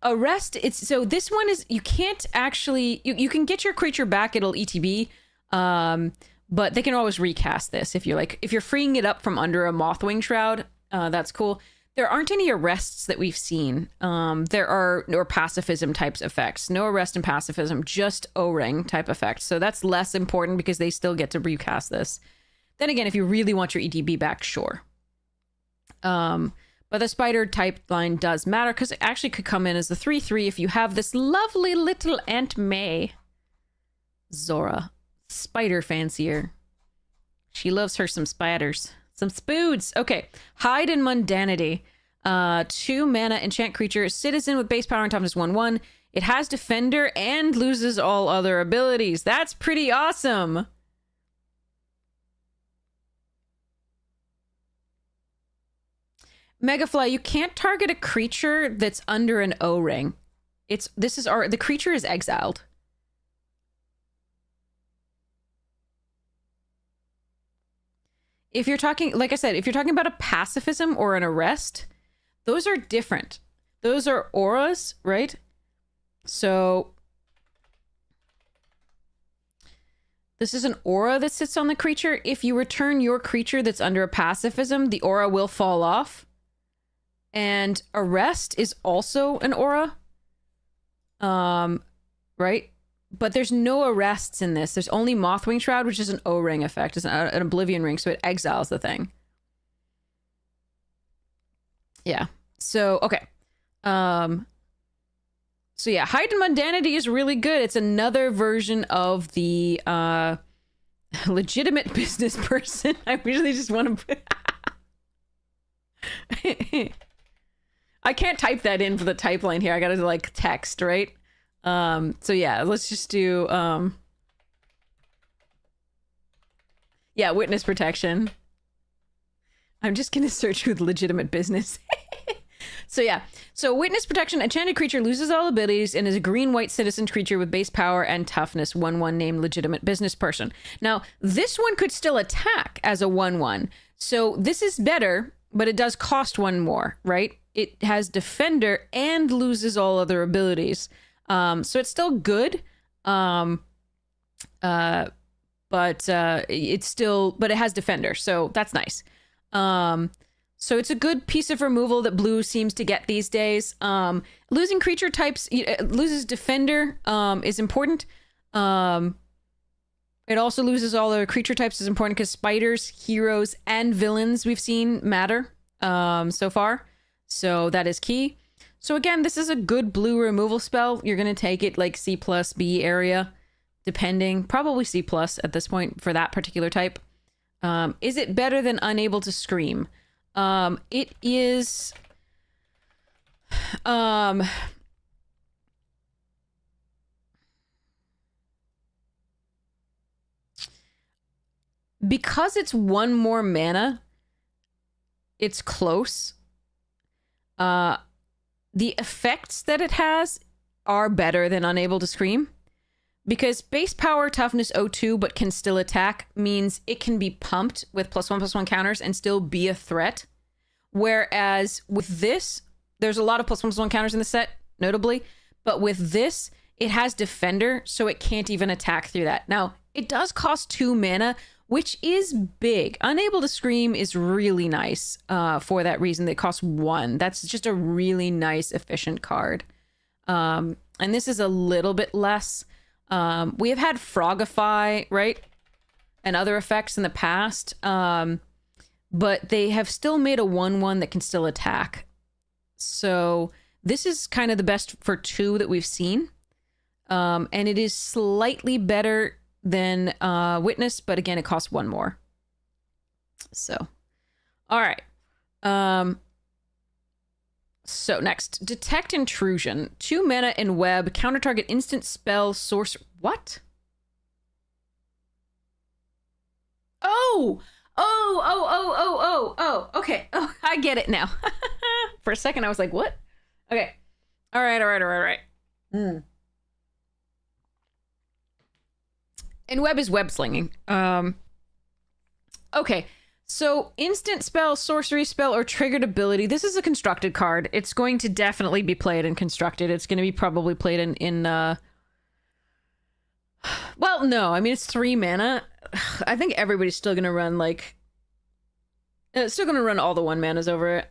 Arrest, so this one is, you can't actually, you can get your creature back, it'll ETB, but they can always recast this if you're freeing it up from under a Mothwing Shroud. That's cool. there aren't any arrests that we've seen. There are or pacifism types effects. No arrest and pacifism, just O-ring type effects. So that's less important because they still get to recast this. Then again, if you really want your EDB back, sure. But the spider type line does matter because it actually could come in as the 3/3 if you have this lovely little Aunt May. Zora, spider fancier. She loves her some spiders. Some spoods. Okay. Hide and Mundanity. 2 mana enchant creature. Citizen with base power and toughness 1/1. It has defender and loses all other abilities. That's pretty awesome. Megafly, you can't target a creature that's under an O-ring. The creature is exiled. If you're talking, like I said, if you're talking about a pacifism or an arrest, those are different. Those are auras, right? So this is an aura that sits on the creature. If you return your creature that's under a pacifism, the aura will fall off. And arrest is also an aura. Right? But there's no arrests in this. There's only Mothwing Shroud, which is an O-ring effect. It's an Oblivion Ring, so it exiles the thing. Yeah. So, okay. So yeah, Hide and Mundanity is really good. It's another version of the legitimate business person. I really just want to... I can't type that in for the type line here. I gotta like text, right? So yeah, let's just do yeah, witness protection. I'm just gonna search with legitimate business. So yeah, so witness protection, enchanted creature loses all abilities and is a green-white citizen creature with base power and toughness 1/1 named legitimate business person. Now, this one could still attack as a 1/1. So this is better, but it does cost 1 more, right? It has defender and loses all other abilities. So it's still good. But it has defender, so that's nice. So it's a good piece of removal that blue seems to get these days. Losing creature types, loses defender, is important. It also loses all the creature types is important because spiders, heroes, and villains we've seen matter so far. So that is key. So again, this is a good blue removal spell. You're going to take it like C plus B area, depending. Probably C plus at this point for that particular type. Is it better than Unable to Scream? It is... because it's 1 more mana, it's close. The effects that it has are better than Unable to Scream. Because base power toughness 02 but can still attack means it can be pumped with +1/+1 counters and still be a threat. Whereas with this, there's a lot of +1/+1 counters in the set, notably. But with this, it has defender, so it can't even attack through that. Now, it does cost 2 mana, which is big. Unable to Scream is really nice for that reason. They cost 1. That's just a really nice, efficient card. And this is a little bit less. We have had Frogify, right? And other effects in the past. But they have still made a 1/1 that can still attack. So this is kind of the best for 2 that we've seen. And it is slightly better than Witness, but again, it costs 1 more. So, all right. So next, Detect Intrusion. 2 mana in web, counter target instant spell, source... What? Oh! Oh, okay. Oh, I get it now. For a second, I was like, what? Okay. All right. And web is web slinging. Okay. So instant spell, sorcery spell, or triggered ability. This is a constructed card. It's going to definitely be played in constructed. It's going to be probably played in well, no. I mean, it's 3 mana. I think everybody's still going to run, like... still going to run all the 1 manas over it.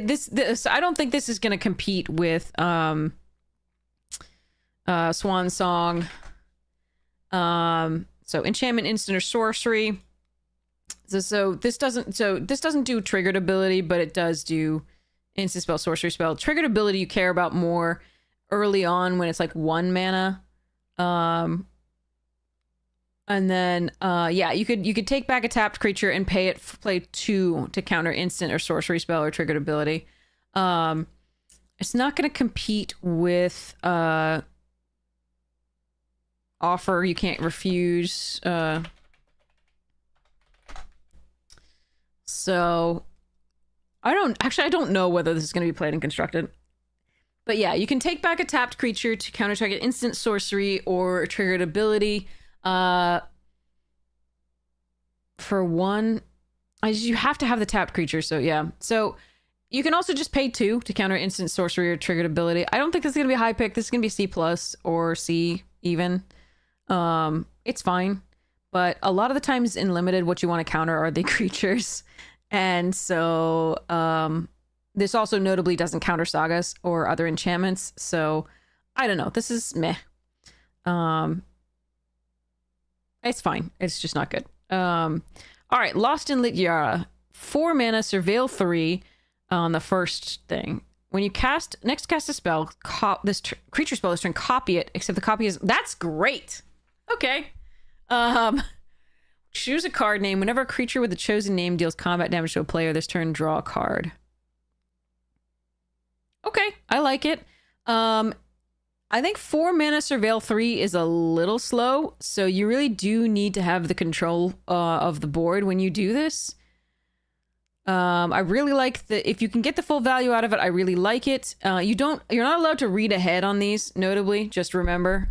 This I don't think this is going to compete with Swan Song. So enchantment, instant, or sorcery. So this doesn't do triggered ability, but it does do instant spell, sorcery spell. Triggered ability you care about more early on when it's like 1 mana. And then yeah, you could take back a tapped creature and play 2 to counter instant or sorcery spell or triggered ability. It's not going to compete with offer you can't refuse. So I don't know whether this is going to be played in constructed. But yeah, you can take back a tapped creature to counter target instant, sorcery, or triggered ability. For 1, you have to have the tapped creature, so yeah. So you can also just pay 2 to counter instant, sorcery, or triggered ability. I don't think this is gonna be a high pick. This is gonna be C+ or C even. It's fine, but a lot of the times in limited, what you want to counter are the creatures, and so this also notably doesn't counter sagas or other enchantments. So I don't know. This is meh. It's fine. It's just not good. All right, Lost in Lityara. 4 mana, Surveil 3 on the first thing. When you cast a spell, this creature spell this turn, copy it, except the copy is... That's great! Okay. Choose a card name. Whenever a creature with the chosen name deals combat damage to a player this turn, draw a card. Okay, I like it. I think 4 mana Surveil 3 is a little slow, so you really do need to have the control of the board when you do this. I really like if you can get the full value out of it, I really like it. You're not allowed to read ahead on these, notably, just remember.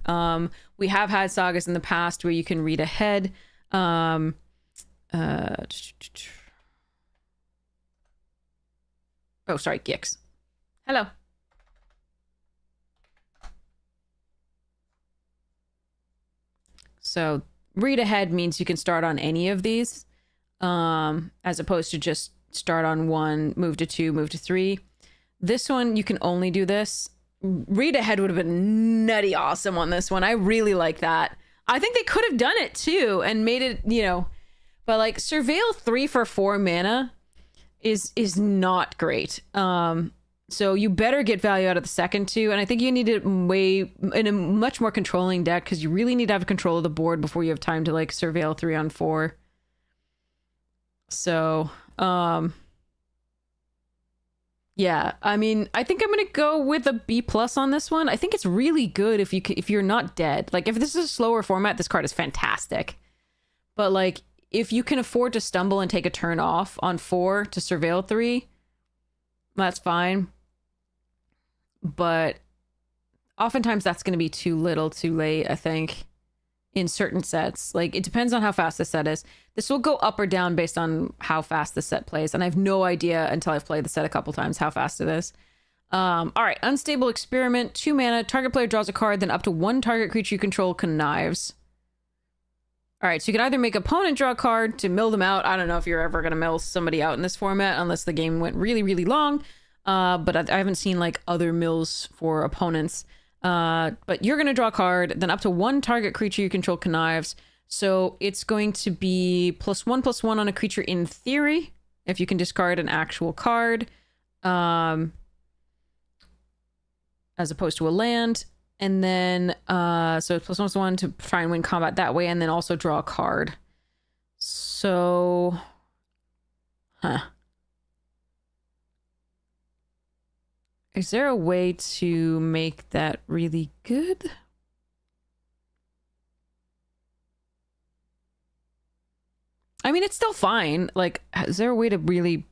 We have had sagas in the past where you can read ahead. Oh, sorry, Gix. Hello. So read ahead means you can start on any of these, as opposed to just start on 1, move to 2, move to 3. This one, you can only do this. Read ahead would have been nutty awesome on this one. I really like that. I think they could have done it too and made it, but like Surveil 3 for 4 mana is not great. So you better get value out of the second 2, and I think you need it in a much more controlling deck, because you really need to have control of the board before you have time to like Surveil 3 on 4. So yeah, I mean, I think I'm gonna go with a B+ on this one. I think it's really good if you're not dead. Like, if this is a slower format, this card is fantastic. But like, if you can afford to stumble and take a turn off on 4 to Surveil 3, that's fine. But oftentimes that's going to be too little, too late, I think, in certain sets. Like, it depends on how fast the set is. This will go up or down based on how fast the set plays, and I have no idea until I've played the set a couple times how fast it is. All right, Unstable Experiment, 2 mana, target player draws a card, then up to 1 target creature you control connives. All right, so you can either make opponent draw a card to mill them out. I don't know if you're ever going to mill somebody out in this format unless the game went really, really long. But I haven't seen like other mills for opponents. But you're going to draw a card, then up to 1 target creature you control connives. So it's going to be +1/+1 on a creature in theory, if you can discard an actual card, as opposed to a land. And then, so it's +1/+1 to try and win combat that way, and then also draw a card. So, is there a way to make that really good? I mean, it's still fine. Like, is there a way to really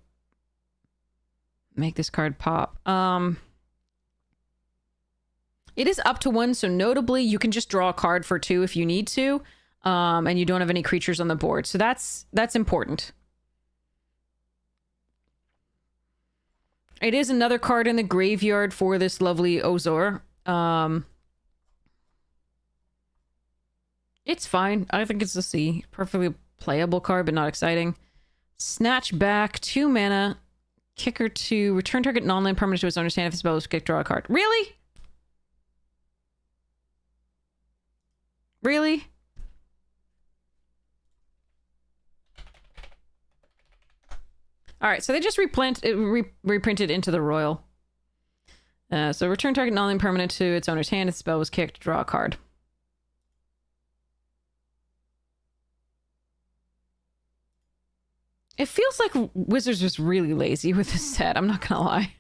make this card pop? It is up to 1, so notably, you can just draw a card for 2 if you need to, and you don't have any creatures on the board. So that's important. It is another card in the graveyard for this lovely Ozor. It's fine. I think it's a C. Perfectly playable card, but not exciting. Snatch back, 2 mana. Kicker 2. Return target non-land permanent to its owner's hand if its spell was kicked, draw a card. Really? Really? Alright, so they just reprinted Into the Royal. So return target non-land permanent to its owner's hand if the spell was kicked, draw a card. It feels like Wizards was really lazy with this set, I'm not gonna lie.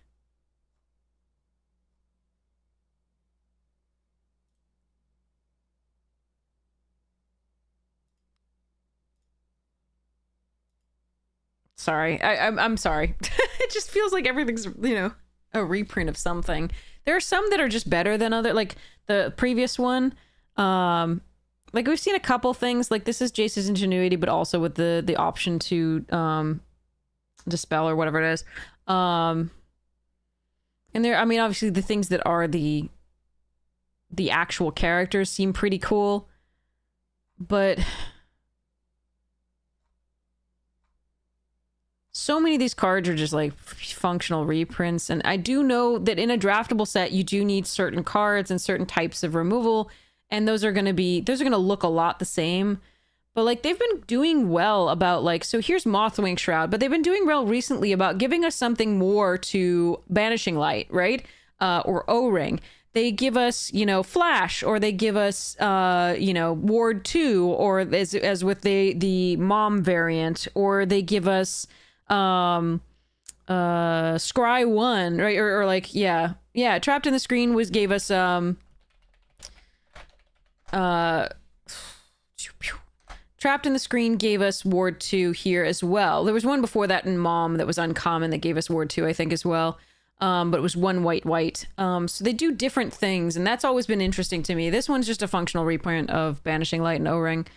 Sorry, I'm sorry. It just feels like everything's, you know, a reprint of something. There are some that are just better than other, like the previous one. Like we've seen a couple things, like this is Jace's Ingenuity, but also with the option to dispel or whatever it is. And there, I mean, obviously the things that are the actual characters seem pretty cool, but so many of these cards are just like functional reprints. And I do know that in a draftable set, you do need certain cards and certain types of removal. And those are going to look a lot the same. But like they've been doing well about like, so here's Mothwing Shroud, but they've been doing well recently about giving us something more to Banishing Light, right? Or O-Ring. They give us, you know, Flash, or they give us, you know, Ward 2, or as with the Mom variant, or they give us, Scry 1, right? Or like, yeah, Trapped in the Screen gave us, Trapped in the Screen gave us Ward 2 here as well. There was one before that in Mom that was uncommon that gave us Ward 2, I think, as well. But it was 1 white. So they do different things, and that's always been interesting to me. This one's just a functional reprint of Banishing Light and O-Ring.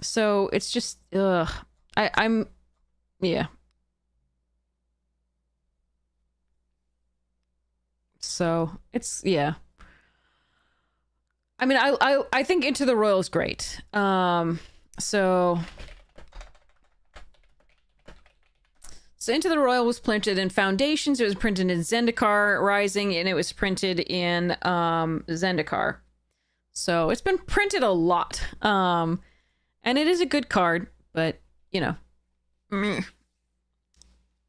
So it's just, I'm, yeah. So it's, yeah. I mean, I think Into the Royal is great. So Into the Royal was printed in Foundations, it was printed in Zendikar Rising, and it was printed in Zendikar. So it's been printed a lot. And it is a good card, but, you know.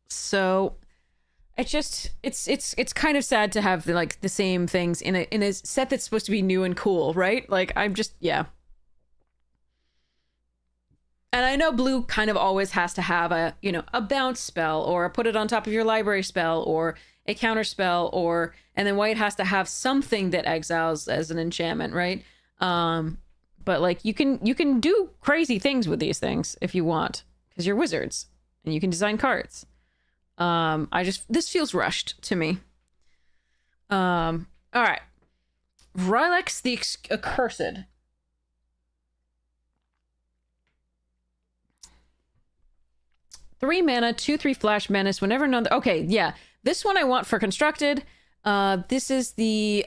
So it's kind of sad to have like the same things in a set that's supposed to be new and cool, right? Like I'm just, yeah. And I know blue kind of always has to have a, you know, a bounce spell, or a put it on top of your library spell, or a counter spell, or, and then white has to have something that exiles as an enchantment, right? But like you can do crazy things with these things if you want, because you're wizards and you can design cards. This feels rushed to me. All right. Rylex the Accursed. Three mana, 2/3 Flash Menace. Whenever another. Okay, yeah. This one I want for constructed. This is the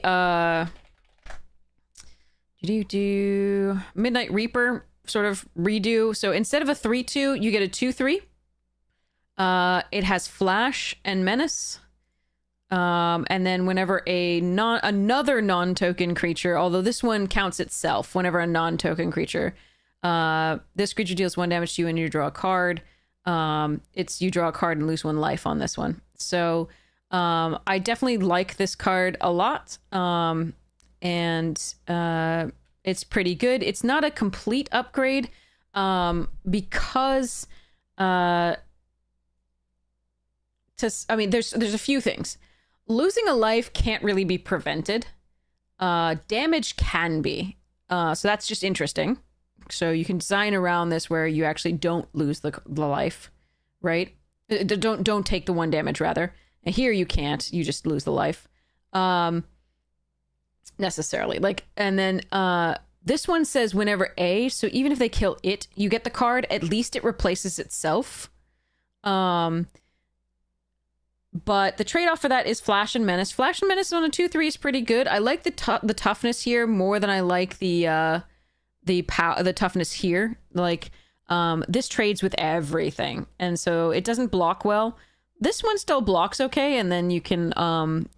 Midnight Reaper sort of redo. So instead of a 3/2, you get a 2/3. It has Flash and Menace. And then whenever another non-token creature, although this one counts itself, whenever a non-token creature, this creature deals 1 damage to you and you draw a card. You draw a card and lose 1 life on this one. So I definitely like this card a lot. And it's pretty good. It's not a complete upgrade because there's a few things. Losing a life can't really be prevented. Damage can be. So that's just interesting. So you can design around this where you actually don't lose the life, right? Don't take the 1 damage, rather. And here you can't. You just lose the life. Necessarily. And then this one says whenever so even if they kill it, you get the card, at least it replaces itself. But the trade-off for that is Flash and Menace. Flash and Menace on a 2/3 is pretty good. I like the toughness here more than I like the toughness here. Like, This trades with everything, and so it doesn't block well. This one still blocks okay, and then you can,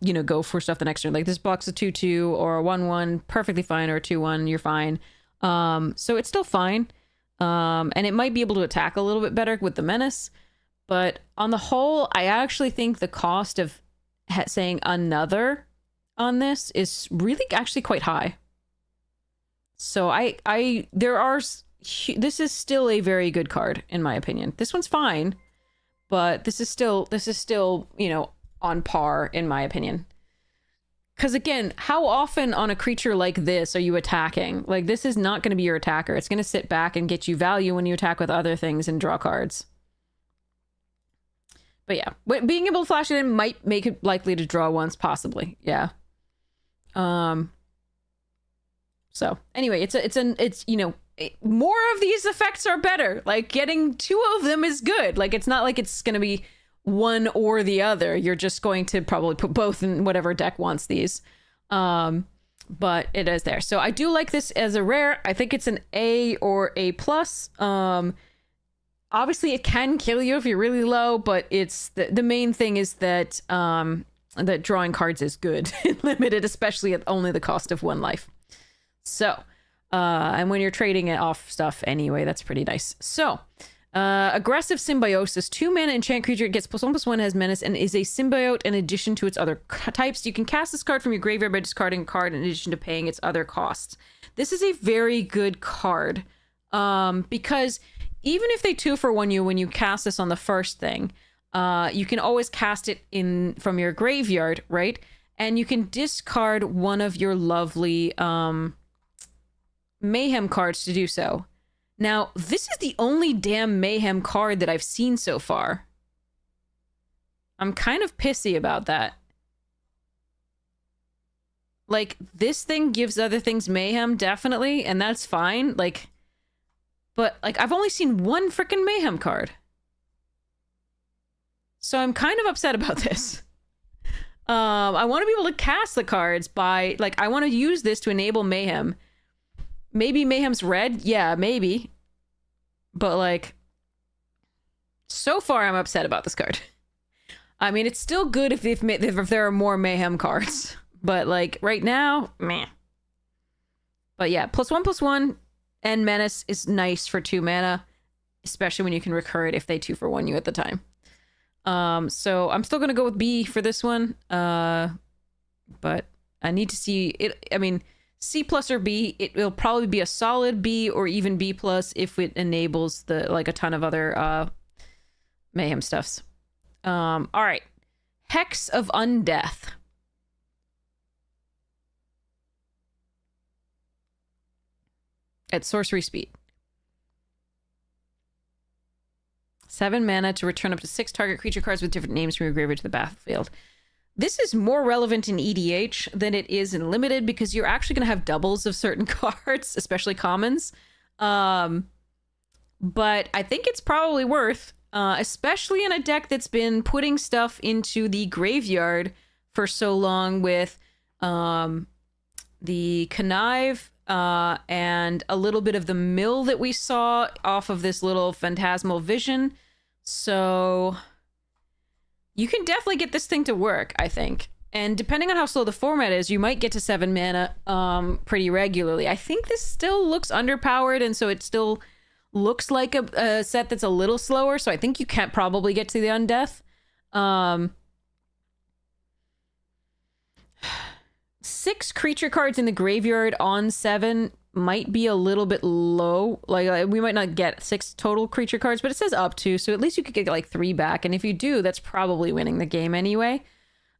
you know, go for stuff the next turn. Like this blocks a 2/2 or a 1/1, perfectly fine, or a 2/1, you're fine. So it's still fine. And it might be able to attack a little bit better with the menace. But on the whole, I actually think the cost of saying another on this is really actually quite high. So this is still a very good card, in my opinion. This one's fine. But this is still, you know, on par, in my opinion. Because again, how often on a creature like this are you attacking? Like, this is not going to be your attacker. It's going to sit back and get you value when you attack with other things and draw cards. But yeah, being able to flash it in might make it likely to draw once, possibly. Yeah. So anyway, it's you know, more of these effects are better. Like, getting 2 of them is good. Like, it's not like it's going to be one or the other. You're just going to probably put both in whatever deck wants these. But it is there. So I do like this as a rare. I think it's an A or A+. Obviously it can kill you if you're really low, but it's the main thing is that that drawing cards is good and limited, especially at only the cost of 1 life. So and when you're trading it off stuff anyway, that's pretty nice. So aggressive symbiosis, 2 mana enchant creature, it gets +1/+1, has menace, and is a symbiote in addition to its other types. You can cast this card from your graveyard by discarding a card in addition to paying its other costs. This is a very good card because even if they 2-for-1 you when you cast this on the first thing, you can always cast it in from your graveyard, right? And you can discard one of your lovely Mayhem cards to do so. Now, this is the only damn Mayhem card that I've seen so far. I'm kind of pissy about that. Like, this thing gives other things Mayhem, definitely, and that's fine. Like, but, like, I've only seen 1 freaking Mayhem card. So I'm kind of upset about this. I want to be able to cast the cards by, like, I want to use this to enable Mayhem. Maybe Mayhem's red? Yeah, maybe. But, like, so far I'm upset about this card. I mean, it's still good if there are more Mayhem cards. But, like, right now, meh. But yeah, +1/+1 and menace is nice for 2 mana. Especially when you can recur it if they 2-for-1 you at the time. So I'm still going to go with B for this one. But I need to see it. I mean, C+ or B, it will probably be a solid B or even B+ if it enables like a ton of other Mayhem stuffs. All right. Hex of Undeath. At sorcery speed. 7 mana to return up to 6 target creature cards with different names from your graveyard to the battlefield. This is more relevant in EDH than it is in Limited because you're actually going to have doubles of certain cards, especially commons. But I think it's probably worth, especially in a deck that's been putting stuff into the graveyard for so long with the Connive and a little bit of the mill that we saw off of this little phantasmal vision. So you can definitely get this thing to work, I think. And depending on how slow the format is, you might get to 7 mana pretty regularly. I think this still looks underpowered, and so it still looks like a set that's a little slower. So I think you can't probably get to the Undeath. 6 creature cards in the graveyard on 7 might be a little bit low. Like, we might not get 6 total creature cards, but it says up to, so at least you could get like 3 back. And if you do, that's probably winning the game anyway.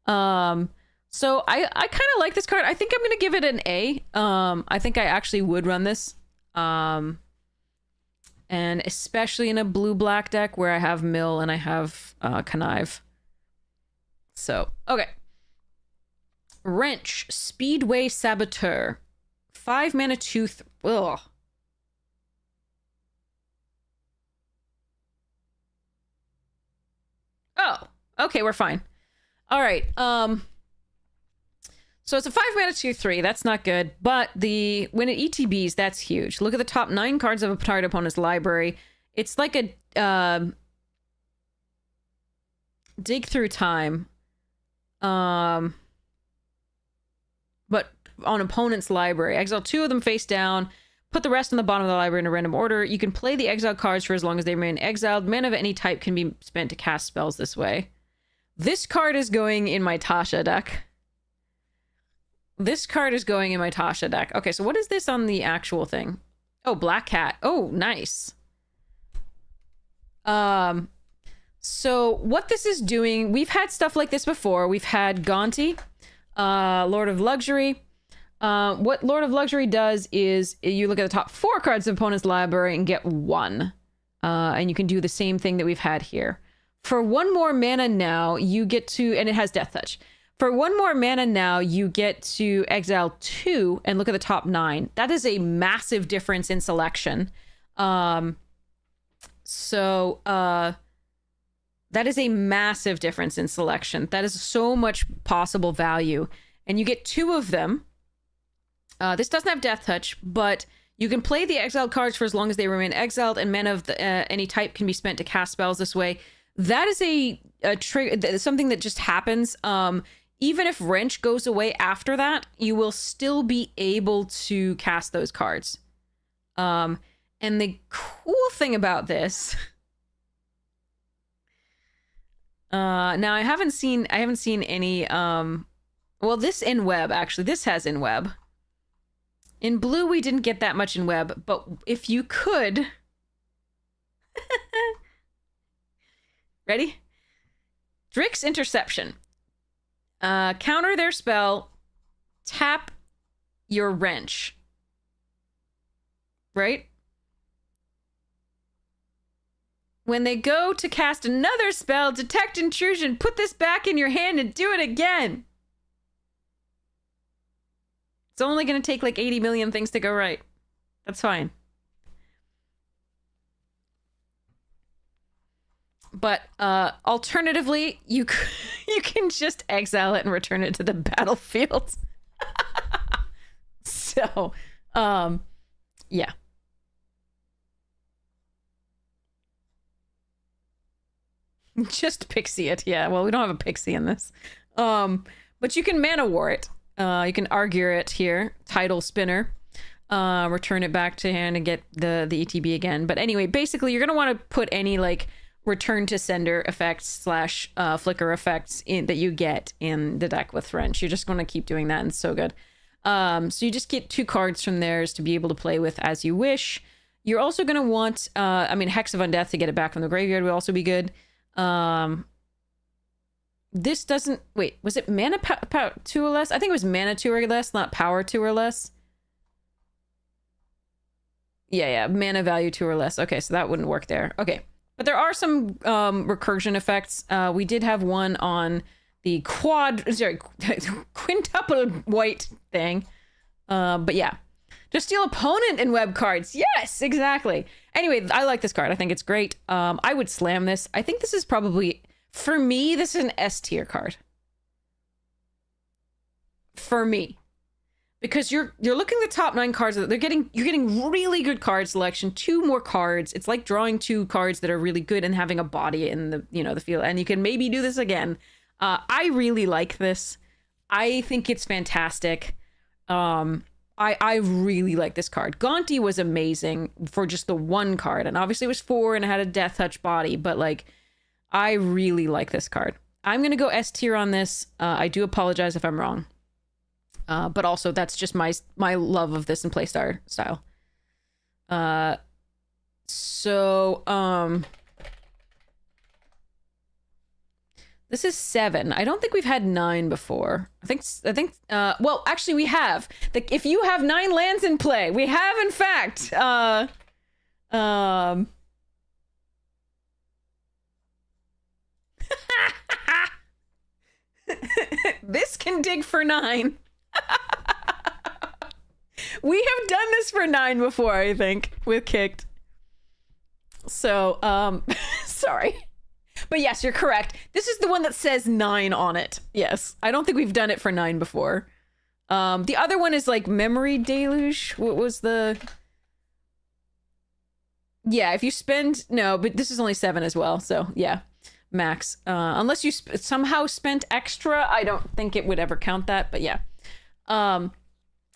So I kind of like this card. I think I'm going to give it an A. I think I actually would run this. And especially in a blue-black deck where I have Mill and I have Connive. So, okay. Wrench, Speedway Saboteur. 5 mana, 2... Ugh. Oh, okay, we're fine. All right. So it's a 5 mana, 2/3. That's not good. But when it ETBs, that's huge. Look at the top 9 cards of a target opponent's library. It's like a dig through time. But on opponent's library. Exile 2 of them face down. Put the rest on the bottom of the library in a random order. You can play the exiled cards for as long as they remain exiled. Mana of any type can be spent to cast spells this way. This card is going in my Tasha deck. This card is going in my Tasha deck. Okay, so what is this on the actual thing? Oh, Black Cat. Oh, nice. So what this is doing, we've had stuff like this before. We've had Gonti, Lord of Luxury. What Lord of Luxury does is you look at the top 4 cards of opponent's library and get 1. And you can do the same thing that we've had here. For 1 more mana now, you get to, and it has Death Touch. For 1 more mana now, you get to exile 2 and look at the top 9. That is a massive difference in selection. That is a massive difference in selection. That is so much possible value. And you get 2 of them. This doesn't have Death Touch, but you can play the exiled cards for as long as they remain exiled, and mana of any type can be spent to cast spells this way. That is a something that just happens. Even if Wrench goes away after that, you will still be able to cast those cards. And the cool thing about this, now I haven't seen any. Well, this in web actually. This has in web. In blue, we didn't get that much in web, but if you could, ready? Drick's Interception. Counter their spell, tap your Wrench. Right? When they go to cast another spell, Detect Intrusion, put this back in your hand and do it again. It's only going to take like 80 million things to go right. That's fine. But alternatively, you can just exile it and return it to the battlefield. So, yeah. Just pixie it. Yeah, well, we don't have a pixie in this. But you can mana war it. You can argue it here. Tidal Spinner. Return it back to hand and get the ETB again. But anyway, basically, you're going to want to put any, like, return to sender effects / flicker effects that you get in the deck with Wrench. You're just going to keep doing that, and it's so good. So you just get 2 cards from theirs to be able to play with as you wish. You're also going to want, Hex of Undeath to get it back from the graveyard would also be good. This doesn't, wait, was it mana 2 or less? I think it was mana 2 or less, not power 2 or less. Yeah, mana value 2 or less. Okay, so that wouldn't work there. Okay. But there are some recursion effects. We did have one on the quintuple white thing. But yeah. Just steal opponent in web cards. Yes, exactly. Anyway, I like this card. I think it's great. I would slam this. I think this is probably, for me, this is an S tier card. For me. Because you're looking at the top 9 cards. You're getting really good card selection. 2 more cards. It's like drawing 2 cards that are really good and having a body in the the field. And you can maybe do this again. I really like this. I think it's fantastic. I really like this card. Gonti was amazing for just the 1 card, and obviously it was 4 and it had a Death Touch body. But like, I really like this card. I'm gonna go S tier on this. I do apologize if I'm wrong. But also that's just my love of this and playstyle style. This is 7. I don't think we've had 9 before. I think well, actually we have. If you have 9 lands in play, we have in fact. This can dig for 9. We have done this for 9 before, I think, with Kicked. So, sorry. But yes, you're correct. This is the one that says 9 on it. Yes. I don't think we've done it for 9 before. The other one is like Memory Deluge. What was the Yeah, if you spend... No, but this is only 7 as well, so yeah. Max. Unless you somehow spent extra, I don't think it would ever count that, but yeah.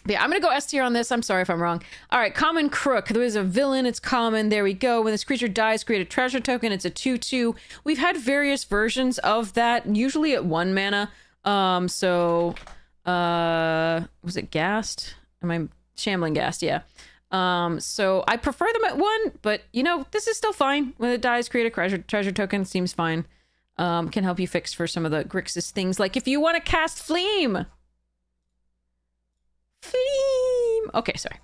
Yeah, I'm gonna go S tier on this. I'm sorry if I'm wrong. All right, common crook. There is a villain. It's common. There we go. When this creature dies, create a treasure token. It's a 2/2. We've had various versions of that, usually at 1 mana. Was it Ghast? Am I Shambling Ghast? Yeah. So I prefer them at 1, but you know, this is still fine. When it dies, create a treasure token. Seems fine. Can help you fix for some of the Grixis things, like if you want to cast Fleam. Okay, sorry.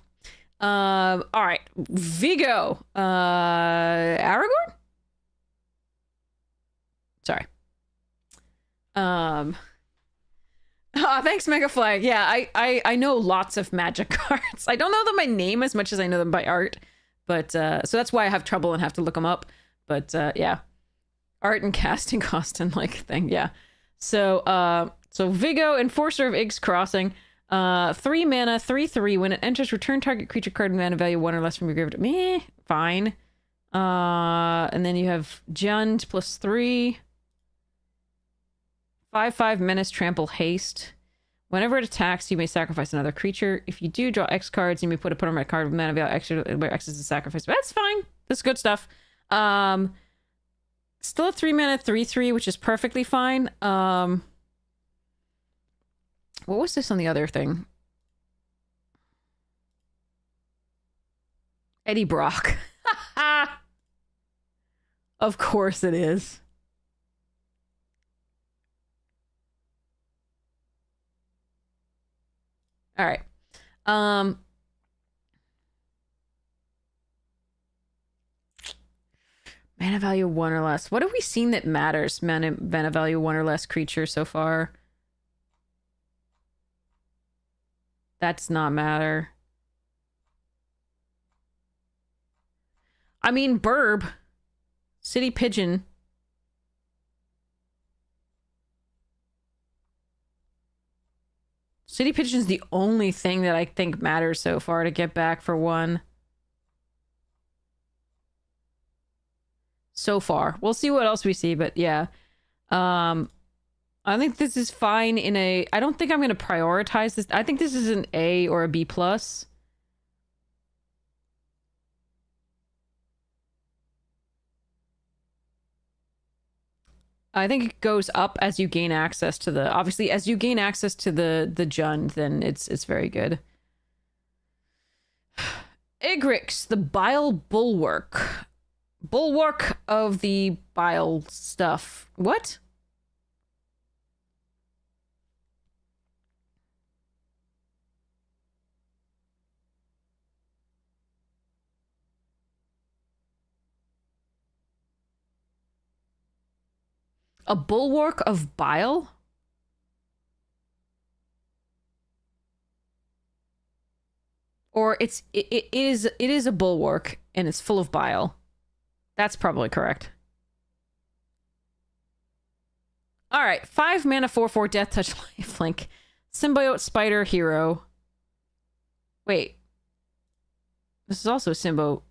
All right. Vigo. Aragorn? Sorry. Thanks, Megafly. Yeah, I know lots of magic cards. I don't know them by name as much as I know them by art. But, so that's why I have trouble and have to look them up. But, yeah. Art and casting cost and, like, thing, yeah. So Vigo, Enforcer of Yg's Crossing. 3 mana, 3/3. When it enters, return target creature card mana value 1 or less from your graveyard. Meh, fine. And then you have Jund +3. 5/5 Menace, Trample, Haste. Whenever it attacks, you may sacrifice another creature. If you do draw X cards, you may put a permanent card with mana value X, where X is a sacrifice. But that's fine. That's good stuff. Still a 3 mana, 3/3, which is perfectly fine. What was this on the other thing? Eddie Brock. Of course it is. All right. Mana value 1 or less. What have we seen that matters? Mana value 1 or less creature so far. That does not matter. I mean, Burb. City Pigeon. City Pigeon's the only thing that I think matters so far to get back for 1. So far. We'll see what else we see, but yeah. I think this is fine in a... I don't think I'm going to prioritize this. I think this is an A or a B+. I think it goes up as you gain access to the... Obviously, as you gain access to the Jund, then it's very good. Igrix, the Bile Bulwark. Bulwark of the Bile stuff. What? A bulwark of bile? Or it is a bulwark and it's full of bile. That's probably correct. All right, 5 mana, 4/4 Death Touch Lifelink. Symbiote Spider Hero. Wait. This is also a hero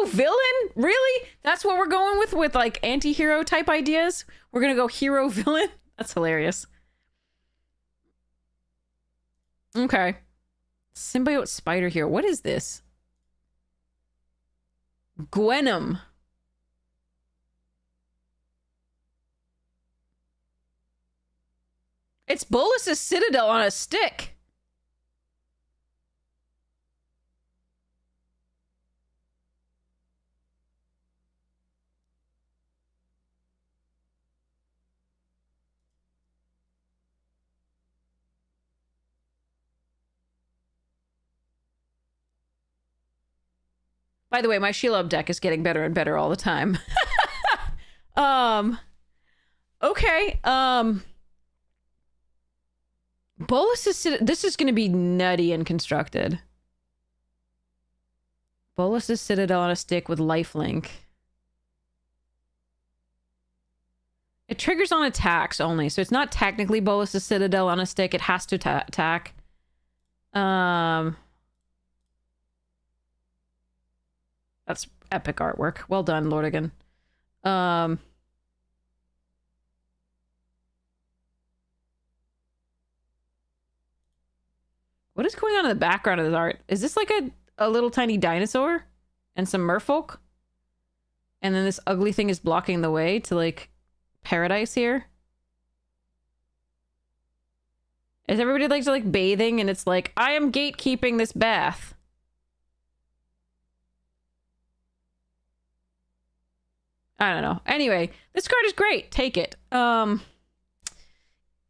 villain? Really? That's what we're going with like anti-hero type ideas? We're gonna go hero villain? That's hilarious. Okay. Symbiote Spider Hero. What is this? Gwenum. It's Bolus's Citadel on a stick. By the way, my Shelob deck is getting better and better all the time. Okay. This is going to be nutty and constructed. Bolus's Citadel on a stick with lifelink. It triggers on attacks only, so it's not technically Bolus's Citadel on a stick. It has to attack. That's epic artwork. Well done, Lordigan. What is going on in the background of this art? Is this like a little tiny dinosaur and some merfolk? And then this ugly thing is blocking the way to like paradise here? Is everybody like bathing and it's like, I am gatekeeping this bath? I don't know. Anyway, this card is great. Take it. Even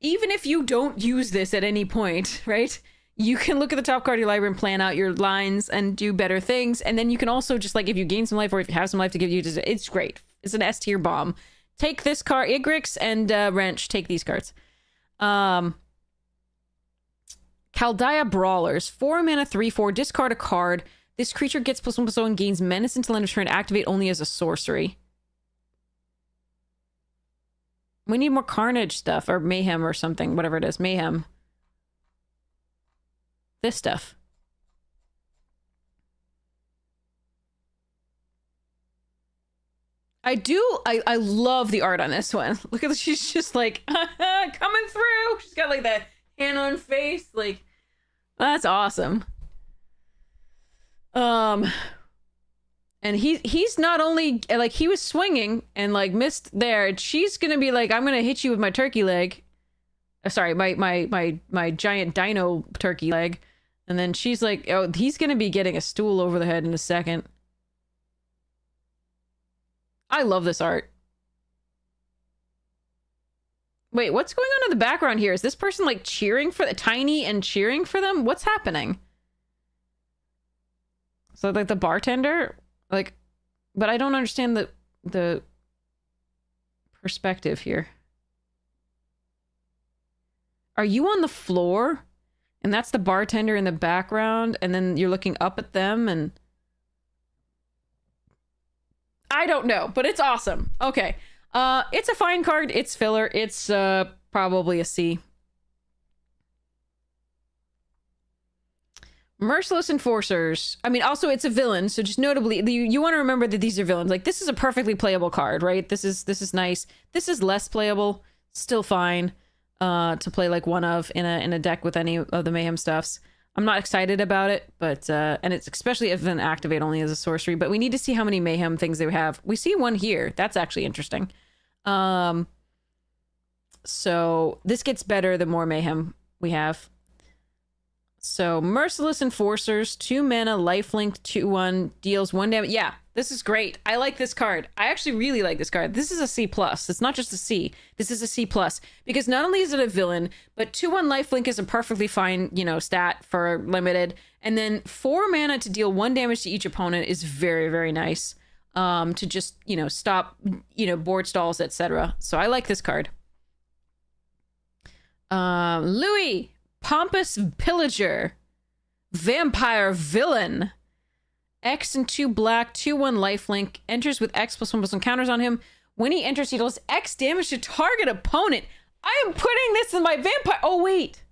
if you don't use this at any point, right? You can look at the top card of your library and plan out your lines and do better things. And then you can also just like, if you gain some life or if you have some life to give you, it's great. It's an S tier bomb. Take this card, Igrix and Wrench. Take these cards. Chaldea Brawlers. 4 mana, 3/4. Discard a card. This creature gets +1/+0 and gains menace until end of turn. Activate only as a sorcery. We need more Carnage stuff, or Mayhem or something, whatever it is. Mayhem. This stuff. I love the art on this one. Look at this, she's just like, coming through! She's got like that hand on face, like, that's awesome. And he's not only like he was swinging and like missed there. She's gonna be like, I'm gonna hit you with my turkey leg. Sorry, my giant dino turkey leg. And then she's like, oh, he's gonna be getting a stool over the head in a second. I love this art. Wait, what's going on in the background here? Is this person like cheering for the Tiny and cheering for them? What's happening? So like the bartender, like, but I don't understand the perspective here. Are you on the floor? And that's the bartender in the background, and then you're looking up at them, and I don't know, but it's awesome. Okay. It's a fine card. It's filler. It's probably a C. Merciless Enforcers. I mean, also it's a villain, so just notably, you want to remember that these are villains. Like, this is a perfectly playable card, right? This is nice. This is less playable, still fine to play like one of in a deck with any of the Mayhem stuffs. I'm not excited about it, but and it's especially if an activate only as a sorcery. But we need to see how many Mayhem things they have. We see one here. That's actually interesting. So this gets better the more Mayhem we have. So Merciless Enforcers, 2 mana, lifelink, 2/1, deals 1 damage. Yeah, this is great. I like this card. I actually really like this card. This is a C+. It's not just a C. This is a C+. Because not only is it a villain, but 2/1 lifelink is a perfectly fine, you know, stat for limited. And then 4 mana to deal 1 damage to each opponent is very, very nice. To just, you know, stop, you know, board stalls, etc. So I like this card. Louis, Pompous Pillager, Vampire Villain. X and 2 black, 2/1 lifelink, enters with X +1/+1 counters on him. When he enters, he deals X damage to target opponent. I am putting this in my vampire. Oh, wait.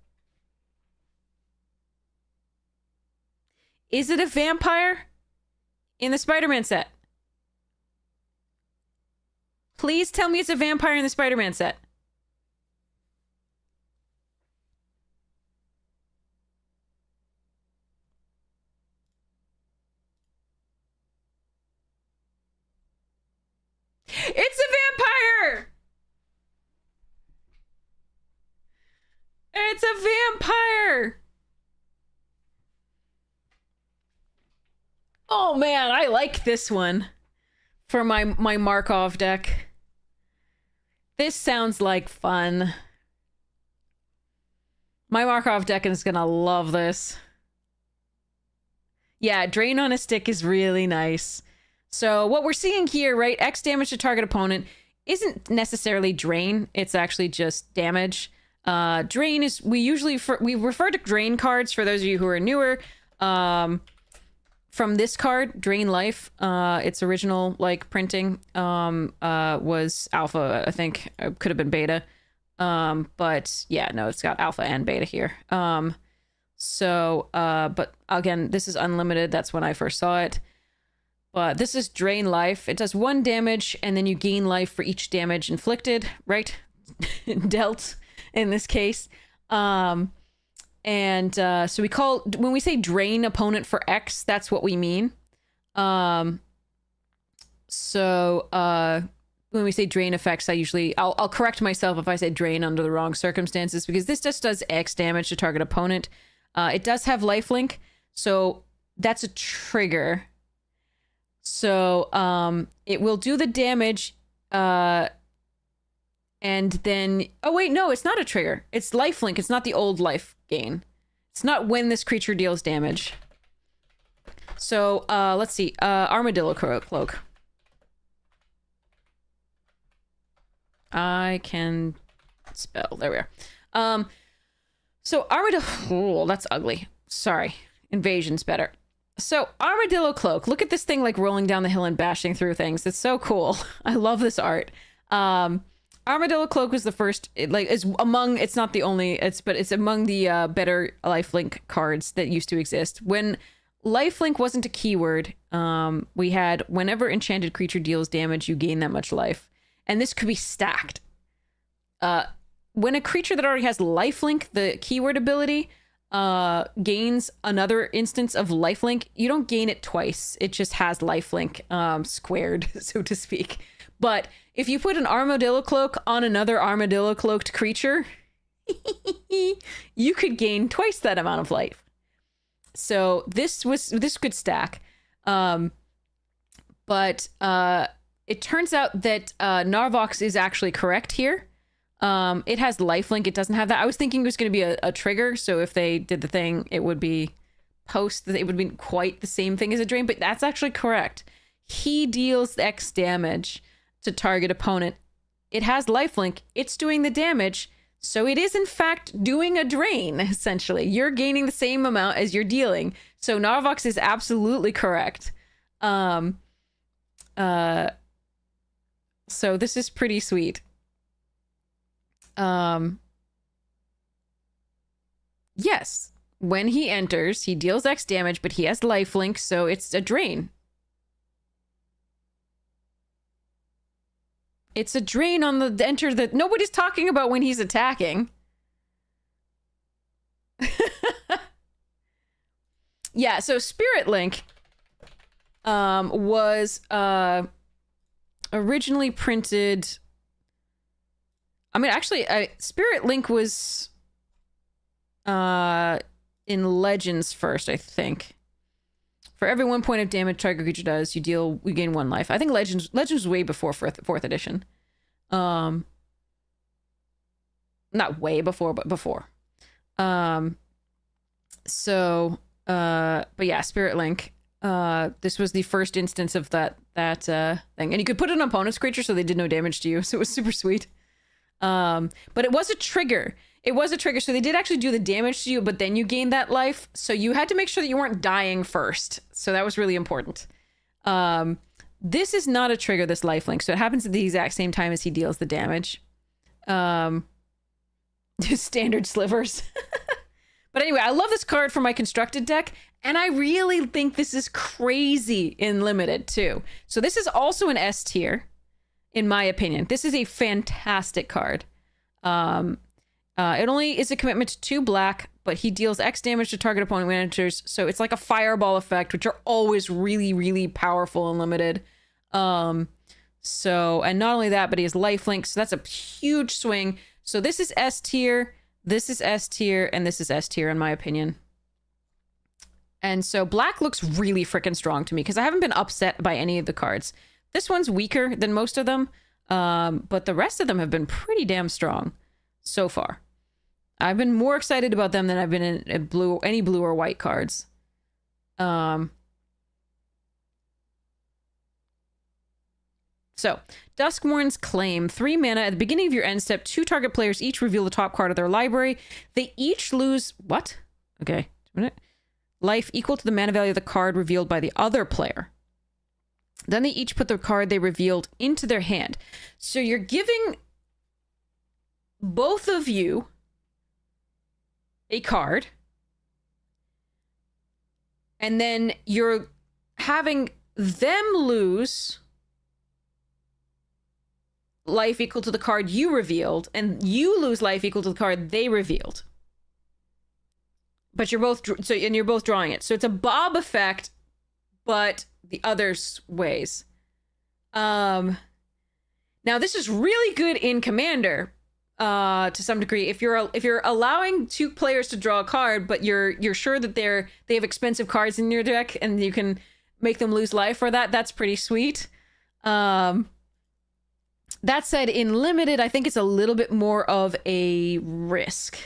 Is it a vampire in the Spider-Man set? Please tell me it's a vampire in the Spider-Man set. It's a vampire! It's a vampire! Oh man, I like this one for my Markov deck. This sounds like fun. My Markov deck is gonna love this. Yeah, Drain on a Stick is really nice. So what we're seeing here, right, X damage to target opponent isn't necessarily drain. It's actually just damage. Drain is, we refer to drain cards for those of you who are newer. From this card, Drain Life, its original like printing was alpha, I think. It could have been beta. But yeah, no, it's got alpha and beta here. But again, this is unlimited. That's when I first saw it. This is drain life. It does 1 damage, and then you gain life for each damage inflicted, right? Dealt in this case. So we call, when we say drain opponent for X, that's what we mean. When we say drain effects, I'll correct myself if I say drain under the wrong circumstances, because this just does X damage to target opponent. It does have lifelink, so that's a trigger. So it will do the damage, and then... Oh, wait, no, it's not a trigger. It's lifelink. It's not the old life gain. It's not when this creature deals damage. So, let's see. Armadillo Cloak. I can spell. There we are. So Armadillo... Oh, that's ugly. Sorry. Invasion's better. So Armadillo Cloak. Look at this thing like rolling down the hill and bashing through things. It's so cool. I love this art. Armadillo Cloak was the first, it's not the only, but it's among the better lifelink cards that used to exist. When lifelink wasn't a keyword, we had whenever enchanted creature deals damage, you gain that much life. And this could be stacked. When a creature that already has lifelink, the keyword ability, gains another instance of lifelink, you don't gain it twice. It just has lifelink squared, so to speak. But if you put an Armadillo Cloak on another Armadillo Cloaked creature, you could gain twice that amount of life. So this could stack. But it turns out that Narvox is actually correct here. It has lifelink. It doesn't have that. I was thinking it was going to be a trigger. So if they did the thing, it would be it would be quite the same thing as a drain, but that's actually correct. He deals X damage to target opponent. It has lifelink. It's doing the damage. So it is in fact doing a drain, essentially. You're gaining the same amount as you're dealing. So Narvox is absolutely correct. So this is pretty sweet. Yes, when he enters, he deals X damage, but he has lifelink, so it's a drain. It's a drain on the enter that nobody's talking about when he's attacking. Yeah, so Spirit Link was originally printed... I mean, actually, Spirit Link was in Legends first, I think. For every 1 point of damage target creature does, you gain 1 life. I think Legends was way before fourth edition. Not way before, but before. But yeah, Spirit Link. This was the first instance of that thing. And you could put it on an opponent's creature so they did no damage to you, so it was super sweet. But it was a trigger. It was a trigger, so they did actually do the damage to you, but then you gained that life, so you had to make sure that you weren't dying first. So that was really important. This is not a trigger, this lifelink, so it happens at the exact same time as he deals the damage. Standard slivers. But anyway, I love this card for my constructed deck, and I really think this is crazy in limited, too. So this is also an S tier, in my opinion. This is a fantastic card. It only is a commitment to 2 black, but he deals X damage to target opponent when it enters. So it's like a fireball effect, which are always really, really powerful and limited. And not only that, but he has lifelink. So that's a huge swing. So this is S tier, this is S tier, and this is S tier in my opinion. And so black looks really freaking strong to me because I haven't been upset by any of the cards. This one's weaker than most of them, but the rest of them have been pretty damn strong so far. I've been more excited about them than I've been in any blue or white cards. So, Duskmourn's Claim. 3 mana. At the beginning of your end step, 2 target players each reveal the top card of their library. They each lose... What? Okay. A minute. Life equal to the mana value of the card revealed by the other player. Then they each put the card they revealed into their hand. So you're giving both of you a card, and then you're having them lose life equal to the card you revealed, and you lose life equal to the card they revealed. But you're both you're both drawing it. So it's a Bob effect, but the other's ways. Now this is really good in Commander, to some degree. If you're allowing two players to draw a card, but you're sure that they have expensive cards in your deck, and you can make them lose life for that. That's pretty sweet. That said, in Limited, I think it's a little bit more of a risk.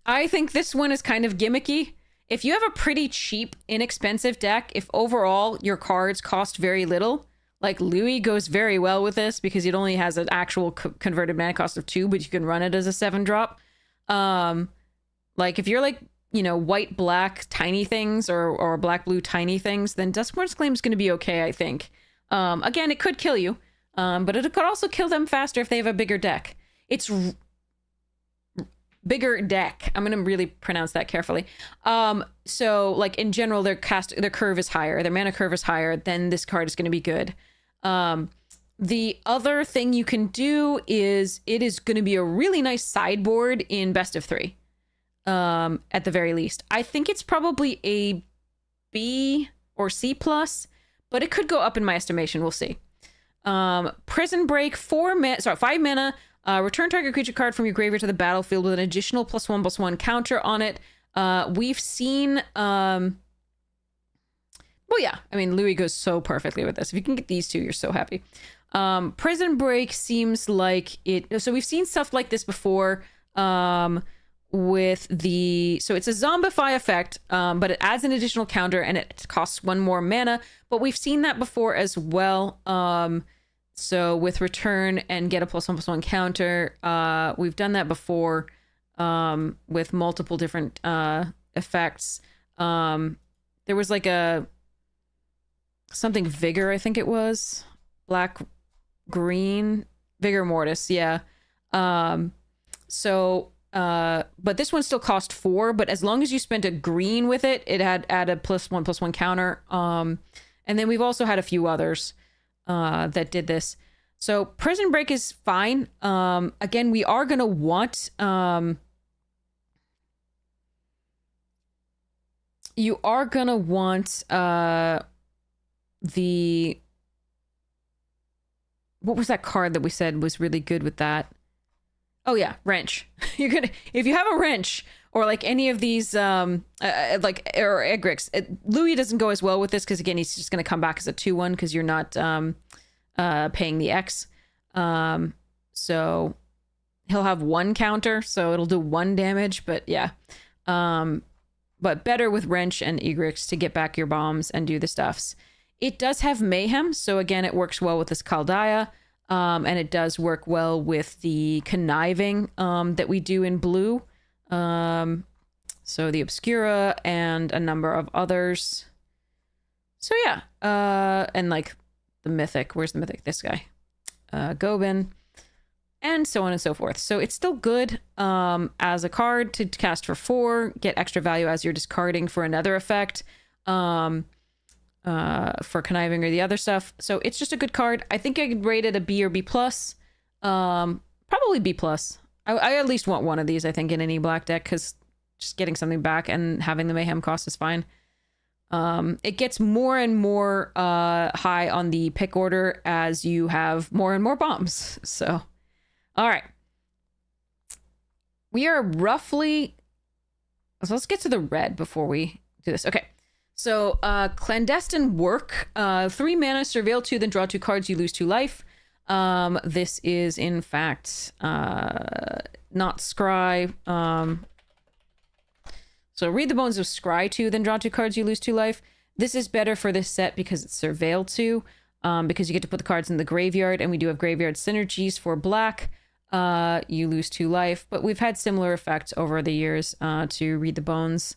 I think this one is kind of gimmicky. If you have a pretty cheap, inexpensive deck, if overall your cards cost very little, like Louis goes very well with this because it only has an actual converted mana cost of 2, but you can run it as a 7-drop. Like if you're like, you know, white-black tiny things or black-blue tiny things, then Duskmourn's Claim is going to be okay, I think. Again, it could kill you, but it could also kill them faster if they have a bigger deck. It's bigger deck. I'm going to really pronounce that carefully. So like in general, their curve is higher. Their mana curve is higher. Then this card is going to be good. The other thing you can do is it is going to be a really nice sideboard in best of 3. At the very least. I think it's probably a B or C+, but it could go up in my estimation. We'll see. Prison Break, 5 mana. Return target creature card from your graveyard to the battlefield with an additional +1/+1 counter on it. We've seen... well, yeah. I mean, Louis goes so perfectly with this. If you can get these two, you're so happy. Prison Break seems like it... So we've seen stuff like this before with the... So it's a Zombify effect, but it adds an additional counter and it costs 1 more mana. But we've seen that before as well. So with return and get a +1/+1 counter, we've done that before with multiple different effects. There was like something Vigor, I think it was. Black, green, Vigor Mortis, yeah. But this one still cost 4, but as long as you spent a green with it, it had a +1/+1 counter. And then we've also had a few others that did this. So Prison Break is fine. Again, we are going to want... you are going to want the... What was that card that we said was really good with that? Oh yeah, Wrench. You're gonna... If you have a Wrench... Or like any of these, or Egrix. Louis doesn't go as well with this because again, he's just going to come back as a 2/1 because you're not paying the X. So he'll have 1 counter, so it'll do 1 damage. But yeah, but better with Wrench and Egrix to get back your bombs and do the stuffs. It does have Mayhem, so again, it works well with this Chaldea, and it does work well with the Conniving that we do in blue. So the Obscura and a number of others. So yeah, and like the Mythic, where's the Mythic? This guy, Gobin, and so on and so forth. So it's still good, as a card to cast for 4, get extra value as you're discarding for another effect, for Conniving or the other stuff. So it's just a good card. I think I could rate it a B or B+, probably B+. I at least want one of these, I think, in any black deck, because just getting something back and having the Mayhem cost is fine. It gets more and more high on the pick order as you have more and more bombs. So, all right. We are roughly... So let's get to the red before we do this. Okay. So, Clandestine Work. 3 mana, surveil 2, then draw 2 cards, you lose 2 life. This is in fact not Scry. So read the bones of Scry 2, then draw 2 cards, you lose 2 life. This is better for this set because it's Surveil 2, because you get to put the cards in the graveyard, and we do have graveyard synergies for black. You lose 2 life, but we've had similar effects over the years to read the bones.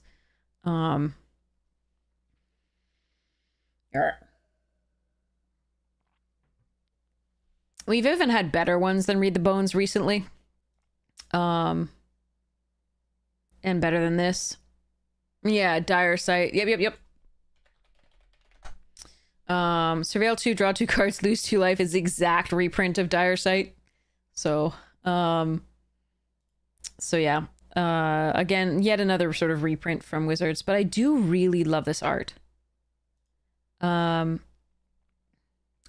We've even had better ones than Read the Bones recently. And better than this. Yeah, Dire Sight. Yep. Surveil 2, draw 2 cards, lose 2 life is the exact reprint of Dire Sight. So, so yeah. Again, yet another sort of reprint from Wizards, but I do really love this art.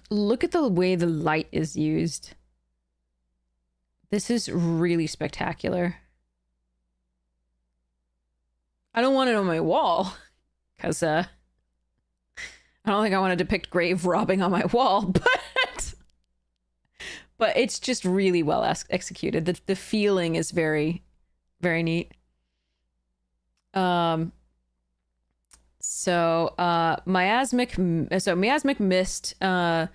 Look at the way the light is used. This is really spectacular. I don't want it on my wall, because, I don't think I want to depict grave robbing on my wall, but it's just really well executed. The feeling is very, very neat. Miasmic Mist, oh,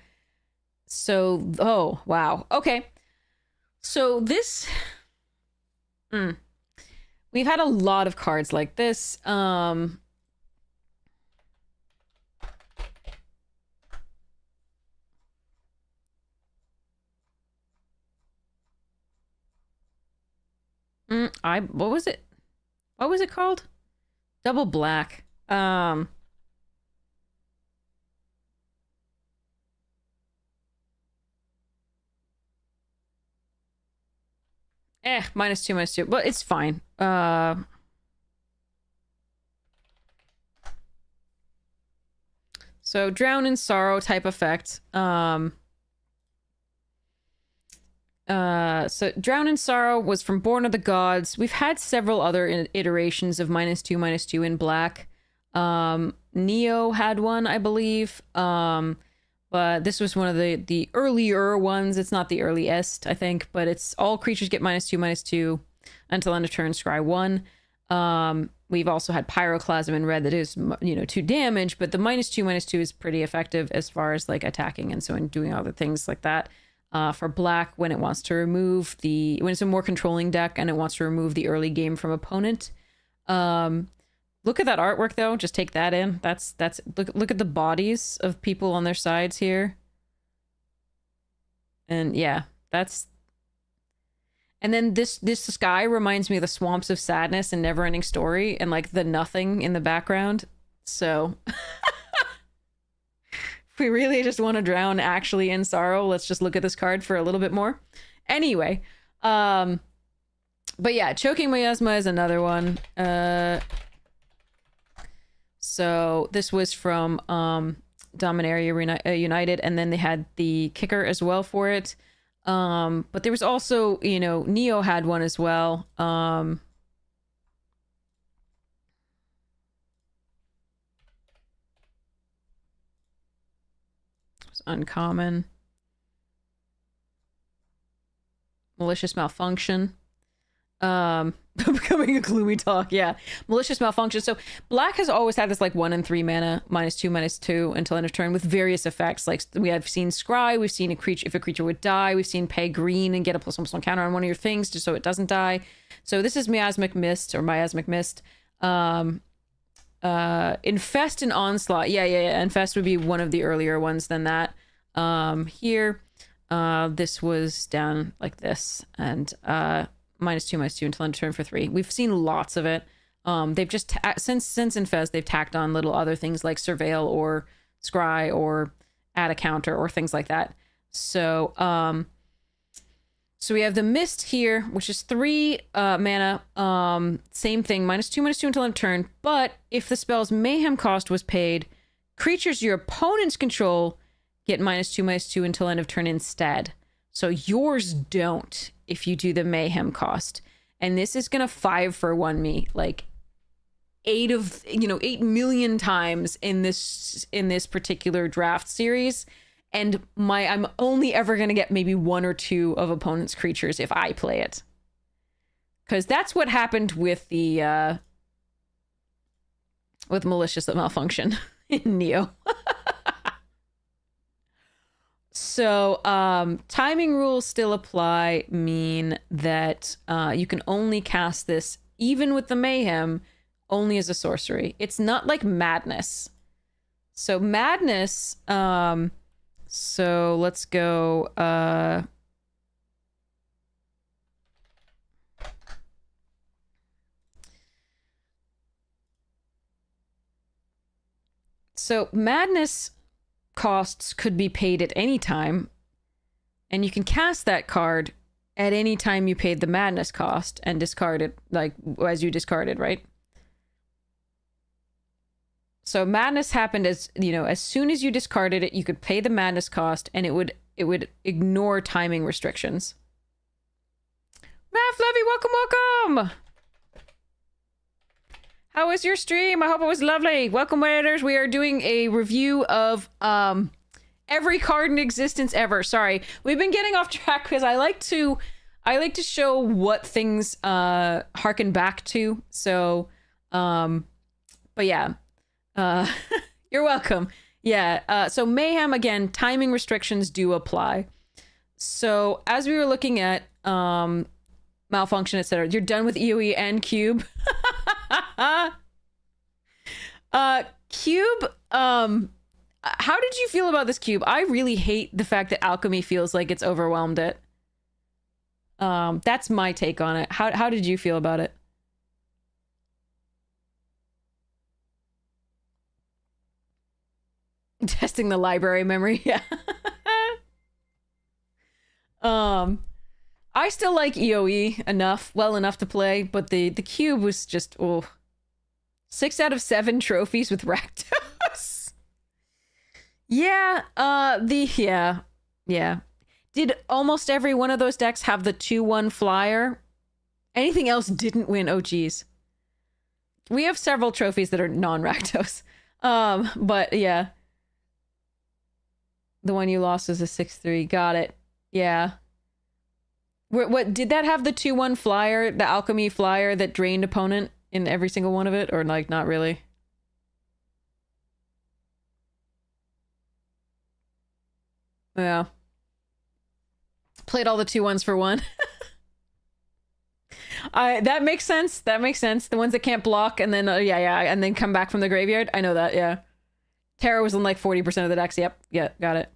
wow. Okay. So this, we've had a lot of cards like this. What was it? What was it called? Double Black. -2/-2. But it's fine. So Drown in Sorrow type effect. So Drown in Sorrow was from Born of the Gods. We've had several other iterations of -2/-2 in black. Neo had one, I believe. But this was one of the earlier ones. It's not the earliest, I think, but it's all creatures get -2/-2 until end of turn, scry 1. We've also had Pyroclasm in red that is, 2 damage, but the -2/-2 is pretty effective as far as like attacking and so and doing other things like that. For black, when it wants to remove when it's a more controlling deck and it wants to remove the early game from opponent. Look at that artwork though. Just take that in. That's look at the bodies of people on their sides here. And yeah, and then this sky reminds me of the Swamps of Sadness and Neverending Story and like the nothing in the background. So if we really just want to drown actually in sorrow, let's just look at this card for a little bit more. Anyway, but yeah, Choking Miasma is another one. So this was from Dominaria United, and then they had the kicker as well for it. But there was also, Neo had one as well. It was uncommon. Malicious Malfunction. Becoming a gloomy talk, yeah. Malicious Malfunction. So black has always had this like 1 and 3 mana, -2/-2 until end of turn with various effects. Like we have seen Scry, we've seen if a creature would die, we've seen pay green and get a +1/+1 counter on one of your things just so it doesn't die. So this is Miasmic Mist. Infest and Onslaught. Yeah. Infest would be one of the earlier ones than that. Here, this was down like this, and -2/-2 until end of turn for 3. We've seen lots of it. They've just since Infest, they've tacked on little other things like Surveil or Scry or add a counter or things like that. So so we have the Mist here, which is 3 mana. Same thing, -2/-2 until end of turn. But if the spell's Mayhem cost was paid, creatures your opponents control get -2/-2 until end of turn instead. So yours don't if you do the Mayhem cost. And this is gonna 5-for-1 me like 8 million times in this particular draft series. And I'm only ever gonna get maybe 1 or 2 of opponent's creatures if I play it. Because that's what happened with the with Malicious Malfunction in Neo. So, timing rules still apply, mean that you can only cast this, even with the Mayhem, only as a sorcery. It's not like Madness. So, Madness, so let's go, so Madness costs could be paid at any time, and you can cast that card at any time you paid the madness cost and discard it, like, as you discarded, right? So madness happened as, you know, as soon as you discarded it, you could pay the madness cost, and it would ignore timing restrictions. Math Levy, welcome! How was your stream? I hope it was lovely. Welcome, Waiters. We are doing a review of every card in existence ever. Sorry, we've been getting off track because I like to show what things harken back to. So, but yeah, you're welcome. Yeah. So mayhem again. Timing restrictions do apply. So as we were looking at malfunction, etc. You're done with EOE and Cube. Cube, how did you feel about this cube? I really hate the fact that alchemy feels like it's overwhelmed it. That's my take on it. How did you feel about it? Testing the library memory, yeah. I still like EOE well enough to play, but the cube was just, 6 out of 7 trophies with Rakdos. Yeah, yeah. Did almost every one of those decks have the 2/1 flyer? Anything else didn't win. Oh, geez. We have several trophies that are non-Rakdos. But yeah. The one you lost is a 6/3. Got it. Yeah. What did that have the 2/1 flyer, the alchemy flyer that drained opponent in every single one of it, or like not really? Yeah. Played all the 2/1s for one. That makes sense. That makes sense. The ones that can't block and then yeah, and then come back from the graveyard. I know that. Yeah. Terra was in like 40% of the decks. Yep. Yeah. Got it.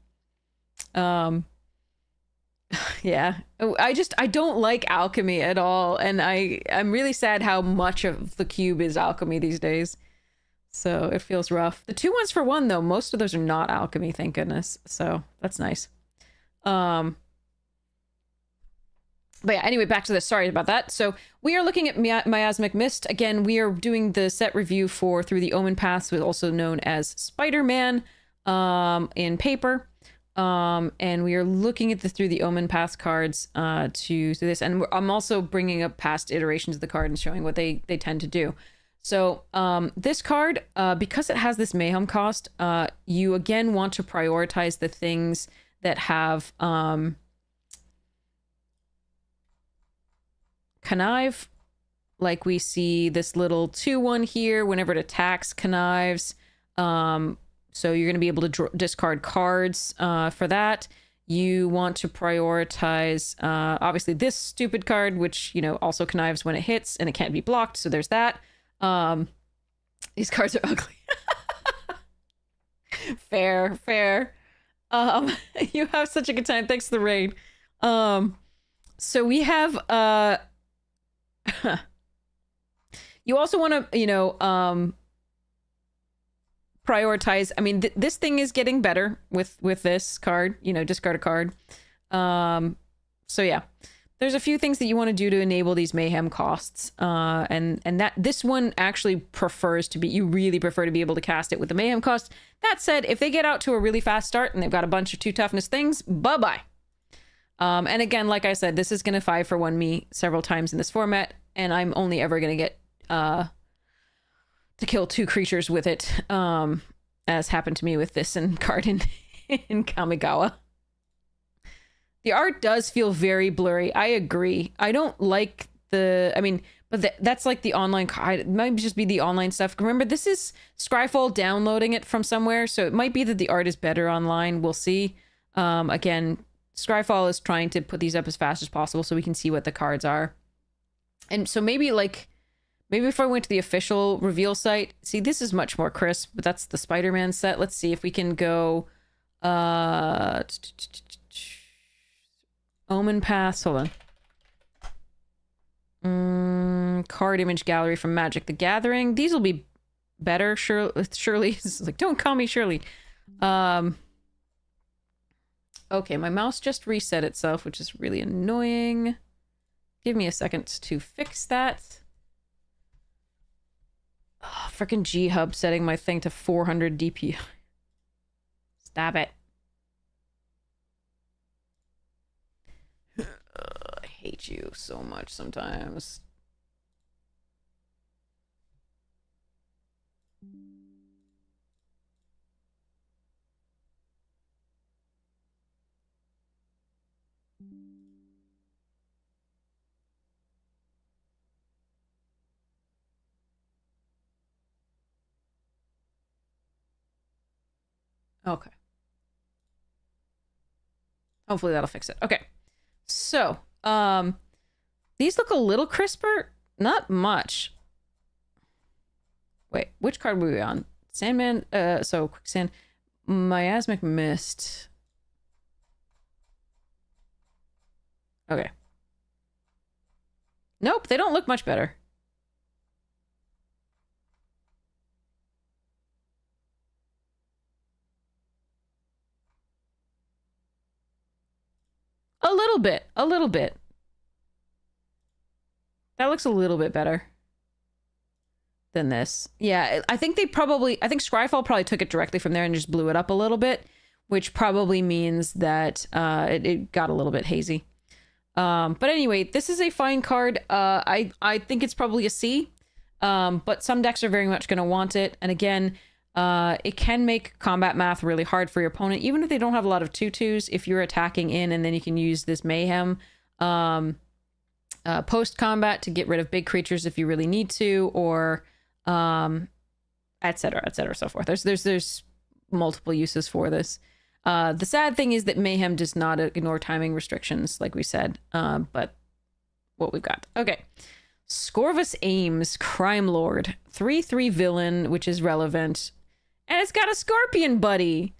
Yeah. I don't like alchemy at all, and I'm really sad how much of the cube is alchemy these days. So it feels rough. The 2/1s for one though, most of those are not alchemy, thank goodness. So that's nice. But yeah, anyway, back to this. Sorry about that. So we are looking at Miasmic Mist. Again, we are doing the set review for Through the Omenpaths, also known as Spider-Man, in paper. And we are looking at the Through the Omenpaths cards to do this. And I'm also bringing up past iterations of the card and showing what they tend to do. So this card, because it has this mayhem cost, you again want to prioritize the things that have connive. Like we see this little 2/1 here. Whenever it attacks, connives. So you're going to be able to discard cards for that. You want to prioritize, obviously, this stupid card, which, you know, also connives when it hits and it can't be blocked. So there's that. These cards are ugly. Fair. You have such a good time. Thanks for the raid. So we have, you also want to, you know, prioritize. I mean, this thing is getting better with this card, you know, discard a card. So yeah, there's a few things that you want to do to enable these mayhem costs. And that this one actually prefers to be, you really prefer to be able to cast it with the mayhem cost. That said, if they get out to a really fast start and they've got a bunch of 2 toughness things, bye-bye. And again, like I said, this is going to 5-for-1 me several times in this format, and I'm only ever going to get to kill 2 creatures with it, as happened to me with this and card in Kamigawa. The art does feel very blurry. I agree. I don't like but that's like the online card. It might just be the online stuff. Remember, this is Scryfall downloading it from somewhere, so it might be that the art is better online. We'll see. Again, Scryfall is trying to put these up as fast as possible so we can see what the cards are. And so maybe if I went to the official reveal site, see, this is much more crisp, but that's the Spider-Man set. Let's see if we can go, Omenpaths, hold on. Card image gallery from Magic the Gathering. These will be better, surely. It's like, don't call me Shirley. Okay, my mouse just reset itself, which is really annoying. Give me a second to fix that. Oh, frickin' G-Hub setting my thing to 400 DPI. Stop it. I hate you so much sometimes. Okay. Hopefully that'll fix it. Okay. So, these look a little crisper. Not much. Wait, which card were we on? Sandman, so Quicksand, Miasmic Mist. Okay. Nope, they don't look much better. A little bit. A little bit. That looks a little bit better than this. Yeah, I think Scryfall probably took it directly from there and just blew it up a little bit, which probably means that it got a little bit hazy. But anyway, this is a fine card. I think it's probably a C, but some decks are very much going to want it. And again, it can make combat math really hard for your opponent, even if they don't have a lot of 2/2s. If you're attacking in, and then you can use this Mayhem post-combat to get rid of big creatures if you really need to, or etc., so forth. There's multiple uses for this. The sad thing is that Mayhem does not ignore timing restrictions, like we said, but what we've got. Okay. Scorvus Ames, Crime Lord, 3/3 villain, which is relevant. And it's got a Scorpion buddy.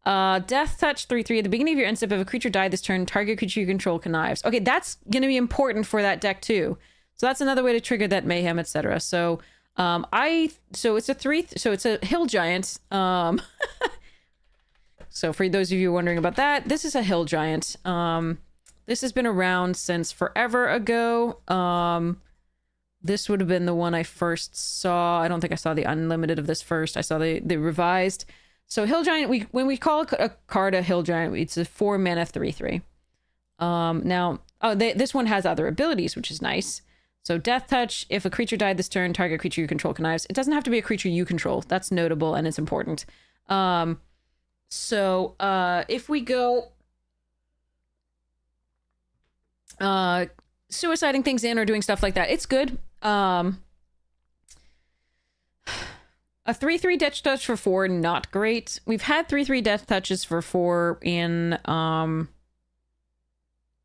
Death Touch, 3/3. At the beginning of your end step, if a creature died this turn, target creature you control connives. Okay, that's going to be important for that deck too. So that's another way to trigger that Mayhem, etc. So it's a Hill Giant. So for those of you wondering about that, this is a Hill Giant. This has been around since forever ago. This would have been the one I first saw. I don't think I saw the unlimited of this first. I saw the revised. So Hill Giant, when we call a card a Hill Giant, it's a 4 mana 3/3. This one has other abilities, which is nice. So Death Touch, if a creature died this turn, target creature you control connives. It doesn't have to be a creature you control. That's notable and it's important. If we go suiciding things in or doing stuff like that, it's good. A 3/3 Death Touch for 4, not great. We've had 3/3 Death Touches for 4 in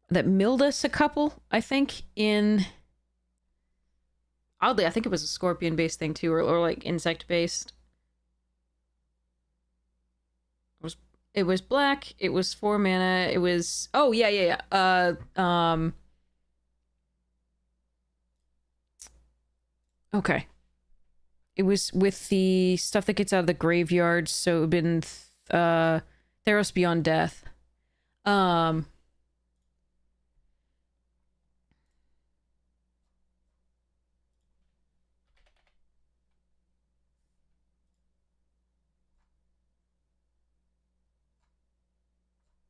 that milled us a couple, I think, in oddly, I think it was a Scorpion based thing too, or like insect based. It was black, it was 4 mana, it was okay. It was with the stuff that gets out of the graveyard, so it would have been Theros Beyond Death.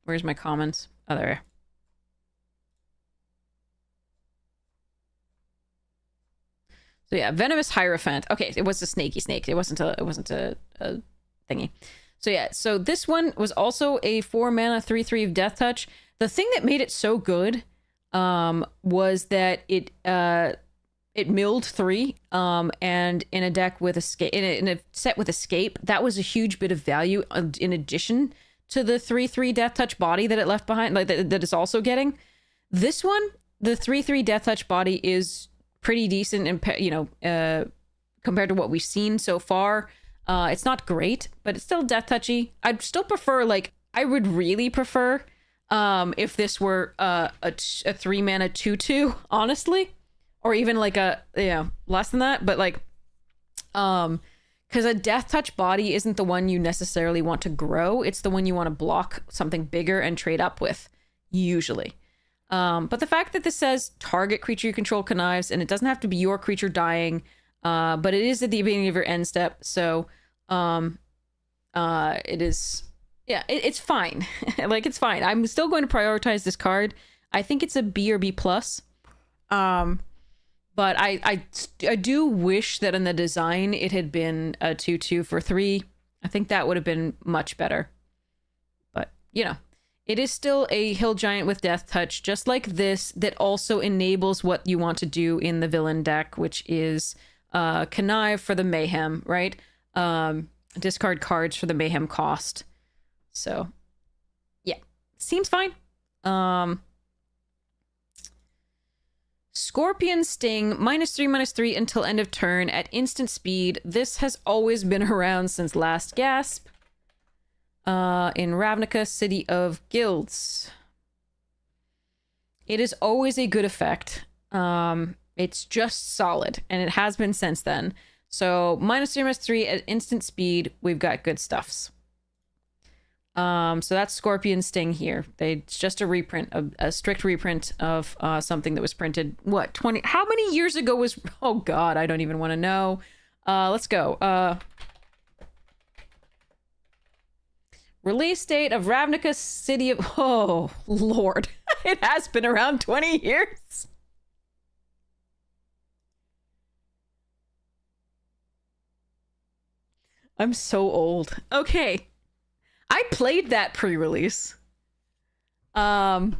Where's my comments? Oh, there. So yeah, Venomous Hierophant. Okay, it was a snaky snake. It wasn't a thingy. So yeah, so this one was also a 4 mana 3/3 of Death Touch. The thing that made it so good was that it milled 3 and in a deck with escape, in a set with escape, that was a huge bit of value in addition to the 3/3 Death Touch body that it left behind, like that it's also getting. This one, the 3/3 Death Touch body is pretty decent, and compared to what we've seen so far. It's not great, but it's still death touchy. I'd still prefer, I would really prefer if this were a 3 mana 2/2, honestly, or even less than that. But because a death touch body isn't the one you necessarily want to grow. It's the one you want to block something bigger and trade up with, usually. But the fact that this says target creature you control connives, and it doesn't have to be your creature dying, but it is at the beginning of your end step, so it is, yeah, it's fine. Like, it's fine. I'm still going to prioritize this card. I think it's a B or B plus. But I do wish that in the design it had been a 2/2 for 3. I think that would have been much better. But, you know, it is still a hill giant with death touch, just like this, that also enables what you want to do in the villain deck, which is connive for the mayhem, right? Discard cards for the mayhem cost. So, yeah, seems fine. Scorpion Sting, -3/-3 until end of turn at instant speed. This has always been around since Last Gasp. In Ravnica, City of Guilds. It is always a good effect. It's just solid, and it has been since then. So, -3/-3 at instant speed, we've got good stuffs. So that's Scorpion Sting here. It's just a reprint, a strict reprint of something that was printed, what, 20... How many years ago was... Oh, God, I don't even want to know. Let's go. Release date of Ravnica, City of... Oh, Lord. It has been around 20 years. I'm so old. Okay. I played that pre-release. I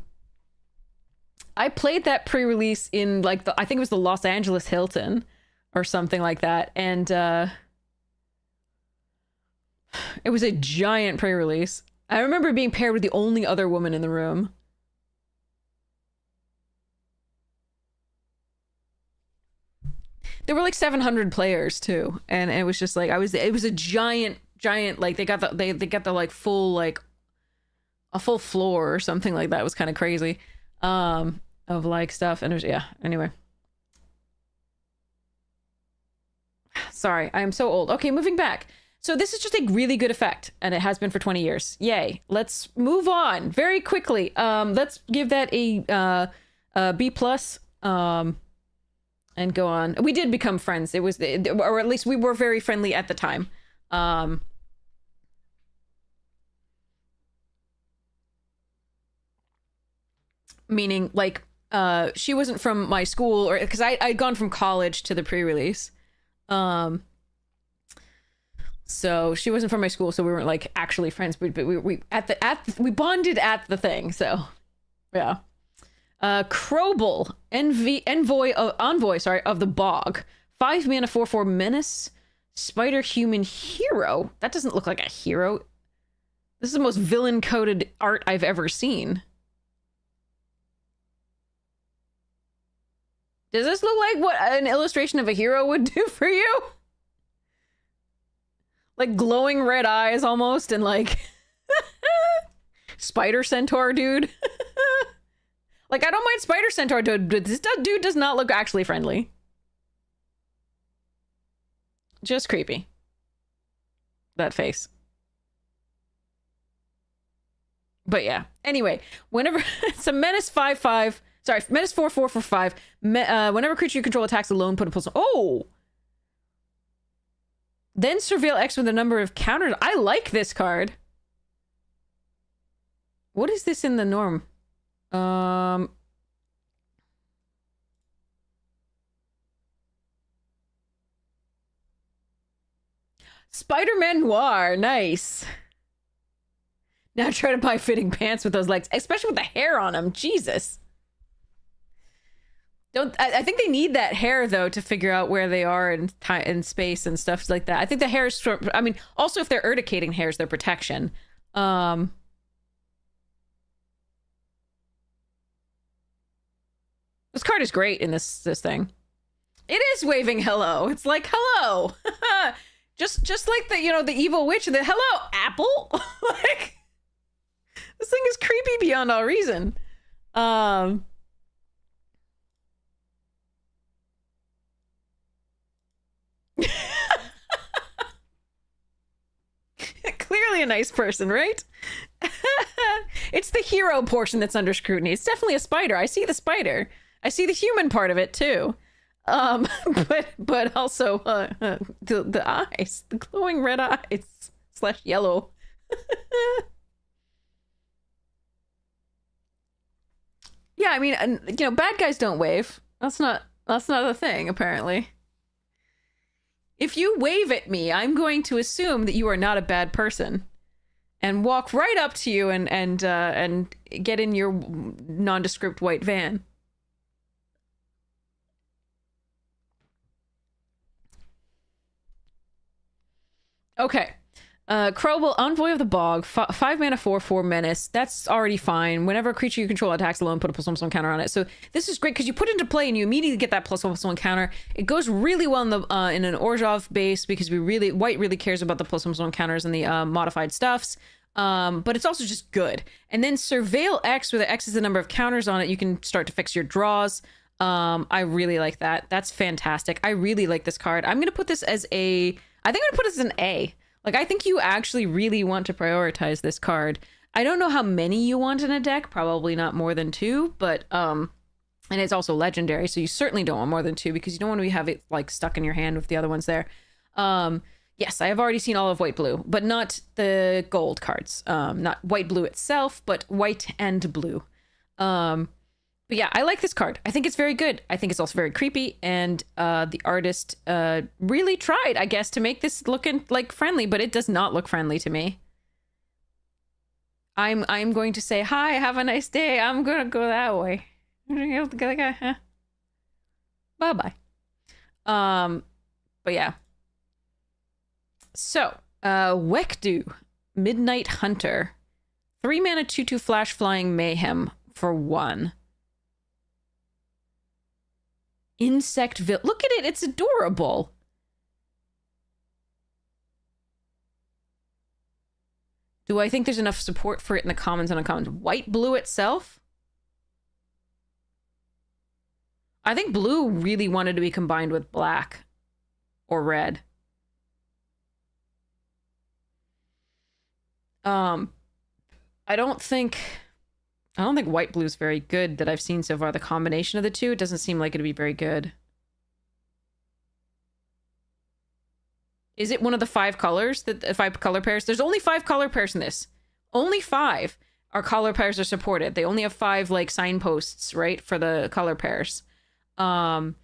played that pre-release in, like, I think it was the Los Angeles Hilton or something like that. And it was a giant pre-release. I remember being paired with the only other woman in the room. There were like 700 players too. And it was just like, it was a giant, like, they got the like full, like a full floor or something like that. It was kind of crazy. Of like stuff. And it was, yeah, anyway. Sorry, I am so old. Okay, moving back. So this is just a really good effect, and it has been for 20 years. Yay. Let's move on very quickly. Let's give that a B plus, and go on. We did become friends. It was, or at least we were very friendly at the time. Meaning, like, she wasn't from my school, or because I'd gone from college to the pre-release. So she wasn't from my school, so we weren't like actually friends, but we bonded at the thing. So yeah. Krobel, envoy of the bog. 5 mana 4/4 menace. Spider human hero. That doesn't look like a hero. This is the most villain coded art I've ever seen. Does this look like what an illustration of a hero would do for you? Like glowing red eyes almost, and like spider centaur dude. Like, I don't mind spider centaur dude, but this dude does not look actually friendly. Just creepy. That face. But yeah. Anyway, whenever it's a menace 5/5. Sorry, menace 4/4 for 5. Whenever creature you control attacks alone, put a pulse. Oh! Then surveil X with a number of counters. I like this card. What is this in the norm? Spider-Man Noir, nice. Now try to buy fitting pants with those legs, especially with the hair on them. Jesus. I think they need that hair though to figure out where they are in time and space and stuff like that. I think the hair is for, I mean, also if they're urticating hairs, their protection. This card is great in this thing. It is waving hello. It's like hello. just like the, you know, the evil witch, the hello apple. Like, this thing is creepy beyond all reason. definitely a nice person, right? It's the hero portion that's under scrutiny. It's definitely a spider. I see the spider. I see the human part of it too. But also the eyes, the glowing red eyes / yellow. Yeah, I mean, bad guys don't wave. That's not a thing, apparently. If you wave at me, I'm going to assume that you are not a bad person, and walk right up to you and get in your nondescript white van. Okay. Crowble, Envoy of the Bog, 5 mana 4/4 menace. That's already fine. Whenever a creature you control attacks alone, put a +1/+1 counter on it. So this is great because you put it into play and you immediately get that +1/+1 counter. It goes really well in the in an Orzhov base because white really cares about the +1/+1 counters and the modified stuffs. But it's also just good. And then Surveil X, where the X is the number of counters on it, you can start to fix your draws. I really like that. That's fantastic. I really like this card. I'm gonna put this as I think I'm gonna put this as an A. Like, I think you actually really want to prioritize this card. I don't know how many you want in a deck, probably not more than 2, but, and it's also legendary, so you certainly don't want more than 2 because you don't want to have it, like, stuck in your hand with the other ones there. Yes, I have already seen all of white blue, but not the gold cards. Not white blue itself, but white and blue. But yeah, I like this card. I think it's very good. I think it's also very creepy, and the artist really tried, I guess, to make this looking like friendly, but it does not look friendly to me. I'm going to say, hi, have a nice day. I'm gonna go that way. Bye-bye. But yeah. So, Wekdu, Midnight Hunter. 3 mana 2/2 flash flying mayhem for 1. Insectville. Look at it. It's adorable. Do I think there's enough support for it in the commons and uncommons? White blue itself? I think blue really wanted to be combined with black or red. I don't think white blue is very good that I've seen so far. The combination of the two, it doesn't seem like it'd be very good. Is it one of the 5 colors, the 5 color pairs? There's only 5 color pairs in this. Only 5 are color pairs are supported. They only have 5 like signposts, right, for the color pairs. And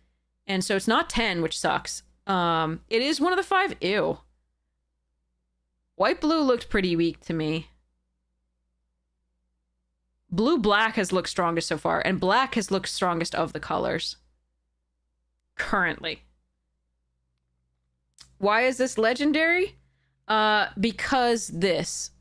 so it's not 10, which sucks. It is one of the 5. Ew. White blue looked pretty weak to me. Blue black has looked strongest so far, and black has looked strongest of the colors currently. Why is this legendary? Because this.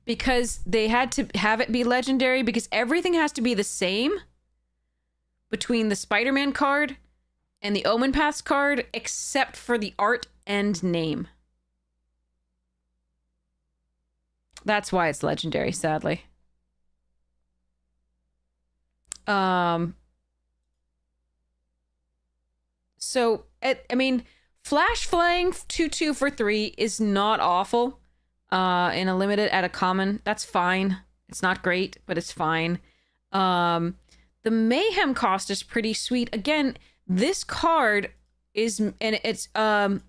Because they had to have it be legendary because everything has to be the same between the Spider-Man card and the Omenpaths card except for the art and name. That's why it's legendary, sadly. So, I mean, Flash Flying 2/2 for 3 is not awful. In a limited at a common, that's fine. It's not great, but it's fine. The Mayhem cost is pretty sweet. Again, this card is, and it's a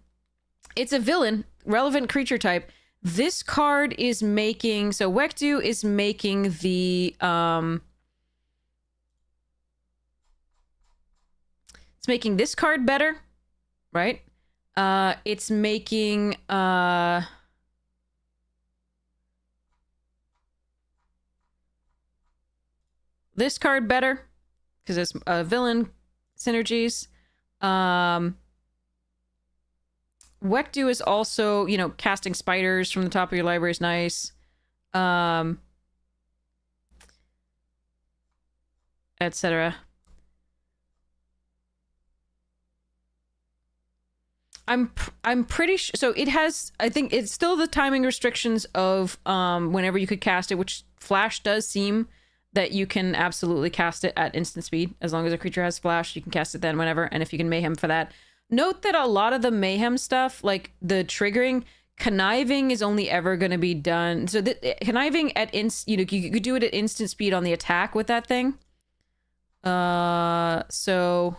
villain, relevant creature type. This card is making, so Wekdu is making the, it's making this card better, right? It's making, this card better, because it's villain synergies. Wekdu is also, you know, casting spiders from the top of your library is nice. Etc. I'm pretty sure, so it has, I think it's still the timing restrictions of whenever you could cast it, which Flash does seem that you can absolutely cast it at instant speed. As long as a creature has Flash, you can cast it then whenever, and if you can Mayhem for that. Note that a lot of the mayhem stuff, like the triggering, conniving is only ever going to be done. So conniving at you could do it at instant speed on the attack with that thing. So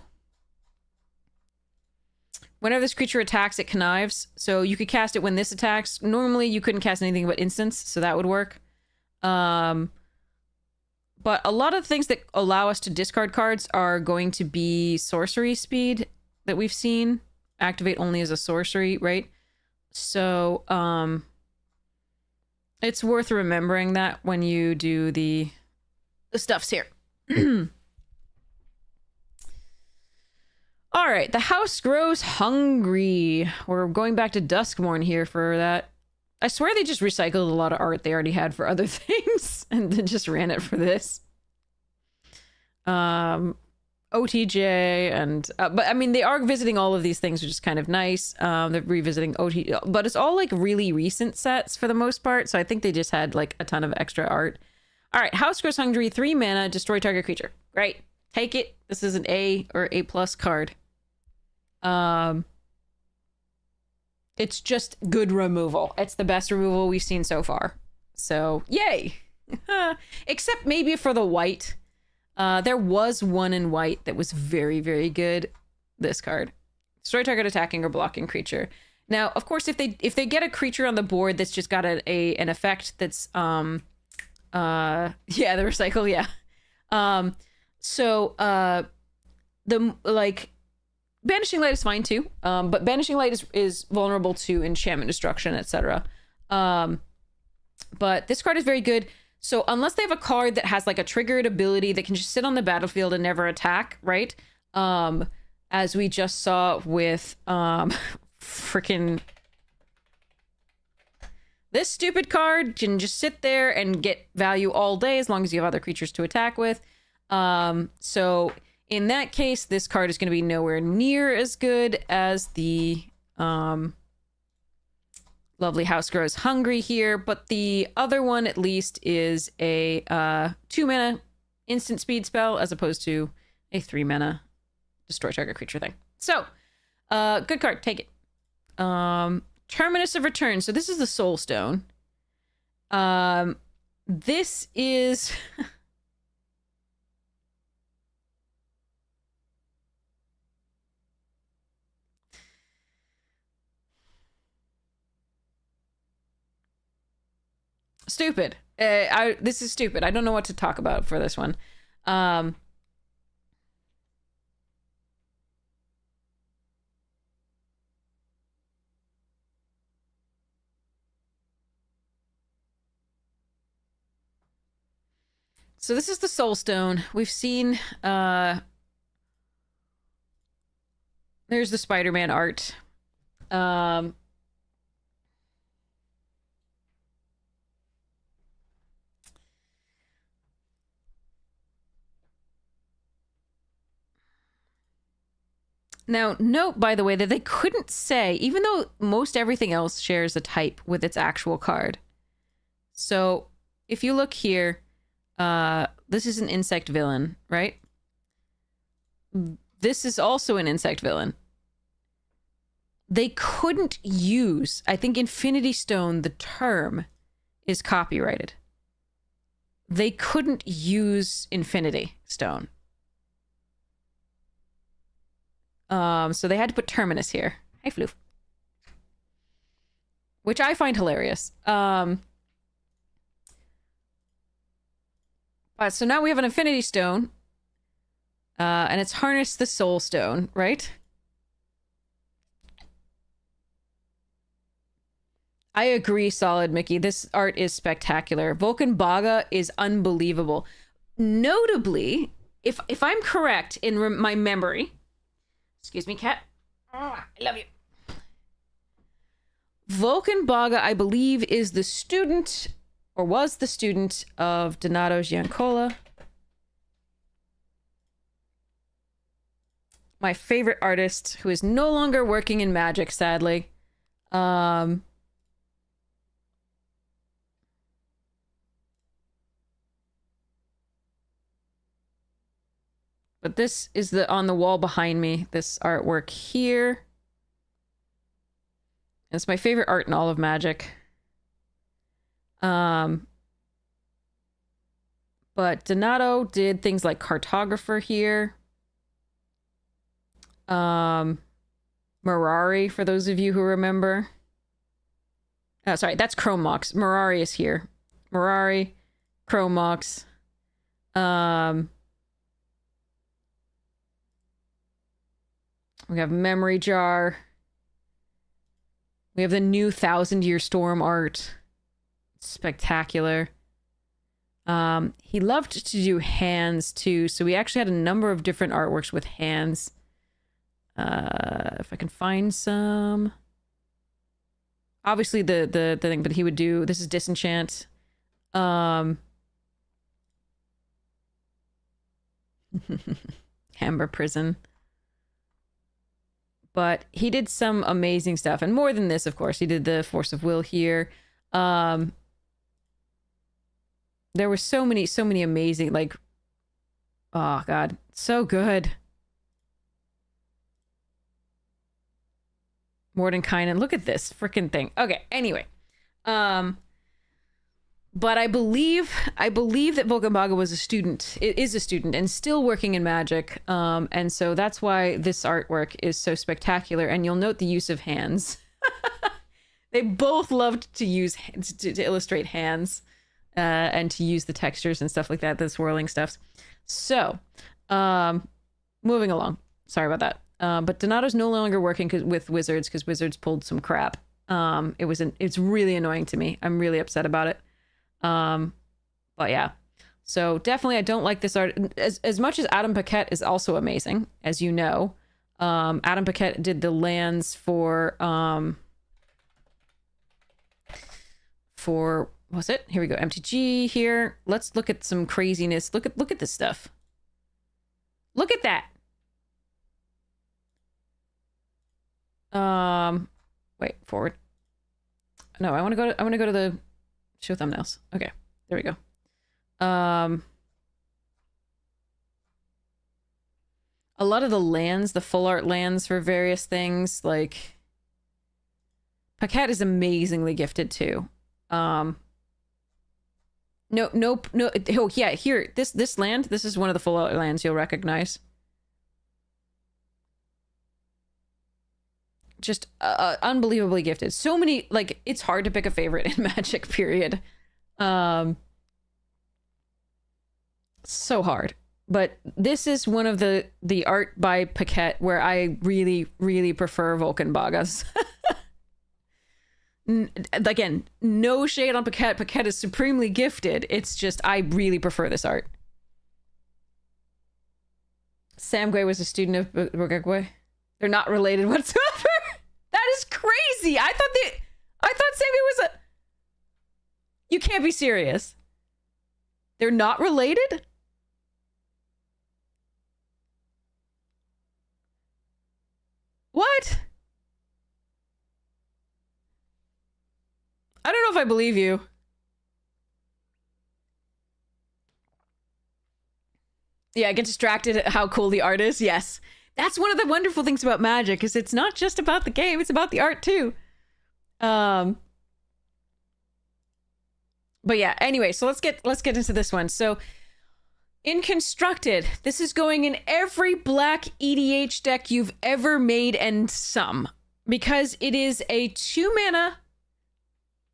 whenever this creature attacks, it connives. So you could cast it when this attacks. Normally, you couldn't cast anything but instants, so that would work. But a lot of the things that allow us to discard cards are going to be sorcery speed that we've seen. Activate only as a sorcery, right? So, it's worth remembering that when you do the stuffs here. All right, the house grows hungry. We're going back to Duskmourn here for that. I swear they just recycled a lot of art they already had for other things and then just ran it for this. OTJ and but I mean they are visiting all of these things, which is kind of nice. They're revisiting OT, but it's all like really recent sets for the most part, so I think they just had like a ton of extra art. All right, house grows hungry, 3 mana, destroy target creature. Great, take it. This is an A or A+ card. It's just good removal. It's the best removal we've seen so far, so yay. Except maybe for the white. There was one in white that was very, very good. This card. Destroy target attacking or blocking creature. Now, of course, if they get a creature on the board that's just got an effect that's yeah, the recycle, yeah. The like Banishing Light is fine too. But Banishing Light is vulnerable to enchantment destruction, etc. But this card is very good. So unless they have a card that has like a triggered ability that can just sit on the battlefield and never attack, right? As we just saw with freaking this stupid card can just sit there and get value all day as long as you have other creatures to attack with. So in that case, this card is going to be nowhere near as good as the lovely House Grows Hungry here, but the other one at least is a 2 mana instant speed spell as opposed to a 3 mana destroy target creature thing. So, good card, take it. Terminus of Return. So this is the Soul Stone. This is stupid. This is stupid. I don't know what to talk about for this one. So this is the Soul Stone. We've seen there's the Spider-Man art. Now, note, by the way, that they couldn't say, even though most everything else shares a type with its actual card. So, if you look here, this is an insect villain, right? This is also an insect villain. They couldn't use, I think Infinity Stone, the term, is copyrighted. They couldn't use Infinity Stone. So they had to put Terminus here. Hey, Floof. Which I find hilarious. But so now we have an Infinity Stone. And it's harnessed the Soul Stone, right? I agree, Solid Mickey. This art is spectacular. Vulcan Baga is unbelievable. Notably, if I'm correct in my memory... Excuse me, cat. I love you. Vulcan Baga, I believe, is the student, or was the student, of Donato Giancola. My favorite artist, who is no longer working in magic, sadly. But this is the on the wall behind me, this artwork here. It's my favorite art in all of Magic. But Donato did things like Cartographer here. Mirari, for those of you who remember. Oh, sorry, that's Chrome Mox. Mirari is here. Mirari, Chrome Mox. We have Memory Jar. We have the new 1,000-Year Storm art. Spectacular. He loved to do hands too, so we actually had a number of different artworks with hands. If I can find some. Obviously the thing, but he would do, this is Disenchant. Amber Prison. But he did some amazing stuff, and more than this, of course. He did the Force of Will here. There were so many amazing, like, oh god, so good. Mordenkainen, look at this freaking thing. Okay, anyway. But I believe that Volkenbaga was a student. It is a student and still working in Magic. And so that's why this artwork is so spectacular. And you'll note the use of hands. They both loved to use hands to illustrate hands, and to use the textures and stuff like that, the swirling stuff. So, moving along. Sorry about that. But Donato's no longer working with Wizards because Wizards pulled some crap. It's really annoying to me. I'm really upset about it. But yeah, so definitely I don't like this art as much as Adam Paquette is also amazing, as you know. Adam Paquette did the lands for what's it? Here we go. MTG here. Let's look at some craziness. Look at this stuff. Look at that. Wait, forward. No, I want to go to the show thumbnails. Okay, there we go. A lot of the lands, the full art lands for various things, like Paquette is amazingly gifted too. No. Oh yeah, here, this land, this is one of the full art lands you'll recognize. Just unbelievably gifted. So many, like, it's hard to pick a favorite in Magic, period. So hard. But this is one of the art by Paquette where I really, really prefer Volkenbaga's. Again, no shade on Paquette. Paquette is supremely gifted. It's just, I really prefer this art. Sam Gui was a student of Bogagwe. They're not related whatsoever. That is crazy. I thought Sam Gui was a... You can't be serious. They're not related? What? I don't know if I believe you. Yeah, I get distracted at how cool the art is. Yes. That's one of the wonderful things about Magic, is it's not just about the game, it's about the art too. But yeah, anyway, so let's get into this one. So in Constructed, this is going in every black EDH deck you've ever made and some, because it is a 2-mana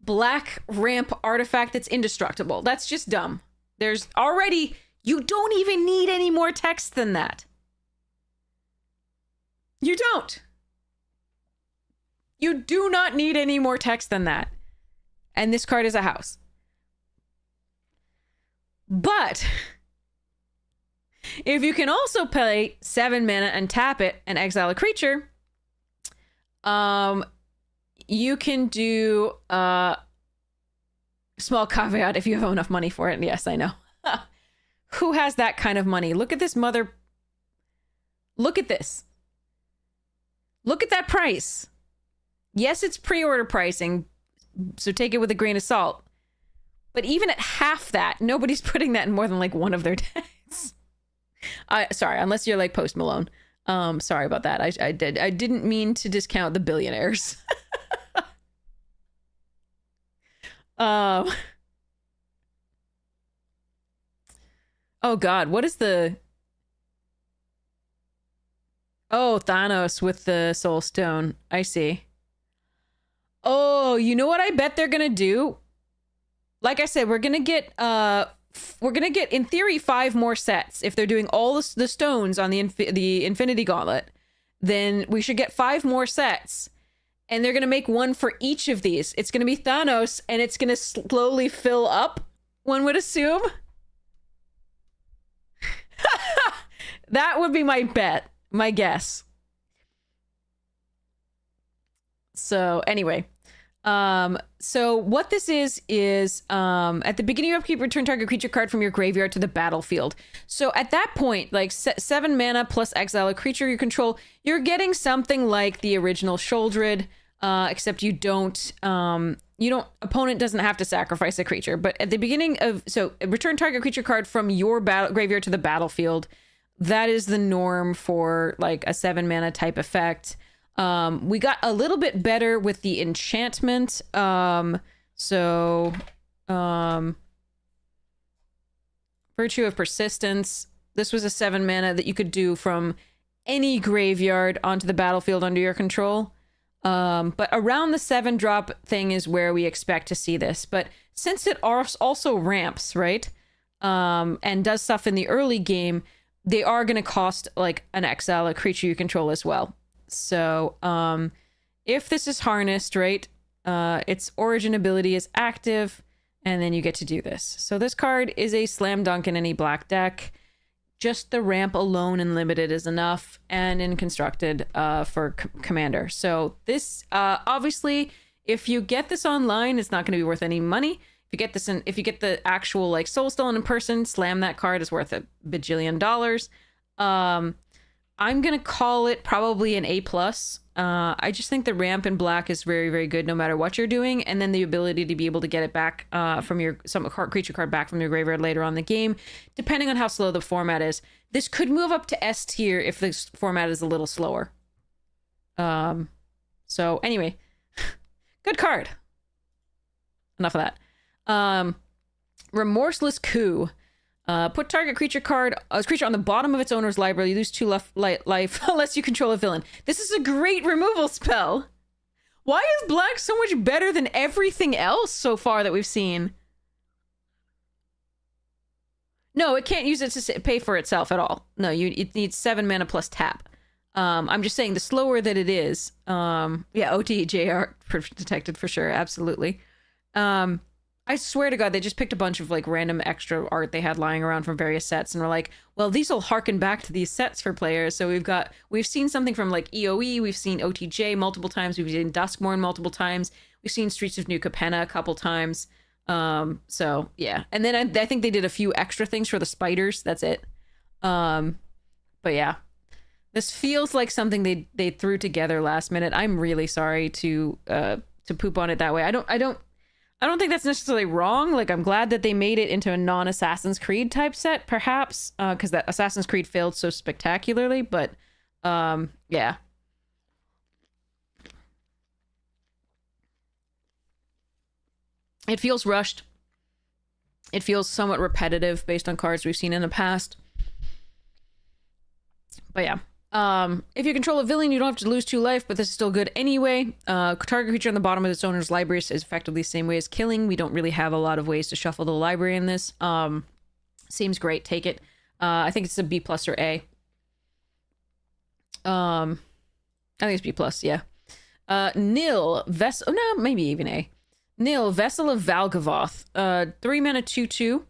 black ramp artifact that's indestructible. That's just dumb. There's already, you don't even need any more text than that. You don't. You do not need any more text than that. And this card is a house. But if you can also play 7 mana and tap it and exile a creature, you can do small caveat if you have enough money for it. Yes, I know. Who has that kind of money? Look at this mother. Look at this. Look at that price. Yes, it's pre-order pricing, so take it with a grain of salt. But even at half that, nobody's putting that in more than like one of their decks. Sorry, unless you're like Post Malone. Sorry about that. I didn't mean to discount the billionaires. um Oh God, what is the... Oh, Thanos with the Soul Stone. I see. Oh, you know what I bet they're gonna do? Like I said, we're gonna get in theory 5 more sets. If they're doing all the stones on the Infinity Gauntlet, then we should get 5 more sets. And they're gonna make one for each of these. It's gonna be Thanos, and it's gonna slowly fill up, one would assume. That would be my bet, my guess. So anyway, so what this is at the beginning of upkeep, return target creature card from your graveyard to the battlefield. So at that point, like 7 mana plus exile a creature you control, you're getting something like the original Sholdred, except you don't, opponent doesn't have to sacrifice a creature. But at the beginning of, so return target creature card from your graveyard to the battlefield. That is the norm for like a 7 mana type effect. We got a little bit better with the enchantment. Virtue of Persistence. This was a 7 mana that you could do from any graveyard onto the battlefield under your control. But around the 7-drop thing is where we expect to see this. But since it also ramps, right? And does stuff in the early game, they are going to cost like an exile, a creature you control as well. So if this is harnessed, right, its origin ability is active, and then you get to do this. So this card is a slam dunk in any black deck. Just the ramp alone in limited is enough, and in constructed for commander. So this obviously, if you get this online, it's not going to be worth any money. If you get this if you get the actual like Soulstone in person, slam that card is worth $1 bajillion. I'm gonna call it probably an A+. I just think the ramp in black is very, very good no matter what you're doing, and then the ability to be able to get it back from your creature card back from your graveyard later on in the game, depending on how slow the format is. This could move up to S tier if the format is a little slower. So anyway, good card. Enough of that. Remorseless Coup. Put target creature on the bottom of its owner's library. You lose 2 life unless you control a villain. This is a great removal spell. Why is black so much better than everything else so far that we've seen? No, it can't use it to pay for itself at all. No, it needs 7 mana plus tap. I'm just saying the slower that it is. Yeah, OTJR detected for sure. Absolutely. I swear to God, they just picked a bunch of like random extra art they had lying around from various sets and were like, well, these will harken back to these sets for players. So we've seen something from like EOE, we've seen OTJ multiple times, we've seen Duskmourn multiple times, we've seen Streets of New Capenna a couple times. So yeah. And then I think they did a few extra things for the spiders. That's it. But yeah, this feels like something they threw together last minute. I'm really sorry to poop on it that way. I don't think that's necessarily wrong. Like, I'm glad that they made it into a non-Assassin's Creed type set, perhaps, because that Assassin's Creed failed so spectacularly, but, yeah. It feels rushed. It feels somewhat repetitive based on cards we've seen in the past. But yeah. If you control a villain, you don't have to lose 2 life, but this is still good anyway. Target creature on the bottom of its owner's library is effectively the same way as killing. We don't really have a lot of ways to shuffle the library in this. Seems great. Take it. I think it's a B+ or A. I think it's B+, yeah. Nil, maybe even A. Nil, Vessel of Valgavoth. 3 mana 2/2.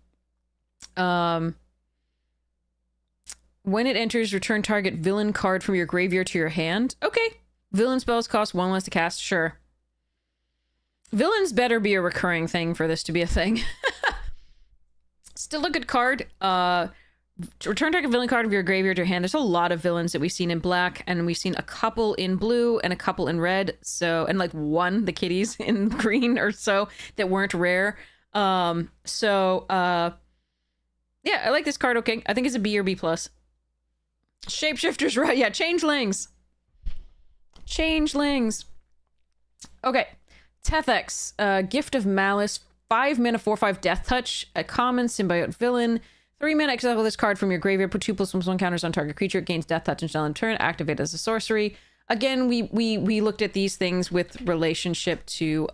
When it enters, return target villain card from your graveyard to your hand. Okay. Villain spells cost 1 less to cast. Sure. Villains better be a recurring thing for this to be a thing. Still a good card. Return target villain card of your graveyard to your hand. There's a lot of villains that we've seen in black, and we've seen a couple in blue and a couple in red. So, and like the kitties in green or so that weren't rare. Yeah, I like this card. Okay. I think it's a B or B+. Shapeshifters, right? Yeah, changelings. Changelings. Okay. Tethex, Gift of Malice, 5 mana, 4/5 Death Touch, a common symbiote villain. 3 mana, exile this card from your graveyard. Put 2/2/1 counters on target creature. It gains Death Touch until end turn. Activate as a sorcery. Again, we looked at these things with relationship to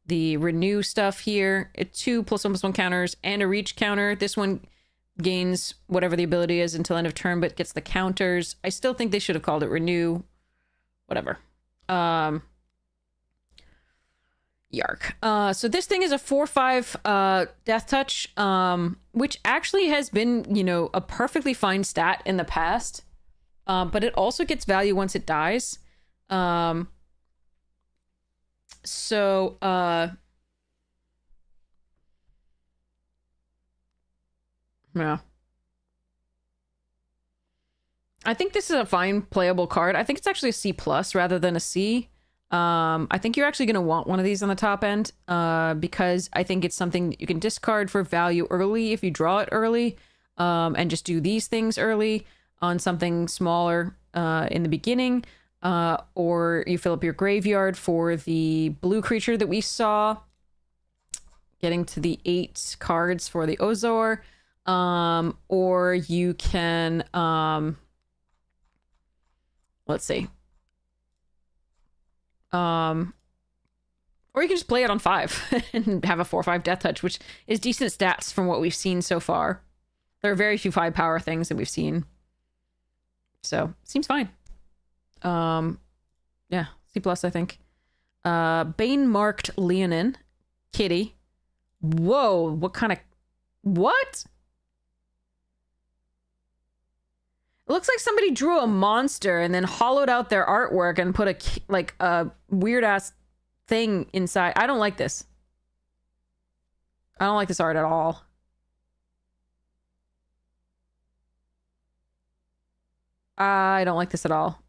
the renew stuff here. It's 2/1/1 counters and a reach counter. This one gains whatever the ability is until end of turn, but gets the counters. I still think they should have called it renew. Whatever. Yark. So this thing is a 4/5 Death Touch, which actually has been, you know, a perfectly fine stat in the past. But it also gets value once it dies. Yeah. I think this is a fine playable card. I think it's actually a C+ rather than a C. I think you're actually going to want one of these on the top end, because I think it's something that you can discard for value early if you draw it early, and just do these things early on something smaller in the beginning, or you fill up your graveyard for the blue creature that we saw, getting to the 8 cards for the Ozor, or you can, let's see. Or you can just play it on 5 and have a 4/5 Death Touch, which is decent stats from what we've seen so far. There are very few 5 power things that we've seen. So, seems fine. Yeah, C+, I think. Bane-marked Leonin. Kitty. Whoa, what kind of... What? It looks like somebody drew a monster and then hollowed out their artwork and put a weird-ass thing inside. I don't like this. I don't like this art at all. I don't like this at all.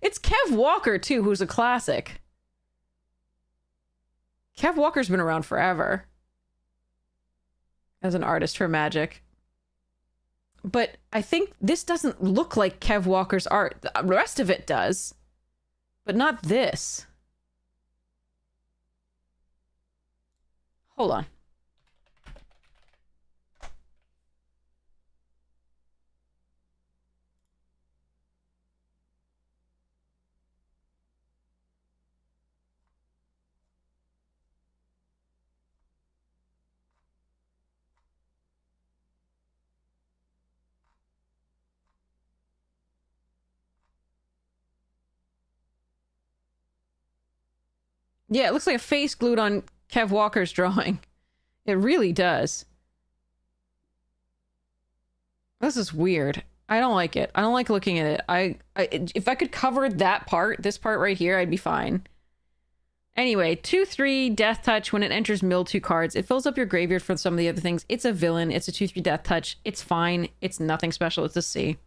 It's Kev Walker, too, who's a classic. Kev Walker's been around forever as an artist for Magic. But I think this doesn't look like Kev Walker's art. The rest of it does, but not this. Hold on. Yeah, it looks like a face glued on Kev Walker's drawing. It really does. This is weird. I don't like it. I don't like looking at it. If I could cover that part, this part right here, I'd be fine. Anyway, 2/3 Death Touch. When it enters mill 2 cards, it fills up your graveyard for some of the other things. It's a villain. It's a 2/3 Death Touch. It's fine. It's nothing special. It's a C.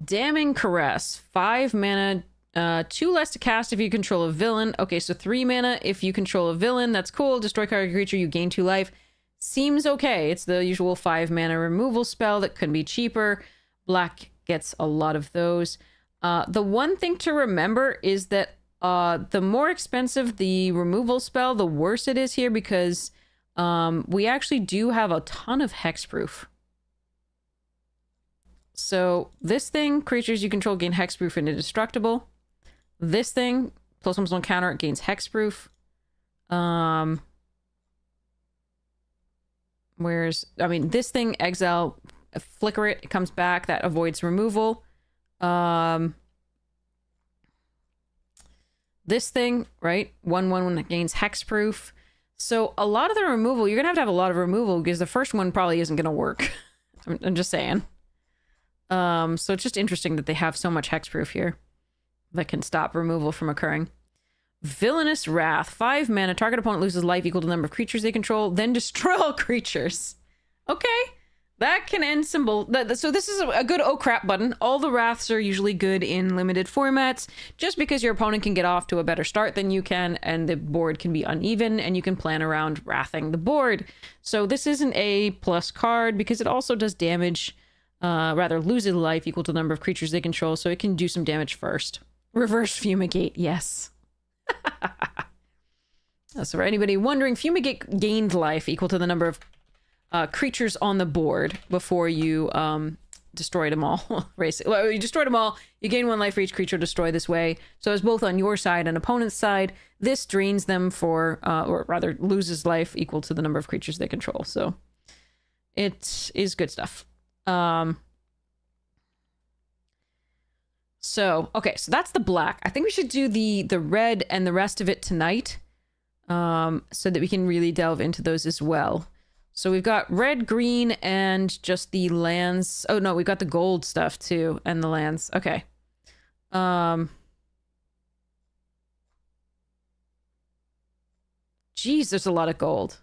Damning Caress. 5 mana... 2 less to cast if you control a villain. Okay, so 3 mana if you control a villain. That's cool. Destroy target creature, you gain 2 life. Seems okay. It's the usual 5 mana removal spell that could be cheaper. Black gets a lot of those. The one thing to remember is that the more expensive the removal spell, the worse it is here, because we actually do have a ton of hexproof. So this thing, creatures you control gain hexproof and indestructible. This thing, +1/+1 counter, it gains hexproof. This thing, exile, flicker it comes back, that avoids removal. This thing, right, 1/1 that gains hexproof. So a lot of the removal, you're gonna have a lot of removal, because the first one probably isn't gonna work. I'm just saying. So it's just interesting that they have so much hexproof here that can stop removal from occurring. Villainous Wrath. 5 mana. Target opponent loses life equal to the number of creatures they control, then destroy all creatures. Okay. that can end symbol. So this is a good oh crap button. All the wraths are usually good in limited formats, just because your opponent can get off to a better start than you can, and the board can be uneven, and you can plan around wrathing the board. So this is an A+ card because it also does damage, loses life equal to the number of creatures they control, so it can do some damage first. Reverse Fumigate, yes. So for anybody wondering, Fumigate gained life equal to the number of creatures on the board before you destroyed them all. Well, you destroyed them all, you gain 1 life for each creature destroyed this way. So it's both on your side and opponent's side. This drains them for, or rather loses life equal to the number of creatures they control. So it is good stuff. So, okay, so that's the black. I think we should do the red and the rest of it tonight, so that we can really delve into those as well. So we've got red, green, and just the lands. Oh, no, we've got the gold stuff, too, and the lands. Okay. Geez, there's a lot of gold.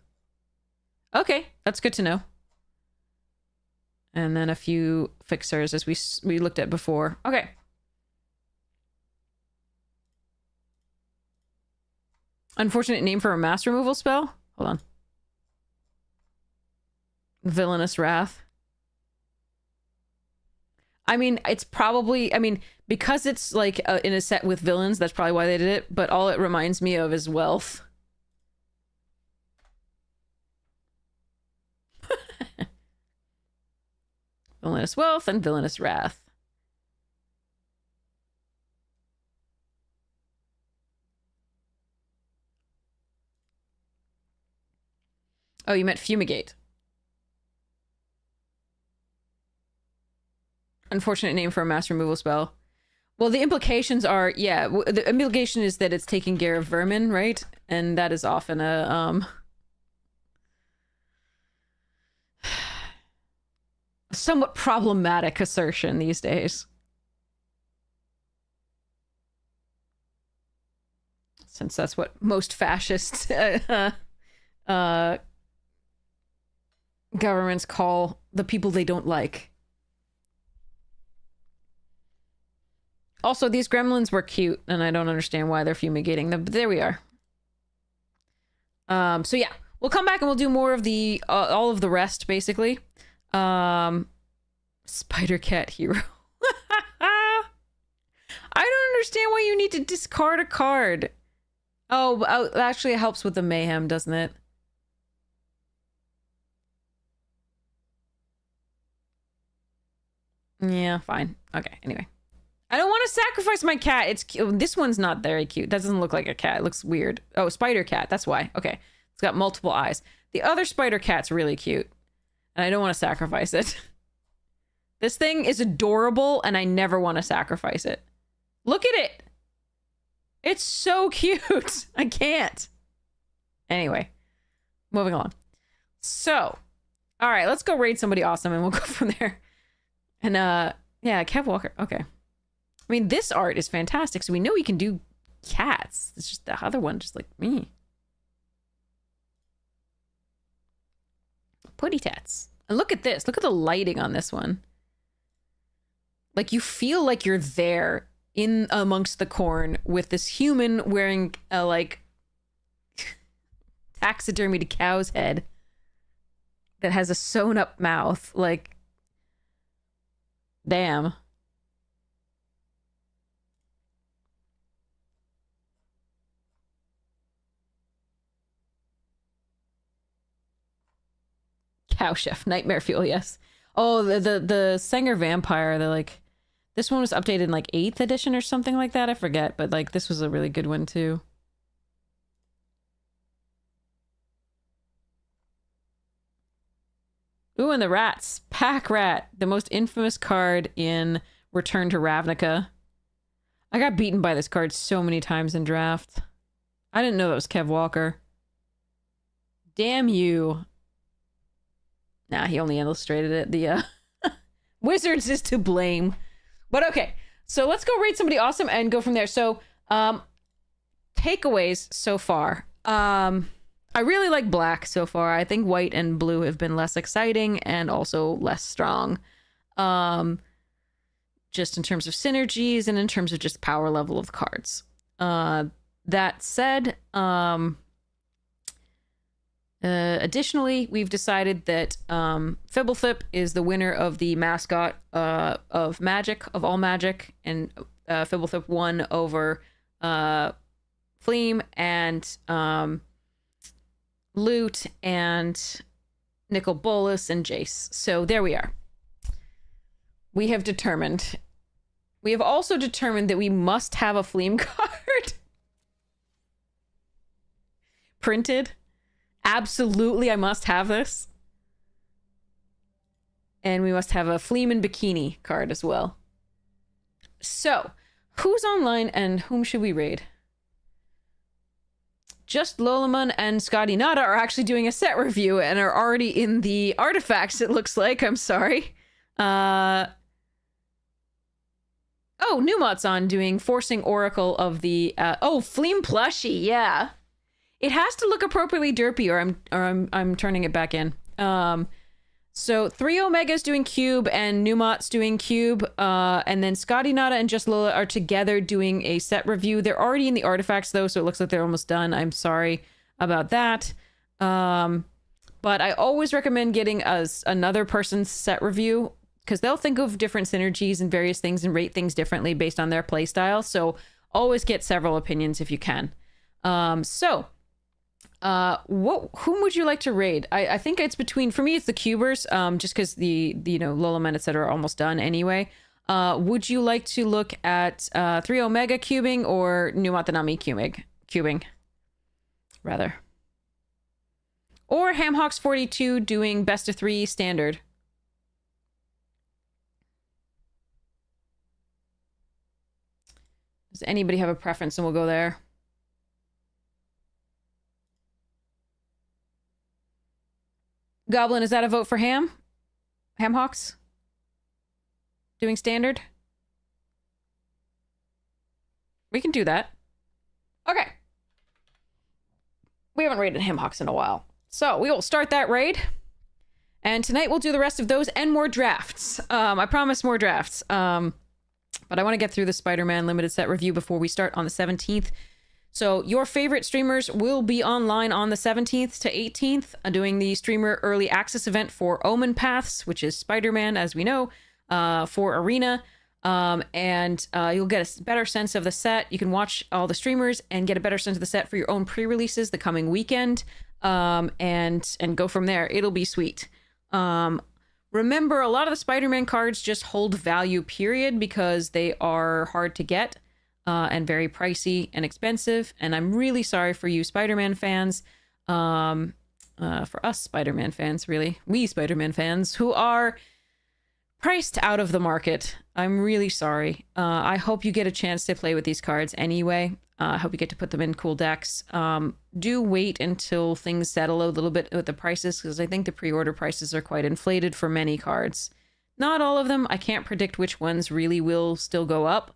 Okay, that's good to know. And then a few fixers, as we looked at before. Okay. Unfortunate name for a mass removal spell? Hold on. Villainous Wrath. I mean, it's probably... I mean, because it's, like, in a set with villains, that's probably why they did it, but all it reminds me of is wealth. Villainous Wealth and Villainous Wrath. Oh, you meant Fumigate. Unfortunate name for a mass removal spell. Well, the implications are, yeah, the implication is that it's taking care of vermin, right? And that is often a, somewhat problematic assertion these days. Since that's what most fascist governments call the people they don't like. Also, these gremlins were cute, and I don't understand why they're fumigating them, but there we are. So yeah, we'll come back and we'll do more of the, all of the rest, basically. Spider Cat Hero. I don't understand why you need to discard a card. Oh, actually it helps with the mayhem, doesn't it? Yeah, fine. Okay, anyway. I don't want to sacrifice my cat. It's this one's not very cute. That doesn't look like a cat. It looks weird. Oh, Spider Cat. That's why. Okay. It's got multiple eyes. The other Spider Cat's really cute. And I don't want to sacrifice it. This thing is adorable, and I never want to sacrifice it. Look at it. It's so cute. I can't. Anyway, moving on. So, all right, let's go raid somebody awesome, and we'll go from there. And, yeah, Kev Walker. Okay. I mean, this art is fantastic, so we know he can do cats. It's just the other one, just like me. Putty tats. And look at this. Look at the lighting on this one. Like, you feel like you're there in amongst the corn with this human wearing a, like, taxidermied cow's head that has a sewn up mouth. Like, damn. Cow Chef, Nightmare Fuel, yes. Oh, the Sanger Vampire, they're like, this one was updated in like 8th edition or something like that, I forget, but like this was a really good one too. Ooh, and the rats. Pack Rat, the most infamous card in Return to Ravnica. I got beaten by this card so many times in draft. I didn't know that was Kev Walker. Damn you. Nah, he only illustrated it. The Wizards is to blame. But okay, so let's go rate somebody awesome and go from there. So, takeaways so far. I really like black so far. I think white and blue have been less exciting and also less strong. Just in terms of synergies and in terms of just power level of the cards. That said, additionally, we've decided that Fibblethip is the winner of the mascot of Magic, of all Magic, and Fibblethip won over Fleam and Loot and Nicol Bolas and Jace. So there we are. We have determined. We have also determined that we must have a Fleam card printed. Absolutely, I must have this. And we must have a Fleam and Bikini card as well. So, who's online and whom should we raid? Just Lolaman and Scotty Nada are actually doing a set review and are already in the artifacts, it looks like. I'm sorry. Oh, Numot's on doing Forcing Oracle of the... oh, Fleam Plushie, yeah. It has to look appropriately derpy or I'm turning it back in. So 3 Omega's doing Cube and Numot's doing Cube. And then Scotty Nada and Just Lola are together doing a set review. They're already in the artifacts though, so it looks like they're almost done. I'm sorry about that. But I always recommend getting another person's set review because they'll think of different synergies and various things and rate things differently based on their play style. So always get several opinions if you can. Whom would you like to raid? I think it's between, for me, it's the Cubers, just because the Lolaman, etc. are almost done anyway. Would you like to look at 3 Omega cubing or Numatanami cubing? Rather. Or Hamhawks 42 doing best of 3 standard. Does anybody have a preference? And we'll go there. Goblin, is that a vote for Hamhawks? Doing standard? We can do that. Okay. We haven't raided Hamhawks in a while. So we will start that raid. And tonight we'll do the rest of those and more drafts. I promise more drafts. But I want to get through the Spider-Man limited set review before we start on the 17th. So your favorite streamers will be online on the 17th to 18th doing the streamer early access event for Omenpaths, which is Spider-Man, as we know, for Arena. And you'll get a better sense of the set. You can watch all the streamers and get a better sense of the set for your own pre-releases the coming weekend, and go from there. It'll be sweet. Remember, a lot of the Spider-Man cards just hold value, period, because they are hard to get. And very pricey and expensive. And I'm really sorry for you Spider-Man fans, for us Spider-Man fans, really, we Spider-Man fans who are priced out of the market. I'm really sorry. I hope you get a chance to play with these cards anyway. I hope you get to put them in cool decks. Do wait until things settle a little bit with the prices, because I think the pre-order prices are quite inflated for many cards. Not all of them. I can't predict which ones really will still go up.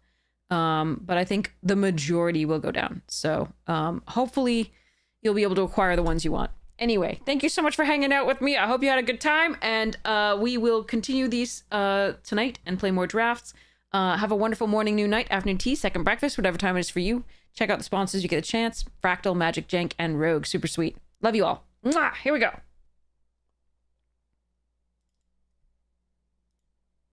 But I think the majority will go down. So hopefully you'll be able to acquire the ones you want. Anyway, thank you so much for hanging out with me. I hope you had a good time. And we will continue these tonight and play more drafts. Have a wonderful morning, noon, night, afternoon tea, second breakfast, whatever time it is for you. Check out the sponsors. You get a chance. Fractal, Magic, Jank, and Rogue. Super sweet. Love you all. Mwah! Here we go.